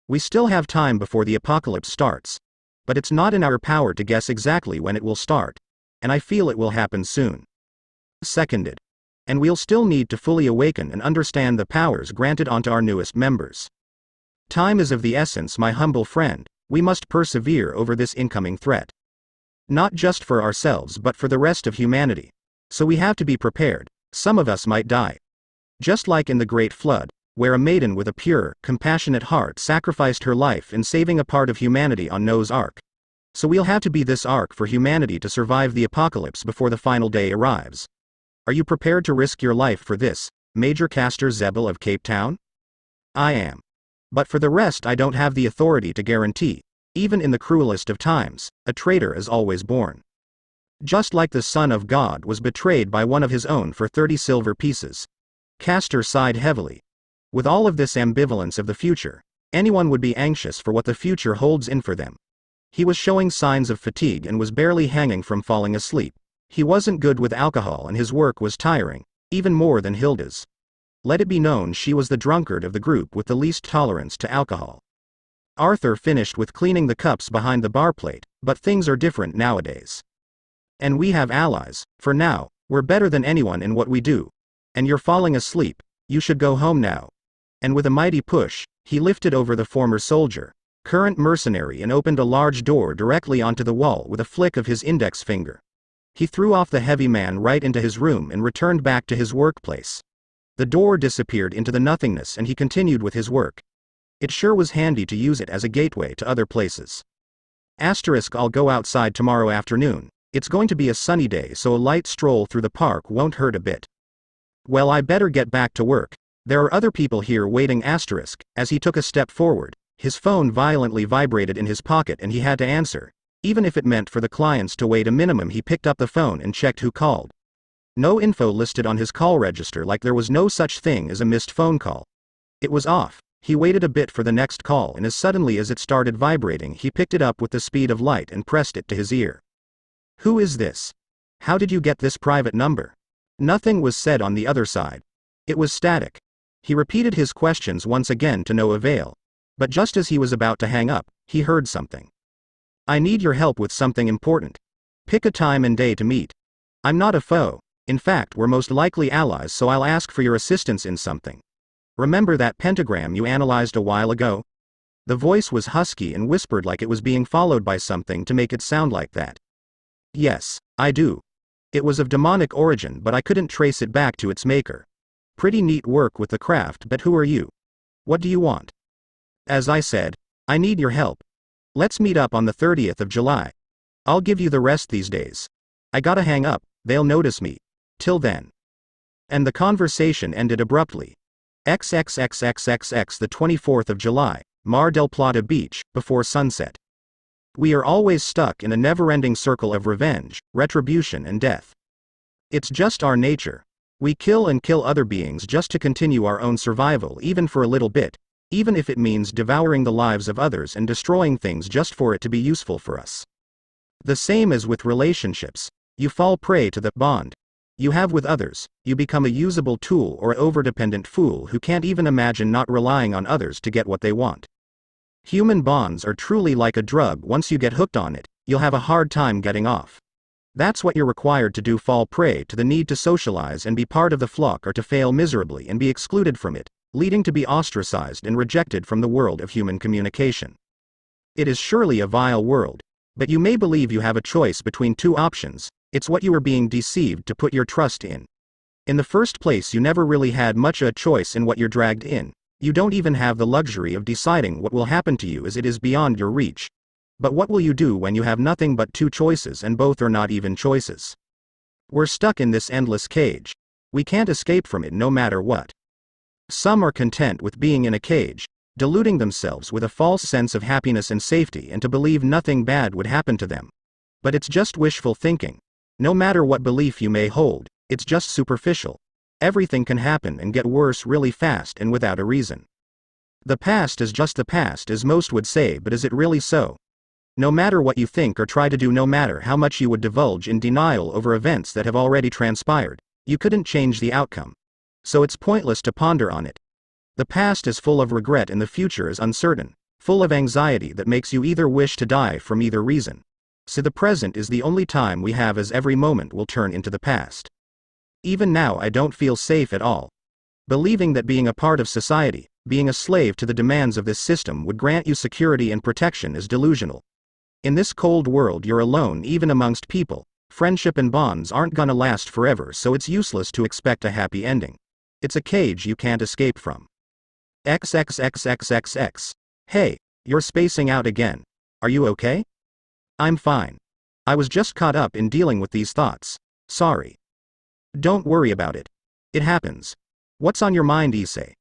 We still have time before the apocalypse starts. But it's not in our power to guess exactly when it will start. And I feel it will happen soon. Seconded. And we'll still need to fully awaken and understand the powers granted onto our newest members. Time is of the essence, my humble friend. We must persevere over this incoming threat. Not just for ourselves but for the rest of humanity. So we have to be prepared. Some of us might die. Just like in the Great Flood, where a maiden with a pure, compassionate heart sacrificed her life in saving a part of humanity on Noah's Ark. So we'll have to be this ark for humanity to survive the apocalypse before the final day arrives. Are you prepared to risk your life for this, Major Castor Zebel of Cape Town? I am. But for the rest I don't have the authority to guarantee. Even in the cruelest of times, a traitor is always born. Just like the Son of God was betrayed by one of his own for 30 silver pieces. Castor sighed heavily. With all of this ambivalence of the future, anyone would be anxious for what the future holds in for them. He was showing signs of fatigue and was barely hanging from falling asleep. He wasn't good with alcohol and his work was tiring, even more than Hilda's. Let it be known she was the drunkard of the group with the least tolerance to alcohol. Arthur finished with cleaning the cups behind the bar plate, but things are different nowadays. And we have allies. For now, we're better than anyone in what we do. And you're falling asleep. You should go home now. And with a mighty push, he lifted over the former soldier, current mercenary, and opened a large door directly onto the wall with a flick of his index finger. He threw off the heavy man right into his room and returned back to his workplace. The door disappeared into the nothingness and he continued with his work. It sure was handy to use it as a gateway to other places. I'll go outside tomorrow afternoon. It's going to be a sunny day, so a light stroll through the park won't hurt a bit. Well, I better get back to work. There are other people here waiting. As he took a step forward, his phone violently vibrated in his pocket and he had to answer. Even if it meant for the clients to wait a minimum, he picked up the phone and checked who called. No info listed on his call register, like there was no such thing as a missed phone call. It was off. He waited a bit for the next call, and as suddenly as it started vibrating, he picked it up with the speed of light and pressed it to his ear. Who is this? How did you get this private number? Nothing was said on the other side. It was static. He repeated his questions once again to no avail. But just as he was about to hang up, he heard something. I need your help with something important. Pick a time and day to meet. I'm not a foe. In fact, we're most likely allies, so I'll ask for your assistance in something. Remember that pentagram you analyzed a while ago? The voice was husky and whispered like it was being followed by something to make it sound like that. Yes, I do. It was of demonic origin, but I couldn't trace it back to its maker. Pretty neat work with the craft, but who are you? What do you want? As I said, I need your help. Let's meet up on the 30th of July. I'll give you the rest these days. I gotta hang up, they'll notice me. Till then. And the conversation ended abruptly. XXXXXX, the 24th of July, Mar del Plata Beach, before sunset. We are always stuck in a never-ending circle of revenge, retribution and death. It's just our nature. We kill and kill other beings just to continue our own survival, even for a little bit, even if it means devouring the lives of others and destroying things just for it to be useful for us. The same as with relationships. You fall prey to the bond you have with others, you become a usable tool or an overdependent fool who can't even imagine not relying on others to get what they want. Human bonds are truly like a drug. Once you get hooked on it, you'll have a hard time getting off. That's what you're required to do: fall prey to the need to socialize and be part of the flock, or to fail miserably and be excluded from it, leading to be ostracized and rejected from the world of human communication. It is surely a vile world, but you may believe you have a choice between two options. It's what you are being deceived to put your trust in. In the first place, you never really had much a choice in what you're dragged in. You don't even have the luxury of deciding what will happen to you, as it is beyond your reach. But what will you do when you have nothing but two choices and both are not even choices? We're stuck in this endless cage. We can't escape from it no matter what. Some are content with being in a cage, deluding themselves with a false sense of happiness and safety, and to believe nothing bad would happen to them. But it's just wishful thinking. No matter what belief you may hold, it's just superficial. Everything can happen and get worse really fast and without a reason. The past is just the past, as most would say, but is it really so? No matter what you think or try to do, no matter how much you would divulge in denial over events that have already transpired, you couldn't change the outcome. So it's pointless to ponder on it. The past is full of regret and the future is uncertain, full of anxiety that makes you either wish to die from either reason. So the present is the only time we have, as every moment will turn into the past. Even now I don't feel safe at all. Believing that being a part of society, being a slave to the demands of this system would grant you security and protection is delusional. In this cold world you're alone even amongst people. Friendship and bonds aren't gonna last forever, so it's useless to expect a happy ending. It's a cage you can't escape from. XXXXXX. Hey, you're spacing out again. Are you okay? I'm fine. I was just caught up in dealing with these thoughts. Sorry. Don't worry about it. It happens. What's on your mind, Issei?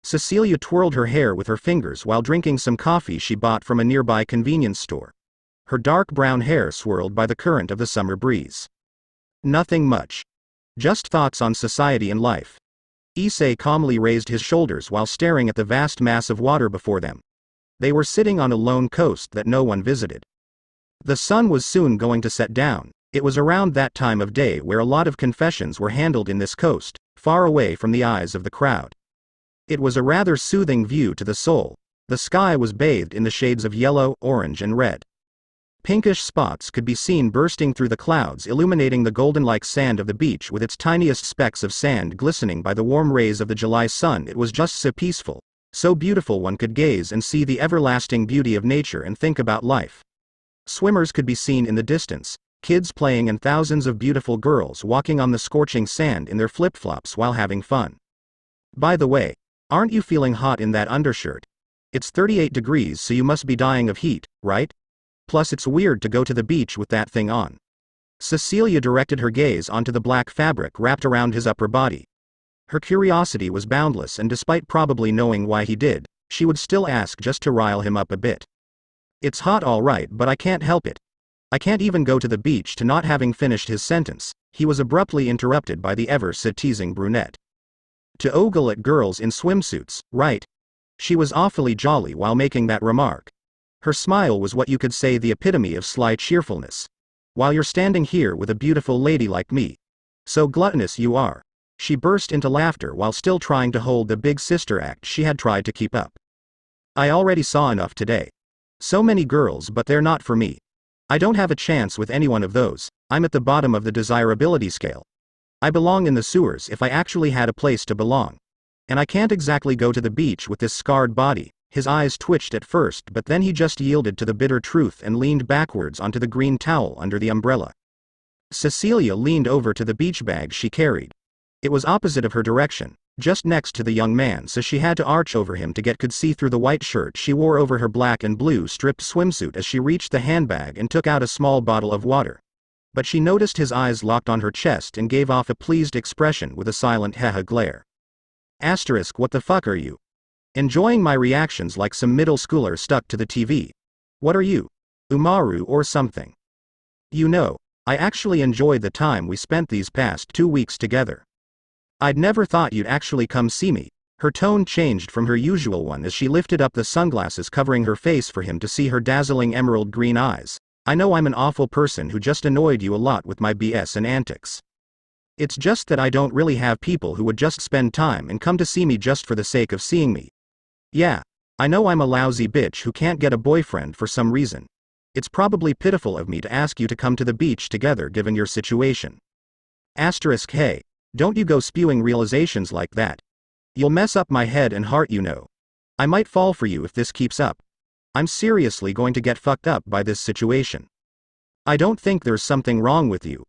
Cecilia twirled her hair with her fingers while drinking some coffee she bought from a nearby convenience store. Her dark brown hair swirled by the current of the summer breeze. Nothing much. Just thoughts on society and life. Issei calmly raised his shoulders while staring at the vast mass of water before them. They were sitting on a lone coast that no one visited. The sun was soon going to set down. It was around that time of day where a lot of confessions were handled in this coast, far away from the eyes of the crowd. It was a rather soothing view to the soul. The sky was bathed in the shades of yellow, orange and red. Pinkish spots could be seen bursting through the clouds, illuminating the golden-like sand of the beach with its tiniest specks of sand glistening by the warm rays of the July sun. It was just so peaceful, so beautiful one could gaze and see the everlasting beauty of nature and think about life. Swimmers could be seen in the distance, kids playing and thousands of beautiful girls walking on the scorching sand in their flip-flops while having fun. By the way, aren't you feeling hot in that undershirt? It's 38 degrees, so you must be dying of heat, right? Plus it's weird to go to the beach with that thing on. Cecilia directed her gaze onto the black fabric wrapped around his upper body. Her curiosity was boundless, and despite probably knowing why he did, she would still ask just to rile him up a bit. It's hot all right, but I can't help it. I can't even go to the beach. To not having finished his sentence, he was abruptly interrupted by the ever-so-teasing brunette. To ogle at girls in swimsuits, right? She was awfully jolly while making that remark. Her smile was what you could say the epitome of sly cheerfulness. While you're standing here with a beautiful lady like me. So gluttonous you are. She burst into laughter while still trying to hold the big sister act she had tried to keep up. I already saw enough today. So many girls, but they're not for me. I don't have a chance with any one of those. I'm at the bottom of the desirability scale. I belong in the sewers if I actually had a place to belong. And I can't exactly go to the beach with this scarred body. His eyes twitched at first, but then he just yielded to the bitter truth and leaned backwards onto the green towel under the umbrella. Cecilia leaned over to the beach bag she carried. It was opposite of her direction, just next to the young man, so she had to arch over him to could see through the white shirt she wore over her black and blue striped swimsuit as she reached the handbag and took out a small bottle of water. But she noticed his eyes locked on her chest and gave off a pleased expression with a silent haha glare. Asterisk, what the fuck are you? Enjoying my reactions like some middle schooler stuck to the TV. What are you? Umaru or something? You know, I actually enjoyed the time we spent these past 2 weeks together. I'd never thought you'd actually come see me. Her tone changed from her usual one as she lifted up the sunglasses covering her face for him to see her dazzling emerald green eyes. I know I'm an awful person who just annoyed you a lot with my BS and antics. It's just that I don't really have people who would just spend time and come to see me just for the sake of seeing me. Yeah, I know I'm a lousy bitch who can't get a boyfriend for some reason. It's probably pitiful of me to ask you to come to the beach together given your situation. Asterisk, hey, don't you go spewing realizations like that. You'll mess up my head and heart, you know. I might fall for you if this keeps up. I'm seriously going to get fucked up by this situation. I don't think there's something wrong with you.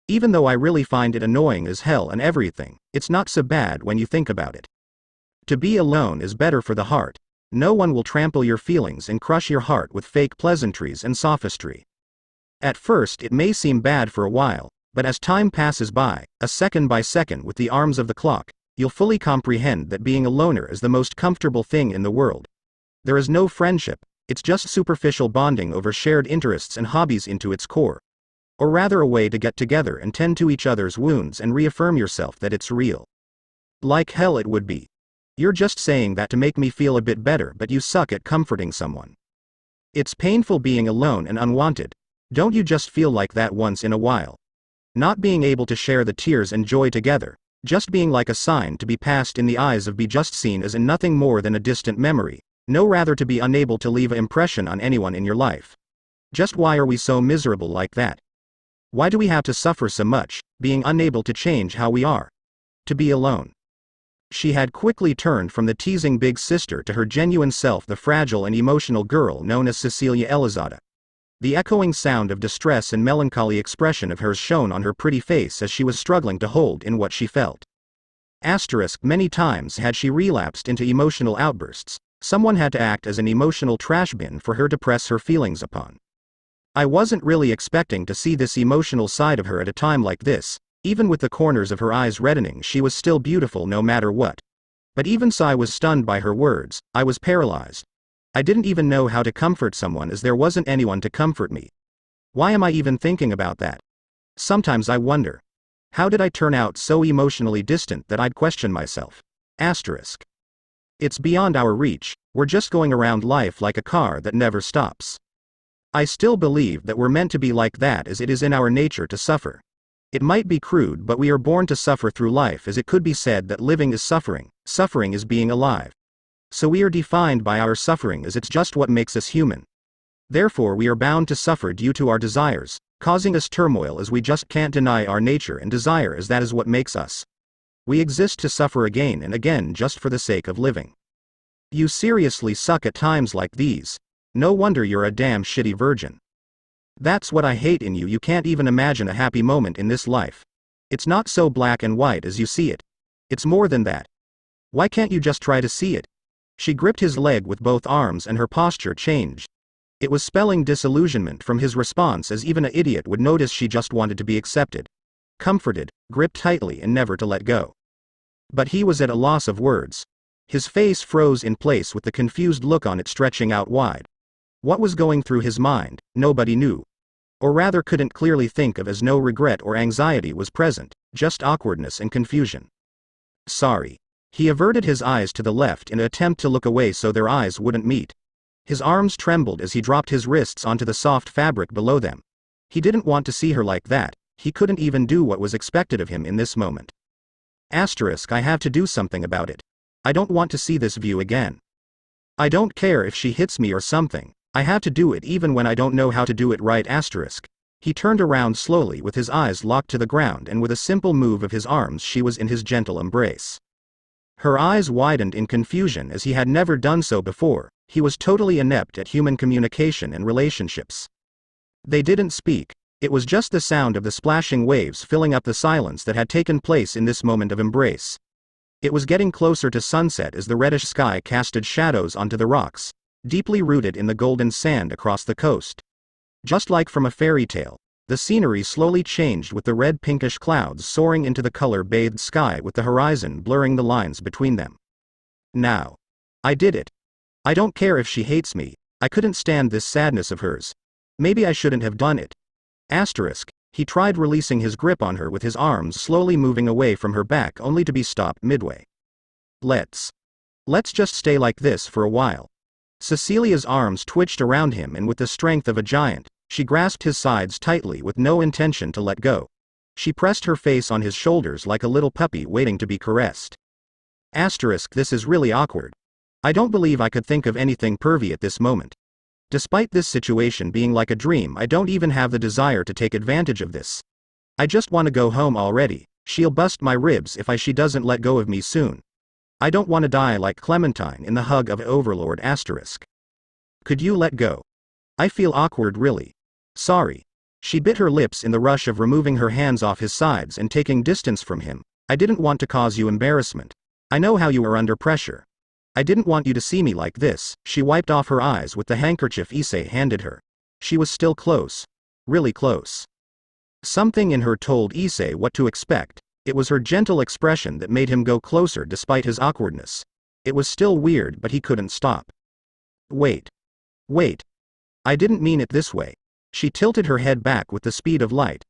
Even though I really find it annoying as hell and everything, it's not so bad when you think about it. To be alone is better for the heart. No one will trample your feelings and crush your heart with fake pleasantries and sophistry. At first it may seem bad for a while, but as time passes by, a second by second with the arms of the clock, you'll fully comprehend that being a loner is the most comfortable thing in the world. There is no friendship, it's just superficial bonding over shared interests and hobbies into its core. Or rather a way to get together and tend to each other's wounds and reaffirm yourself that it's real. Like hell it would be. You're just saying that to make me feel a bit better, but you suck at comforting someone. It's painful being alone and unwanted. Don't you just feel like that once in a while? Not being able to share the tears and joy together, just being like a sign to be passed in the eyes of, be just seen as in nothing more than a distant memory, no, rather to be unable to leave an impression on anyone in your life. Just why are we so miserable like that? Why do we have to suffer so much, being unable to change how we are? To be alone. She had quickly turned from the teasing big sister to her genuine self, the fragile and emotional girl known as Cecilia Elizada. The echoing sound of distress and melancholy expression of hers shone on her pretty face as she was struggling to hold in what she felt. Many times had she relapsed into emotional outbursts. Someone had to act as an emotional trash bin for her to press her feelings upon. I wasn't really expecting to see this emotional side of her at a time like this. Even with the corners of her eyes reddening, she was still beautiful no matter what. But even so, I was stunned by her words. I was paralyzed. I didn't even know how to comfort someone, as there wasn't anyone to comfort me. Why am I even thinking about that? Sometimes I wonder. How did I turn out so emotionally distant that I'd question myself? It's beyond our reach. We're just going around life like a car that never stops. I still believe that we're meant to be like that, as it is in our nature to suffer. It might be crude, but we are born to suffer through life, as it could be said that living is suffering, suffering is being alive. So we are defined by our suffering, as it's just what makes us human. Therefore we are bound to suffer due to our desires, causing us turmoil, as we just can't deny our nature and desire, as that is what makes us. We exist to suffer again and again just for the sake of living. You seriously suck at times like these. No wonder you're a damn shitty virgin. That's what I hate in you. You can't even imagine a happy moment in this life. It's not so black and white as you see it. It's more than that. Why can't you just try to see it? She gripped his leg with both arms and her posture changed. It was spelling disillusionment from his response, as even an idiot would notice. She just wanted to be accepted, comforted, gripped tightly and never to let go. But he was at a loss of words. His face froze in place with the confused look on it stretching out wide. What was going through his mind, nobody knew. Or rather couldn't clearly think of, as no regret or anxiety was present, just awkwardness and confusion. Sorry. He averted his eyes to the left in an attempt to look away so their eyes wouldn't meet. His arms trembled as he dropped his wrists onto the soft fabric below them. He didn't want to see her like that. He couldn't even do what was expected of him in this moment. I have to do something about it. I don't want to see this view again. I don't care if she hits me or something. I have to do it even when I don't know how to do it right. He turned around slowly with his eyes locked to the ground, and with a simple move of his arms she was in his gentle embrace. Her eyes widened in confusion, as he had never done so before. He was totally inept at human communication and relationships. They didn't speak. It was just the sound of the splashing waves filling up the silence that had taken place in this moment of embrace. It was getting closer to sunset as the reddish sky casted shadows onto the rocks, deeply rooted in the golden sand across the coast. Just like from a fairy tale, the scenery slowly changed, with the red pinkish clouds soaring into the color-bathed sky, with the horizon blurring the lines between them. Now. I did it. I don't care if she hates me. I couldn't stand this sadness of hers. Maybe I shouldn't have done it. He tried releasing his grip on her, with his arms slowly moving away from her back, only to be stopped midway. Let's just stay like this for a while. Cecilia's arms twitched around him, and with the strength of a giant, she grasped his sides tightly with no intention to let go. She pressed her face on his shoulders like a little puppy waiting to be caressed. This is really awkward. I don't believe I could think of anything pervy at this moment. Despite this situation being like a dream, I don't even have the desire to take advantage of this. I just want to go home already. She'll bust my ribs if she doesn't let go of me soon. I don't want to die like Clementine in the hug of Overlord. Could you let go? I feel awkward, really. Sorry. She bit her lips in the rush of removing her hands off his sides and taking distance from him. I didn't want to cause you embarrassment. I know how you are under pressure. I didn't want you to see me like this. She wiped off her eyes with the handkerchief Issei handed her. She was still close. Really close. Something in her told Issei what to expect. It was her gentle expression that made him go closer despite his awkwardness. It was still weird, but he couldn't stop. Wait. I didn't mean it this way. She tilted her head back with the speed of light.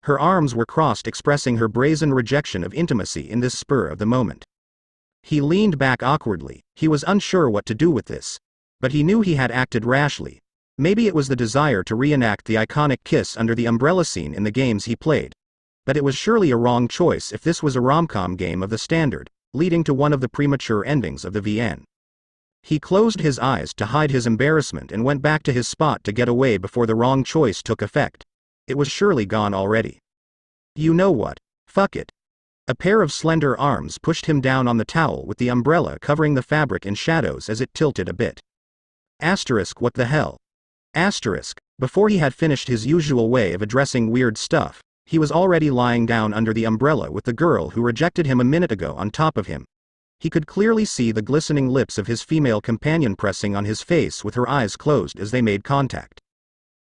Her arms were crossed, expressing her brazen rejection of intimacy in this spur of the moment. He leaned back awkwardly. He was unsure what to do with this. But he knew he had acted rashly. Maybe it was the desire to reenact the iconic kiss under the umbrella scene in the games he played. But it was surely a wrong choice if this was a rom-com game of the standard, leading to one of the premature endings of the VN. He closed his eyes to hide his embarrassment and went back to his spot to get away before the wrong choice took effect. It was surely gone already. You know what? Fuck it. A pair of slender arms pushed him down on the towel with the umbrella covering the fabric in shadows as it tilted a bit. Asterisk what the hell? Asterisk, before he had finished his usual way of addressing weird stuff, he was already lying down under the umbrella with the girl who rejected him a minute ago on top of him. He could clearly see the glistening lips of his female companion pressing on his face with her eyes closed as they made contact.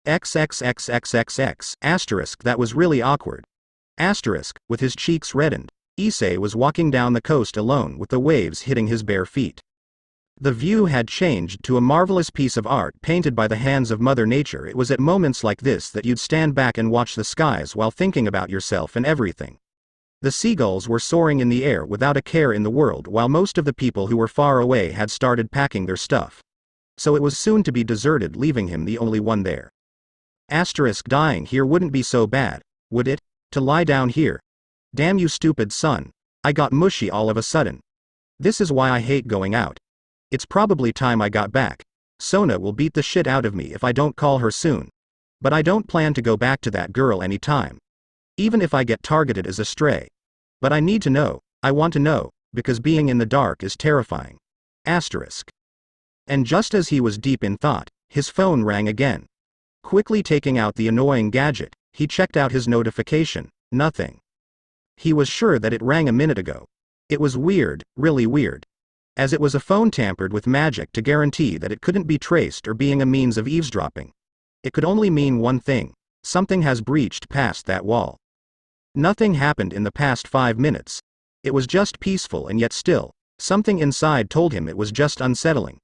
XXXXXX, asterisk that was really awkward. Asterisk, with his cheeks reddened, Issei was walking down the coast alone with the waves hitting his bare feet. The view had changed to a marvelous piece of art painted by the hands of Mother Nature. It was at moments like this that you'd stand back and watch the skies while thinking about yourself and everything. The seagulls were soaring in the air without a care in the world while most of the people who were far away had started packing their stuff. So it was soon to be deserted, leaving him the only one there. Asterisk dying here wouldn't be so bad, would it? To lie down here. Damn you stupid son. I got mushy all of a sudden. This is why I hate going out. It's probably time I got back. Sona will beat the shit out of me if I don't call her soon. But I don't plan to go back to that girl anytime. Even if I get targeted as a stray. But I need to know, I want to know, because being in the dark is terrifying. Asterisk. And just as he was deep in thought, his phone rang again. Quickly taking out the annoying gadget, he checked out his notification. Nothing. He was sure that it rang a minute ago. It was weird, really weird. As it was a phone tampered with magic to guarantee that it couldn't be traced or being a means of eavesdropping. It could only mean one thing. Something has breached past that wall. Nothing happened in the past 5 minutes. It was just peaceful, and yet still, something inside told him it was just unsettling.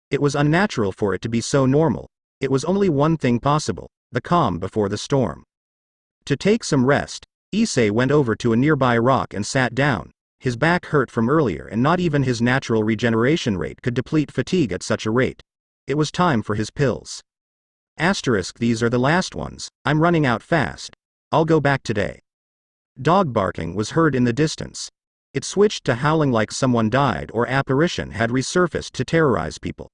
It was unnatural for it to be so normal. It was only one thing possible, the calm before the storm. To take some rest, Issei went over to a nearby rock and sat down. His back hurt from earlier and not even his natural regeneration rate could deplete fatigue at such a rate. It was time for his pills. Asterisk these are the last ones, I'm running out fast. I'll go back today. Dog barking was heard in the distance. It switched to howling like someone died or apparition had resurfaced to terrorize people.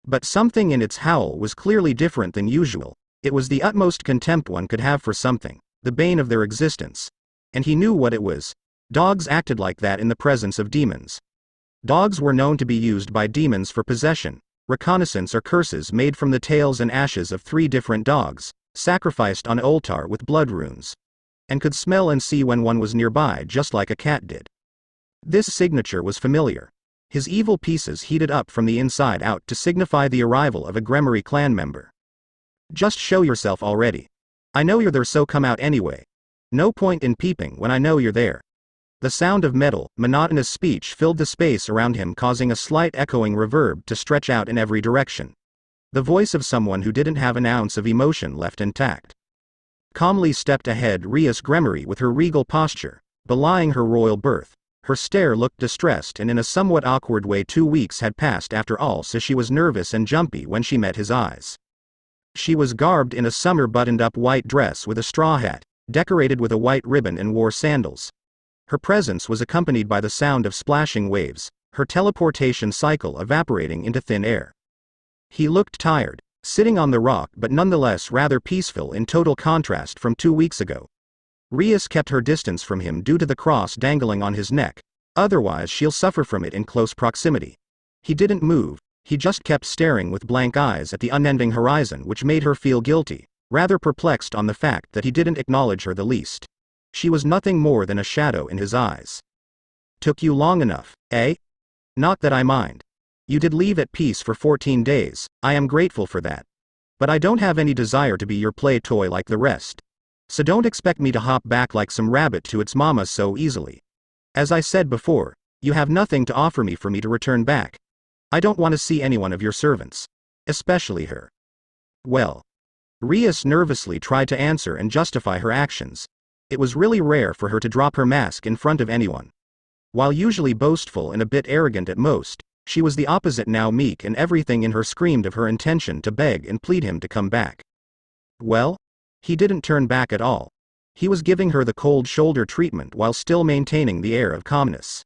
But something in its howl was clearly different than usual. It was the utmost contempt one could have for something, the bane of their existence. And he knew what it was. Dogs acted like that in the presence of demons. Dogs were known to be used by demons for possession, reconnaissance, or curses made from the tails and ashes of 3 different dogs, sacrificed on altar with blood runes. And could smell and see when one was nearby just like a cat did. This signature was familiar. His evil pieces heated up from the inside out to signify the arrival of a Gremory clan member. Just show yourself already. I know you're there, so come out anyway. No point in peeping when I know you're there. The sound of metal, monotonous speech filled the space around him, causing a slight echoing reverb to stretch out in every direction. The voice of someone who didn't have an ounce of emotion left intact. Calmly stepped ahead Rias Gremory with her regal posture, belying her royal birth. Her stare looked distressed, and in a somewhat awkward way 2 weeks had passed after all, so she was nervous and jumpy when she met his eyes. She was garbed in a summer buttoned-up white dress with a straw hat, decorated with a white ribbon, and wore sandals. Her presence was accompanied by the sound of splashing waves, her teleportation cycle evaporating into thin air. He looked tired, sitting on the rock, but nonetheless rather peaceful, in total contrast from 2 weeks ago. Rias kept her distance from him due to the cross dangling on his neck, otherwise she'll suffer from it in close proximity. He didn't move, he just kept staring with blank eyes at the unending horizon, which made her feel guilty, rather perplexed on the fact that he didn't acknowledge her the least. She was nothing more than a shadow in his eyes. Took you long enough, eh? Not that I mind. You did leave at peace for 14 days, I am grateful for that. But I don't have any desire to be your play toy like the rest. So don't expect me to hop back like some rabbit to its mama so easily. As I said before, you have nothing to offer me for me to return back. I don't want to see any one of your servants. Especially her. Well. Rias nervously tried to answer and justify her actions. It was really rare for her to drop her mask in front of anyone. While usually boastful and a bit arrogant at most, she was the opposite now, meek, and everything in her screamed of her intention to beg and plead him to come back. Well? He didn't turn back at all. He was giving her the cold shoulder treatment while still maintaining the air of calmness.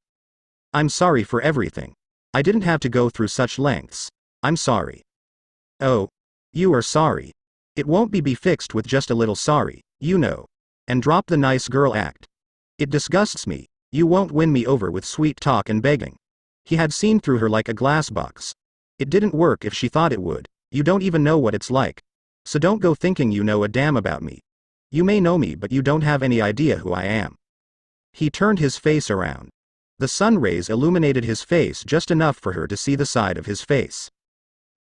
I'm sorry for everything. I didn't have to go through such lengths. I'm sorry. Oh. You are sorry. It won't be fixed with just a little sorry, you know. And drop the nice girl act. It disgusts me. You won't win me over with sweet talk and begging. He had seen through her like a glass box. It didn't work if she thought it would. You don't even know what it's like. So don't go thinking you know a damn about me. You may know me, but you don't have any idea who I am. He turned his face around. The sun rays illuminated his face just enough for her to see the side of his face.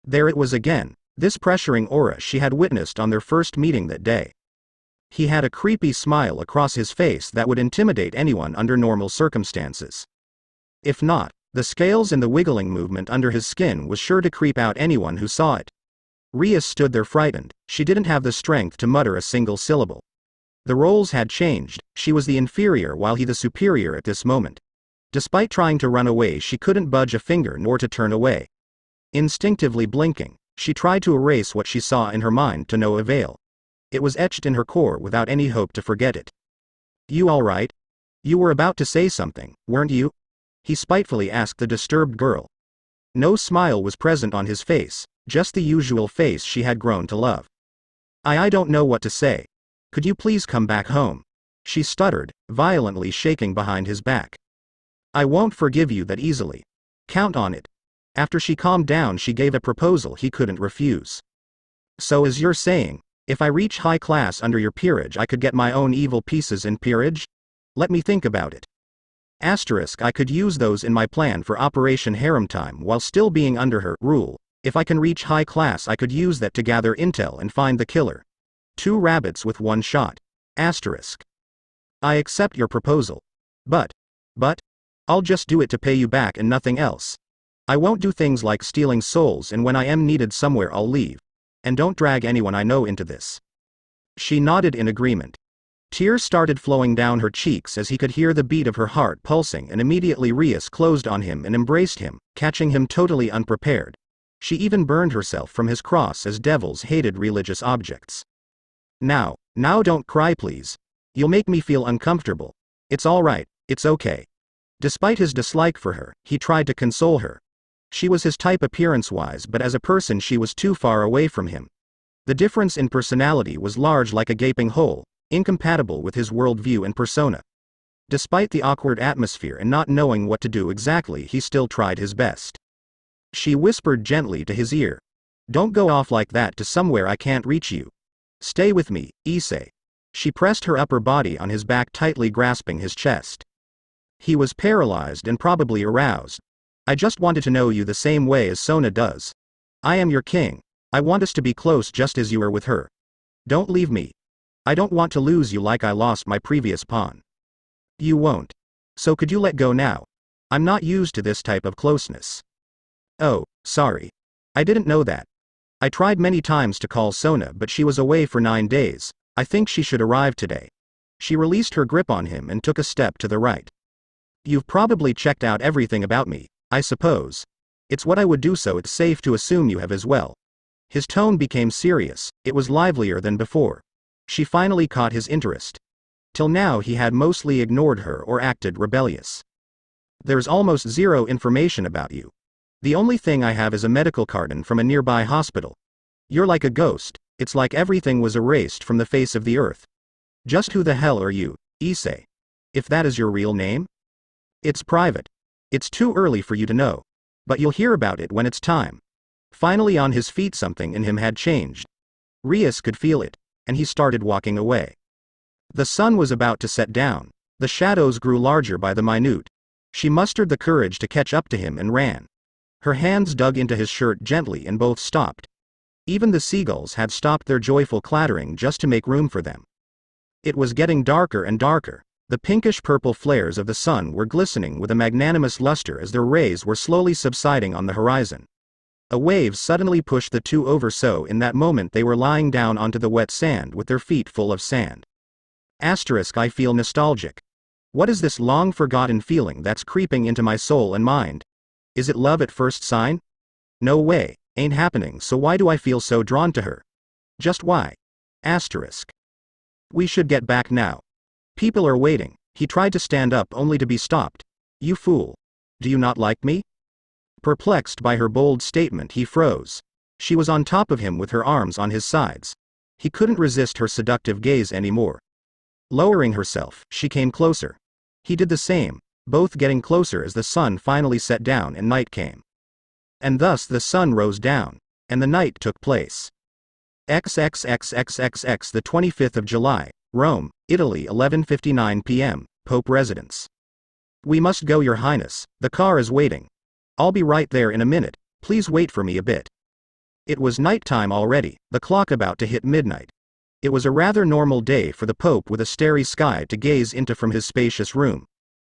There it was again, this pressuring aura she had witnessed on their first meeting that day. He had a creepy smile across his face that would intimidate anyone under normal circumstances. If not, the scales and the wiggling movement under his skin was sure to creep out anyone who saw it. Rias stood there frightened. She didn't have the strength to mutter a single syllable. The roles had changed, she was the inferior while he the superior at this moment. Despite trying to run away, she couldn't budge a finger nor to turn away. Instinctively blinking, she tried to erase what she saw in her mind to no avail. It was etched in her core without any hope to forget it. You all right? You were about to say something, weren't you? He spitefully asked the disturbed girl. No smile was present on his face, just the usual face she had grown to love. I don't know what to say. Could you please come back home? She stuttered, violently shaking behind his back. I won't forgive you that easily. Count on it. After she calmed down, she gave a proposal he couldn't refuse. So as you're saying, if I reach high class under your peerage, I could get my own evil pieces in peerage? Let me think about it. Asterisk, I could use those in my plan for Operation Harem Time while still being under her rule. If I can reach high class, I could use that to gather intel and find the killer. 2 rabbits with 1 shot. Asterisk. I accept your proposal. But, I'll just do it to pay you back and nothing else. I won't do things like stealing souls, and when I am needed somewhere I'll leave. And don't drag anyone I know into this. She nodded in agreement. Tears started flowing down her cheeks as he could hear the beat of her heart pulsing, and immediately Rias closed on him and embraced him, catching him totally unprepared. She even burned herself from his cross as devils hated religious objects. Now don't cry please. You'll make me feel uncomfortable. It's all right, it's okay. Despite his dislike for her, he tried to console her. She was his type appearance-wise, but as a person she was too far away from him. The difference in personality was large, like a gaping hole, incompatible with his worldview and persona. Despite the awkward atmosphere and not knowing what to do exactly, he still tried his best. She whispered gently to his ear. Don't go off like that to somewhere I can't reach you. Stay with me, Issei. She pressed her upper body on his back, tightly grasping his chest. He was paralyzed and probably aroused. I just wanted to know you the same way as Sona does. I am your king. I want us to be close just as you are with her. Don't leave me. I don't want to lose you like I lost my previous pawn. You won't. So could you let go now? I'm not used to this type of closeness. Oh, sorry. I didn't know that. I tried many times to call Sona, but she was away for 9 days. I think she should arrive today. She released her grip on him and took a step to the right. You've probably checked out everything about me, I suppose. It's what I would do, so it's safe to assume you have as well. His tone became serious. It was livelier than before. She finally caught his interest. Till now he had mostly ignored her or acted rebellious. There's almost zero information about you. The only thing I have is a medical carton from a nearby hospital. You're like a ghost. It's like everything was erased from the face of the earth. Just who the hell are you, Issei? If that is your real name? It's private. It's too early for you to know. But you'll hear about it when it's time. Finally on his feet, something in him had changed. Rias could feel it, and he started walking away. The sun was about to set down. The shadows grew larger by the minute. She mustered the courage to catch up to him and ran. Her hands dug into his shirt gently and both stopped. Even the seagulls had stopped their joyful clattering just to make room for them. It was getting darker and darker. The pinkish-purple flares of the sun were glistening with a magnanimous luster as their rays were slowly subsiding on the horizon. A wave suddenly pushed the two over, so in that moment they were lying down onto the wet sand with their feet full of sand. Asterisk, I feel nostalgic. What is this long-forgotten feeling that's creeping into my soul and mind? Is it love at first sight? No way, ain't happening, so why do I feel so drawn to her? Just why? Asterisk. We should get back now. People are waiting. He tried to stand up only to be stopped. You fool. Do you not like me? Perplexed by her bold statement, he froze. She was on top of him with her arms on his sides. He couldn't resist her seductive gaze anymore. Lowering herself, she came closer. He did the same, both getting closer as the sun finally set down and night came. And thus the sun rose down, and the night took place. XXXXXX the 25th of July, Rome, Italy, 11:59 p.m., Pope residence. We must go, Your Highness, the car is waiting. I'll be right there in a minute, please wait for me a bit. It was nighttime already, the clock about to hit midnight. It was a rather normal day for the Pope with a starry sky to gaze into from his spacious room.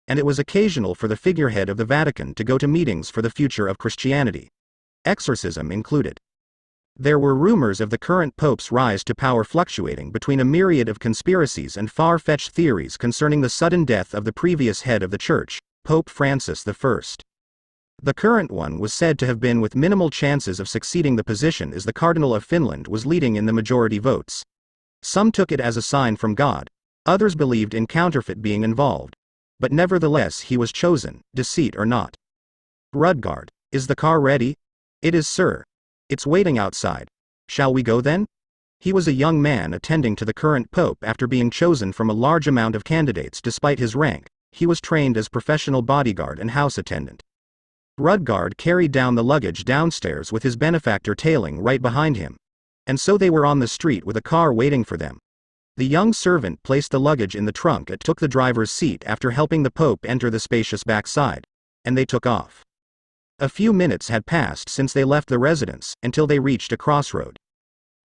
And it was occasional for the figurehead of the Vatican to go to meetings for the future of Christianity. Exorcism included. There were rumors of the current Pope's rise to power fluctuating between a myriad of conspiracies and far-fetched theories concerning the sudden death of the previous head of the Church, Pope Francis I. The current one was said to have been with minimal chances of succeeding the position as the Cardinal of Finland was leading in the majority votes. Some took it as a sign from God, others believed in counterfeit being involved. But nevertheless he was chosen, deceit or not. Rudgard, is the car ready? It is, sir. It's waiting outside. Shall we go then? He was a young man attending to the current Pope after being chosen from a large amount of candidates. Despite his rank, he was trained as professional bodyguard and house attendant. Rudgard carried down the luggage downstairs with his benefactor tailing right behind him. And so they were on the street with a car waiting for them. The young servant placed the luggage in the trunk and took the driver's seat after helping the Pope enter the spacious backside. And they took off. A few minutes had passed since they left the residence, until they reached a crossroad.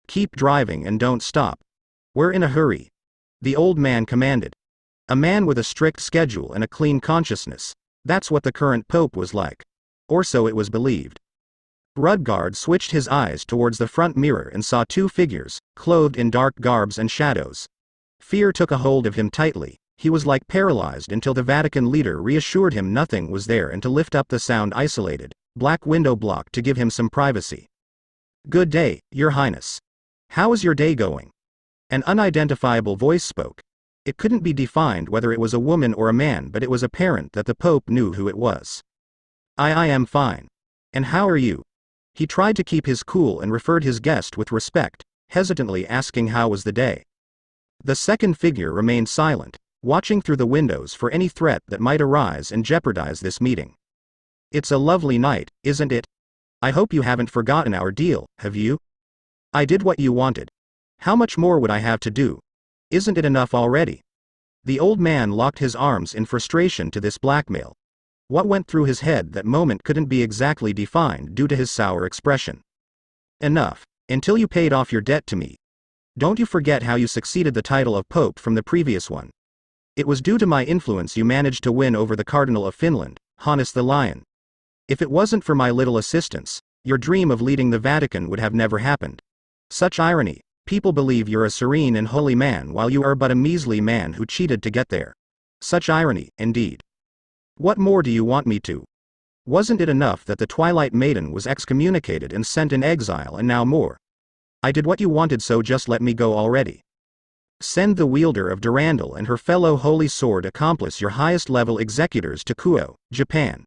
Keep driving and don't stop. We're in a hurry. The old man commanded. A man with a strict schedule and a clean consciousness. That's what the current Pope was like. Or so it was believed. Rudgard switched his eyes towards the front mirror and saw two figures, clothed in dark garbs and shadows. Fear took a hold of him tightly. He was like paralyzed until the Vatican leader reassured him nothing was there and to lift up the sound-isolated, black window block to give him some privacy. Good day, Your Highness. How is your day going? An unidentifiable voice spoke. It couldn't be defined whether it was a woman or a man, but it was apparent that the Pope knew who it was. I am fine. And how are you? He tried to keep his cool and referred his guest with respect, hesitantly asking how was the day. The second figure remained silent, watching through the windows for any threat that might arise and jeopardize this meeting. It's a lovely night, isn't it? I hope you haven't forgotten our deal, have you? I did what you wanted. How much more would I have to do? Isn't it enough already? The old man locked his arms in frustration to this blackmail. What went through his head that moment couldn't be exactly defined due to his sour expression. Enough, until you paid off your debt to me. Don't you forget how you succeeded the title of Pope from the previous one. It was due to my influence you managed to win over the Cardinal of Finland, Hannes the Lion. If it wasn't for my little assistance, your dream of leading the Vatican would have never happened. Such irony, people believe you're a serene and holy man while you are but a measly man who cheated to get there. Such irony, indeed. What more do you want me to? Wasn't it enough that the Twilight Maiden was excommunicated and sent in exile and now more? I did what you wanted, so just let me go already. Send the wielder of Durandal and her fellow holy sword accomplice, your highest level executors, to Kuo, Japan.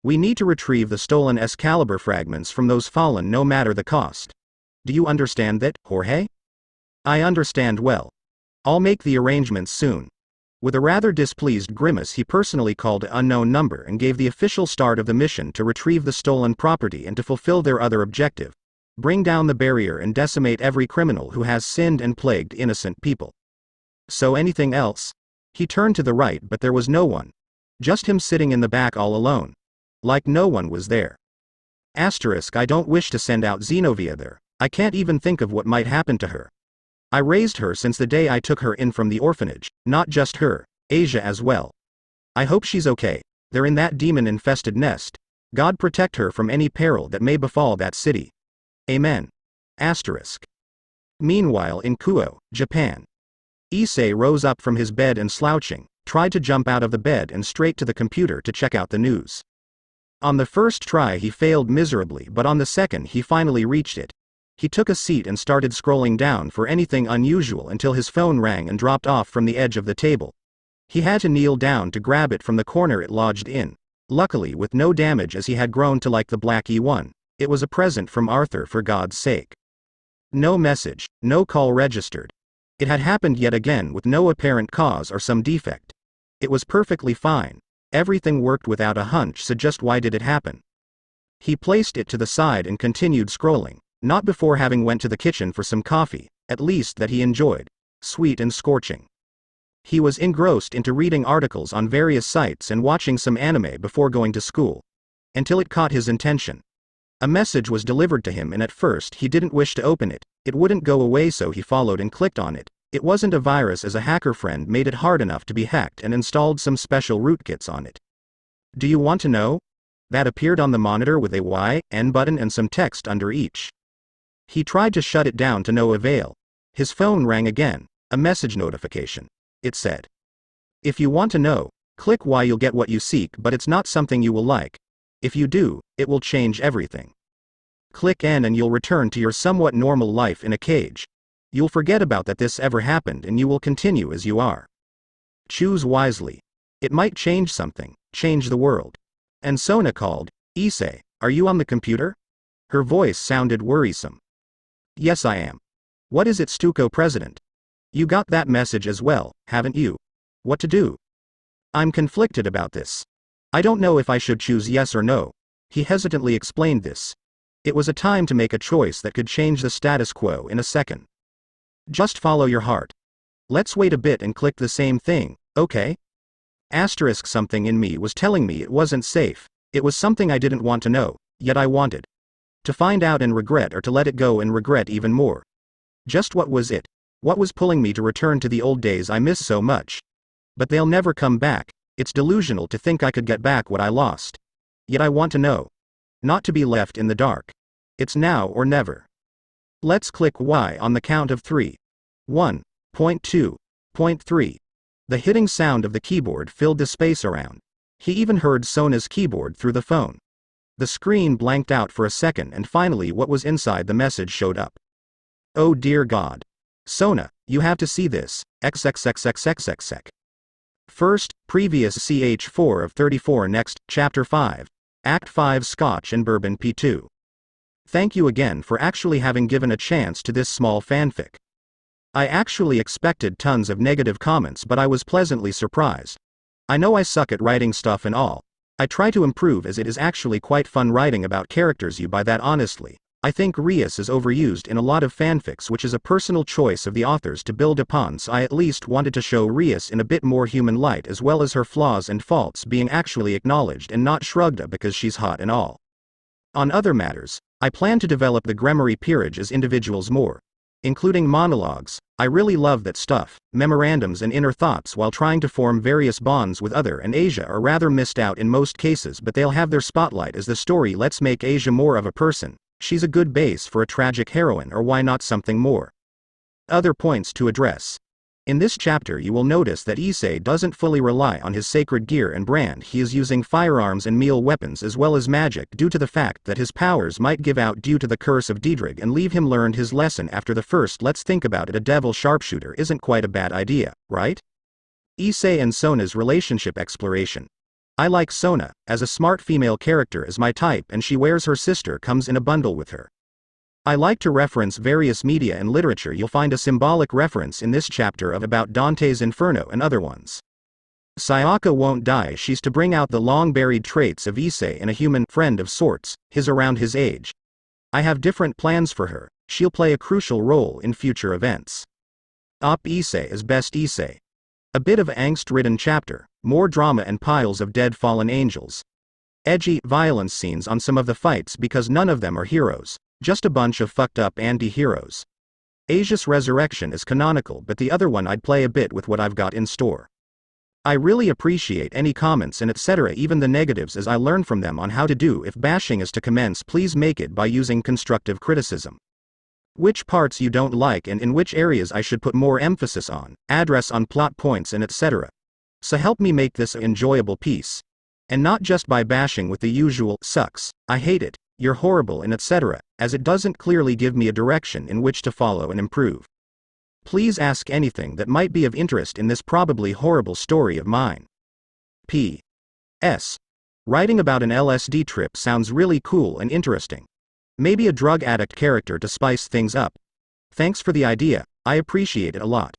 We need to retrieve the stolen Excalibur fragments from those fallen no matter the cost. Do you understand that, Jorge? I understand well. I'll make the arrangements soon. With a rather displeased grimace he personally called an unknown number and gave the official start of the mission to retrieve the stolen property and to fulfill their other objective. Bring down the barrier and decimate every criminal who has sinned and plagued innocent people. So anything else? He turned to the right, but there was no one. Just him sitting in the back all alone. Like no one was there. Asterisk, I don't wish to send out Zenobia there. I can't even think of what might happen to her. I raised her since the day I took her in from the orphanage, not just her, Asia as well. I hope she's okay. They're in that demon-infested nest. God protect her from any peril that may befall that city. Amen. Asterisk. Meanwhile in Kuo, Japan. Issei rose up from his bed and slouching, tried to jump out of the bed and straight to the computer to check out the news. On the first try he failed miserably, but on the second he finally reached it. He took a seat and started scrolling down for anything unusual until his phone rang and dropped off from the edge of the table. He had to kneel down to grab it from the corner it lodged in. Luckily with no damage, as he had grown to like the black E1. It was a present from Arthur, for God's sake. No message, no call registered. It had happened yet again with no apparent cause or some defect. It was perfectly fine. Everything worked without a hunch, so just why did it happen? He placed it to the side and continued scrolling, not before having went to the kitchen for some coffee, at least that he enjoyed, sweet and scorching. He was engrossed into reading articles on various sites and watching some anime before going to school. Until it caught his attention. A message was delivered to him, and at first he didn't wish to open it. It wouldn't go away, so he followed and clicked on it. It wasn't a virus, as a hacker friend made it hard enough to be hacked and installed some special rootkits on it. Do you want to know? That appeared on the monitor with a YN button and some text under each. He tried to shut it down to no avail. His phone rang again, a message notification. It said, "If you want to know, click Y, you'll get what you seek, but it's not something you will like. If you do, it will change everything. Click N and you'll return to your somewhat normal life in a cage. You'll forget about that this ever happened and you will continue as you are. Choose wisely. It might change something, change the world." And Sona called, "Issei, are you on the computer?" Her voice sounded worrisome. "Yes, I am. What is it, Stuco President? You got that message as well, haven't you? What to do? I'm conflicted about this. I don't know if I should choose yes or no." He hesitantly explained this. It was a time to make a choice that could change the status quo in a second. Just follow your heart. Let's wait a bit and click the same thing, okay? Asterisk, something in me was telling me it wasn't safe. It was something I didn't want to know, yet I wanted to find out and regret, or to let it go and regret even more. Just what was it? What was pulling me to return to the old days I miss so much? But they'll never come back. It's delusional to think I could get back what I lost. Yet I want to know. Not to be left in the dark. It's now or never. Let's click Y on the count of 3. 1.2.3. The hitting sound of the keyboard filled the space around. He even heard Sona's keyboard through the phone. The screen blanked out for a second, and finally what was inside the message showed up. "Oh dear God. Sona, you have to see this. XXXXXXX. First, previous ch4 of 34. Next, Chapter 5. Act 5, Scotch and Bourbon P2. Thank you again for actually having given a chance to this small fanfic. I actually expected tons of negative comments, but I was pleasantly surprised. I know I suck at writing stuff and all. I try to improve, as it is actually quite fun writing about characters. You buy that? Honestly, I think Rias is overused in a lot of fanfics, which is a personal choice of the authors to build upon, so I at least wanted to show Rias in a bit more human light, as well as her flaws and faults being actually acknowledged and not shrugged up because she's hot and all. On other matters, I plan to develop the Gremory peerage as individuals more, including monologues. I really love that stuff. Memorandums and inner thoughts while trying to form various bonds with other, and Asia are rather missed out in most cases, but they'll have their spotlight as the story lets make Asia more of a person. She's a good base for a tragic heroine, or why not something more? Other points to address. In this chapter you will notice that Issei doesn't fully rely on his sacred gear and brand. He is using firearms and melee weapons as well as magic, due to the fact that his powers might give out due to the curse of Diedrich and leave him learned his lesson after the first. Let's think about it. A devil sharpshooter isn't quite a bad idea, right? Issei and Sona's relationship exploration. I like Sona, as a smart female character, as my type, and she wears her sister comes in a bundle with her. I like to reference various media and literature. You'll find a symbolic reference in this chapter of about Dante's Inferno and other ones. Sayaka won't die. She's to bring out the long-buried traits of Issei and a human friend of sorts, his around his age. I have different plans for her. She'll play a crucial role in future events. Op Issei as best Issei. A bit of angst-ridden chapter, more drama and piles of dead fallen angels. Edgy, violence scenes on some of the fights because none of them are heroes. Just a bunch of fucked up anti-heroes. Asia's resurrection is canonical, but the other one I'd play a bit with what I've got in store. I really appreciate any comments and etc., even the negatives, as I learn from them on how to do. If bashing is to commence, please make it by using constructive criticism. Which parts you don't like and in which areas I should put more emphasis on, address on plot points and etc. So help me make this an enjoyable piece. And not just by bashing with the usual, sucks, I hate it, you're horrible and etc., as it doesn't clearly give me a direction in which to follow and improve. Please ask anything that might be of interest in this probably horrible story of mine. P.S. Writing about an LSD trip sounds really cool and interesting. Maybe a drug addict character to spice things up. Thanks for the idea, I appreciate it a lot.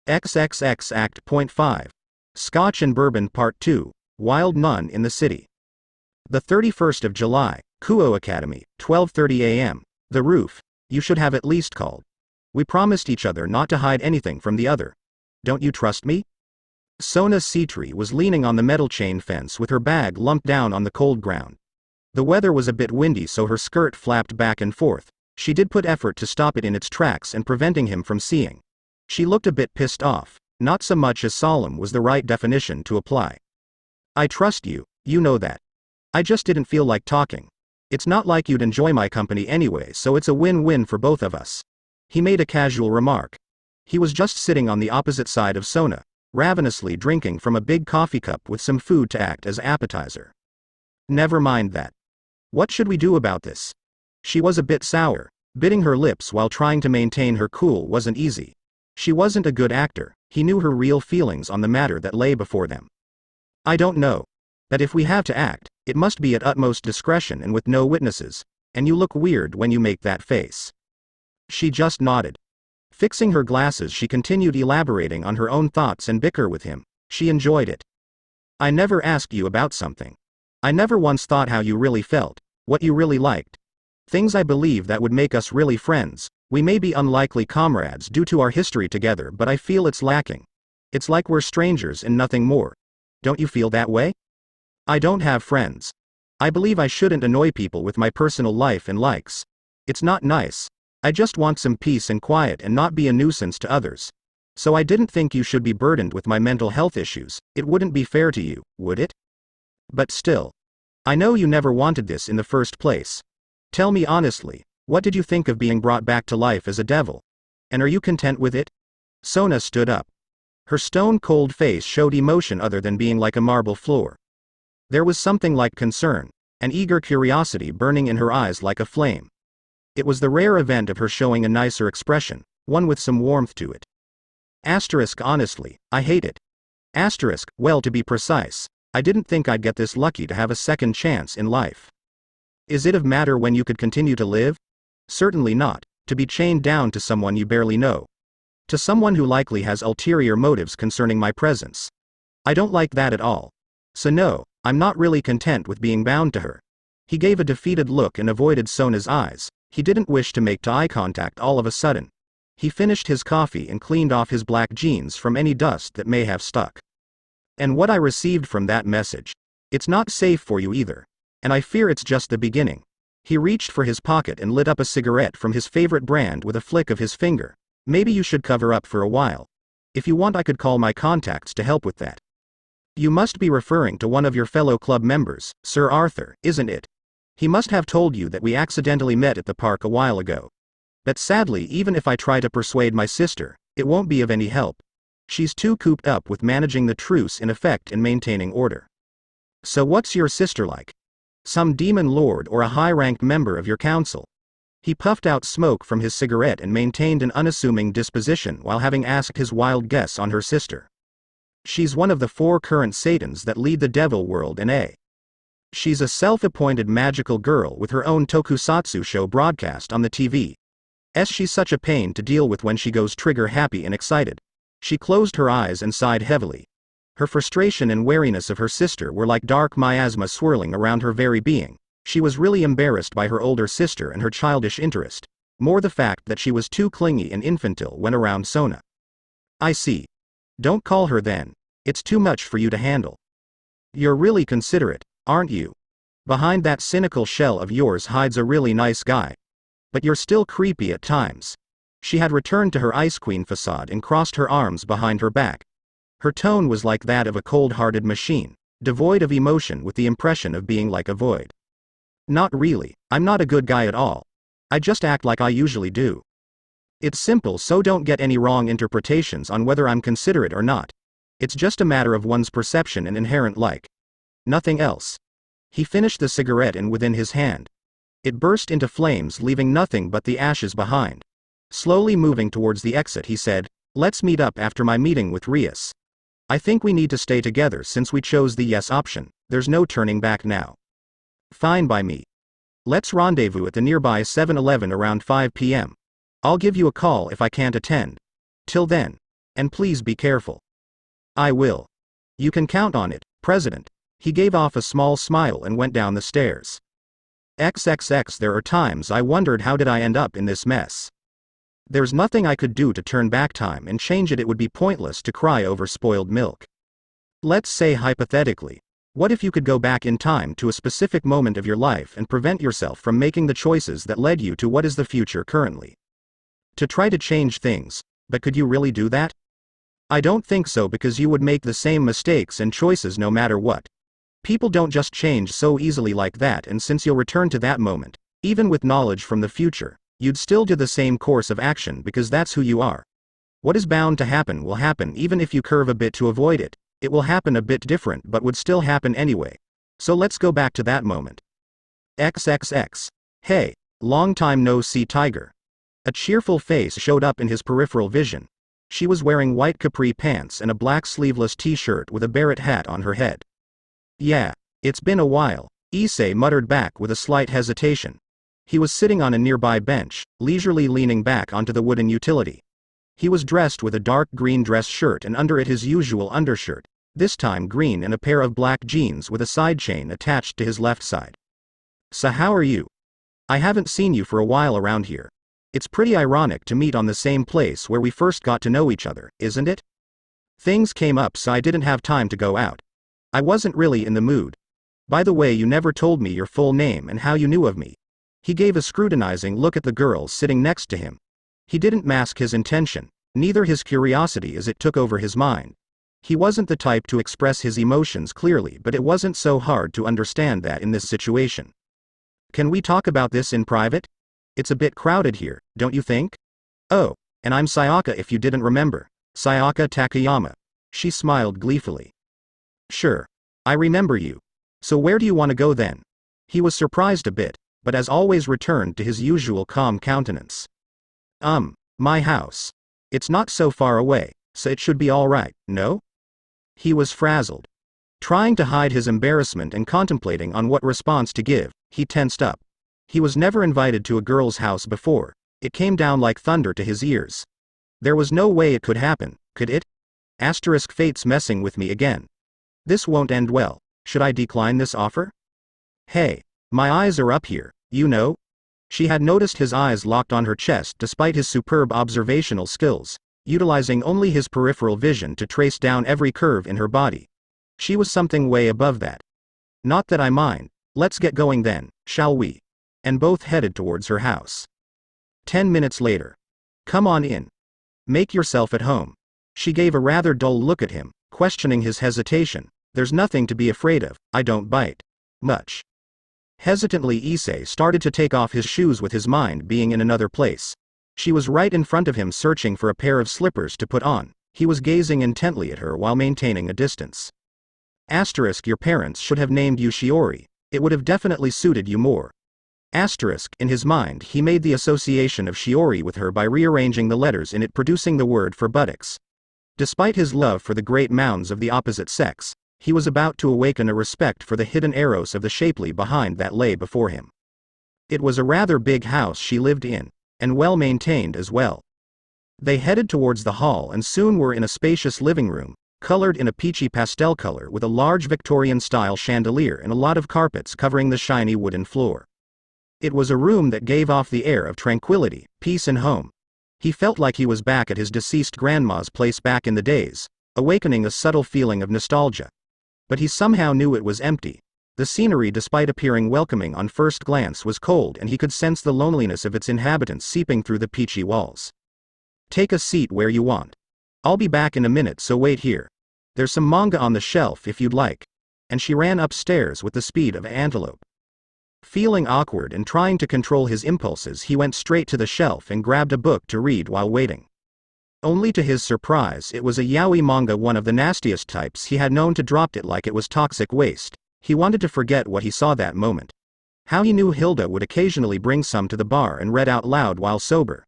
XXX Act Point 5. Scotch and Bourbon Part 2, Wild Nun in the City. The 31st of July, Kuo Academy, 12:30 a.m. The roof, you should have at least called. We promised each other not to hide anything from the other. Don't you trust me? Sona Seatree was leaning on the metal chain fence with her bag lumped down on the cold ground. The weather was a bit windy, so her skirt flapped back and forth. She did put effort to stop it in its tracks and preventing him from seeing. She looked a bit pissed off. Not so much as solemn was the right definition to apply. I trust you, you know that. I just didn't feel like talking. It's not like you'd enjoy my company anyway, so it's a win-win for both of us. He made a casual remark. He was just sitting on the opposite side of Sona, ravenously drinking from a big coffee cup with some food to act as appetizer. Never mind that. What should we do about this? She was a bit sour. Biting her lips while trying to maintain her cool wasn't easy. She wasn't a good actor. He knew her real feelings on the matter that lay before them. I don't know. That if we have to act, it must be at utmost discretion and with no witnesses, and you look weird when you make that face. She just nodded. Fixing her glasses, she continued elaborating on her own thoughts and bicker with him. She enjoyed it. I never asked you about something. I never once thought how you really felt, what you really liked. Things I believe that would make us really friends. We may be unlikely comrades due to our history together, but I feel it's lacking. It's like we're strangers and nothing more. Don't you feel that way? I don't have friends. I believe I shouldn't annoy people with my personal life and likes. It's not nice. I just want some peace and quiet and not be a nuisance to others. So I didn't think you should be burdened with my mental health issues. It wouldn't be fair to you, would it? But still. I know you never wanted this in the first place. Tell me honestly, what did you think of being brought back to life as a devil? And are you content with it? Sona stood up. Her stone-cold face showed emotion other than being like a marble floor. There was something like concern, an eager curiosity burning in her eyes like a flame. It was the rare event of her showing a nicer expression, one with some warmth to it. Honestly, I hate it. Well, to be precise, I didn't think I'd get this lucky to have a second chance in life. Is it of matter when you could continue to live? Certainly not, to be chained down to someone you barely know. To someone who likely has ulterior motives concerning my presence. I don't like that at all. So no, I'm not really content with being bound to her. He gave a defeated look and avoided Sona's eyes. He didn't wish to make eye contact all of a sudden. He finished his coffee and cleaned off his black jeans from any dust that may have stuck. And what I received from that message. It's not safe for you either. And I fear it's just the beginning. He reached for his pocket and lit up a cigarette from his favorite brand with a flick of his finger. Maybe you should cover up for a while. If you want, I could call my contacts to help with that. You must be referring to one of your fellow club members, Sir Arthur, isn't it? He must have told you that we accidentally met at the park a while ago. But sadly, even if I try to persuade my sister, it won't be of any help. She's too cooped up with managing the truce in effect and maintaining order. So what's your sister like? Some demon lord or a high-ranked member of your council? He puffed out smoke from his cigarette and maintained an unassuming disposition while having asked his wild guess on her sister. She's one of the 4 current Satans that lead the devil world and she's a self-appointed magical girl with her own tokusatsu show broadcast on the TV. She's such a pain to deal with when she goes trigger happy and excited. She closed her eyes and sighed heavily. Her frustration and wariness of her sister were like dark miasma swirling around her very being. She was really embarrassed by her older sister and her childish interest. More the fact that she was too clingy and infantile when around Sona. I see. Don't call her then. It's too much for you to handle. You're really considerate, aren't you? Behind that cynical shell of yours hides a really nice guy. But you're still creepy at times. She had returned to her Ice Queen facade and crossed her arms behind her back. Her tone was like that of a cold-hearted machine, devoid of emotion with the impression of being like a void. Not really, I'm not a good guy at all. I just act like I usually do. It's simple, so don't get any wrong interpretations on whether I'm considerate or not. It's just a matter of one's perception and inherent like. Nothing else. He finished the cigarette and within his hand. It burst into flames, leaving nothing but the ashes behind. Slowly moving towards the exit, he said, "Let's meet up after my meeting with Rias. I think we need to stay together since we chose the yes option. There's no turning back now." "Fine by me. Let's rendezvous at the nearby 7-Eleven around 5 p.m. I'll give you a call if I can't attend. Till then. And please be careful." "I will. You can count on it, President." He gave off a small smile and went down the stairs. XXX There are times I wondered, how did I end up in this mess? There's nothing I could do to turn back time and change it. It would be pointless to cry over spoiled milk. Let's say hypothetically, what if you could go back in time to a specific moment of your life and prevent yourself from making the choices that led you to what is the future currently? To try to change things, but could you really do that? I don't think so, because you would make the same mistakes and choices no matter what. People don't just change so easily like that, and since you'll return to that moment, even with knowledge from the future, you'd still do the same course of action because that's who you are. What is bound to happen will happen, even if you curve a bit to avoid it. It will happen a bit different but would still happen anyway. So let's go back to that moment. XXX. Hey, long time no see, Tiger. A cheerful face showed up in his peripheral vision. She was wearing white capri pants and a black sleeveless t-shirt with a Barrett hat on her head. "Yeah, it's been a while," Issei muttered back with a slight hesitation. He was sitting on a nearby bench, leisurely leaning back onto the wooden utility. He was dressed with a dark green dress shirt and under it his usual undershirt, this time green, and a pair of black jeans with a side chain attached to his left side. "So how are you? I haven't seen you for a while around here. It's pretty ironic to meet on the same place where we first got to know each other, isn't it? Things came up so I didn't have time to go out. I wasn't really in the mood. By the way, you never told me your full name and how you knew of me." He gave a scrutinizing look at the girl sitting next to him. He didn't mask his intention, neither his curiosity as it took over his mind. He wasn't the type to express his emotions clearly, but it wasn't so hard to understand that in this situation. "Can we talk about this in private? It's a bit crowded here, don't you think?" "Oh, and I'm Sayaka, if you didn't remember. Sayaka Takayama." She smiled gleefully. "Sure. I remember you. So where do you want to go then?" He was surprised a bit, but as always returned to his usual calm countenance. My house. It's not so far away, so it should be all right, no?" He was frazzled. Trying to hide his embarrassment and contemplating on what response to give, he tensed up. He was never invited to a girl's house before. It came down like thunder to his ears. There was no way it could happen, could it? Fate's messing with me again. This won't end well. Should I decline this offer? "Hey, my eyes are up here, you know?" She had noticed his eyes locked on her chest despite his superb observational skills, utilizing only his peripheral vision to trace down every curve in her body. She was something way above that. "Not that I mind. Let's get going then, shall we?" And both headed towards her house. 10 minutes later. "Come on in. Make yourself at home." She gave a rather dull look at him, questioning his hesitation. "There's nothing to be afraid of, I don't bite much." Hesitantly, Issei started to take off his shoes with his mind being in another place. She was right in front of him, searching for a pair of slippers to put on. He was gazing intently at her while maintaining a distance. Your parents should have named you Shiori. It would have definitely suited you more. In his mind, he made the association of Shiori with her by rearranging the letters in it, producing the word for buttocks. Despite his love for the great mounds of the opposite sex, he was about to awaken a respect for the hidden eros of the shapely behind that lay before him. It was a rather big house she lived in, and well maintained as well. They headed towards the hall and soon were in a spacious living room, colored in a peachy pastel color with a large Victorian-style chandelier and a lot of carpets covering the shiny wooden floor. It was a room that gave off the air of tranquility, peace and home. He felt like he was back at his deceased grandma's place back in the days, awakening a subtle feeling of nostalgia. But he somehow knew it was empty. The scenery, despite appearing welcoming on first glance, was cold, and he could sense the loneliness of its inhabitants seeping through the peachy walls. "Take a seat where you want. I'll be back in a minute, so wait here. There's some manga on the shelf if you'd like." And she ran upstairs with the speed of an antelope. Feeling awkward and trying to control his impulses, he went straight to the shelf and grabbed a book to read while waiting. Only to his surprise it was a yaoi manga, one of the nastiest types he had known, to dropped it like it was toxic waste. He wanted to forget what he saw that moment. How he knew Hilda would occasionally bring some to the bar and read out loud while sober.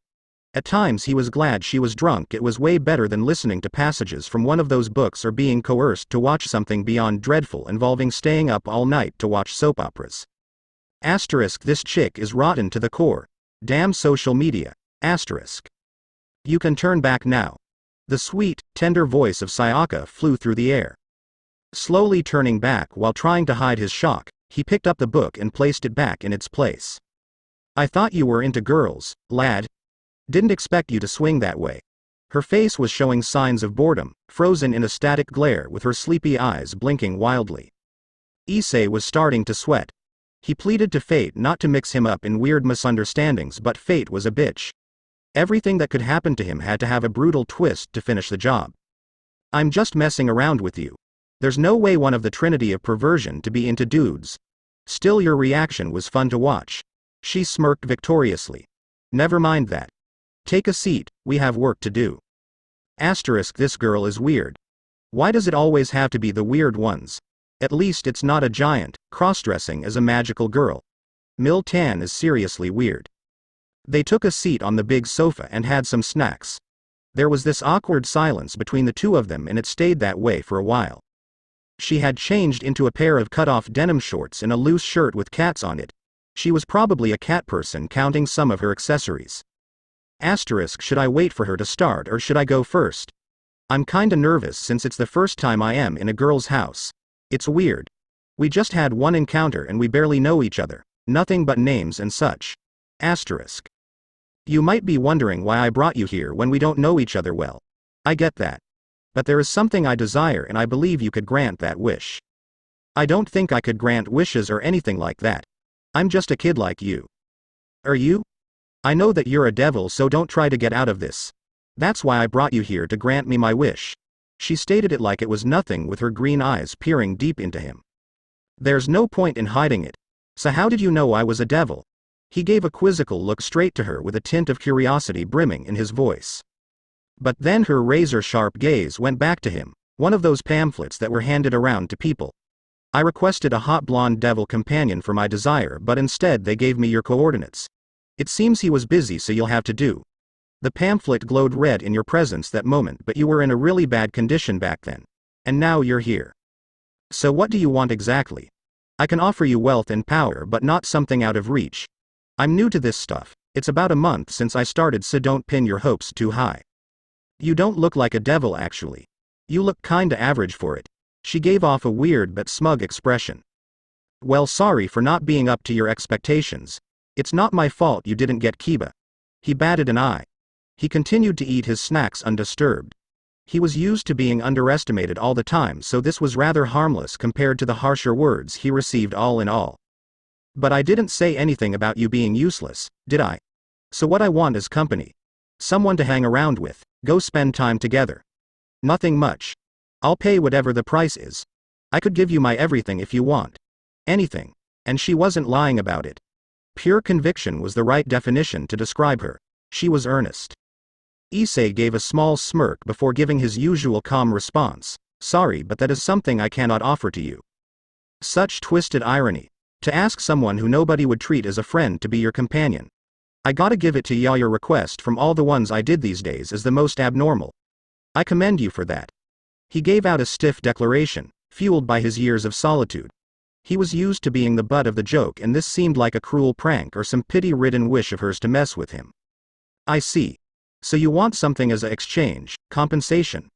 At times he was glad she was drunk. It was way better than listening to passages from one of those books or being coerced to watch something beyond dreadful involving staying up all night to watch soap operas. Asterisk, this chick is rotten to the core. Damn social media. Asterisk. You can turn back now. The sweet, tender voice of Sayaka flew through the air. Slowly turning back while trying to hide his shock, he picked up the book and placed it back in its place. I thought you were into girls, lad. Didn't expect you to swing that way. Her face was showing signs of boredom, frozen in a static glare with her sleepy eyes blinking wildly. Issei was starting to sweat. He pleaded to fate not to mix him up in weird misunderstandings, but fate was a bitch. Everything that could happen to him had to have a brutal twist to finish the job. I'm just messing around with you. There's no way one of the trinity of perversion to be into dudes. Still, your reaction was fun to watch. She smirked victoriously. Never mind that. Take a seat, we have work to do. Asterisk, this girl is weird. Why does it always have to be the weird ones? At least it's not a giant, cross-dressing as a magical girl. Mil-Tan is seriously weird. They took a seat on the big sofa and had some snacks. There was this awkward silence between the two of them, and it stayed that way for a while. She had changed into a pair of cut-off denim shorts and a loose shirt with cats on it. She was probably a cat person, counting some of her accessories. Asterisk, should I wait for her to start or should I go first? I'm kinda nervous since it's the first time I am in a girl's house. It's weird. We just had one encounter and we barely know each other. Nothing but names and such. Asterisk. You might be wondering why I brought you here when we don't know each other well. I get that. But there is something I desire and I believe you could grant that wish. I don't think I could grant wishes or anything like that. I'm just a kid like you. Are you? I know that you're a devil, so don't try to get out of this. That's why I brought you here, to grant me my wish. She stated it like it was nothing, with her green eyes peering deep into him. There's no point in hiding it. So how did you know I was a devil? He gave a quizzical look straight to her with a tint of curiosity brimming in his voice. But then her razor-sharp gaze went back to him, one of those pamphlets that were handed around to people. I requested a hot blonde devil companion for my desire, but instead they gave me your coordinates. It seems he was busy, so you'll have to do. The pamphlet glowed red in your presence that moment, but you were in a really bad condition back then. And now you're here. So what do you want exactly? I can offer you wealth and power, but not something out of reach. I'm new to this stuff. It's about a month since I started, so don't pin your hopes too high. You don't look like a devil, actually. You look kinda average for it. She gave off a weird but smug expression. Well, sorry for not being up to your expectations. It's not my fault you didn't get Kiba. He batted an eye. He continued to eat his snacks undisturbed. He was used to being underestimated all the time, so this was rather harmless compared to the harsher words he received all in all. But I didn't say anything about you being useless, did I? So what I want is company. Someone to hang around with, go spend time together. Nothing much. I'll pay whatever the price is. I could give you my everything if you want. Anything. And she wasn't lying about it. Pure conviction was the right definition to describe her. She was earnest. Issei gave a small smirk before giving his usual calm response. Sorry, but that is something I cannot offer to you. Such twisted irony. To ask someone who nobody would treat as a friend to be your companion. I gotta give it to ya, your request from all the ones I did these days is the most abnormal. I commend you for that. He gave out a stiff declaration, fueled by his years of solitude. He was used to being the butt of the joke, and this seemed like a cruel prank or some pity-ridden wish of hers to mess with him. I see. So you want something as a exchange, compensation.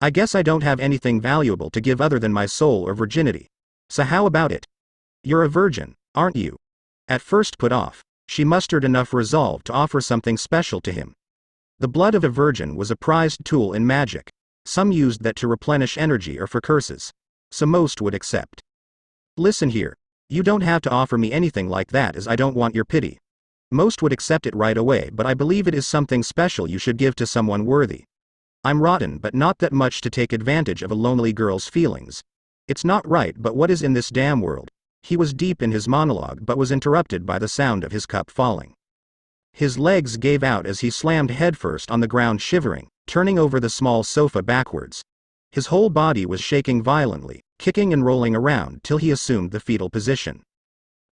I guess I don't have anything valuable to give other than my soul or virginity. So how about it? You're a virgin, aren't you? At first put off, she mustered enough resolve to offer something special to him. The blood of a virgin was a prized tool in magic. Some used that to replenish energy or for curses. So most would accept. Listen here. You don't have to offer me anything like that, as I don't want your pity. Most would accept it right away, but I believe it is something special you should give to someone worthy. I'm rotten, but not that much to take advantage of a lonely girl's feelings. It's not right, but what is in this damn world? He was deep in his monologue but was interrupted by the sound of his cup falling. His legs gave out as he slammed headfirst on the ground, shivering. turning over the small sofa backwards. His whole body was shaking violently, kicking and rolling around till he assumed the fetal position.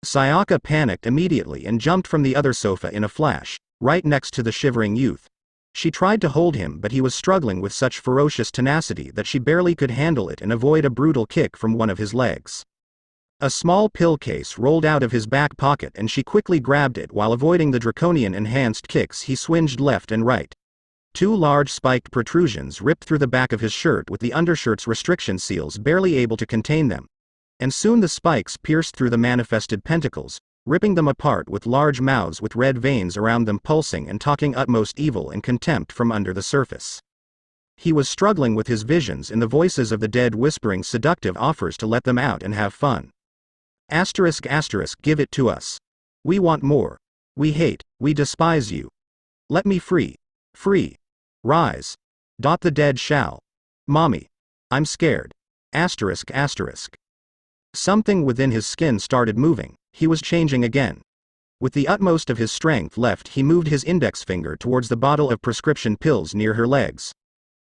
Sayaka panicked immediately and jumped from the other sofa in a flash, right next to the shivering youth. She tried to hold him, but he was struggling with such ferocious tenacity that she barely could handle it and avoid a brutal kick from one of his legs. A small pill case rolled out of his back pocket and she quickly grabbed it while avoiding the draconian-enhanced kicks he swinged left and right. 2 large spiked protrusions ripped through the back of his shirt with the undershirt's restriction seals barely able to contain them. And soon the spikes pierced through the manifested pentacles, ripping them apart with large mouths with red veins around them pulsing and talking utmost evil and contempt from under the surface. He was struggling with his visions and the voices of the dead whispering seductive offers to let them out and have fun. ***, give it to us. We want more. We hate, we despise you. Let me free. Free. Rise. The dead shall. Mommy. I'm scared. ***. Something within his skin started moving. He was changing again. With the utmost of his strength left, he moved his index finger towards the bottle of prescription pills near her legs.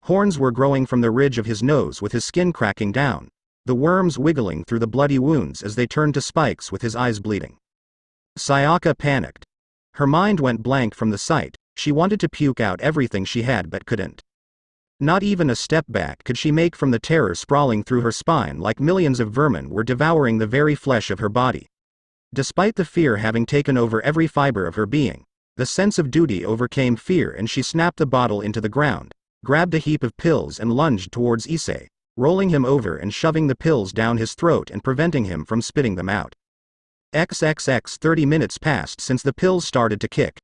Horns were growing from the ridge of his nose with his skin cracking down, the worms wiggling through the bloody wounds as they turned to spikes with his eyes bleeding. Sayaka panicked. Her mind went blank from the sight. She wanted to puke out everything she had but couldn't. Not even a step back could she make from the terror sprawling through her spine like millions of vermin were devouring the very flesh of her body. Despite the fear having taken over every fiber of her being, the sense of duty overcame fear and she snapped the bottle into the ground, grabbed a heap of pills and lunged towards Issei, rolling him over and shoving the pills down his throat and preventing him from spitting them out. 30 minutes passed since the pills started to kick.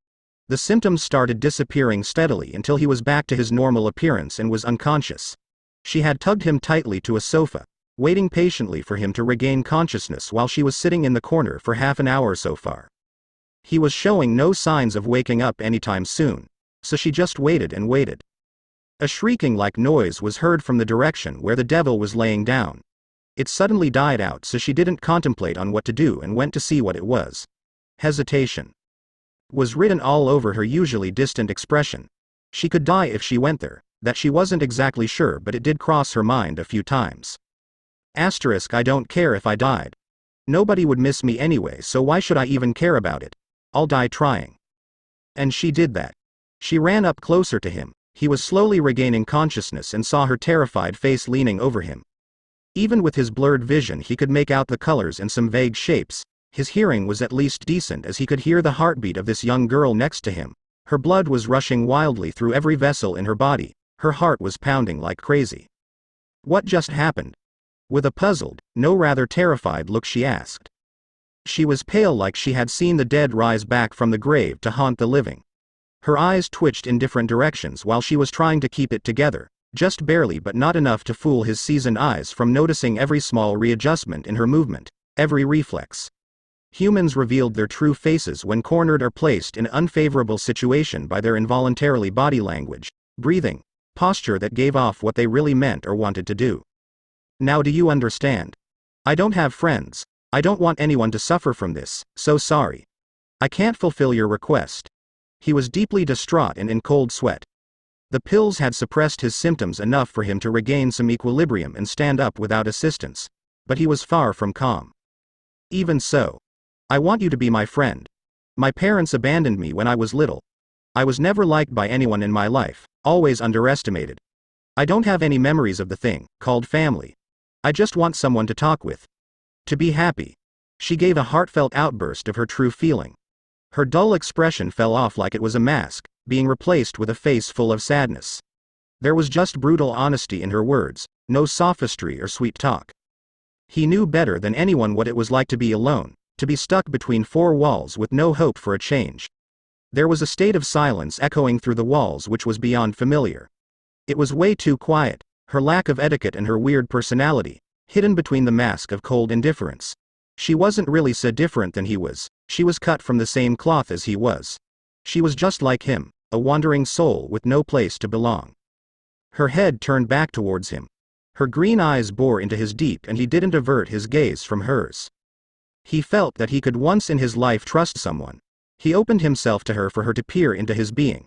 The symptoms started disappearing steadily until he was back to his normal appearance and was unconscious. She had tugged him tightly to a sofa, waiting patiently for him to regain consciousness while she was sitting in the corner for half an hour so far. He was showing no signs of waking up anytime soon, so she just waited and waited. A shrieking-like noise was heard from the direction where the devil was laying down. It suddenly died out, so she didn't contemplate on what to do and went to see what it was. Hesitation was written all over her usually distant expression. She could die if she went there, that she wasn't exactly sure, but it did cross her mind a few times. I don't care if I died. Nobody would miss me anyway, so why should I even care about it? I'll die trying. And she did that. She ran up closer to him. He was slowly regaining consciousness and saw her terrified face leaning over him. Even with his blurred vision he could make out the colors and some vague shapes. His hearing was at least decent as he could hear the heartbeat of this young girl next to him. Her blood was rushing wildly through every vessel in her body. Her heart was pounding like crazy. What just happened? With a puzzled, no rather terrified look she asked. She was pale like she had seen the dead rise back from the grave to haunt the living. Her eyes twitched in different directions while she was trying to keep it together, just barely but not enough to fool his seasoned eyes from noticing every small readjustment in her movement, every reflex. Humans revealed their true faces when cornered or placed in an unfavorable situation by their involuntarily body language, breathing, posture that gave off what they really meant or wanted to do. Now do you understand? I don't have friends. I don't want anyone to suffer from this, so sorry. I can't fulfill your request. He was deeply distraught and in cold sweat. The pills had suppressed his symptoms enough for him to regain some equilibrium and stand up without assistance, but he was far from calm. Even so, I want you to be my friend. My parents abandoned me when I was little. I was never liked by anyone in my life, always underestimated. I don't have any memories of the thing called family. I just want someone to talk with. To be happy. She gave a heartfelt outburst of her true feeling. Her dull expression fell off like it was a mask, being replaced with a face full of sadness. There was just brutal honesty in her words, no sophistry or sweet talk. He knew better than anyone what it was like to be alone, to be stuck between 4 walls with no hope for a change. There was a state of silence echoing through the walls which was beyond familiar. It was way too quiet, her lack of etiquette and her weird personality, hidden between the mask of cold indifference. She wasn't really so different than he was, she was cut from the same cloth as he was. She was just like him, a wandering soul with no place to belong. Her head turned back towards him. Her green eyes bore into his deep and he didn't avert his gaze from hers. He felt that he could once in his life trust someone. He opened himself to her for her to peer into his being.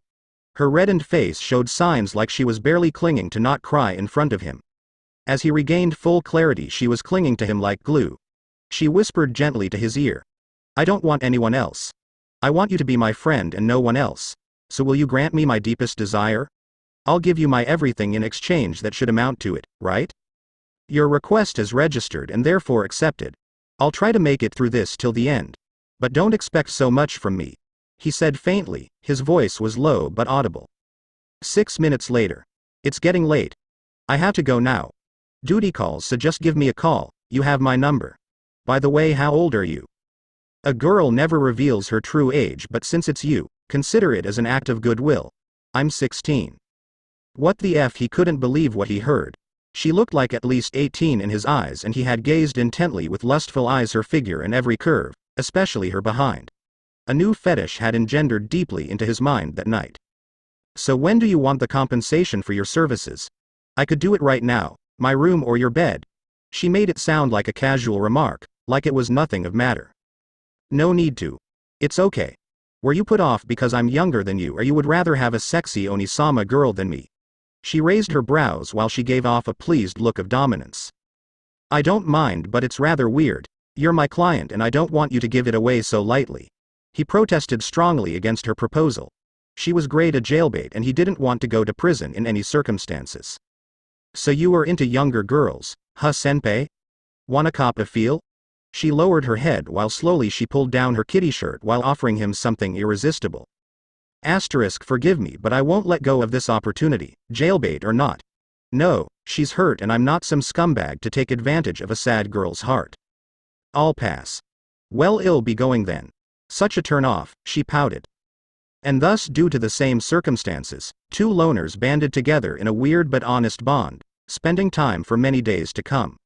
Her reddened face showed signs like she was barely clinging to not cry in front of him. As he regained full clarity, she was clinging to him like glue. She whispered gently to his ear. I don't want anyone else. I want you to be my friend and no one else. So will you grant me my deepest desire? I'll give you my everything in exchange that should amount to it, right? Your request is registered and therefore accepted. I'll try to make it through this till the end. But don't expect so much from me, he said faintly, his voice was low but audible. 6 minutes later. It's getting late. I have to go now. Duty calls, so just give me a call, you have my number. By the way, how old are you? A girl never reveals her true age, but since it's you, consider it as an act of goodwill. I'm 16. What the F? He couldn't believe what he heard. She looked like at least 18 in his eyes, and he had gazed intently with lustful eyes her figure and every curve, especially her behind. A new fetish had engendered deeply into his mind that night. So when do you want the compensation for your services? I could do it right now, my room or your bed. She made it sound like a casual remark, like it was nothing of matter. No need to. It's okay. Were you put off because I'm younger than you, or you would rather have a sexy Onisama girl than me? She raised her brows while she gave off a pleased look of dominance. I don't mind, but it's rather weird. You're my client and I don't want you to give it away so lightly. He protested strongly against her proposal. She was grade a jailbait and he didn't want to go to prison in any circumstances. So you are into younger girls, huh, senpai? Wanna cop a feel? She lowered her head while slowly she pulled down her kitty shirt while offering him something irresistible. Forgive me, but I won't let go of this opportunity, jailbait or not. No, she's hurt and I'm not some scumbag to take advantage of a sad girl's heart. I'll pass. Well, it'll be going then. Such a turn off, she pouted. And thus, due to the same circumstances, two loners banded together in a weird but honest bond, spending time for many days to come.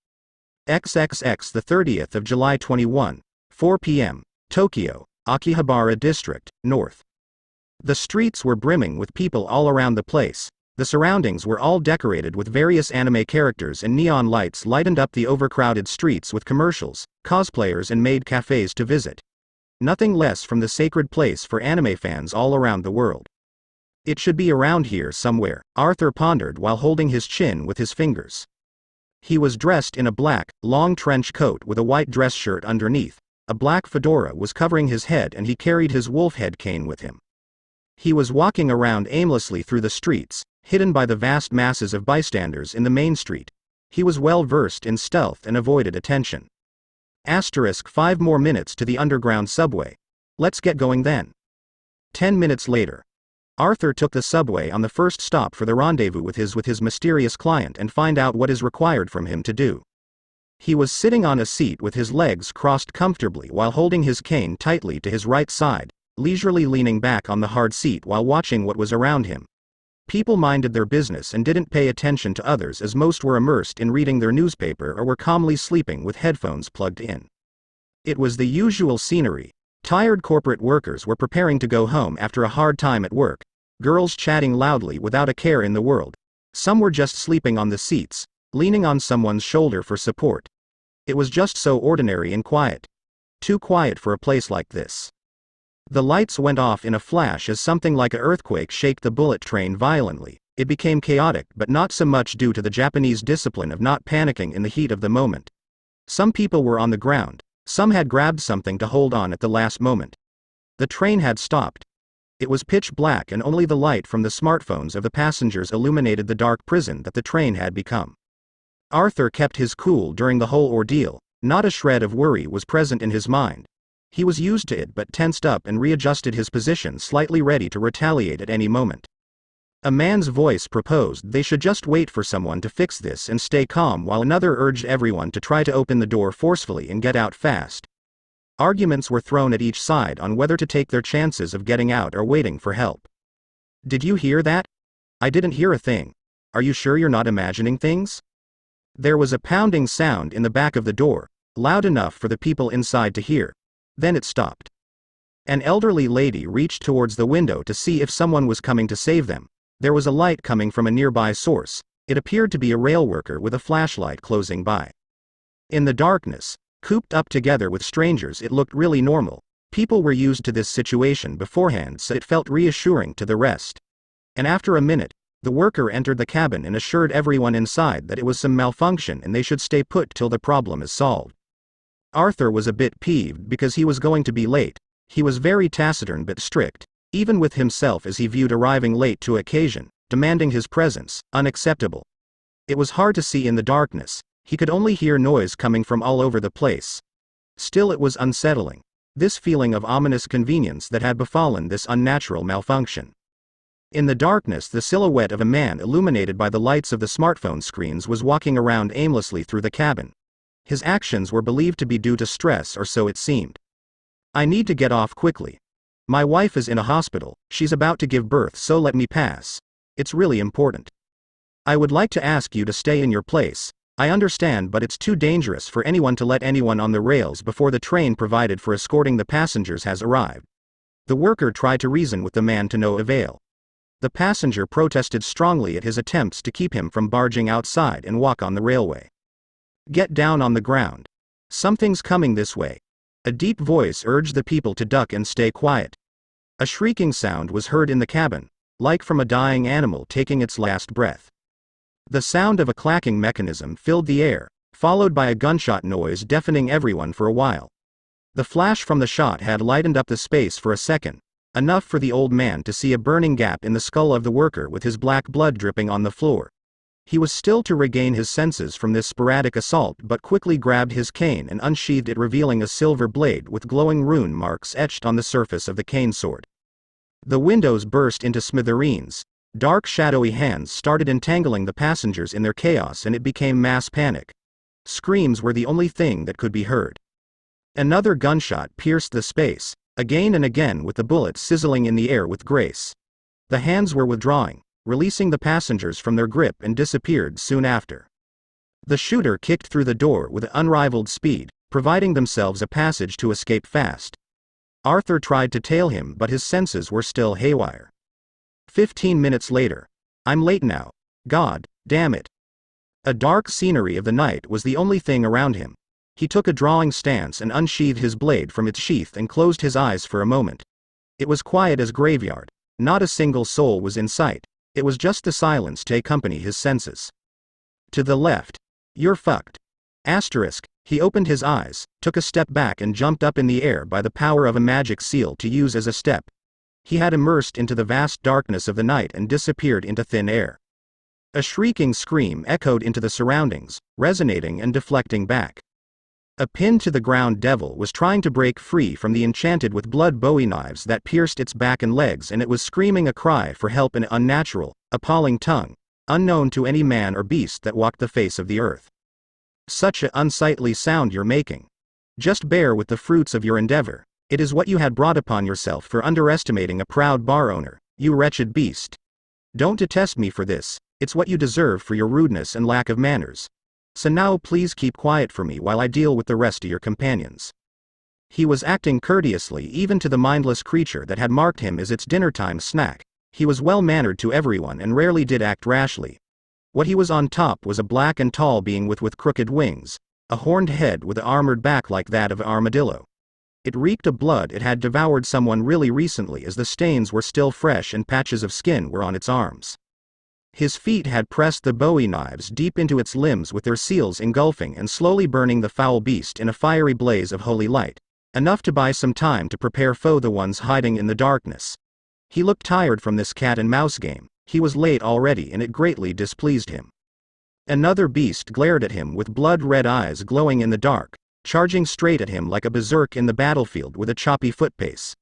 XXX, the 30th of July 21, 4 p.m., Tokyo, Akihabara District, North. The streets were brimming with people all around the place. The surroundings were all decorated with various anime characters, and neon lights lightened up the overcrowded streets with commercials, cosplayers and maid cafes to visit. Nothing less from the sacred place for anime fans all around the world. It should be around here somewhere, Arthur pondered while holding his chin with his fingers. He was dressed in a black, long trench coat with a white dress shirt underneath. A black fedora was covering his head and he carried his wolf head cane with him. He was walking around aimlessly through the streets, hidden by the vast masses of bystanders in the main street. He was well versed in stealth and avoided attention. 5 more minutes to the underground subway. Let's get going then. 10 minutes later. Arthur took the subway on the first stop for the rendezvous with his mysterious client and find out what is required from him to do. He was sitting on a seat with his legs crossed comfortably while holding his cane tightly to his right side, leisurely leaning back on the hard seat while watching what was around him. People minded their business and didn't pay attention to others, as most were immersed in reading their newspaper or were calmly sleeping with headphones plugged in. It was the usual scenery. Tired corporate workers were preparing to go home after a hard time at work, girls chatting loudly without a care in the world. Some were just sleeping on the seats, leaning on someone's shoulder for support. It was just so ordinary and quiet. Too quiet for a place like this. The lights went off in a flash as something like an earthquake shook the bullet train violently. It became chaotic, but not so much due to the Japanese discipline of not panicking in the heat of the moment. Some people were on the ground. Some had grabbed something to hold on at the last moment. The train had stopped. It was pitch black and only the light from the smartphones of the passengers illuminated the dark prison that the train had become. Arthur kept his cool during the whole ordeal. Not a shred of worry was present in his mind. He was used to it but tensed up and readjusted his position, slightly ready to retaliate at any moment. A man's voice proposed they should just wait for someone to fix this and stay calm, while another urged everyone to try to open the door forcefully and get out fast. Arguments were thrown at each side on whether to take their chances of getting out or waiting for help. Did you hear that? I didn't hear a thing. Are you sure you're not imagining things? There was a pounding sound in the back of the door, loud enough for the people inside to hear. Then it stopped. An elderly lady reached towards the window to see if someone was coming to save them. There was a light coming from a nearby source. It appeared to be a rail worker with a flashlight closing by. In the darkness, cooped up together with strangers, it looked really normal. People were used to this situation beforehand, so it felt reassuring to the rest. and after a minute, the worker entered the cabin and assured everyone inside that it was some malfunction and they should stay put till the problem is solved. Arthur was a bit peeved because he was going to be late. He was very taciturn but strict, even with himself, as he viewed arriving late to occasion, demanding his presence, unacceptable. It was hard to see in the darkness, he could only hear noise coming from all over the place. Still, it was unsettling, this feeling of ominous convenience that had befallen this unnatural malfunction. In the darkness, the silhouette of a man illuminated by the lights of the smartphone screens was walking around aimlessly through the cabin. His actions were believed to be due to stress, or so it seemed. "I need to get off quickly. My wife is in a hospital, she's about to give birth, so let me pass. It's really important. I would like to ask you to stay in your place. I understand, but it's too dangerous for anyone to let anyone on the rails before the train provided for escorting the passengers has arrived." The worker tried to reason with the man to no avail. The passenger protested strongly at his attempts to keep him from barging outside and walk on the railway. "Get down on the ground. Something's coming this way." A deep voice urged the people to duck and stay quiet. A shrieking sound was heard in the cabin, like from a dying animal taking its last breath. The sound of a clacking mechanism filled the air, followed by a gunshot noise deafening everyone for a while. The flash from the shot had lightened up the space for a second, enough for the old man to see a burning gap in the skull of the worker with his black blood dripping on the floor. He was still to regain his senses from this sporadic assault, but quickly grabbed his cane and unsheathed it, revealing a silver blade with glowing rune marks etched on the surface of the cane sword. The windows burst into smithereens. Dark shadowy hands started entangling the passengers in their chaos, and it became mass panic. Screams were the only thing that could be heard. Another gunshot pierced the space, again and again, with the bullets sizzling in the air with grace. The hands were withdrawing, releasing the passengers from their grip, and disappeared soon after. The shooter kicked through the door with unrivaled speed, providing themselves a passage to escape fast. Arthur tried to tail him, but his senses were still haywire. 15 minutes later. "I'm late now. God damn it." A dark scenery of the night was the only thing around him. He took a drawing stance and unsheathed his blade from its sheath and closed his eyes for a moment. It was quiet as graveyard. Not a single soul was in sight. It was just the silence to accompany his senses. To the left. "You're fucked." Asterisk. He opened his eyes, took a step back, and jumped up in the air by the power of a magic seal to use as a step. He had immersed into the vast darkness of the night and disappeared into thin air. A shrieking scream echoed into the surroundings, resonating and deflecting back. A pinned-to-the-ground devil was trying to break free from the enchanted with blood Bowie knives that pierced its back and legs, and it was screaming a cry for help in an unnatural, appalling tongue, unknown to any man or beast that walked the face of the earth. "Such a unsightly sound you're making. Just bear with the fruits of your endeavor. It is what you had brought upon yourself for underestimating a proud bar owner, you wretched beast. Don't detest me for this, it's what you deserve for your rudeness and lack of manners. So now please keep quiet for me while I deal with the rest of your companions." He was acting courteously even to the mindless creature that had marked him as its dinner-time snack. He was well-mannered to everyone and rarely did act rashly. What he was on top was a black and tall being with crooked wings, a horned head with an armored back like that of an armadillo. It reeked of blood. It had devoured someone really recently, as the stains were still fresh and patches of skin were on its arms. His feet had pressed the Bowie knives deep into its limbs, with their seals engulfing and slowly burning the foul beast in a fiery blaze of holy light, enough to buy some time to prepare for the ones hiding in the darkness. He looked tired from this cat-and-mouse game. He was late already, and it greatly displeased him. Another beast glared at him with blood-red eyes glowing in the dark, charging straight at him like a berserk in the battlefield with a choppy footpace.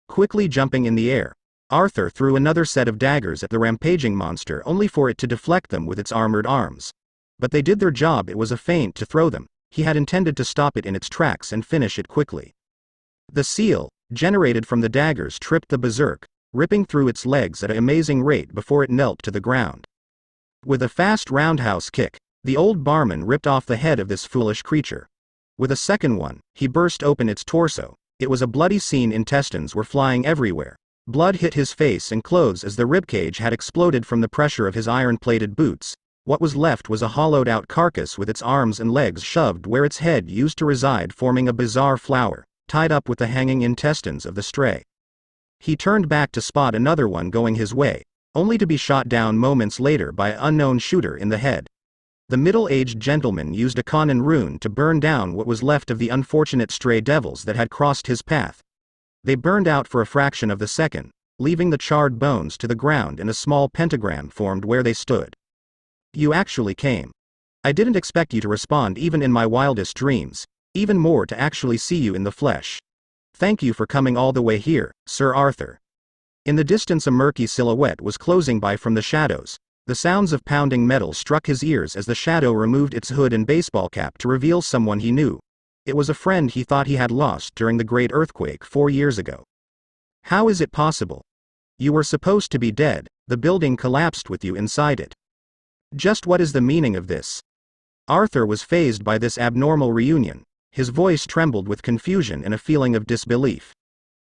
Quickly jumping in the air, Arthur threw another set of daggers at the rampaging monster, only for it to deflect them with its armored arms. But they did their job. It was a feint to throw them. He had intended to stop it in its tracks and finish it quickly. The seal, generated from the daggers, tripped the berserk, ripping through its legs at an amazing rate before it knelt to the ground. With a fast roundhouse kick, the old barman ripped off the head of this foolish creature. With a second one, he burst open its torso. It was a bloody scene. Intestines were flying everywhere. Blood hit his face and clothes as the ribcage had exploded from the pressure of his iron-plated boots. What was left was a hollowed-out carcass with its arms and legs shoved where its head used to reside, forming a bizarre flower, tied up with the hanging intestines of the stray. He turned back to spot another one going his way, only to be shot down moments later by an unknown shooter in the head. The middle-aged gentleman used a Kannon rune to burn down what was left of the unfortunate stray devils that had crossed his path. They burned out for a fraction of the second, leaving the charred bones to the ground and a small pentagram formed where they stood. You actually came. I didn't expect you to respond even in my wildest dreams, even more to actually see you in the flesh. Thank you for coming all the way here, Sir Arthur. In the distance a murky silhouette was closing by from the shadows. The sounds of pounding metal struck his ears as the shadow removed its hood and baseball cap to reveal someone he knew. It was a friend he thought he had lost during the great earthquake 4 years ago. How is it possible? You were supposed to be dead, the building collapsed with you inside it. Just what is the meaning of this? Arthur was fazed by this abnormal reunion. His voice trembled with confusion and a feeling of disbelief.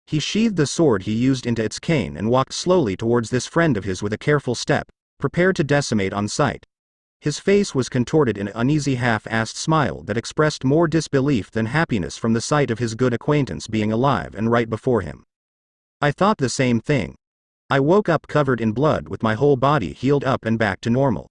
He sheathed the sword he used into its cane and walked slowly towards this friend of his with a careful step, prepared to decimate on sight. His face was contorted in an uneasy half-assed smile that expressed more disbelief than happiness from the sight of his good acquaintance being alive and right before him. I thought the same thing. I woke up covered in blood with my whole body healed up and back to normal.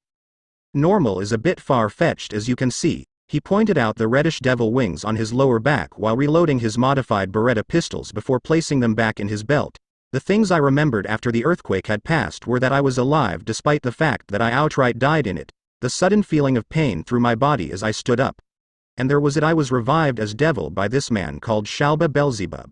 Normal is a bit far-fetched as you can see. He pointed out the reddish devil wings on his lower back while reloading his modified Beretta pistols before placing them back in his belt. The things I remembered after the earthquake had passed were that I was alive despite the fact that I outright died in it, the sudden feeling of pain through my body as I stood up. And there was it I was revived as devil by this man called Shalba Beelzebub.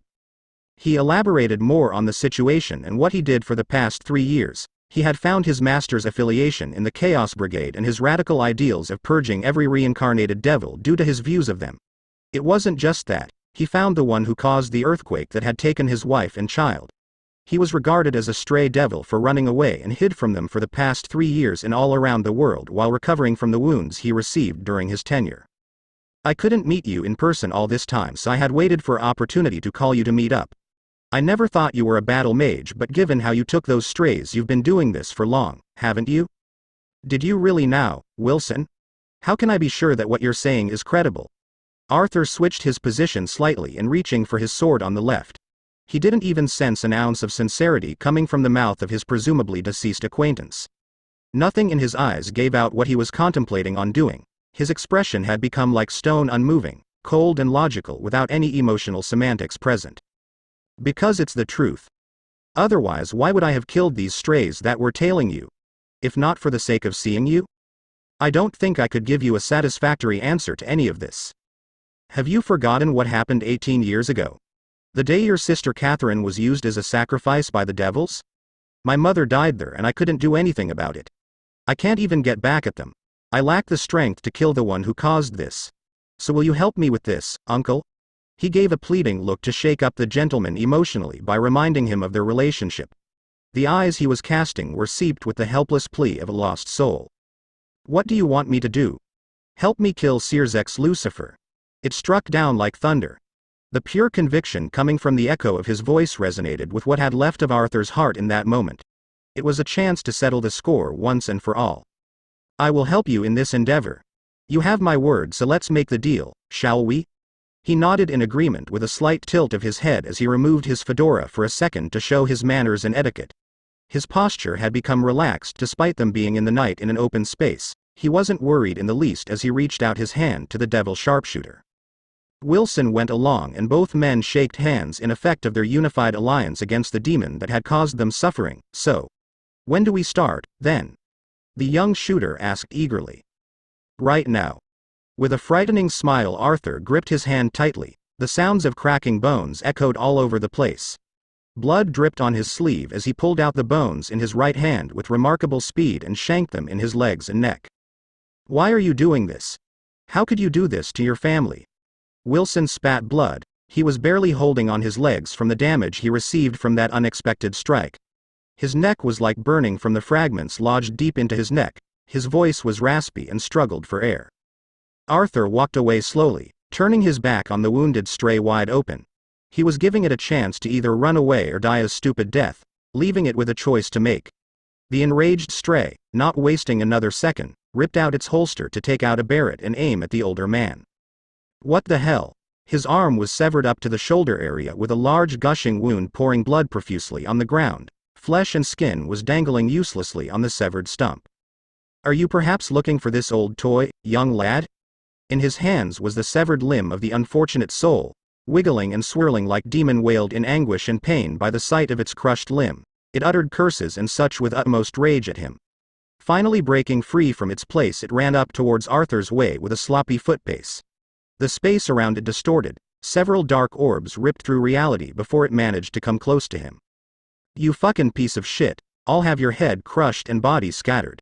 He elaborated more on the situation and what he did for the past 3 years. He had found his master's affiliation in the Chaos Brigade and his radical ideals of purging every reincarnated devil due to his views of them. It wasn't just that, he found the one who caused the earthquake that had taken his wife and child. He was regarded as a stray devil for running away and hid from them for the past 3 years and all around the world while recovering from the wounds he received during his tenure. I couldn't meet you in person all this time, so I had waited for an opportunity to call you to meet up. I never thought you were a battle mage, but given how you took those strays, you've been doing this for long, haven't you? Did you really now, Wilson? How can I be sure that what you're saying is credible? Arthur switched his position slightly and reaching for his sword on the left. He didn't even sense an ounce of sincerity coming from the mouth of his presumably deceased acquaintance. Nothing in his eyes gave out what he was contemplating on doing. His expression had become like stone, unmoving, cold and logical without any emotional semantics present. Because it's the truth. Otherwise, why would I have killed these strays that were tailing you? If not for the sake of seeing you? I don't think I could give you a satisfactory answer to any of this. Have you forgotten what happened 18 years ago? The day your sister Catherine was used as a sacrifice by the devils? My mother died there and I couldn't do anything about it. I can't even get back at them. I lack the strength to kill the one who caused this. So will you help me with this, uncle? He gave a pleading look to shake up the gentleman emotionally by reminding him of their relationship. The eyes he was casting were seeped with the helpless plea of a lost soul. What do you want me to do? Help me kill Searzex Lucifer. It struck down like thunder. The pure conviction coming from the echo of his voice resonated with what had left of Arthur's heart in that moment. It was a chance to settle the score once and for all. I will help you in this endeavor. You have my word, so let's make the deal, shall we? He nodded in agreement with a slight tilt of his head as he removed his fedora for a second to show his manners and etiquette. His posture had become relaxed despite them being in the night in an open space. He wasn't worried in the least as he reached out his hand to the devil sharpshooter. Wilson went along and both men shaked hands in effect of their unified alliance against the demon that had caused them suffering. So, when do we start, then? The young shooter asked eagerly. Right now. With a frightening smile, Arthur gripped his hand tightly. The sounds of cracking bones echoed all over the place. Blood dripped on his sleeve as he pulled out the bones in his right hand with remarkable speed and shanked them in his legs and neck. Why are you doing this? How could you do this to your family? Wilson spat blood. He was barely holding on his legs from the damage he received from that unexpected strike. His neck was like burning from the fragments lodged deep into his neck. His voice was raspy and struggled for air. Arthur walked away slowly, turning his back on the wounded stray wide open. He was giving it a chance to either run away or die a stupid death, leaving it with a choice to make. The enraged stray, not wasting another second, ripped out its holster to take out a Barrett and aim at the older man. What the hell? His arm was severed up to the shoulder area with a large gushing wound pouring blood profusely on the ground. flesh and skin was dangling uselessly on the severed stump. Are you perhaps looking for this old toy, young lad? In his hands was the severed limb of the unfortunate soul, wiggling and swirling like demon wailed in anguish and pain by the sight of its crushed limb. It uttered curses and such with utmost rage at him. Finally breaking free from its place, it ran up towards Arthur's way with a sloppy footpace. The space around it distorted, several dark orbs ripped through reality before it managed to come close to him. You fucking piece of shit, I'll have your head crushed and body scattered.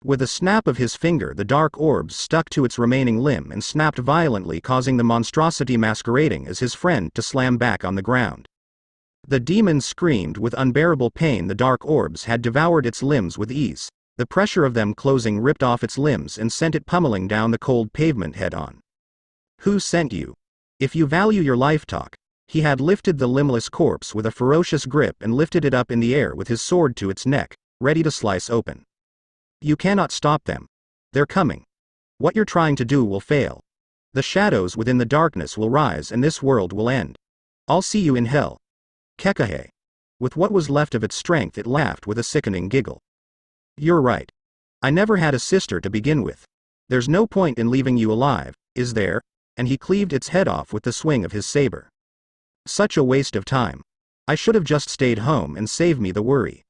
With a snap of his finger, the dark orbs stuck to its remaining limb and snapped violently, causing the monstrosity masquerading as his friend to slam back on the ground. The demon screamed with unbearable pain. The dark orbs had devoured its limbs with ease. The pressure of them closing ripped off its limbs and sent it pummeling down the cold pavement head on. Who sent you? If you value your life, talk. He had lifted the limbless corpse with a ferocious grip and lifted it up in the air with his sword to its neck, ready to slice open. You cannot stop them. They're coming. What you're trying to do will fail. The shadows within the darkness will rise and this world will end. I'll see you in hell. Kekahe. With what was left of its strength, it laughed with a sickening giggle. You're right. I never had a sister to begin with. There's no point in leaving you alive, is there? And he cleaved its head off with the swing of his saber. Such a waste of time. I should have just stayed home and saved me the worry.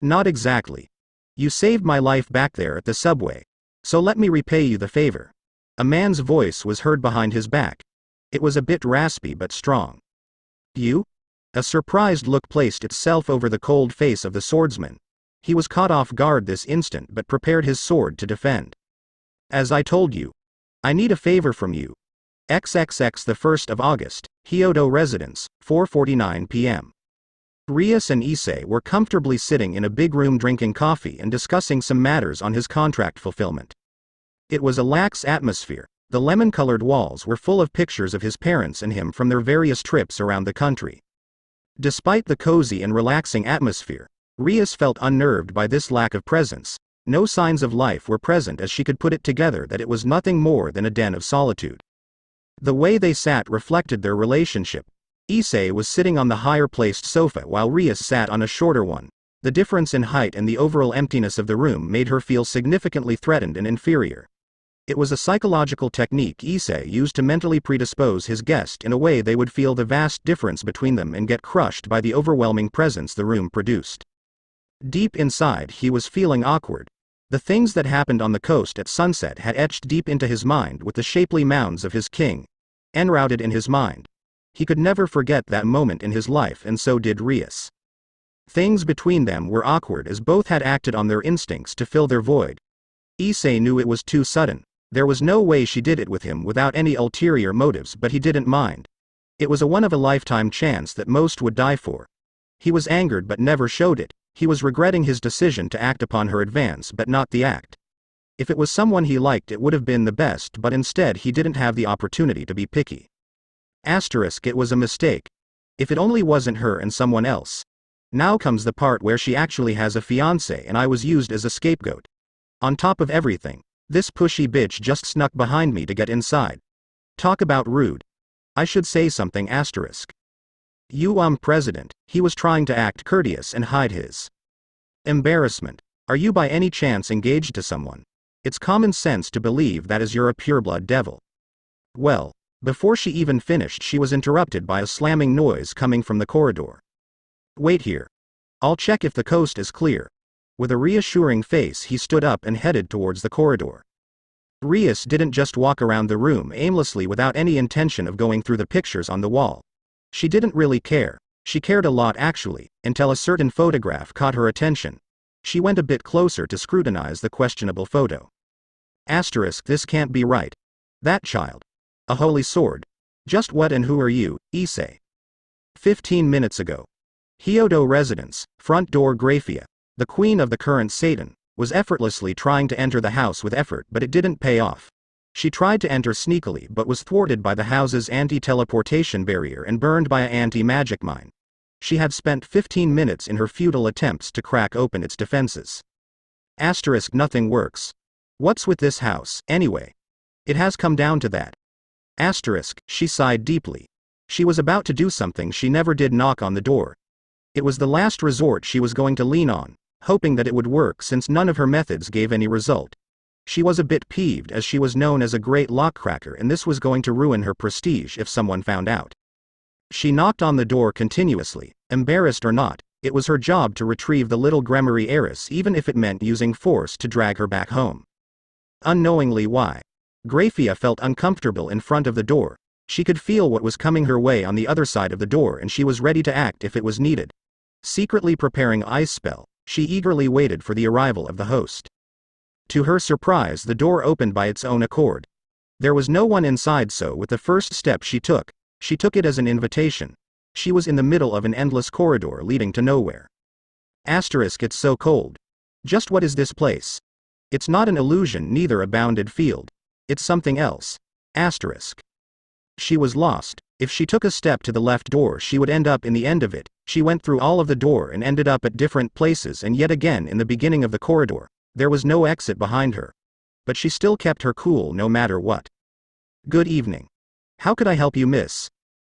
Not exactly. You saved my life back there at the subway. So let me repay you the favor. A man's voice was heard behind his back. It was a bit raspy but strong. You? A surprised look placed itself over the cold face of the swordsman. He was caught off guard this instant but prepared his sword to defend. As I told you. I need a favor from you. XXX the 1st of August, Hyodo Residence, 4:49 p.m. Rias and Issei were comfortably sitting in a big room drinking coffee and discussing some matters on his contract fulfillment. It was a lax atmosphere. The lemon-colored walls were full of pictures of his parents and him from their various trips around the country. Despite the cozy and relaxing atmosphere, Rias felt unnerved by this lack of presence. No signs of life were present, as she could put it together that it was nothing more than a den of solitude. The way they sat reflected their relationship. Issei was sitting on the higher-placed sofa while Rias sat on a shorter one. The difference in height and the overall emptiness of the room made her feel significantly threatened and inferior. It was a psychological technique Issei used to mentally predispose his guest in a way they would feel the vast difference between them and get crushed by the overwhelming presence the room produced. Deep inside, he was feeling awkward. The things that happened on the coast at sunset had etched deep into his mind with the shapely mounds of his king, enrouted in his mind. He could never forget that moment in his life, and so did Rias. Things between them were awkward as both had acted on their instincts to fill their void. Issei knew it was too sudden. There was no way she did it with him without any ulterior motives, but he didn't mind. It was a one-of-a-lifetime chance that most would die for. He was angered but never showed it. He was regretting his decision to act upon her advance but not the act. If it was someone he liked, it would have been the best, but instead he didn't have the opportunity to be picky. It was a mistake. If it only wasn't her and someone else. Now comes the part where she actually has a fiancé and I was used as a scapegoat. On top of everything, this pushy bitch just snuck behind me to get inside. Talk about rude. I should say something. President. He was trying to act courteous and hide his embarrassment. Are you by any chance engaged to someone? It's common sense to believe that as you're a pureblood devil. Well, before she even finished, she was interrupted by a slamming noise coming from the corridor. Wait here. I'll check if the coast is clear. With a reassuring face, he stood up and headed towards the corridor. Rias didn't just walk around the room aimlessly without any intention of going through the pictures on the wall. She didn't really care. She cared a lot actually, until a certain photograph caught her attention. She went a bit closer to scrutinize the questionable photo. This can't be right. That child. A holy sword. Just what and who are you, Issei? 15 minutes ago. Hyodo Residence, front door Graphia. The queen of the current Satan, was effortlessly trying to enter the house with effort, but it didn't pay off. She tried to enter sneakily but was thwarted by the house's anti-teleportation barrier and burned by an anti-magic mine. She had spent 15 minutes in her futile attempts to crack open its defenses. Nothing works. What's with this house, anyway? It has come down to that. She sighed deeply. She was about to do something she never did: knock on the door. It was the last resort she was going to lean on, hoping that it would work since none of her methods gave any result. She was a bit peeved as she was known as a great lockcracker and this was going to ruin her prestige if someone found out. She knocked on the door continuously, embarrassed or not, it was her job to retrieve the little Gremory heiress even if it meant using force to drag her back home. Unknowingly why? Grafia felt uncomfortable in front of the door. She could feel what was coming her way on the other side of the door and she was ready to act if it was needed. Secretly preparing ice spell, she eagerly waited for the arrival of the host. To her surprise, the door opened by its own accord. There was no one inside, so with the first step she took it as an invitation. She was in the middle of an endless corridor leading to nowhere. Asterisk, it's so cold. Just what is this place? It's not an illusion, neither a bounded field. It's something else. Asterisk. She was lost. If she took a step to the left door, she would end up in the end of it. She went through all of the door and ended up at different places and yet again in the beginning of the corridor. There was no exit behind her. But she still kept her cool no matter what. Good evening. How could I help you, miss?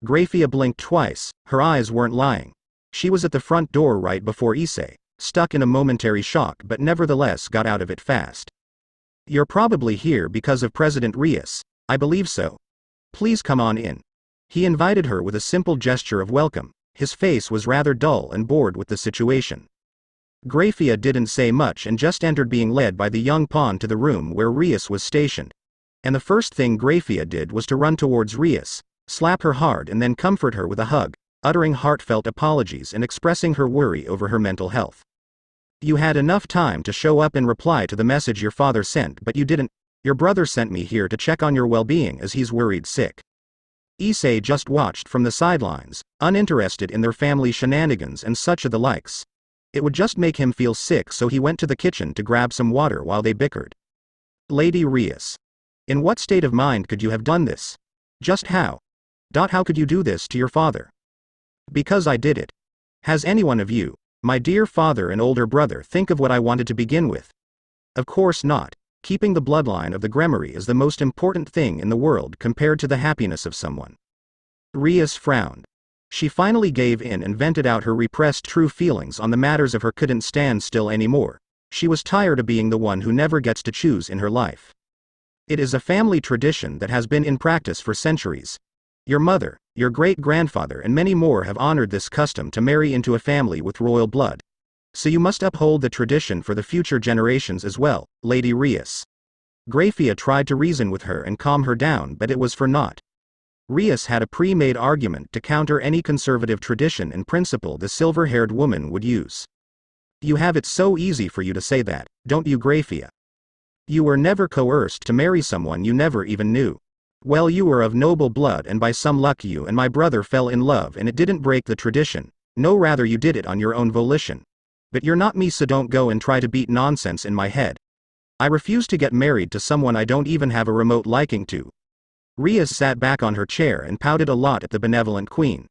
Grafia blinked twice, her eyes weren't lying. She was at the front door right before Issei, stuck in a momentary shock but nevertheless got out of it fast. You're probably here because of President Rias. I believe so. Please come on in. He invited her with a simple gesture of welcome. His face was rather dull and bored with the situation. Grafia didn't say much and just entered, being led by the young pawn to the room where Rias was stationed. And the first thing Grafia did was to run towards Rias, slap her hard and then comfort her with a hug, uttering heartfelt apologies and expressing her worry over her mental health. You had enough time to show up and reply to the message your father sent, but you didn't. Your brother sent me here to check on your well-being as he's worried sick. Issei just watched from the sidelines, uninterested in their family shenanigans and such of the likes. It would just make him feel sick, so he went to the kitchen to grab some water while they bickered. Lady Rias. In what state of mind could you have done this? Just how? How could you do this to your father? Because I did it. Has any one of you, my dear father and older brother, think of what I wanted to begin with? Of course not. Keeping the bloodline of the Gremory is the most important thing in the world compared to the happiness of someone. Rias frowned. She finally gave in and vented out her repressed true feelings on the matters of her couldn't stand still anymore. She was tired of being the one who never gets to choose in her life. It is a family tradition that has been in practice for centuries. Your mother, your great-grandfather and many more have honored this custom to marry into a family with royal blood. So you must uphold the tradition for the future generations as well, Lady Rias. Grafia tried to reason with her and calm her down, but it was for naught. Rias had a pre-made argument to counter any conservative tradition and principle the silver-haired woman would use. You have it so easy for you to say that, don't you, Grafia? You were never coerced to marry someone you never even knew. Well, you were of noble blood and by some luck you and my brother fell in love and it didn't break the tradition. No, rather you did it on your own volition. But you're not me, so don't go and try to beat nonsense in my head. I refuse to get married to someone I don't even have a remote liking to. Rias sat back on her chair and pouted a lot at the benevolent queen.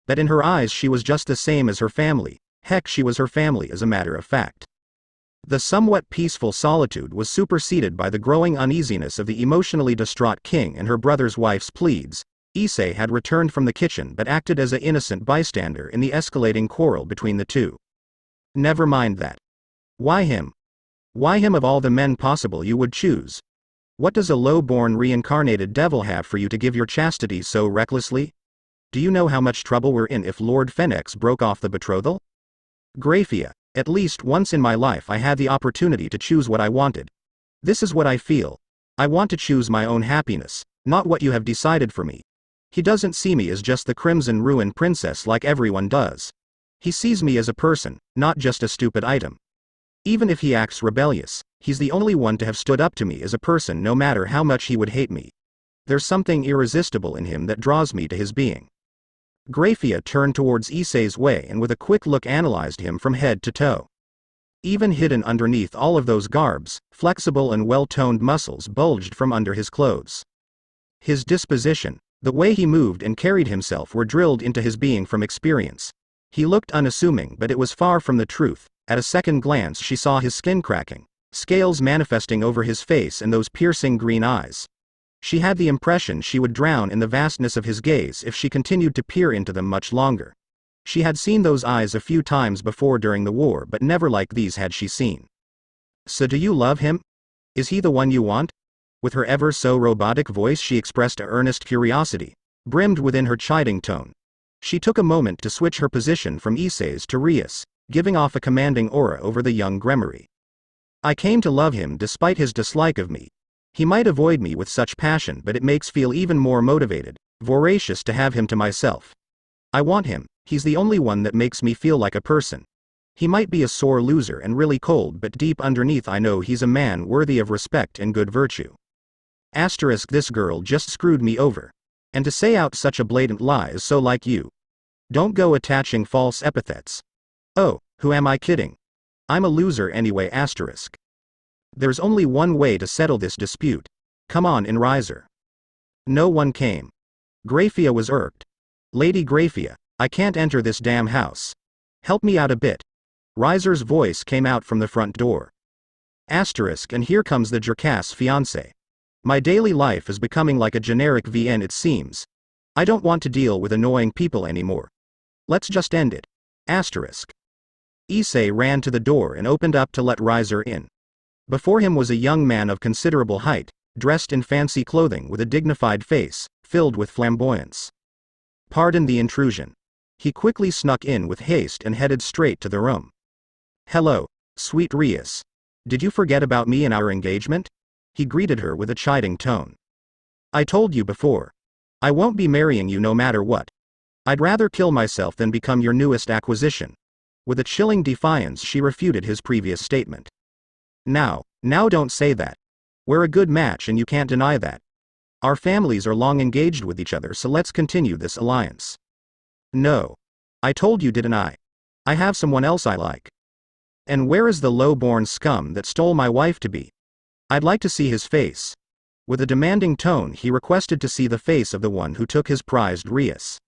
But in her eyes she was just the same as her family. Heck, she was her family as a matter of fact. The somewhat peaceful solitude was superseded by the growing uneasiness of the emotionally distraught king and her brother's wife's pleads. Issei had returned from the kitchen but acted as an innocent bystander in the escalating quarrel between the two. Never mind that. Why him? Why him of all the men possible you would choose? What does a low-born reincarnated devil have for you to give your chastity so recklessly? Do you know how much trouble we're in if Lord Fenix broke off the betrothal? Grafia, at least once in my life I had the opportunity to choose what I wanted. This is what I feel. I want to choose my own happiness, not what you have decided for me. He doesn't see me as just the Crimson Ruin princess like everyone does. He sees me as a person, not just a stupid item. Even if he acts rebellious, he's the only one to have stood up to me as a person no matter how much he would hate me. There's something irresistible in him that draws me to his being. Grafia turned towards Issei's way and with a quick look analyzed him from head to toe. Even hidden underneath all of those garbs, flexible and well-toned muscles bulged from under his clothes. His disposition, the way he moved and carried himself were drilled into his being from experience. He looked unassuming, but it was far from the truth. At a second glance she saw his skin cracking, scales manifesting over his face and those piercing green eyes. She had the impression she would drown in the vastness of his gaze if she continued to peer into them much longer. She had seen those eyes a few times before during the war, but never like these had she seen. So do you love him? Is he the one you want? With her ever so robotic voice she expressed a earnest curiosity, brimmed within her chiding tone. She took a moment to switch her position from Issei's to Rias, giving off a commanding aura over the young Gremory. I came to love him despite his dislike of me. He might avoid me with such passion, but it makes feel even more motivated, voracious to have him to myself. I want him, he's the only one that makes me feel like a person. He might be a sore loser and really cold, but deep underneath I know he's a man worthy of respect and good virtue. This girl just screwed me over. And to say out such a blatant lie is so like you. Don't go attaching false epithets. Oh, who am I kidding? I'm a loser anyway. There's only one way to settle this dispute. Come on in, Riser. No one came. Grafia was irked. Lady Grafia, I can't enter this damn house. Help me out a bit. Riser's voice came out from the front door. And here comes the Jerkas fiancé. My daily life is becoming like a generic VN, it seems. I don't want to deal with annoying people anymore. Let's just end it. Issei ran to the door and opened up to let Riser in. Before him was a young man of considerable height, dressed in fancy clothing with a dignified face, filled with flamboyance. Pardon the intrusion. He quickly snuck in with haste and headed straight to the room. Hello, sweet Rias. Did you forget about me and our engagement? He greeted her with a chiding tone. I told you before. I won't be marrying you no matter what. I'd rather kill myself than become your newest acquisition. With a chilling defiance she refuted his previous statement. Now don't say that. We're a good match and you can't deny that. Our families are long engaged with each other, so let's continue this alliance. No. I told you, didn't I? I have someone else I like. And where is the low-born scum that stole my wife to be? I'd like to see his face. With a demanding tone he requested to see the face of the one who took his prized Rias.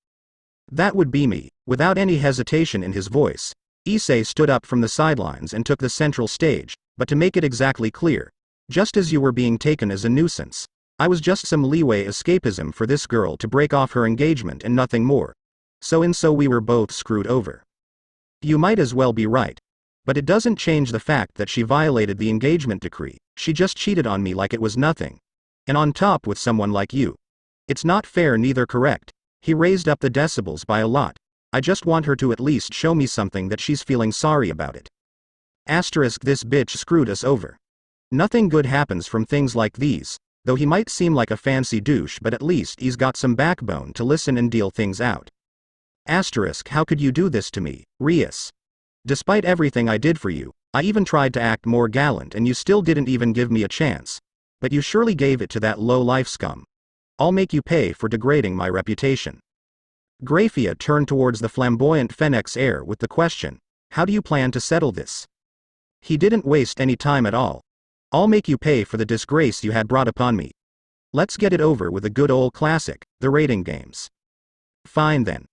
That would be me. Without any hesitation in his voice, Issei stood up from the sidelines and took the central stage, but to make it exactly clear, just as you were being taken as a nuisance, I was just some leeway escapism for this girl to break off her engagement and nothing more. So we were both screwed over. You might as well be right. But it doesn't change the fact that she violated the engagement decree. She just cheated on me like it was nothing. And on top with someone like you. It's not fair, neither correct. He raised up the decibels by a lot. I just want her to at least show me something that she's feeling sorry about it. This bitch screwed us over. Nothing good happens from things like these, though he might seem like a fancy douche, but at least he's got some backbone to listen and deal things out. How could you do this to me, Rias? Despite everything I did for you, I even tried to act more gallant and you still didn't even give me a chance. But you surely gave it to that low-life scum. I'll make you pay for degrading my reputation. Grafia turned towards the flamboyant Fenix heir with the question, how do you plan to settle this? He didn't waste any time at all. I'll make you pay for the disgrace you had brought upon me. Let's get it over with a good old classic, the rating games. Fine then.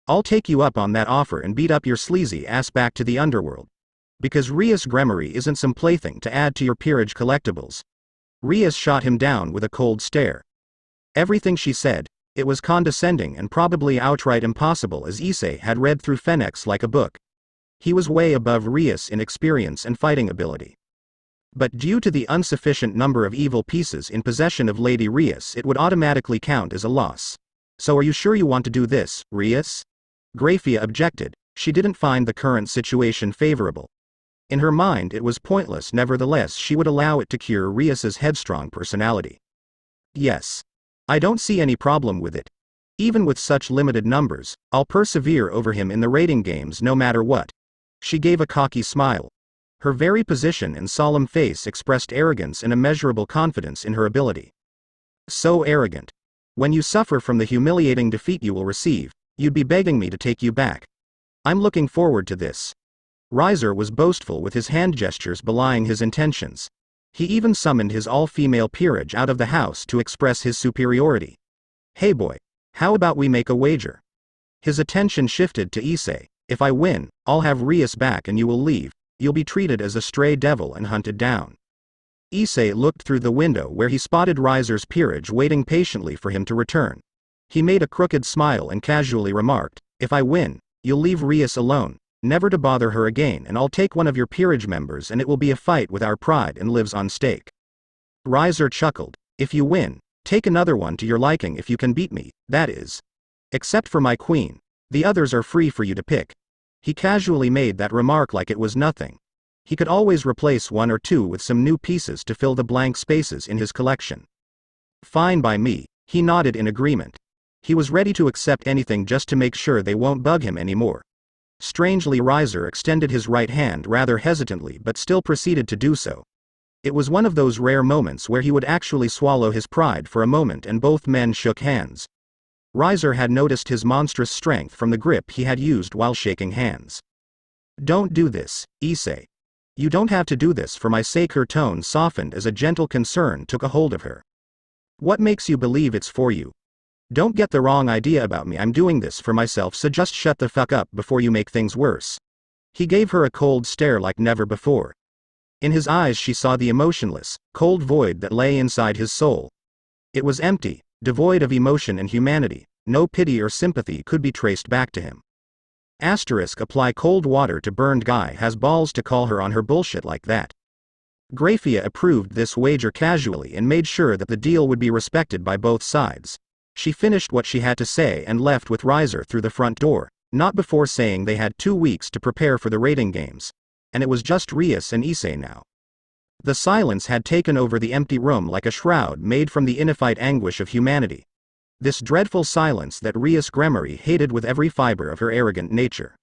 I'll take you up on that offer and beat up your sleazy ass back to the underworld. Because Rias Gremory isn't some plaything to add to your peerage collectibles. Rias shot him down with a cold stare. Everything she said, it was condescending and probably outright impossible, as Issei had read through Fenix like a book. He was way above Rias in experience and fighting ability. But due to the insufficient number of evil pieces in possession of Lady Rias, it would automatically count as a loss. So are you sure you want to do this, Rias? Grafia objected. She didn't find the current situation favorable. In her mind it was pointless, nevertheless she would allow it to cure Rias's headstrong personality. Yes. I don't see any problem with it. Even with such limited numbers, I'll persevere over him in the rating games no matter what. She gave a cocky smile. Her very position and solemn face expressed arrogance and immeasurable confidence in her ability. So arrogant. When you suffer from the humiliating defeat you will receive, you'd be begging me to take you back. I'm looking forward to this. Riser was boastful with his hand gestures belying his intentions. He even summoned his all-female peerage out of the house to express his superiority. Hey boy, how about we make a wager? His attention shifted to Issei. If I win, I'll have Rias back and you will leave. You'll be treated as a stray devil and hunted down. Issei looked through the window where he spotted Riser's peerage waiting patiently for him to return. He made a crooked smile and casually remarked, if I win, You'll leave Rias alone, never to bother her again, and I'll take one of your peerage members and it will be a fight with our pride and lives on stake. Riser chuckled. If you win, take another one to your liking if you can beat me, that is. Except for my queen. The others are free for you to pick. He casually made that remark like it was nothing. He could always replace one or two with some new pieces to fill the blank spaces in his collection. Fine by me, he nodded in agreement. He was ready to accept anything just to make sure they won't bug him anymore. Strangely, Riser extended his right hand rather hesitantly but still proceeded to do so. It was one of those rare moments where he would actually swallow his pride for a moment, and both men shook hands. Riser had noticed his monstrous strength from the grip he had used while shaking hands. Don't do this, Issei. You don't have to do this for my sake. Her tone softened as a gentle concern took a hold of her. What makes you believe it's for you? Don't get the wrong idea about me. I'm doing this for myself, so just shut the fuck up before you make things worse. He gave her a cold stare like never before. In his eyes she saw the emotionless, cold void that lay inside his soul. It was empty, devoid of emotion and humanity. No pity or sympathy could be traced back to him. Apply cold water to burned guy has balls to call her on her bullshit like that. Grafia approved this wager casually and made sure that the deal would be respected by both sides. She finished what she had to say and left with Riser through the front door, not before saying they had 2 weeks to prepare for the raiding games. And it was just Rias and Issei now. The silence had taken over the empty room like a shroud made from the infinite anguish of humanity. This dreadful silence that Rias Gremory hated with every fiber of her arrogant nature.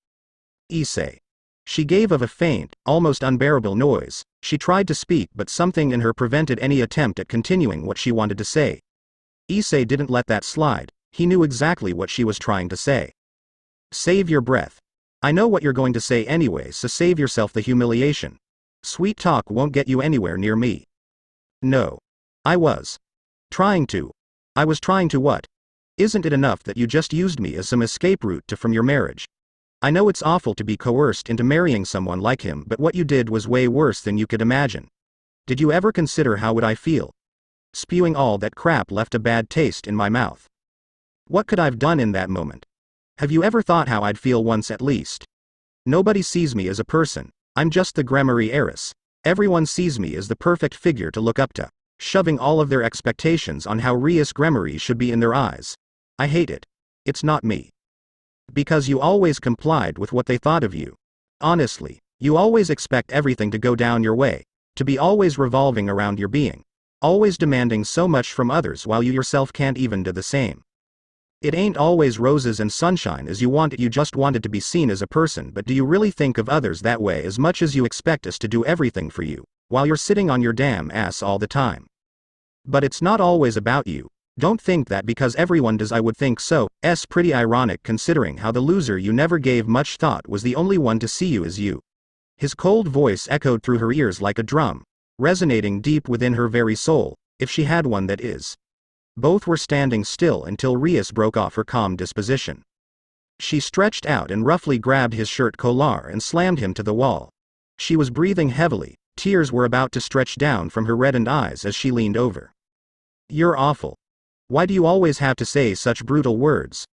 Issei. She gave of a faint, almost unbearable noise. She tried to speak, but something in her prevented any attempt at continuing what she wanted to say. Issei didn't let that slide. He knew exactly what she was trying to say. Save your breath. I know what you're going to say anyway, so save yourself the humiliation. Sweet talk won't get you anywhere near me. No. I was trying to what? Isn't it enough that you just used me as some escape route from your marriage? I know it's awful to be coerced into marrying someone like him, but what you did was way worse than you could imagine. Did you ever consider how would I feel? Spewing all that crap left a bad taste in my mouth. What could I've done in that moment? Have you ever thought how I'd feel once at least? Nobody sees me as a person. I'm just the Gremory heiress. Everyone sees me as the perfect figure to look up to, shoving all of their expectations on how Rias Gremory should be in their eyes. I hate it. It's not me. Because you always complied with what they thought of you. Honestly, you always expect everything to go down your way, to be always revolving around your being, always demanding so much from others while you yourself can't even do the same. It ain't always roses and sunshine as you want it. You just wanted to be seen as a person, but do you really think of others that way as much as you expect us to do everything for you, while you're sitting on your damn ass all the time? But it's not always about you. Don't think that because everyone does I would think so. Pretty ironic considering how the loser you never gave much thought was the only one to see you as you. His cold voice echoed through her ears like a drum, resonating deep within her very soul, if she had one, that is. Both were standing still until Rias broke off her calm disposition. She stretched out and roughly grabbed his shirt collar and slammed him to the wall. She was breathing heavily, tears were about to stretch down from her reddened eyes as she leaned over. You're awful. Why do you always have to say such brutal words?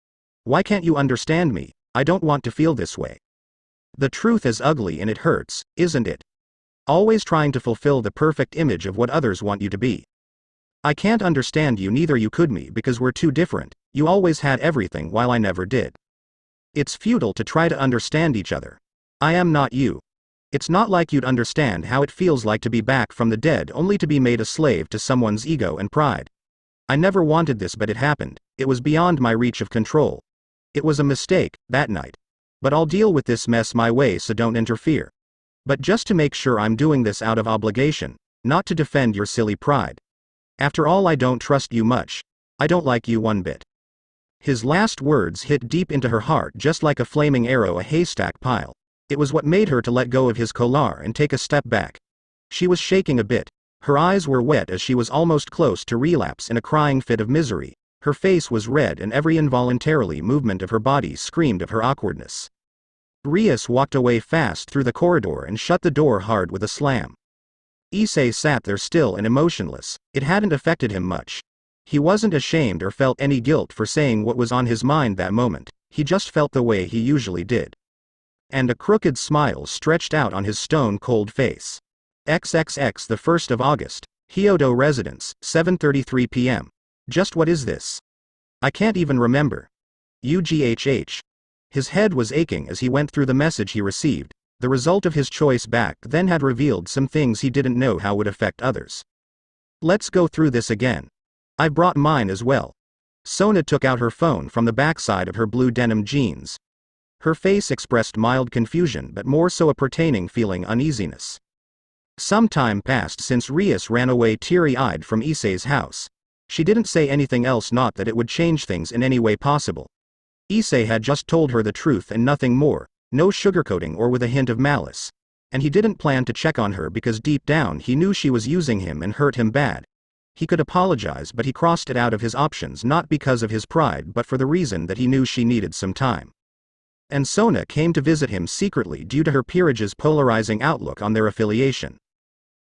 Why can't you understand me? I don't want to feel this way. The truth is ugly and it hurts, isn't it? Always trying to fulfill the perfect image of what others want you to be. I can't understand you, neither you could me, because we're too different. You always had everything while I never did. It's futile to try to understand each other. I am not you. It's not like you'd understand how it feels like to be back from the dead only to be made a slave to someone's ego and pride. I never wanted this, but it happened. It was beyond my reach of control. It was a mistake, that night. But I'll deal with this mess my way, so don't interfere. But just to make sure I'm doing this out of obligation, not to defend your silly pride. After all, I don't trust you much. I don't like you one bit. His last words hit deep into her heart just like a flaming arrow a haystack pile. It was what made her to let go of his collar and take a step back. She was shaking a bit. Her eyes were wet as she was almost close to relapse in a crying fit of misery. Her face was red and every involuntarily movement of her body screamed of her awkwardness. Rias walked away fast through the corridor and shut the door hard with a slam. Issei sat there still and emotionless. It hadn't affected him much. He wasn't ashamed or felt any guilt for saying what was on his mind that moment. he just felt the way he usually did. And a crooked smile stretched out on his stone-cold face. XXX the 1st of August, Hyodo Residence, 7:33 p.m. Just what is this? I can't even remember. UGHH. His head was aching as he went through the message he received. The result of his choice back then had revealed some things he didn't know how would affect others. Let's go through this again. I brought mine as well. Sona took out her phone from the backside of her blue denim jeans. Her face expressed mild confusion but more so a pertaining feeling uneasiness. Some time passed since Rias ran away teary-eyed from Issei's house. She didn't say anything else, not that it would change things in any way possible. Issei had just told her the truth and nothing more, no sugarcoating or with a hint of malice. And he didn't plan to check on her because deep down he knew she was using him and hurt him bad. He could apologize, but he crossed it out of his options, not because of his pride but for the reason that he knew she needed some time. And Sona came to visit him secretly due to her peerage's polarizing outlook on their affiliation.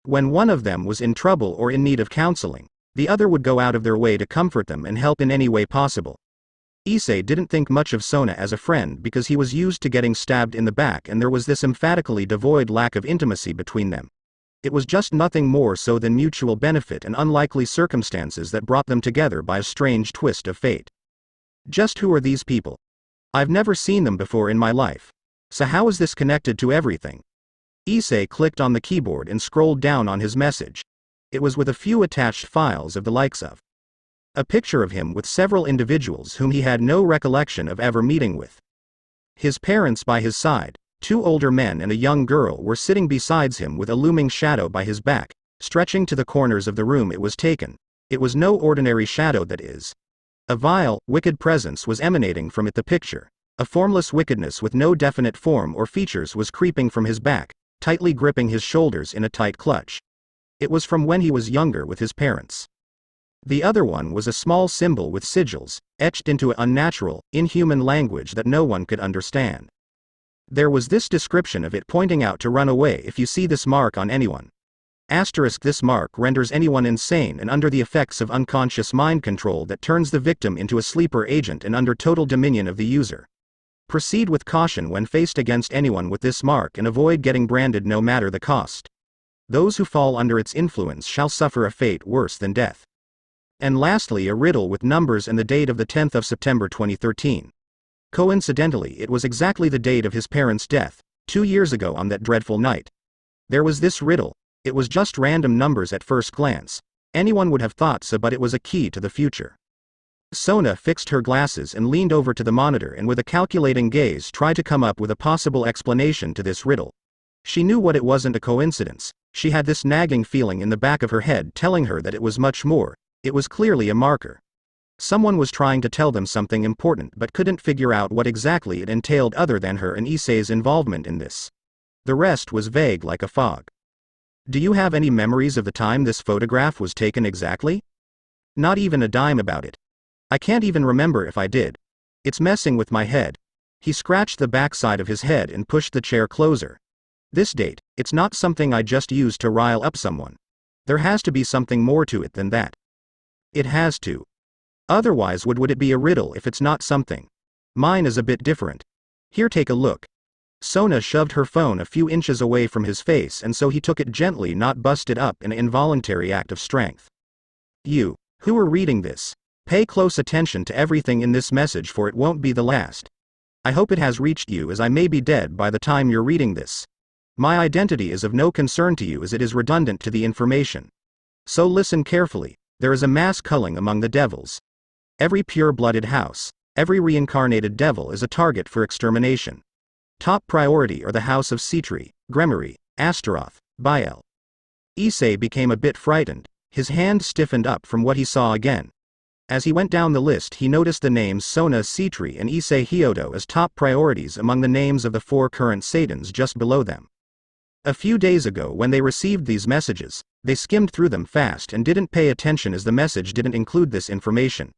When one of them was in trouble or in need of counseling, the other would go out of their way to comfort them and help in any way possible. Issei didn't think much of Sona as a friend because he was used to getting stabbed in the back and there was this emphatically devoid lack of intimacy between them. It was just nothing more so than mutual benefit and unlikely circumstances that brought them together by a strange twist of fate. Just who are these people? I've never seen them before in my life. So how is this connected to everything? Issei clicked on the keyboard and scrolled down on his message. It was with a few attached files of the likes of a picture of him with several individuals whom he had no recollection of ever meeting with. His parents by his side, 2 older men and a young girl, were sitting beside him with a looming shadow by his back, stretching to the corners of the room it was taken. It was no ordinary shadow, that is. A vile, wicked presence was emanating from it. The picture, a formless wickedness with no definite form or features, was creeping from his back, tightly gripping his shoulders in a tight clutch. It was from when he was younger with his parents. The other one was a small symbol with sigils, etched into an unnatural, inhuman language that no one could understand. There was this description of it pointing out to run away if you see this mark on anyone. Asterisk, this mark renders anyone insane and under the effects of unconscious mind control that turns the victim into a sleeper agent and under total dominion of the user. Proceed with caution when faced against anyone with this mark and avoid getting branded no matter the cost. Those who fall under its influence shall suffer a fate worse than death. And lastly, a riddle with numbers and the date of the 10th of September 2013. Coincidentally, it was exactly the date of his parents' death, 2 years ago on that dreadful night. There was this riddle. It was just random numbers at first glance. Anyone would have thought so, but it was a key to the future. Sona fixed her glasses and leaned over to the monitor and with a calculating gaze tried to come up with a possible explanation to this riddle. She knew what it wasn't a coincidence. She had this nagging feeling in the back of her head telling her that it was much more. It was clearly a marker. Someone was trying to tell them something important but couldn't figure out what exactly it entailed other than her and Issei's involvement in this. The rest was vague like a fog. Do you have any memories of the time this photograph was taken exactly? Not even a dime about it. I can't even remember if I did. It's messing with my head. He scratched the backside of his head and pushed the chair closer. This date, it's not something I just used to rile up someone. There has to be something more to it than that. It has to. Otherwise would it be a riddle if it's not something? Mine is a bit different. Here, take a look. Sona shoved her phone a few inches away from his face and so he took it gently, not busted up in an involuntary act of strength. You, who are reading this, pay close attention to everything in this message for it won't be the last. I hope it has reached you as I may be dead by the time you're reading this. My identity is of no concern to you as it is redundant to the information. So listen carefully. There is a mass culling among the devils. Every pure-blooded house, every reincarnated devil is a target for extermination. Top priority are the house of Sitri, Gremory, Astaroth, Bael. Issei became a bit frightened. His hand stiffened up from what he saw again. As he went down the list he noticed the names Sona Sitri and Issei Hyodo as top priorities among the names of the 4 current Satans just below them. A few days ago when they received these messages, they skimmed through them fast and didn't pay attention as the message didn't include this information.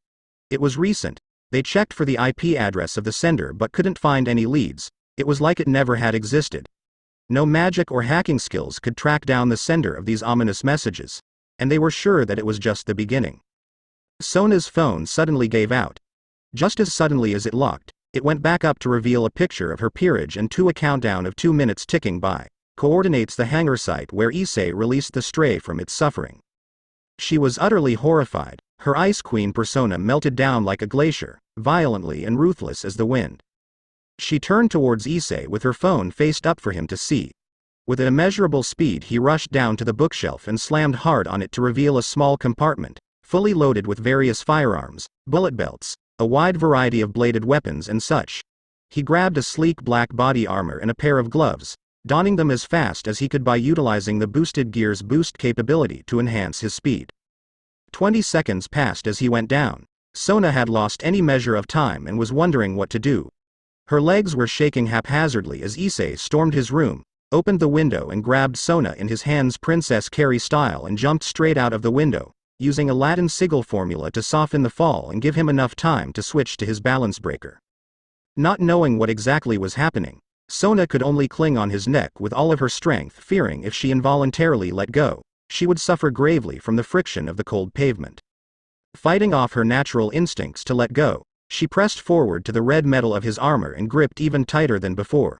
It was recent. They checked for the IP address of the sender but couldn't find any leads. It was like it never had existed. No magic or hacking skills could track down the sender of these ominous messages. And they were sure that it was just the beginning. Sona's phone suddenly gave out. Just as suddenly as it locked, It went back up to reveal a picture of her peerage and a countdown of 2 minutes ticking by. Coordinates the hangar site where Issei released the stray from its suffering. She was utterly horrified. Her Ice Queen persona melted down like a glacier, violently and ruthless as the wind. She turned towards Issei with her phone faced up for him to see. With an immeasurable speed he rushed down to the bookshelf and slammed hard on it to reveal a small compartment, fully loaded with various firearms, bullet belts, a wide variety of bladed weapons and such. He grabbed a sleek black body armor and a pair of gloves, donning them as fast as he could by utilizing the boosted gear's boost capability to enhance his speed. 20 seconds passed as he went down. Sona had lost any measure of time and was wondering what to do. Her legs were shaking haphazardly as Issei stormed his room, opened the window and grabbed Sona in his hands Princess Carrie style and jumped straight out of the window, using a Latin sigil formula to soften the fall and give him enough time to switch to his balance breaker. Not knowing what exactly was happening, Sona could only cling on his neck with all of her strength, fearing if she involuntarily let go, she would suffer gravely from the friction of the cold pavement. Fighting off her natural instincts to let go, she pressed forward to the red metal of his armor and gripped even tighter than before.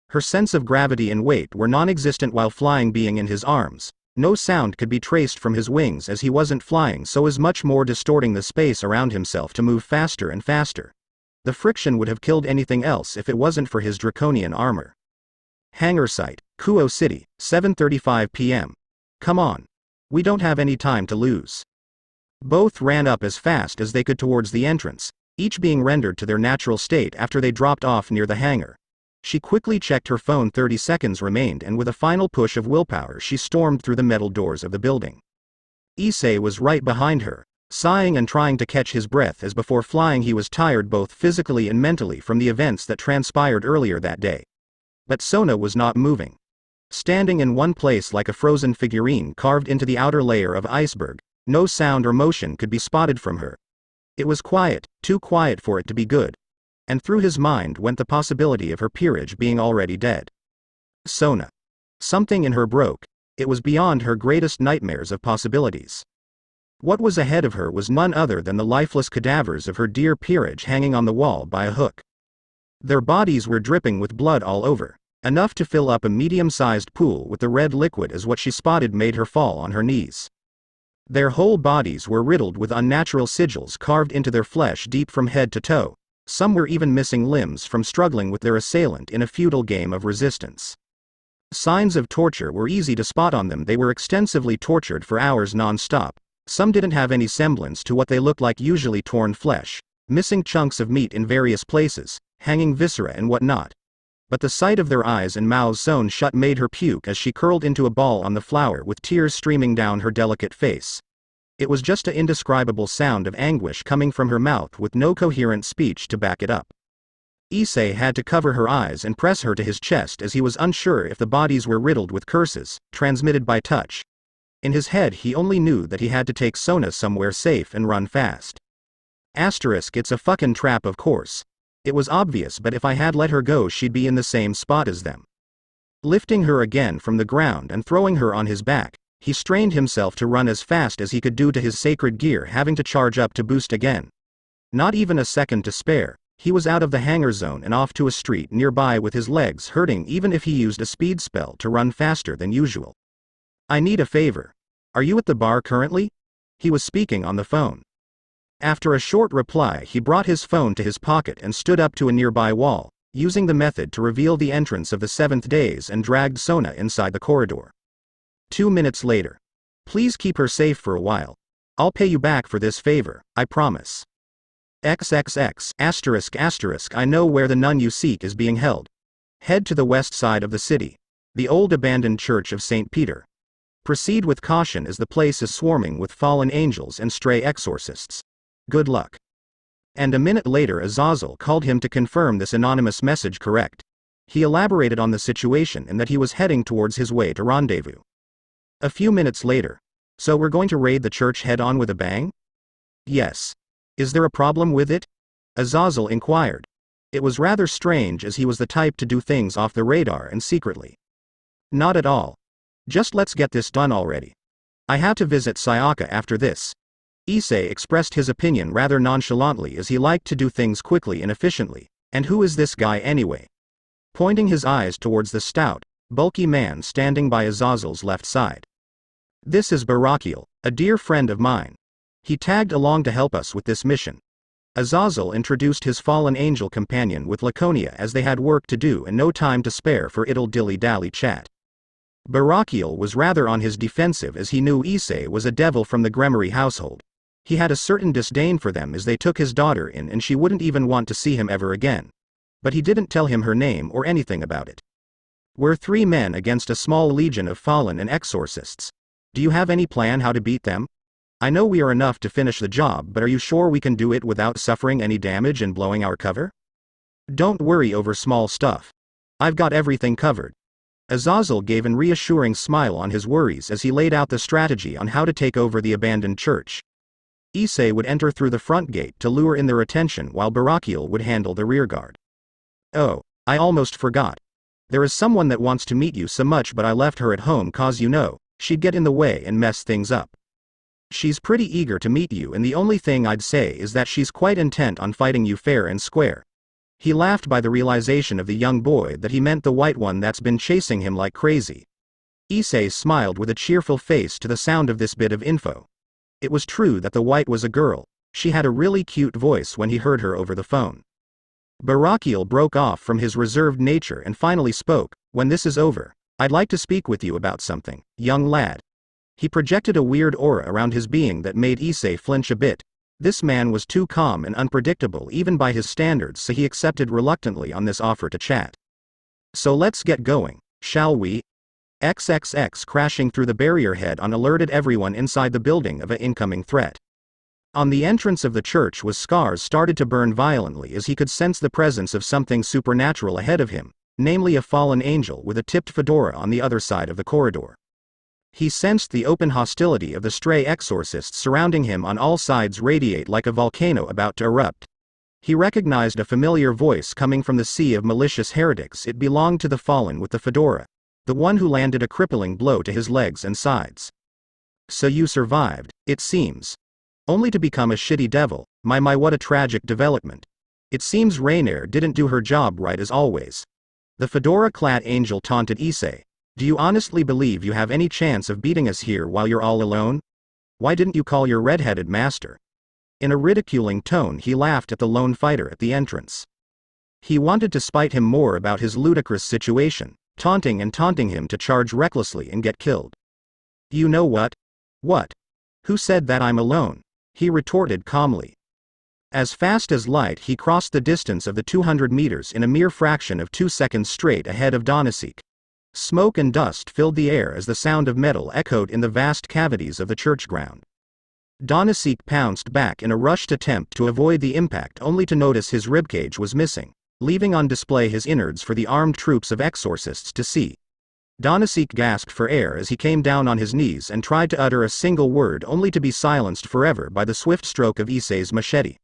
Her sense of gravity and weight were non-existent while flying. Being in his arms, no sound could be traced from his wings as he wasn't flying, so as much more distorting the space around himself to move faster and faster. The friction would have killed anything else if it wasn't for his draconian armor. Hangar site, Kuo City, 7:35 p.m. Come on. We don't have any time to lose. Both ran up as fast as they could towards the entrance, each being rendered to their natural state after they dropped off near the hangar. She quickly checked her phone. 30 seconds remained, and with a final push of willpower she stormed through the metal doors of the building. Issei was right behind her, sighing and trying to catch his breath as before flying he was tired both physically and mentally from the events that transpired earlier that day. But Sona was not moving. Standing in one place like a frozen figurine carved into the outer layer of iceberg, no sound or motion could be spotted from her. It was quiet, too quiet for it to be good. And through his mind went the possibility of her peerage being already dead. Sona. Something in her broke. It was beyond her greatest nightmares of possibilities. What was ahead of her was none other than the lifeless cadavers of her dear peerage hanging on the wall by a hook. Their bodies were dripping with blood all over, enough to fill up a medium-sized pool with the red liquid as what she spotted made her fall on her knees. Their whole bodies were riddled with unnatural sigils carved into their flesh deep from head to toe. Some were even missing limbs from struggling with their assailant in a futile game of resistance. Signs of torture were easy to spot on them. They were extensively tortured for hours non-stop. Some didn't have any semblance to what they looked like, usually torn flesh, missing chunks of meat in various places, hanging viscera and whatnot. But the sight of their eyes and mouths sewn shut made her puke as she curled into a ball on the floor with tears streaming down her delicate face. It was just an indescribable sound of anguish coming from her mouth with no coherent speech to back it up. Issei had to cover her eyes and press her to his chest as he was unsure if the bodies were riddled with curses, transmitted by touch. In his head he only knew that he had to take Sona somewhere safe and run fast. It's a fucking trap, of course. It was obvious, but if I had let her go she'd be in the same spot as them. Lifting her again from the ground and throwing her on his back, he strained himself to run as fast as he could due to his sacred gear having to charge up to boost again. Not even a second to spare, he was out of the hangar zone and off to a street nearby with his legs hurting even if he used a speed spell to run faster than usual. I need a favor. Are you at the bar currently? He was speaking on the phone. After a short reply he brought his phone to his pocket and stood up to a nearby wall, using the method to reveal the entrance of the seventh days and dragged Sona inside the corridor. 2 minutes later. Please keep her safe for a while. I'll pay you back for this favor, I promise. XXX****. I know where the nun you seek is being held. Head to the west side of the city. The old abandoned church of St. Peter. Proceed with caution as the place is swarming with fallen angels and stray exorcists. Good luck. And a minute later Azazel called him to confirm this anonymous message correct. He elaborated on the situation and that he was heading towards his way to rendezvous. A few minutes later. So we're going to raid the church head on with a bang? Yes. Is there a problem with it? Azazel inquired. It was rather strange as he was the type to do things off the radar and secretly. Not at all. Just let's get this done already. I have to visit Sayaka after this. Issei expressed his opinion rather nonchalantly as he liked to do things quickly and efficiently, And who is this guy anyway? Pointing his eyes towards the stout, bulky man standing by Azazel's left side. This is Barakiel, a dear friend of mine. He tagged along to help us with this mission. Azazel introduced his fallen angel companion with Laconia as they had work to do and no time to spare for idle dilly-dally chat. Barakiel was rather on his defensive as he knew Issei was a devil from the Gremory household. He had a certain disdain for them as they took his daughter in and she wouldn't even want to see him ever again. But he didn't tell him her name or anything about it. We're 3 men against a small legion of fallen and exorcists. Do you have any plan how to beat them? I know we are enough to finish the job, but are you sure we can do it without suffering any damage and blowing our cover? Don't worry over small stuff. I've got everything covered. Azazel gave an reassuring smile on his worries as he laid out the strategy on how to take over the abandoned church. Issei would enter through the front gate to lure in their attention while Barakiel would handle the rearguard. Oh, I almost forgot. There is someone that wants to meet you so much, but I left her at home cause you know, she'd get in the way and mess things up. She's pretty eager to meet you and the only thing I'd say is that she's quite intent on fighting you fair and square. He laughed by the realization of the young boy that he meant the white one that's been chasing him like crazy. Issei smiled with a cheerful face to the sound of this bit of info. It was true that the white was a girl. She had a really cute voice when he heard her over the phone. Barakiel broke off from his reserved nature and finally spoke. When this is over, I'd like to speak with you about something, young lad. He projected a weird aura around his being that made Issei flinch a bit. This man was too calm and unpredictable even by his standards, so he accepted reluctantly on this offer to chat. So let's get going, shall we? XXX crashing through the barrier head-on alerted everyone inside the building of an incoming threat. On the entrance of the church was scars started to burn violently as he could sense the presence of something supernatural ahead of him, namely a fallen angel with a tipped fedora on the other side of the corridor. He sensed the open hostility of the stray exorcists surrounding him on all sides radiate like a volcano about to erupt. He recognized a familiar voice coming from the sea of malicious heretics. It belonged to the fallen with the fedora, the one who landed a crippling blow to his legs and sides. So you survived, it seems. Only to become a shitty devil. My what a tragic development. It seems Rainier didn't do her job right as always. The fedora-clad angel taunted Issei. Do you honestly believe you have any chance of beating us here while you're all alone? Why didn't you call your red-headed master? In a ridiculing tone he laughed at the lone fighter at the entrance. He wanted to spite him more about his ludicrous situation, taunting him to charge recklessly and get killed. You know what? What? Who said that I'm alone? He retorted calmly. As fast as light he crossed the distance of the 200 meters in a mere fraction of 2 seconds straight ahead of Donasik. Smoke and dust filled the air as the sound of metal echoed in the vast cavities of the church ground. Donasik pounced back in a rushed attempt to avoid the impact only to notice his ribcage was missing, leaving on display his innards for the armed troops of exorcists to see. Donasik gasped for air as he came down on his knees and tried to utter a single word only to be silenced forever by the swift stroke of Issei's machete.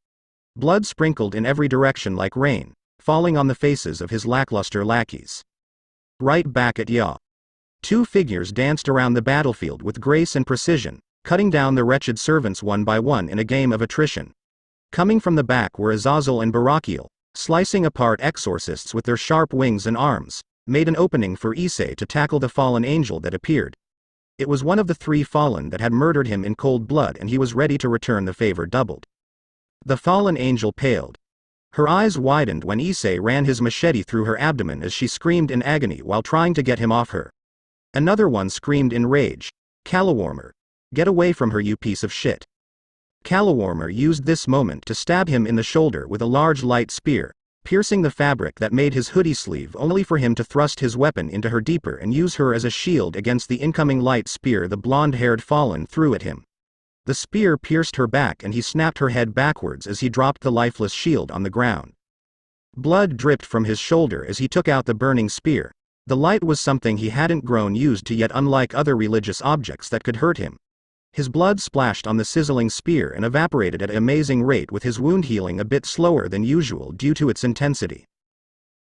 Blood sprinkled in every direction like rain, falling on the faces of his lackluster lackeys. Right back at ya. 2 figures danced around the battlefield with grace and precision, cutting down the wretched servants one by one in a game of attrition. Coming from the back were Azazel and Barakiel, slicing apart exorcists with their sharp wings and arms, made an opening for Issei to tackle the fallen angel that appeared. It was one of the 3 fallen that had murdered him in cold blood and he was ready to return the favor doubled. The fallen angel paled. Her eyes widened when Issei ran his machete through her abdomen as she screamed in agony while trying to get him off her. Another one screamed in rage. Calawarmer. Get away from her, you piece of shit. Calawarmer used this moment to stab him in the shoulder with a large light spear, piercing the fabric that made his hoodie sleeve only for him to thrust his weapon into her deeper and use her as a shield against the incoming light spear the blonde-haired fallen threw at him. The spear pierced her back and he snapped her head backwards as he dropped the lifeless shield on the ground. Blood dripped from his shoulder as he took out the burning spear. The light was something he hadn't grown used to yet, unlike other religious objects that could hurt him. His blood splashed on the sizzling spear and evaporated at an amazing rate, with his wound healing a bit slower than usual due to its intensity.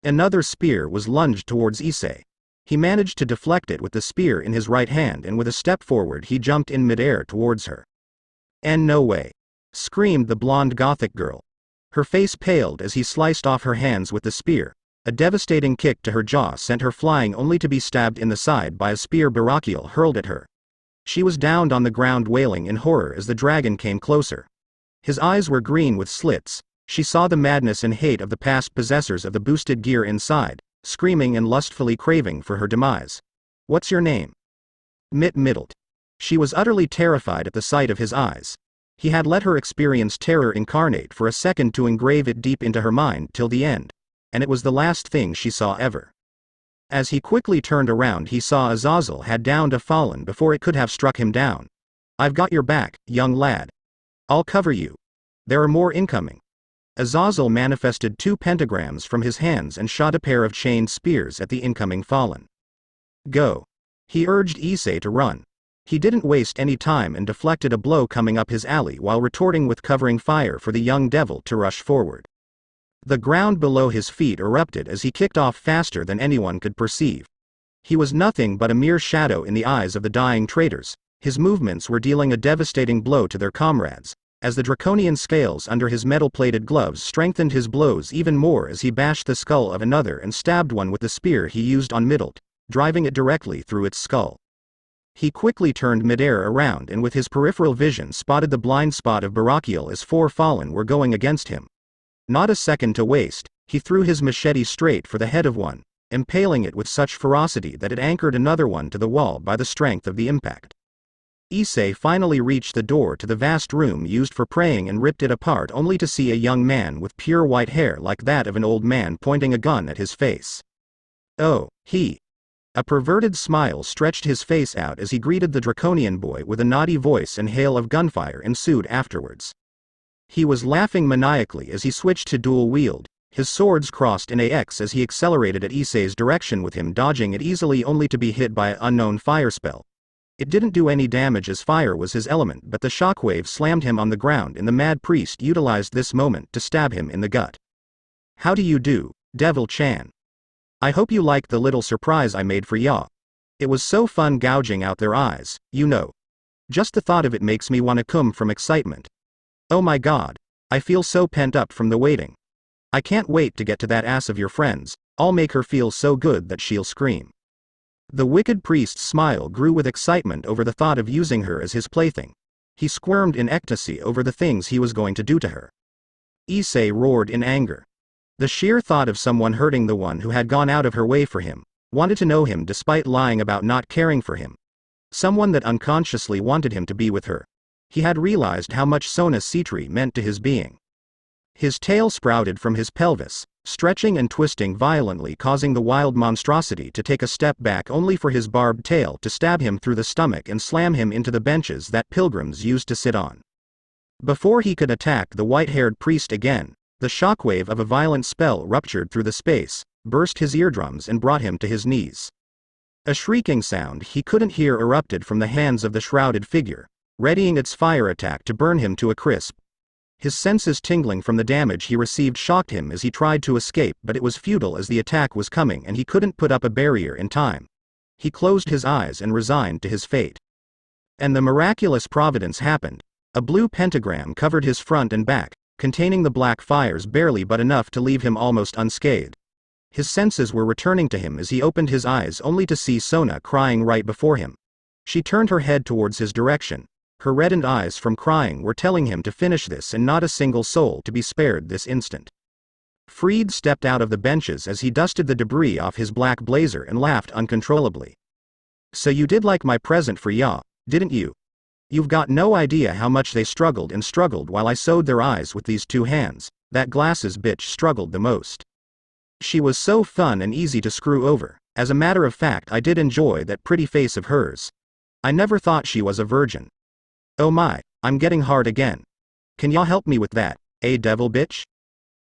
Another spear was lunged towards Issei. He managed to deflect it with the spear in his right hand and with a step forward he jumped in midair towards her. "And no way!" screamed the blonde Gothic girl. Her face paled as he sliced off her hands with the spear. A devastating kick to her jaw sent her flying only to be stabbed in the side by a spear Barakiel hurled at her. She was downed on the ground wailing in horror as the dragon came closer. His eyes were green with slits. She saw the madness and hate of the past possessors of the boosted gear inside, screaming and lustfully craving for her demise. "What's your name?" Mitt middled. She was utterly terrified at the sight of his eyes. He had let her experience terror incarnate for a second to engrave it deep into her mind till the end, and it was the last thing she saw ever. As he quickly turned around, he saw Azazel had downed a fallen before it could have struck him down. "I've got your back, young lad. I'll cover you. There are more incoming." Azazel manifested 2 pentagrams from his hands and shot a pair of chained spears at the incoming fallen. "Go." He urged Issei to run. He didn't waste any time and deflected a blow coming up his alley while retorting with covering fire for the young devil to rush forward. The ground below his feet erupted as he kicked off faster than anyone could perceive. He was nothing but a mere shadow in the eyes of the dying traitors. His movements were dealing a devastating blow to their comrades, as the draconian scales under his metal-plated gloves strengthened his blows even more as he bashed the skull of another and stabbed one with the spear he used on Middlet, driving it directly through its skull. He quickly turned midair around and with his peripheral vision spotted the blind spot of Barakiel as 4 fallen were going against him. Not a second to waste, he threw his machete straight for the head of one, impaling it with such ferocity that it anchored another one to the wall by the strength of the impact. Issei finally reached the door to the vast room used for praying and ripped it apart only to see a young man with pure white hair like that of an old man pointing a gun at his face. "Oh, he." A perverted smile stretched his face out as he greeted the draconian boy with a naughty voice, and hail of gunfire ensued afterwards. He was laughing maniacally as he switched to dual wield. His swords crossed in AX as he accelerated at Issei's direction, with him dodging it easily only to be hit by an unknown fire spell. It didn't do any damage as fire was his element, but the shockwave slammed him on the ground and the mad priest utilized this moment to stab him in the gut. "How do you do, Devil Chan? I hope you liked the little surprise I made for ya. It was so fun gouging out their eyes, you know. Just the thought of it makes me wanna cum from excitement. Oh my god, I feel so pent up from the waiting. I can't wait to get to that ass of your friends. I'll make her feel so good that she'll scream." The wicked priest's smile grew with excitement over the thought of using her as his plaything. He squirmed in ecstasy over the things he was going to do to her. Issei roared in anger. The sheer thought of someone hurting the one who had gone out of her way for him, wanted to know him despite lying about not caring for him. Someone that unconsciously wanted him to be with her. He had realized how much Sona Citri meant to his being. His tail sprouted from his pelvis, stretching and twisting violently, causing the wild monstrosity to take a step back only for his barbed tail to stab him through the stomach and slam him into the benches that pilgrims used to sit on. Before he could attack the white-haired priest again, the shockwave of a violent spell ruptured through the space, burst his eardrums and brought him to his knees. A shrieking sound he couldn't hear erupted from the hands of the shrouded figure, readying its fire attack to burn him to a crisp. His senses tingling from the damage he received shocked him as he tried to escape, but it was futile as the attack was coming and he couldn't put up a barrier in time. He closed his eyes and resigned to his fate. And the miraculous providence happened. A blue pentagram covered his front and back, containing the black fires barely but enough to leave him almost unscathed. His senses were returning to him as he opened his eyes only to see Sona crying right before him. She turned her head towards his direction. Her reddened eyes from crying were telling him to finish this, and not a single soul to be spared this instant. Freed stepped out of the benches as he dusted the debris off his black blazer and laughed uncontrollably. "So you did like my present for ya, didn't you? You've got no idea how much they struggled and struggled while I sewed their eyes with these 2 hands. That glasses bitch struggled the most. She was so fun and easy to screw over. As a matter of fact, I did enjoy that pretty face of hers. I never thought she was a virgin. Oh my, I'm getting hard again. Can ya help me with that, devil bitch?"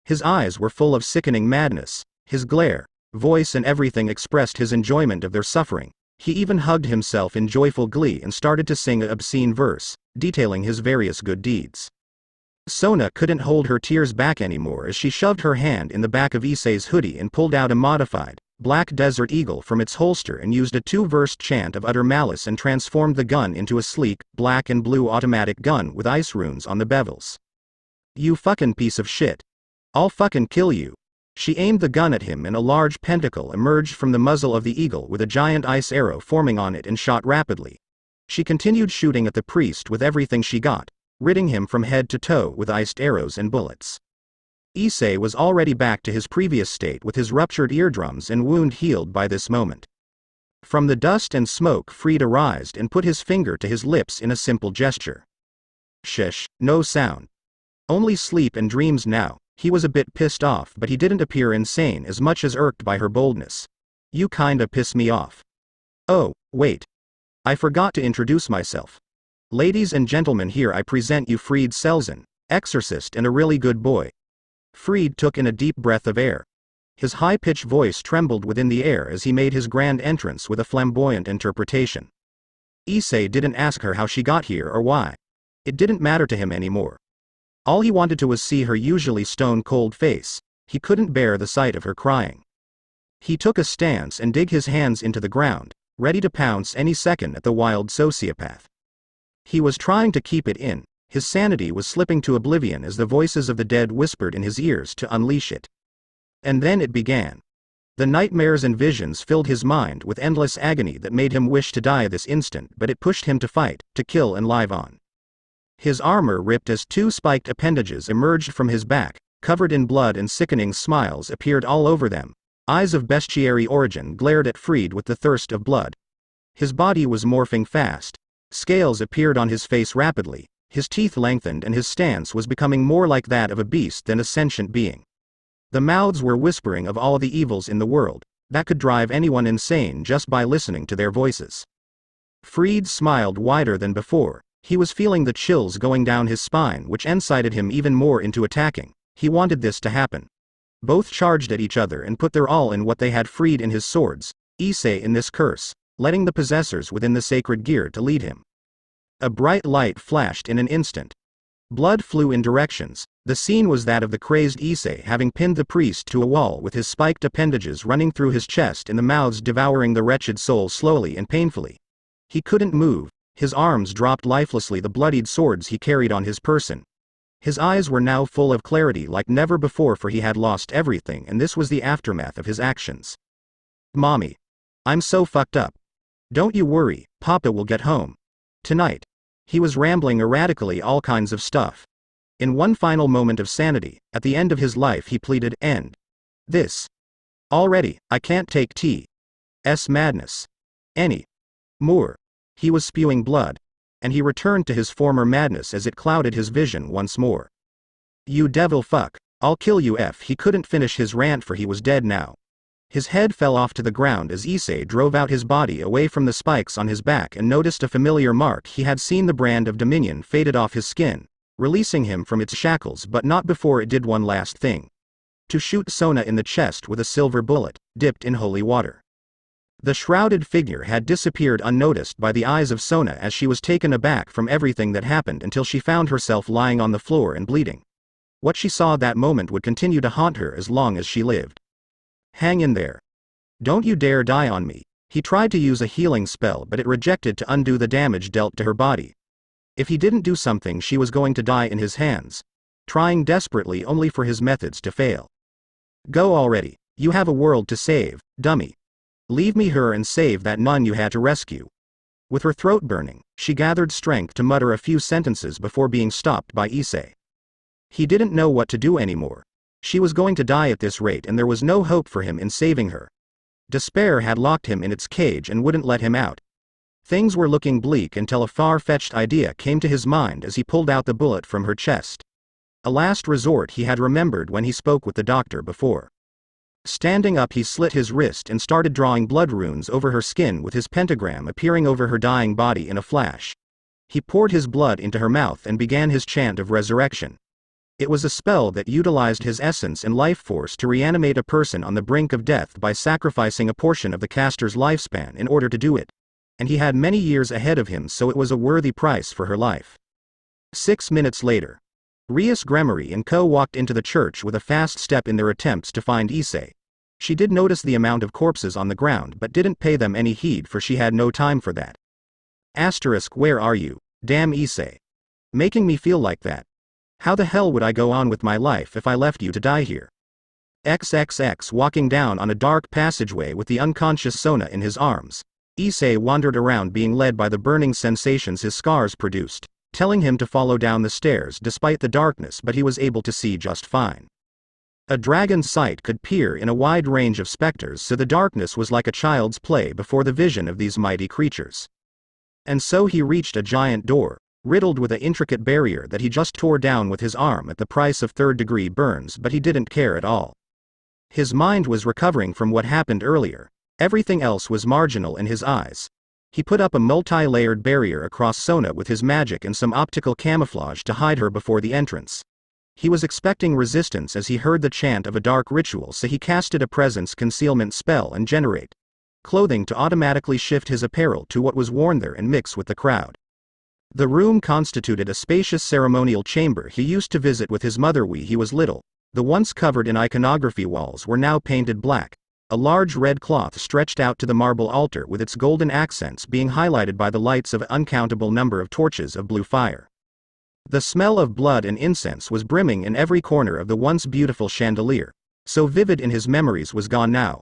His eyes were full of sickening madness. His glare, voice and everything expressed his enjoyment of their suffering. He even hugged himself in joyful glee and started to sing an obscene verse, detailing his various good deeds. Sona couldn't hold her tears back anymore as she shoved her hand in the back of Issei's hoodie and pulled out a modified, black Desert Eagle from its holster and used a 2-verse chant of utter malice and transformed the gun into a sleek, black and blue automatic gun with ice runes on the bevels. "You fucking piece of shit. I'll fucking kill you. She aimed the gun at him and a large pentacle emerged from the muzzle of the eagle with a giant ice arrow forming on it and shot rapidly. She continued shooting at the priest with everything she got, ridding him from head to toe with iced arrows and bullets. Issei was already back to his previous state with his ruptured eardrums and wound healed by this moment. From the dust and smoke Fried arose and put his finger to his lips in a simple gesture. Shush, no sound. Only sleep and dreams now. He was a bit pissed off, but he didn't appear insane as much as irked by her boldness. You kinda piss me off. Oh, wait. I forgot to introduce myself. Ladies and gentlemen, here I present you Fried Selzen, exorcist and a really good boy. Fried took in a deep breath of air. His high-pitched voice trembled within the air as he made his grand entrance with a flamboyant interpretation. Issei didn't ask her how she got here or why. It didn't matter to him anymore. All he wanted to was see her usually stone-cold face. He couldn't bear the sight of her crying. He took a stance and dug his hands into the ground, ready to pounce any second at the wild sociopath. He was trying to keep it in. His sanity was slipping to oblivion as the voices of the dead whispered in his ears to unleash it. And then it began. The nightmares and visions filled his mind with endless agony that made him wish to die this instant, but it pushed him to fight, to kill and live on. His armor ripped as two spiked appendages emerged from his back, covered in blood, and sickening smiles appeared all over them. Eyes of bestiary origin glared at Fried with the thirst of blood. His body was morphing fast. Scales appeared on his face rapidly, his teeth lengthened, and his stance was becoming more like that of a beast than a sentient being. The mouths were whispering of all the evils in the world, that could drive anyone insane just by listening to their voices. Fried smiled wider than before. He was feeling the chills going down his spine, which incited him even more into attacking. He wanted this to happen. Both charged at each other and put their all in what they had. Fried in his swords, Issei in this curse, letting the possessors within the sacred gear to lead him. A bright light flashed in an instant. Blood flew in directions. The scene was that of the crazed Issei having pinned the priest to a wall with his spiked appendages running through his chest and the mouths devouring the wretched soul slowly and painfully. He couldn't move. His arms dropped lifelessly, the bloodied swords he carried on his person. His eyes were now full of clarity like never before, for he had lost everything, and this was the aftermath of his actions. Mommy. I'm so fucked up. Don't you worry, Papa will get home tonight. He was rambling erratically all kinds of stuff. In one final moment of sanity, at the end of his life, he pleaded, "End this. Already, I can't take T.'s madness any more." He was spewing blood. And he returned to his former madness as it clouded his vision once more. You devil fuck, I'll kill you if he couldn't finish his rant, for he was dead now. His head fell off to the ground as Issei drove out his body away from the spikes on his back and noticed a familiar mark. He had seen the brand of dominion faded off his skin, releasing him from its shackles, but not before it did one last thing. To shoot Sona in the chest with a silver bullet, dipped in holy water. The shrouded figure had disappeared unnoticed by the eyes of Sona as she was taken aback from everything that happened until she found herself lying on the floor and bleeding. What she saw that moment would continue to haunt her as long as she lived. Hang in there. Don't you dare die on me. He tried to use a healing spell, but it rejected to undo the damage dealt to her body. If he didn't do something, she was going to die in his hands, trying desperately only for his methods to fail. Go already. You have a world to save, dummy. Leave me her and save that nun you had to rescue. With her throat burning, she gathered strength to mutter a few sentences before being stopped by Issei. He didn't know what to do anymore. She was going to die at this rate, and there was no hope for him in saving her. Despair had locked him in its cage and wouldn't let him out. Things were looking bleak until a far-fetched idea came to his mind as he pulled out the bullet from her chest. A last resort he had remembered when he spoke with the doctor before. Standing up, he slit his wrist and started drawing blood runes over her skin, with his pentagram appearing over her dying body in a flash. He poured his blood into her mouth and began his chant of resurrection. It was a spell that utilized his essence and life force to reanimate a person on the brink of death by sacrificing a portion of the caster's lifespan in order to do it. And he had many years ahead of him, so it was a worthy price for her life. 6 minutes later, Rias Gremory and Co. walked into the church with a fast step in their attempts to find Issei. She did notice the amount of corpses on the ground but didn't pay them any heed, for she had no time for that. Where are you? Damn Issei. Making me feel like that. How the hell would I go on with my life if I left you to die here? XXX. Walking down on a dark passageway with the unconscious Sona in his arms, Issei wandered around being led by the burning sensations his scars produced, telling him to follow down the stairs despite the darkness, but he was able to see just fine. A dragon's sight could peer in a wide range of specters, so the darkness was like a child's play before the vision of these mighty creatures. And so he reached a giant door, riddled with an intricate barrier that he just tore down with his arm at the price of third-degree burns, but he didn't care at all. His mind was recovering from what happened earlier. Everything else was marginal in his eyes. He put up a multi-layered barrier across Sona with his magic and some optical camouflage to hide her before the entrance. He was expecting resistance as he heard the chant of a dark ritual, so he casted a presence concealment spell and generate clothing to automatically shift his apparel to what was worn there and mix with the crowd. The room constituted a spacious ceremonial chamber he used to visit with his mother when he was little. The once covered in iconography walls were now painted black. A large red cloth stretched out to the marble altar with its golden accents being highlighted by the lights of an uncountable number of torches of blue fire. The smell of blood and incense was brimming in every corner of the once beautiful chandelier, so vivid in his memories was gone now.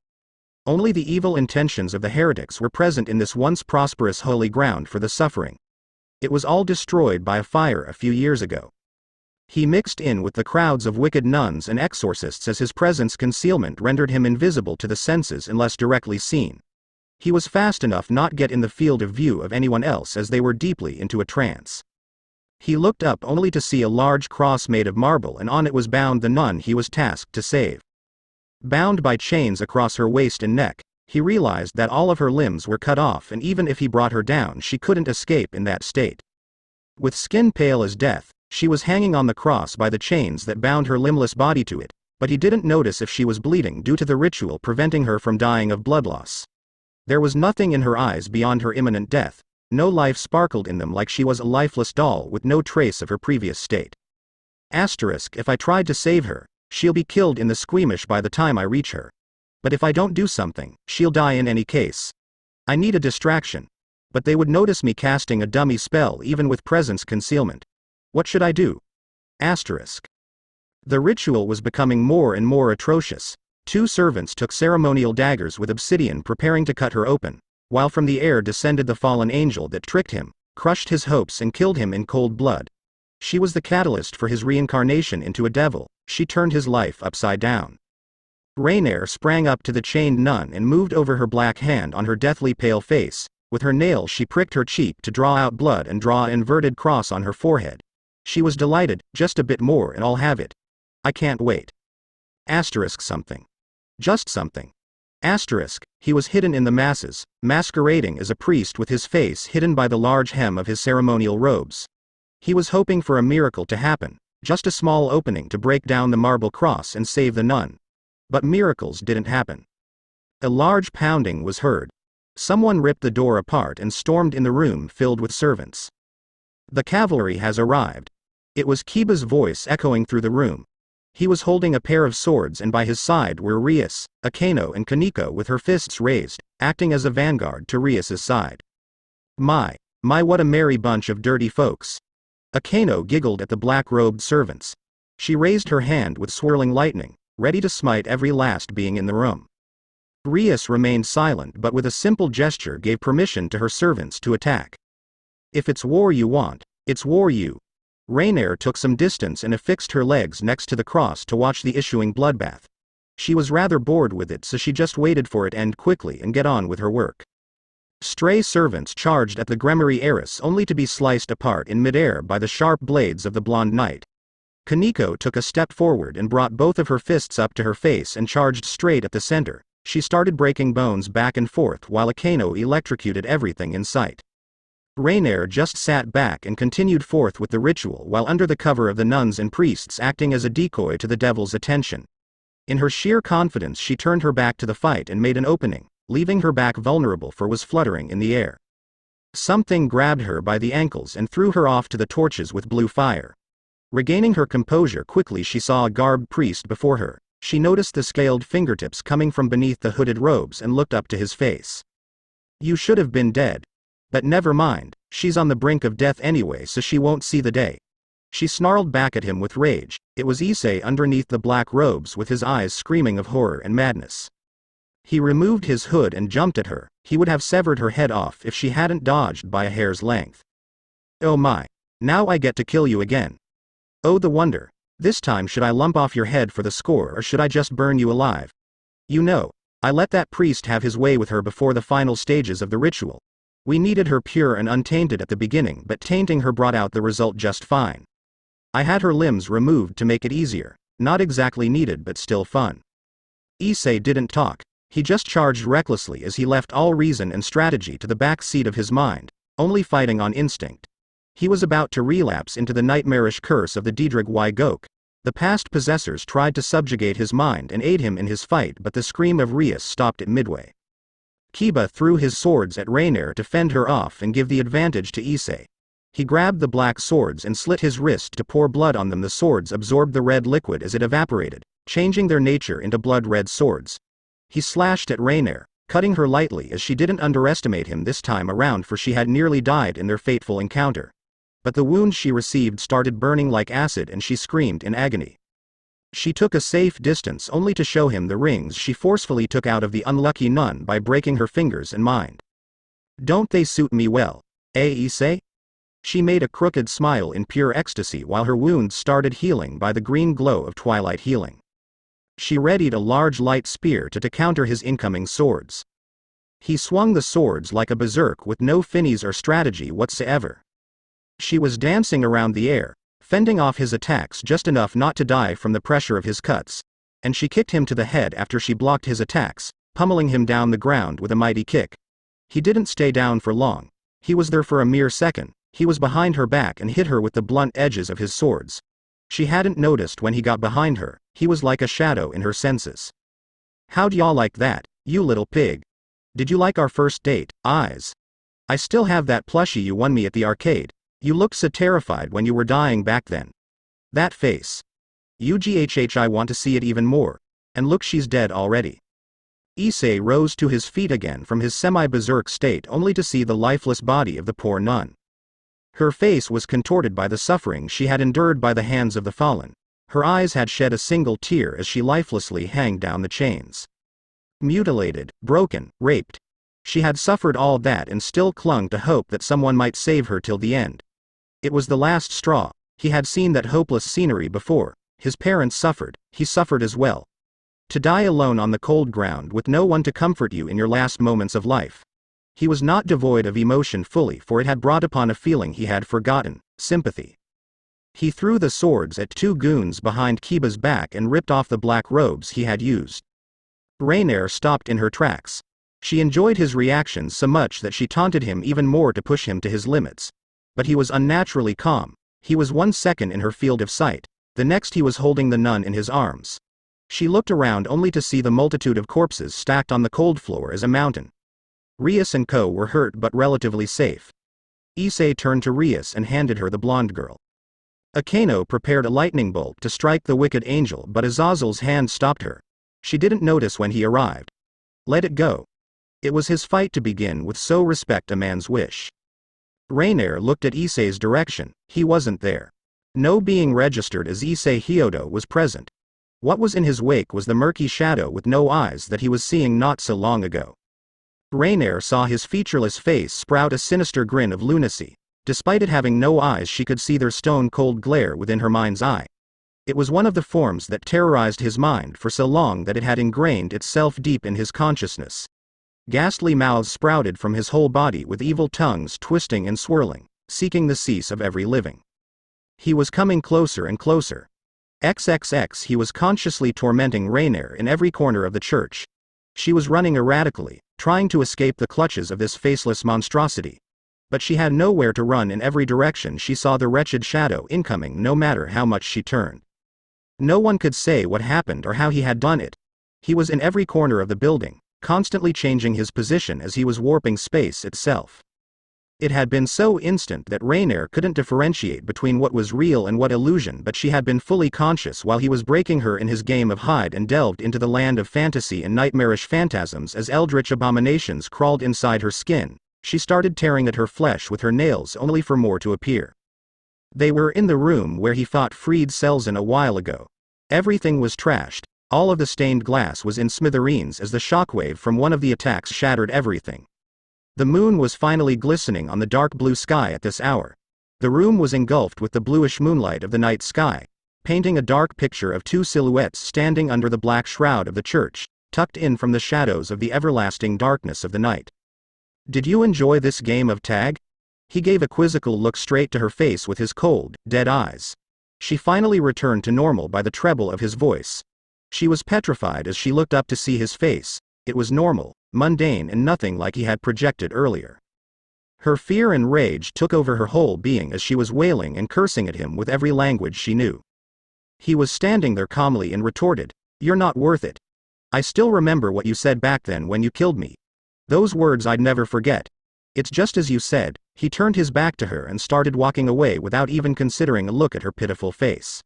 Only the evil intentions of the heretics were present in this once prosperous holy ground for the suffering. It was all destroyed by a fire a few years ago. He mixed in with the crowds of wicked nuns and exorcists as his presence concealment rendered him invisible to the senses unless directly seen. He was fast enough not get in the field of view of anyone else as they were deeply into a trance. He looked up only to see a large cross made of marble, and on it was bound the nun he was tasked to save. Bound by chains across her waist and neck, he realized that all of her limbs were cut off, and even if he brought her down she couldn't escape in that state. With skin pale as death, she was hanging on the cross by the chains that bound her limbless body to it, but he didn't notice if she was bleeding due to the ritual preventing her from dying of blood loss. There was nothing in her eyes beyond her imminent death. No life sparkled in them, like she was a lifeless doll with no trace of her previous state. If I tried to save her, she'll be killed in the squeamish by the time I reach her. But if I don't do something, she'll die in any case. I need a distraction. But they would notice me casting a dummy spell even with presence concealment. What should I do? The ritual was becoming more and more atrocious. 2 servants took ceremonial daggers with obsidian preparing to cut her open, while from the air descended the fallen angel that tricked him, crushed his hopes and killed him in cold blood. She was the catalyst for his reincarnation into a devil. She turned his life upside down. Rainier sprang up to the chained nun and moved over her black hand on her deathly pale face. With her nail she pricked her cheek to draw out blood and draw an inverted cross on her forehead. She was delighted. Just a bit more and I'll have it. I can't wait. Something. Just something. He was hidden in the masses, masquerading as a priest with his face hidden by the large hem of his ceremonial robes. He was hoping for a miracle to happen, just a small opening to break down the marble cross and save the nun. But miracles didn't happen. A large pounding was heard. Someone ripped the door apart and stormed in the room filled with servants. The cavalry has arrived. It was Kiba's voice echoing through the room. He was holding a pair of swords, and by his side were Rias, Akeno and Kaneko with her fists raised, acting as a vanguard to Rias's side. My, what a merry bunch of dirty folks. Akeno giggled at the black-robed servants. She raised her hand with swirling lightning, ready to smite every last being in the room. Rias remained silent but with a simple gesture gave permission to her servants to attack. If it's war you want, it's war you. Rainier took some distance and affixed her legs next to the cross to watch the issuing bloodbath. She was rather bored with it, so she just waited for it to end quickly and get on with her work. Stray servants charged at the Gremory heiress only to be sliced apart in midair by the sharp blades of the blonde knight. Kaneko took a step forward and brought both of her fists up to her face and charged straight at the center. She started breaking bones back and forth while Akeno electrocuted everything in sight. Rainier just sat back and continued forth with the ritual while under the cover of the nuns and priests acting as a decoy to the devil's attention. In her sheer confidence she turned her back to the fight and made an opening, leaving her back vulnerable for was fluttering in the air. Something grabbed her by the ankles and threw her off to the torches with blue fire. Regaining her composure quickly she saw a garbed priest before her. She noticed the scaled fingertips coming from beneath the hooded robes and looked up to his face. You should have been dead. But never mind, she's on the brink of death anyway, so she won't see the day. She snarled back at him with rage. It was Issei underneath the black robes with his eyes screaming of horror and madness. He removed his hood and jumped at her. He would have severed her head off if she hadn't dodged by a hair's length. Oh my. Now I get to kill you again. Oh the wonder. This time should I lump off your head for the score or should I just burn you alive? You know, I let that priest have his way with her before the final stages of the ritual. We needed her pure and untainted at the beginning, but tainting her brought out the result just fine. I had her limbs removed to make it easier. Not exactly needed but still fun. Issei didn't talk. He just charged recklessly as he left all reason and strategy to the back seat of his mind, only fighting on instinct. He was about to relapse into the nightmarish curse of the Diedrich Gok. The past possessors tried to subjugate his mind and aid him in his fight, but the scream of Rias stopped it midway. Kiba threw his swords at Rainier to fend her off and give the advantage to Issei. He grabbed the black swords and slit his wrist to pour blood on them. The swords absorbed the red liquid as it evaporated, changing their nature into blood-red swords. He slashed at Rainier, cutting her lightly as she didn't underestimate him this time around, for she had nearly died in their fateful encounter. But the wound she received started burning like acid and she screamed in agony. She took a safe distance only to show him the rings she forcefully took out of the unlucky nun by breaking her fingers and mind. Don't they suit me well, eh, Issei? She made a crooked smile in pure ecstasy while her wounds started healing by the green glow of twilight healing. She readied a large light spear to counter his incoming swords. He swung the swords like a berserk with no finesse or strategy whatsoever. She was dancing around the air, fending off his attacks just enough not to die from the pressure of his cuts, and she kicked him to the head after she blocked his attacks, pummeling him down the ground with a mighty kick. He didn't stay down for long. He was there for a mere second. He was behind her back and hit her with the blunt edges of his swords. She hadn't noticed when he got behind her. He was like a shadow in her senses. How'd y'all like that, you little pig? Did you like our first date, eyes? I still have that plushie you won me at the arcade. You looked so terrified when you were dying back then. That face. UGHH, I want to see it even more. And look, she's dead already. Issei rose to his feet again from his semi-berserk state only to see the lifeless body of the poor nun. Her face was contorted by the suffering she had endured by the hands of the fallen. Her eyes had shed a single tear as she lifelessly hung down the chains. Mutilated, broken, raped. She had suffered all that and still clung to hope that someone might save her till the end. It was the last straw. He had seen that hopeless scenery before. His parents suffered, he suffered as well. To die alone on the cold ground with no one to comfort you in your last moments of life. He was not devoid of emotion fully, for it had brought upon a feeling he had forgotten, sympathy. He threw the swords at two goons behind Kiba's back and ripped off the black robes he had used. Rainier stopped in her tracks. She enjoyed his reactions so much that she taunted him even more to push him to his limits. But he was unnaturally calm. He was 1 second in her field of sight. The next he was holding the nun in his arms. She looked around only to see the multitude of corpses stacked on the cold floor as a mountain. Rias and Co. were hurt but relatively safe. Issei turned to Rias and handed her the blonde girl. Akeno prepared a lightning bolt to strike the wicked angel, but Azazel's hand stopped her. She didn't notice when he arrived. Let it go. It was his fight to begin with, so respect a man's wish. Rainier looked at Issei's direction. He wasn't there. No being registered as Issei Hyodo was present. What was in his wake was the murky shadow with no eyes that he was seeing not so long ago. Rainier saw his featureless face sprout a sinister grin of lunacy. Despite it having no eyes, she could see their stone-cold glare within her mind's eye. It was one of the forms that terrorized his mind for so long that it had ingrained itself deep in his consciousness. Ghastly mouths sprouted from his whole body with evil tongues twisting and swirling, seeking the cease of every living. He was coming closer and closer. XXX, he was consciously tormenting Rainier in every corner of the church. She was running erratically, trying to escape the clutches of this faceless monstrosity. But she had nowhere to run. In every direction she saw the wretched shadow incoming, no matter how much she turned. No one could say what happened or how he had done it. He was in every corner of the building, constantly changing his position as he was warping space itself. It had been so instant that Rainier couldn't differentiate between what was real and what illusion, but she had been fully conscious while he was breaking her in his game of hide and delved into the land of fantasy and nightmarish phantasms. As eldritch abominations crawled inside her skin, she started tearing at her flesh with her nails only for more to appear. They were in the room where he fought freed Selzen a while ago. Everything was trashed. All of the stained glass was in smithereens as the shockwave from one of the attacks shattered everything. The moon was finally glistening on the dark blue sky at this hour. The room was engulfed with the bluish moonlight of the night sky, painting a dark picture of two silhouettes standing under the black shroud of the church, tucked in from the shadows of the everlasting darkness of the night. "Did you enjoy this game of tag?" He gave a quizzical look straight to her face with his cold, dead eyes. She finally returned to normal by the treble of his voice. She was petrified as she looked up to see his face. It was normal, mundane, and nothing like he had projected earlier. Her fear and rage took over her whole being as she was wailing and cursing at him with every language she knew. He was standing there calmly and retorted, "You're not worth it. I still remember what you said back then when you killed me. Those words I'd never forget. It's just as you said." He turned his back to her and started walking away without even considering a look at her pitiful face.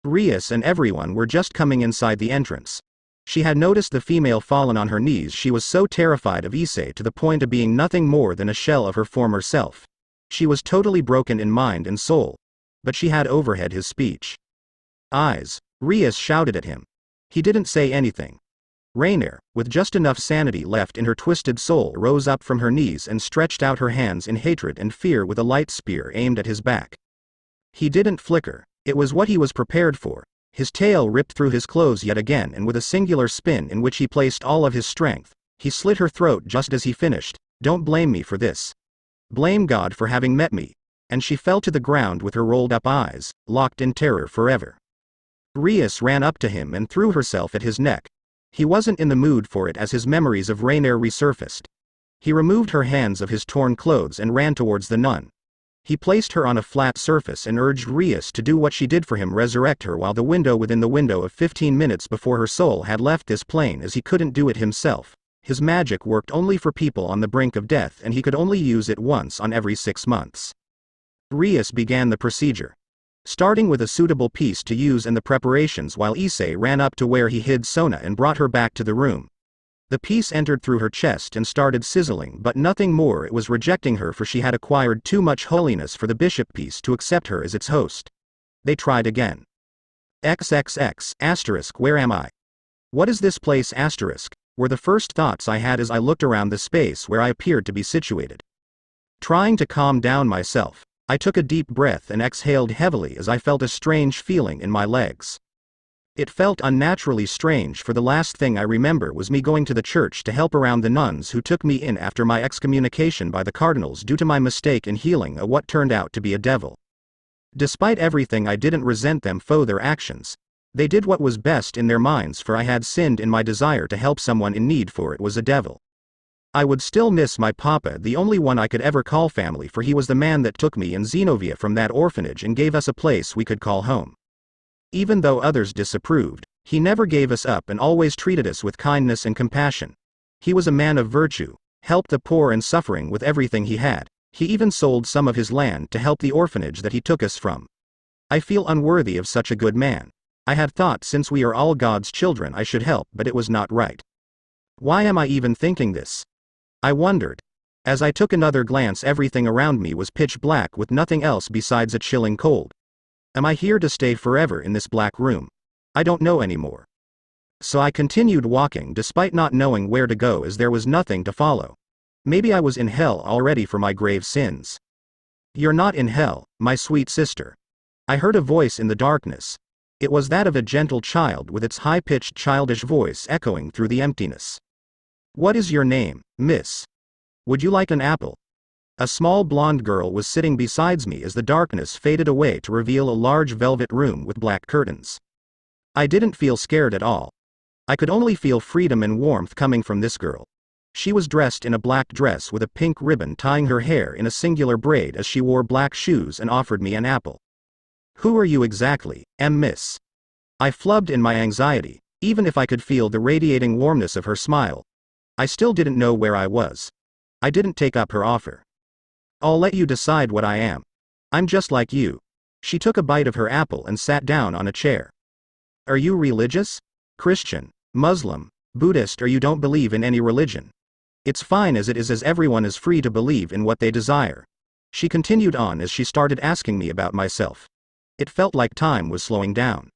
Rias and everyone were just coming inside the entrance. She had noticed the female fallen on her knees. She was so terrified of Issei to the point of being nothing more than a shell of her former self. She was totally broken in mind and soul. But she had overheard his speech. "Eyes!" Rias shouted at him. He didn't say anything. Rainier, with just enough sanity left in her twisted soul, rose up from her knees and stretched out her hands in hatred and fear with a light spear aimed at his back. He didn't flicker. It was what he was prepared for. His tail ripped through his clothes yet again, and with a singular spin in which he placed all of his strength, he slit her throat just as he finished. "Don't blame me for this. Blame God for having met me." And she fell to the ground with her rolled up eyes, locked in terror forever. Rias ran up to him and threw herself at his neck. He wasn't in the mood for it as his memories of Rainier resurfaced. He removed her hands of his torn clothes and ran towards the nun. He placed her on a flat surface and urged Rias to do what she did for him, resurrect her while the window within the window of 15 minutes before her soul had left this plane, as he couldn't do it himself. His magic worked only for people on the brink of death, and he could only use it once on every 6 months. Rias began the procedure, starting with a suitable piece to use and the preparations, while Issei ran up to where he hid Sona and brought her back to the room. The piece entered through her chest and started sizzling, but nothing more. It was rejecting her, for she had acquired too much holiness for the bishop piece to accept her as its host. They tried again. XXX*, where am I? What is this place*? Were the first thoughts I had as I looked around the space where I appeared to be situated. Trying to calm down myself, I took a deep breath and exhaled heavily as I felt a strange feeling in my legs. It felt unnaturally strange, for the last thing I remember was me going to the church to help around the nuns who took me in after my excommunication by the cardinals due to my mistake in healing a what turned out to be a devil. Despite everything, I didn't resent them for their actions. They did what was best in their minds, for I had sinned in my desire to help someone in need, for it was a devil. I would still miss my papa, the only one I could ever call family, for he was the man that took me and Zenobia from that orphanage and gave us a place we could call home. Even though others disapproved, he never gave us up and always treated us with kindness and compassion. He was a man of virtue, helped the poor and suffering with everything he had. He even sold some of his land to help the orphanage that he took us from. I feel unworthy of such a good man. I had thought since we are all God's children I should help, but it was not right. Why am I even thinking this? I wondered. As I took another glance, everything around me was pitch black with nothing else besides a chilling cold. Am I here to stay forever in this black room? I don't know anymore. So I continued walking despite not knowing where to go, as there was nothing to follow. Maybe I was in hell already for my grave sins. "You're not in hell, my sweet sister." I heard a voice in the darkness. It was that of a gentle child with its high-pitched childish voice echoing through the emptiness. "What is your name, miss? Would you like an apple?" A small blonde girl was sitting beside me as the darkness faded away to reveal a large velvet room with black curtains. I didn't feel scared at all. I could only feel freedom and warmth coming from this girl. She was dressed in a black dress with a pink ribbon tying her hair in a singular braid as she wore black shoes and offered me an apple. "Who are you exactly, miss?" I flubbed in my anxiety. Even if I could feel the radiating warmness of her smile, I still didn't know where I was. I didn't take up her offer. "I'll let you decide what I am. I'm just like you." She took a bite of her apple and sat down on a chair. "Are you religious? Christian, Muslim, Buddhist, or you don't believe in any religion? It's fine as it is, as everyone is free to believe in what they desire. She continued on as she started asking me about myself. It felt like time was slowing down.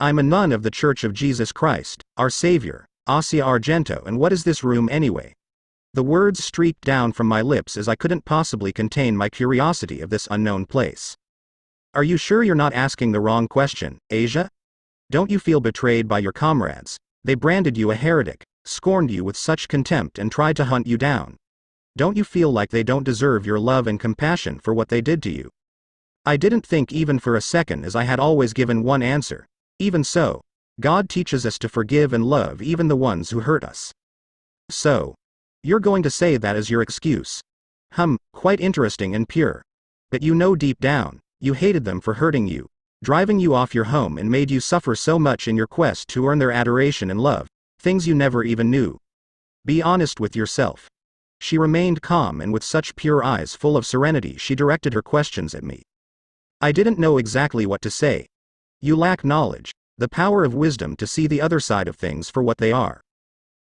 I'm a nun of the Church of Jesus Christ, our Savior, Asia Argento, and what is this room anyway? The words streaked down from my lips as I couldn't possibly contain my curiosity of this unknown place. Are you sure you're not asking the wrong question, Asia? Don't you feel betrayed by your comrades? They branded you a heretic, scorned you with such contempt and tried to hunt you down. Don't you feel like they don't deserve your love and compassion for what they did to you? I didn't think even for a second, as I had always given one answer. Even so, God teaches us to forgive and love even the ones who hurt us. So, you're going to say that as your excuse? Quite interesting and pure. But you know deep down, you hated them for hurting you, driving you off your home and made you suffer so much in your quest to earn their adoration and love, things you never even knew. Be honest with yourself. She remained calm, and with such pure eyes full of serenity she directed her questions at me. I didn't know exactly what to say. You lack knowledge, the power of wisdom to see the other side of things for what they are.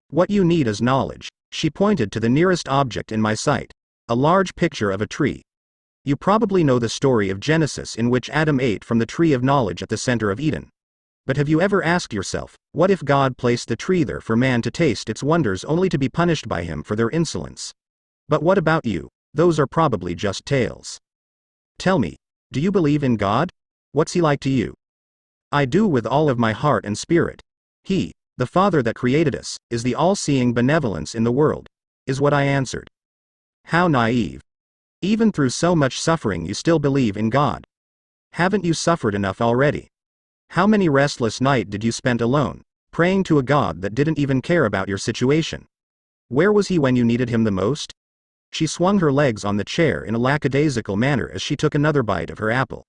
What you need is knowledge. She pointed to the nearest object in my sight, a large picture of a tree. You probably know the story of Genesis, in which Adam ate from the tree of knowledge at the center of Eden. But have you ever asked yourself, what if God placed the tree there for man to taste its wonders only to be punished by him for their insolence? But what about you? Those are probably just tales. Tell me, do you believe in God? What's he like to you? I do, with all of my heart and spirit. He, the Father that created us, is the all-seeing benevolence in the world, is what I answered. How naive. Even through so much suffering you still believe in God. Haven't you suffered enough already? How many restless nights did you spend alone, praying to a God that didn't even care about your situation? Where was he when you needed him the most? She swung her legs on the chair in a lackadaisical manner as she took another bite of her apple.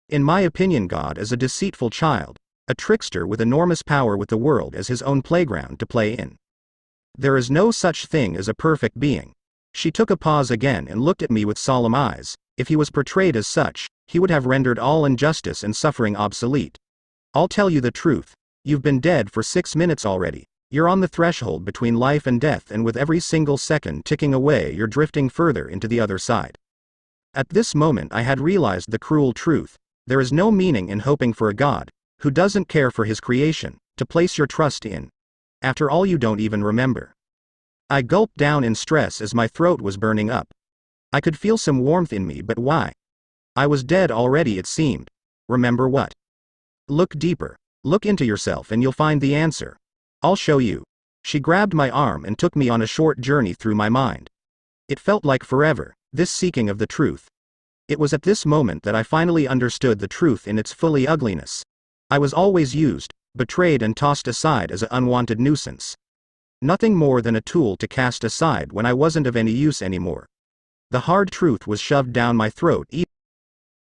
In my opinion, God is a deceitful child, a trickster with enormous power, with the world as his own playground to play in. There is no such thing as a perfect being. She took a pause again and looked at me with solemn eyes. If he was portrayed as such, he would have rendered all injustice and suffering obsolete. I'll tell you the truth. You've been dead for 6 minutes already. You're on the threshold between life and death, and with every single second ticking away you're drifting further into the other side. At this moment I had realized the cruel truth. There is no meaning in hoping for a God, who doesn't care for his creation, to place your trust in. After all, you don't even remember. I gulped down in stress as my throat was burning up. I could feel some warmth in me, but why? I was dead already, it seemed. Remember what? Look deeper. Look into yourself and you'll find the answer. I'll show you. She grabbed my arm and took me on a short journey through my mind. It felt like forever, this seeking of the truth. It was at this moment that I finally understood the truth in its fully ugliness. I was always used, betrayed, and tossed aside as an unwanted nuisance. Nothing more than a tool to cast aside when I wasn't of any use anymore. The hard truth was shoved down my throat.